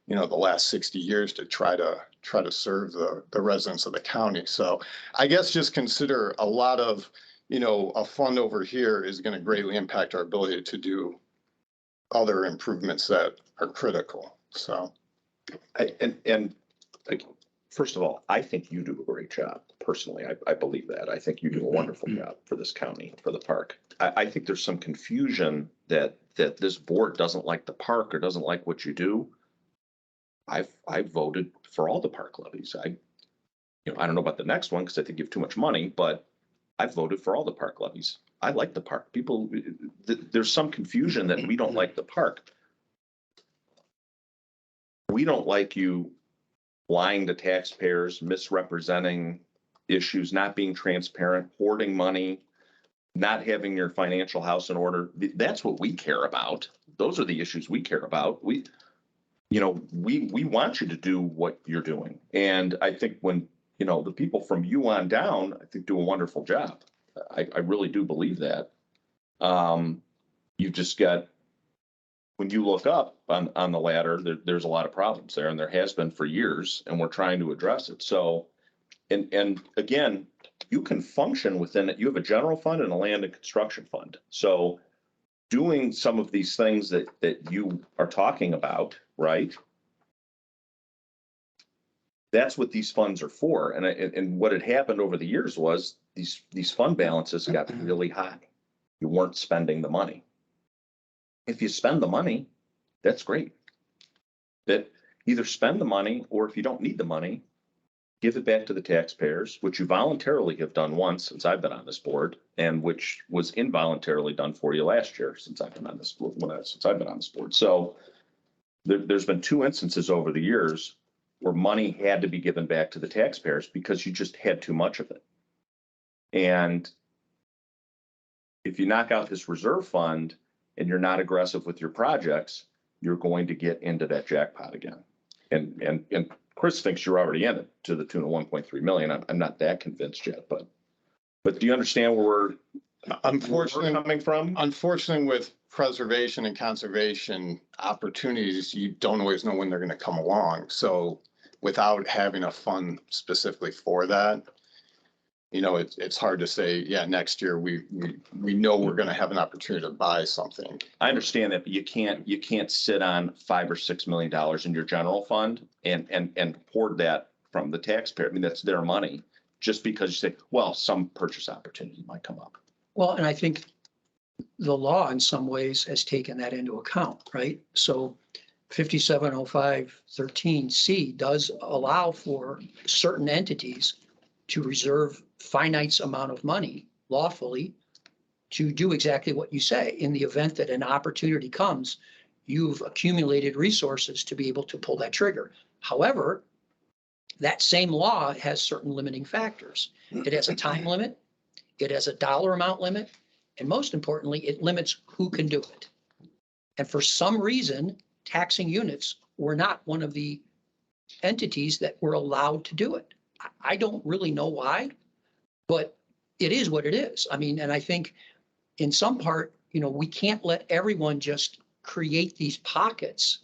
N: the last 60 years to try to serve the residents of the county. So I guess just consider a lot of, a fund over here is going to greatly impact our ability to do other improvements that are critical. So.
C: First of all, I think you do a great job. Personally, I believe that. I think you do a wonderful job for this county, for the park. I think there's some confusion that this board doesn't like the park or doesn't like what you do. I've voted for all the park levies. I don't know about the next one because I think you have too much money, but I've voted for all the park levies. I like the park. People, there's some confusion that we don't like the park. We don't like you lying to taxpayers, misrepresenting issues, not being transparent, hoarding money, not having your financial house in order. That's what we care about. Those are the issues we care about. We want you to do what you're doing. And I think when
D: you know, the people from you on down, I think do a wonderful job. I really do believe that. You've just got, when you look up on the ladder, there's a lot of problems there, and there has been for years, and we're trying to address it. So, and again, you can function within it. You have a general fund and a land and construction fund. So doing some of these things that you are talking about, right? That's what these funds are for. And what had happened over the years was these fund balances got really high. You weren't spending the money. If you spend the money, that's great. That either spend the money, or if you don't need the money, give it back to the taxpayers, which you voluntarily have done once since I've been on this board, and which was involuntarily done for you last year since I've been on this board. So there's been 2 instances over the years where money had to be given back to the taxpayers because you just had too much of it. And if you knock out this reserve fund and you're not aggressive with your projects, you're going to get into that jackpot again. And Chris thinks you're already in it to the tune of 1.3 million. I'm not that convinced yet, but do you understand where we're coming from?
N: Unfortunately, with preservation and conservation opportunities, you don't always know when they're going to come along. So without having a fund specifically for that, you know, it's hard to say, yeah, next year we know we're going to have an opportunity to buy something.
D: I understand that, but you can't sit on $5 or $6 million in your general fund and hoard that from the taxpayer. I mean, that's their money, just because you say, well, some purchase opportunity might come up.
A: Well, and I think the law in some ways has taken that into account, right? So 570513C does allow for certain entities to reserve finite amount of money lawfully to do exactly what you say. In the event that an opportunity comes, you've accumulated resources to be able to pull that trigger. However, that same law has certain limiting factors. It has a time limit, it has a dollar amount limit, and most importantly, it limits who can do it. And for some reason, taxing units were not one of the entities that were allowed to do it. I don't really know why, but it is what it is. I mean, and I think in some part, you know, we can't let everyone just create these pockets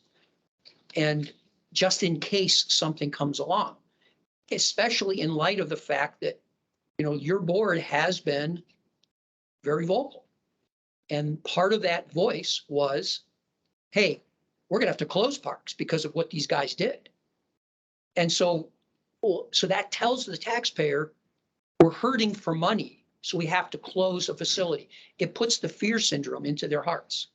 A: and just in case something comes along, especially in light of the fact that, you know, your board has been very vocal. And part of that voice was, hey, we're going to have to close parks because of what these guys did. And so that tells the taxpayer we're hurting for money, so we have to close a facility. It puts the fear syndrome into their hearts.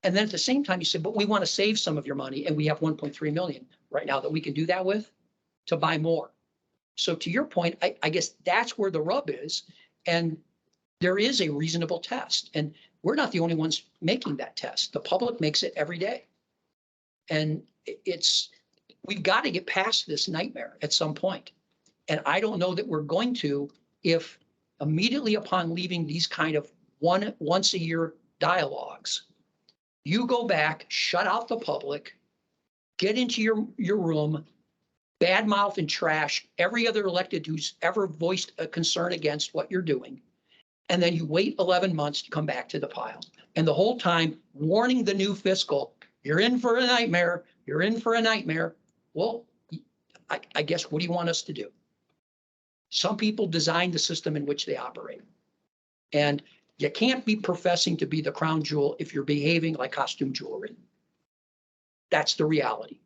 A: And then at the same time, you say, but we want to save some of your money, and we have 1.3 million right now that we can do that with to buy more. So to your point, I guess that's where the rub is. And there is a reasonable test. And we're not the only ones making that test. The public makes it every day. And we've got to get past this nightmare at some point. And I don't know that we're going to if immediately upon leaving these kind of once a year dialogues, you go back, shut out the public, get into your room, badmouth and trash every other elected who's ever voiced a concern against what you're doing. And then you wait 11 months to come back to the pile. And the whole time warning the new fiscal, you're in for a nightmare, you're in for a nightmare. Well, I guess, what do you want us to do? Some people design the system in which they operate. And you can't be professing to be the crown jewel if you're behaving like costume jewelry. That's the reality.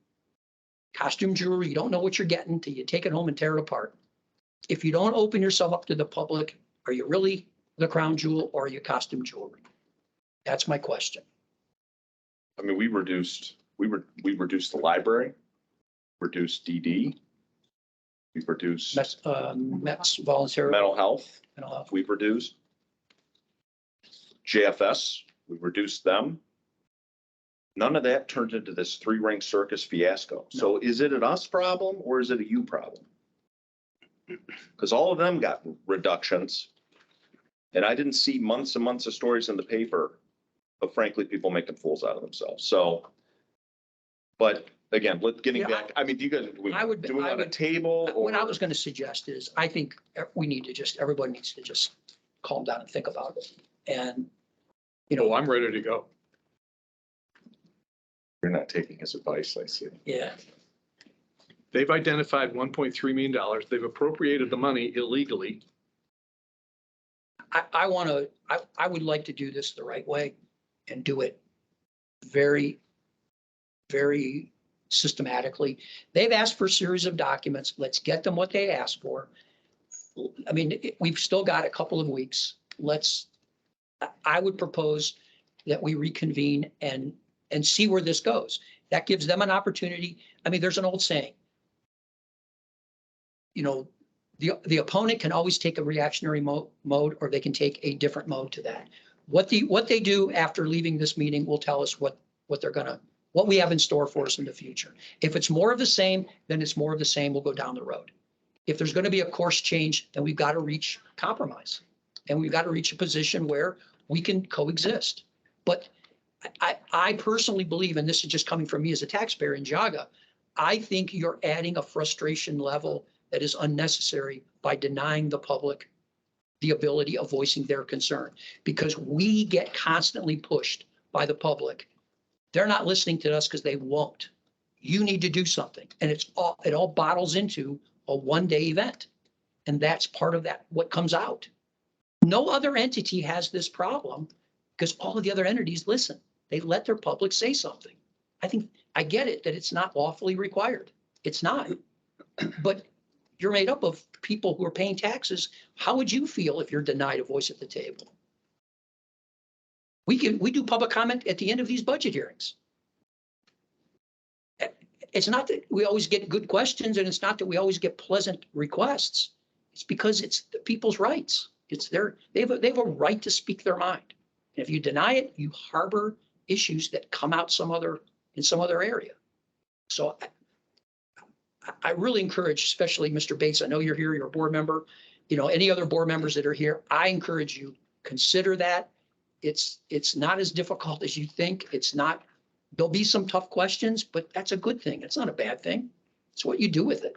A: Costume jewelry, you don't know what you're getting till you take it home and tear it apart. If you don't open yourself up to the public, are you really the crown jewel or are you costume jewelry? That's my question.
D: I mean, we reduced the library, reduced DD. We've reduced
A: Mets voluntary
D: mental health. We've reduced JFS. We've reduced them. None of that turned into this 3-ring circus fiasco. No. So is it an us problem or is it a you problem? Because all of them got reductions. And I didn't see months and months of stories in the paper of, frankly, people making fools out of themselves. So, but again, getting
A: Yeah,
D: back, I mean, do you guys, do we want a table?
A: What I
D: or-
A: was gonna suggest is, I think we need to everybody needs to just calm down and think about it. And, you know,
E: I'm ready to go.
D: You're not taking his advice, I see.
A: yeah,
E: They've identified $1.3 million. They've appropriated the money illegally.
A: I would like to do this the right way and do it very, very systematically. They've asked for a series of documents. Let's get them what they asked for. I mean, we've still got a couple of weeks. I would propose that we reconvene and see where this goes. That gives them an opportunity. I mean, there's an old saying, you know, the opponent can always take a reactionary mode, or they can take a different mode to that. What they do after leaving this meeting will tell us what we have in store for us in the future. If it's more of the same, then it's more of the same. We'll go down the road. If there's going to be a course change, then we've got to reach compromise, and we've got to reach a position where we can coexist. But I personally believe, and this is just coming from me as a taxpayer in Geauga, I think you're adding a frustration level that is unnecessary by denying the public the ability of voicing their concern, because we get constantly pushed by the public. They're not listening to us because they won't. You need to do something. And it all bottles into a one-day event. And that's part of that, what comes out. No other entity has this problem because all of the other entities listen. They let their public say something. I get it that it's not lawfully required. It's not. But you're made up of people who are paying taxes. How would you feel if you're denied a voice at the table? We do public comment at the end of these budget hearings. It's not that we always get good questions, and it's not that we always get pleasant requests. It's because it's the people's rights. They have a right to speak their mind. And if you deny it, you harbor issues that come out in some other area. So I really encourage, especially Mr. Bates, I know you're here, you're a board member, you know, any other board members that are here, I encourage you, consider that. It's not as difficult as you think. There'll be some tough questions, but that's a good thing. It's not a bad thing. It's what you do with it.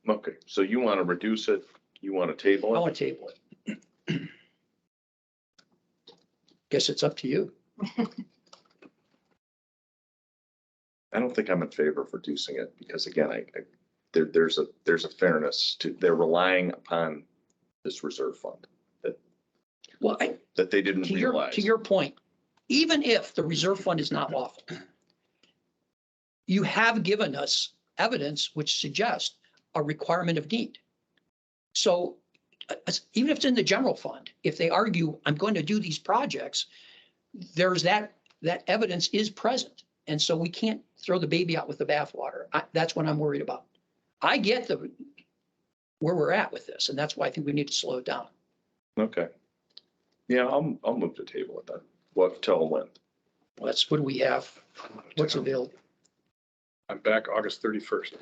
D: Okay, so you want to reduce it, you want to table
A: I
D: it?
A: want to table it. Guess it's up to you.
D: I don't think I'm in favor of reducing it because again, there's a fairness to, they're relying upon this reserve fund that they didn't realize.
A: To your point, even if the reserve fund is not lawful, you have given us evidence which suggests a requirement of need. So even if it's in the general fund, if they argue, I'm going to do these projects, there's that evidence is present. And so we can't throw the baby out with the bathwater. That's what I'm worried about. I get where we're at with this, and that's why I think we need to slow it down.
D: Okay. Yeah, I'll move to table it then. What, till when?
A: What do we have? What's available?
E: I'm back August 31st.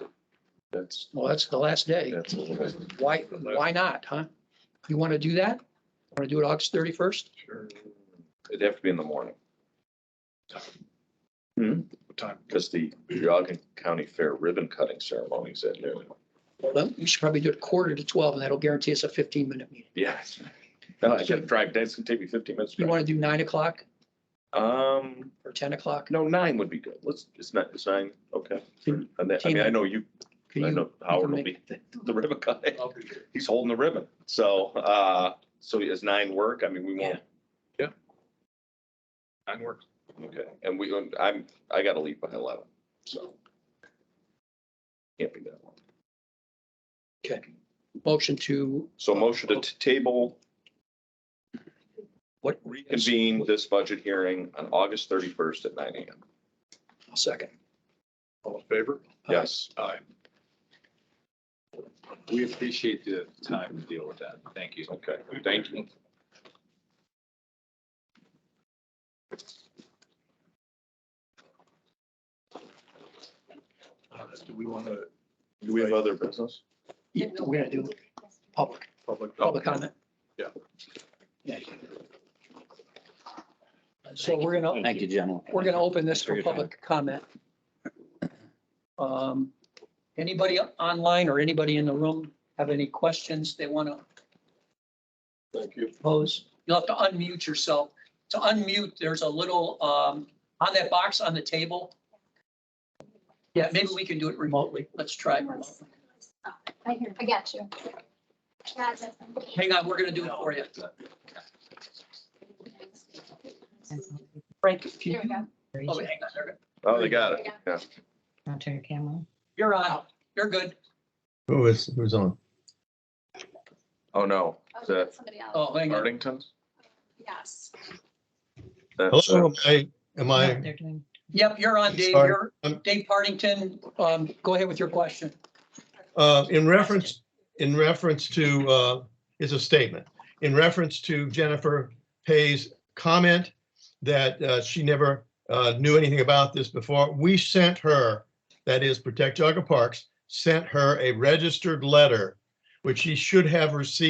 D: That's
A: the last day. Why not, huh? You want to do that? Want to do it August 31st?
E: Sure.
D: It'd have to be in the morning.
E: What time?
D: Because the Geauga County Fair ribbon cutting ceremony is at noon.
A: Well, then we should probably do it 11:45, and that'll guarantee us a 15-minute meeting.
D: Yeah. No, I gotta drive. That's gonna take me 15 minutes.
A: You want to do 9 o'clock
D: Or
A: or 10 o'clock?
D: No, 9 would be good. It's 9. Okay. And then, I mean, I know you, I know Howard will be the ribbon cutting. He's holding the ribbon. So, does 9 work? I mean, we won't.
E: Yeah. 9 works.
D: Okay. And I gotta leave by 11, so. Can't be that long.
A: Okay. Motion to.
D: So motion to table.
A: What?
D: Reconvene this budget hearing on August 31st at 9 a.m.
A: I'll second.
E: All in favor?
D: Yes.
E: Aye.
U: We appreciate the time to deal with that. Thank you.
D: Okay, thank you. Do we have other business?
A: Yeah, we're gonna do public comment.
E: Yeah.
A: Yeah. So we're gonna,
G: Thank you, gentlemen.
A: we're gonna open this
G: For
A: for
G: your time.
A: public comment. Anybody online or anybody in the room have any questions they want to
E: Thank you.
A: pose? You'll have to unmute yourself. To unmute, there's a little, on that box on the table. Yeah, maybe we can do it remotely. Let's try it remotely.
B: I got you.
A: Hang on, we're gonna do it for you. Frank, can you? Oh, wait, hang on, there we go.
D: Oh, they got it. Yeah.
P: I'll turn your camera.
A: You're on. You're good.
V: Who's on?
D: Oh, no. Is that
B: Somebody else.
A: Oh, hang on.
D: Arlington's?
B: Yes.
D: That's,
V: Hello, am I,
P: They're doing.
A: Yep, you're on, Dave.
V: Sorry.
A: You're Dave Partington. Go ahead with your question.
V: in reference to, is a statement, in reference to Jennifer Pay's comment that she never knew anything about this before. We sent her, that is Protect Geauga Parks, sent her a registered letter, which she should have received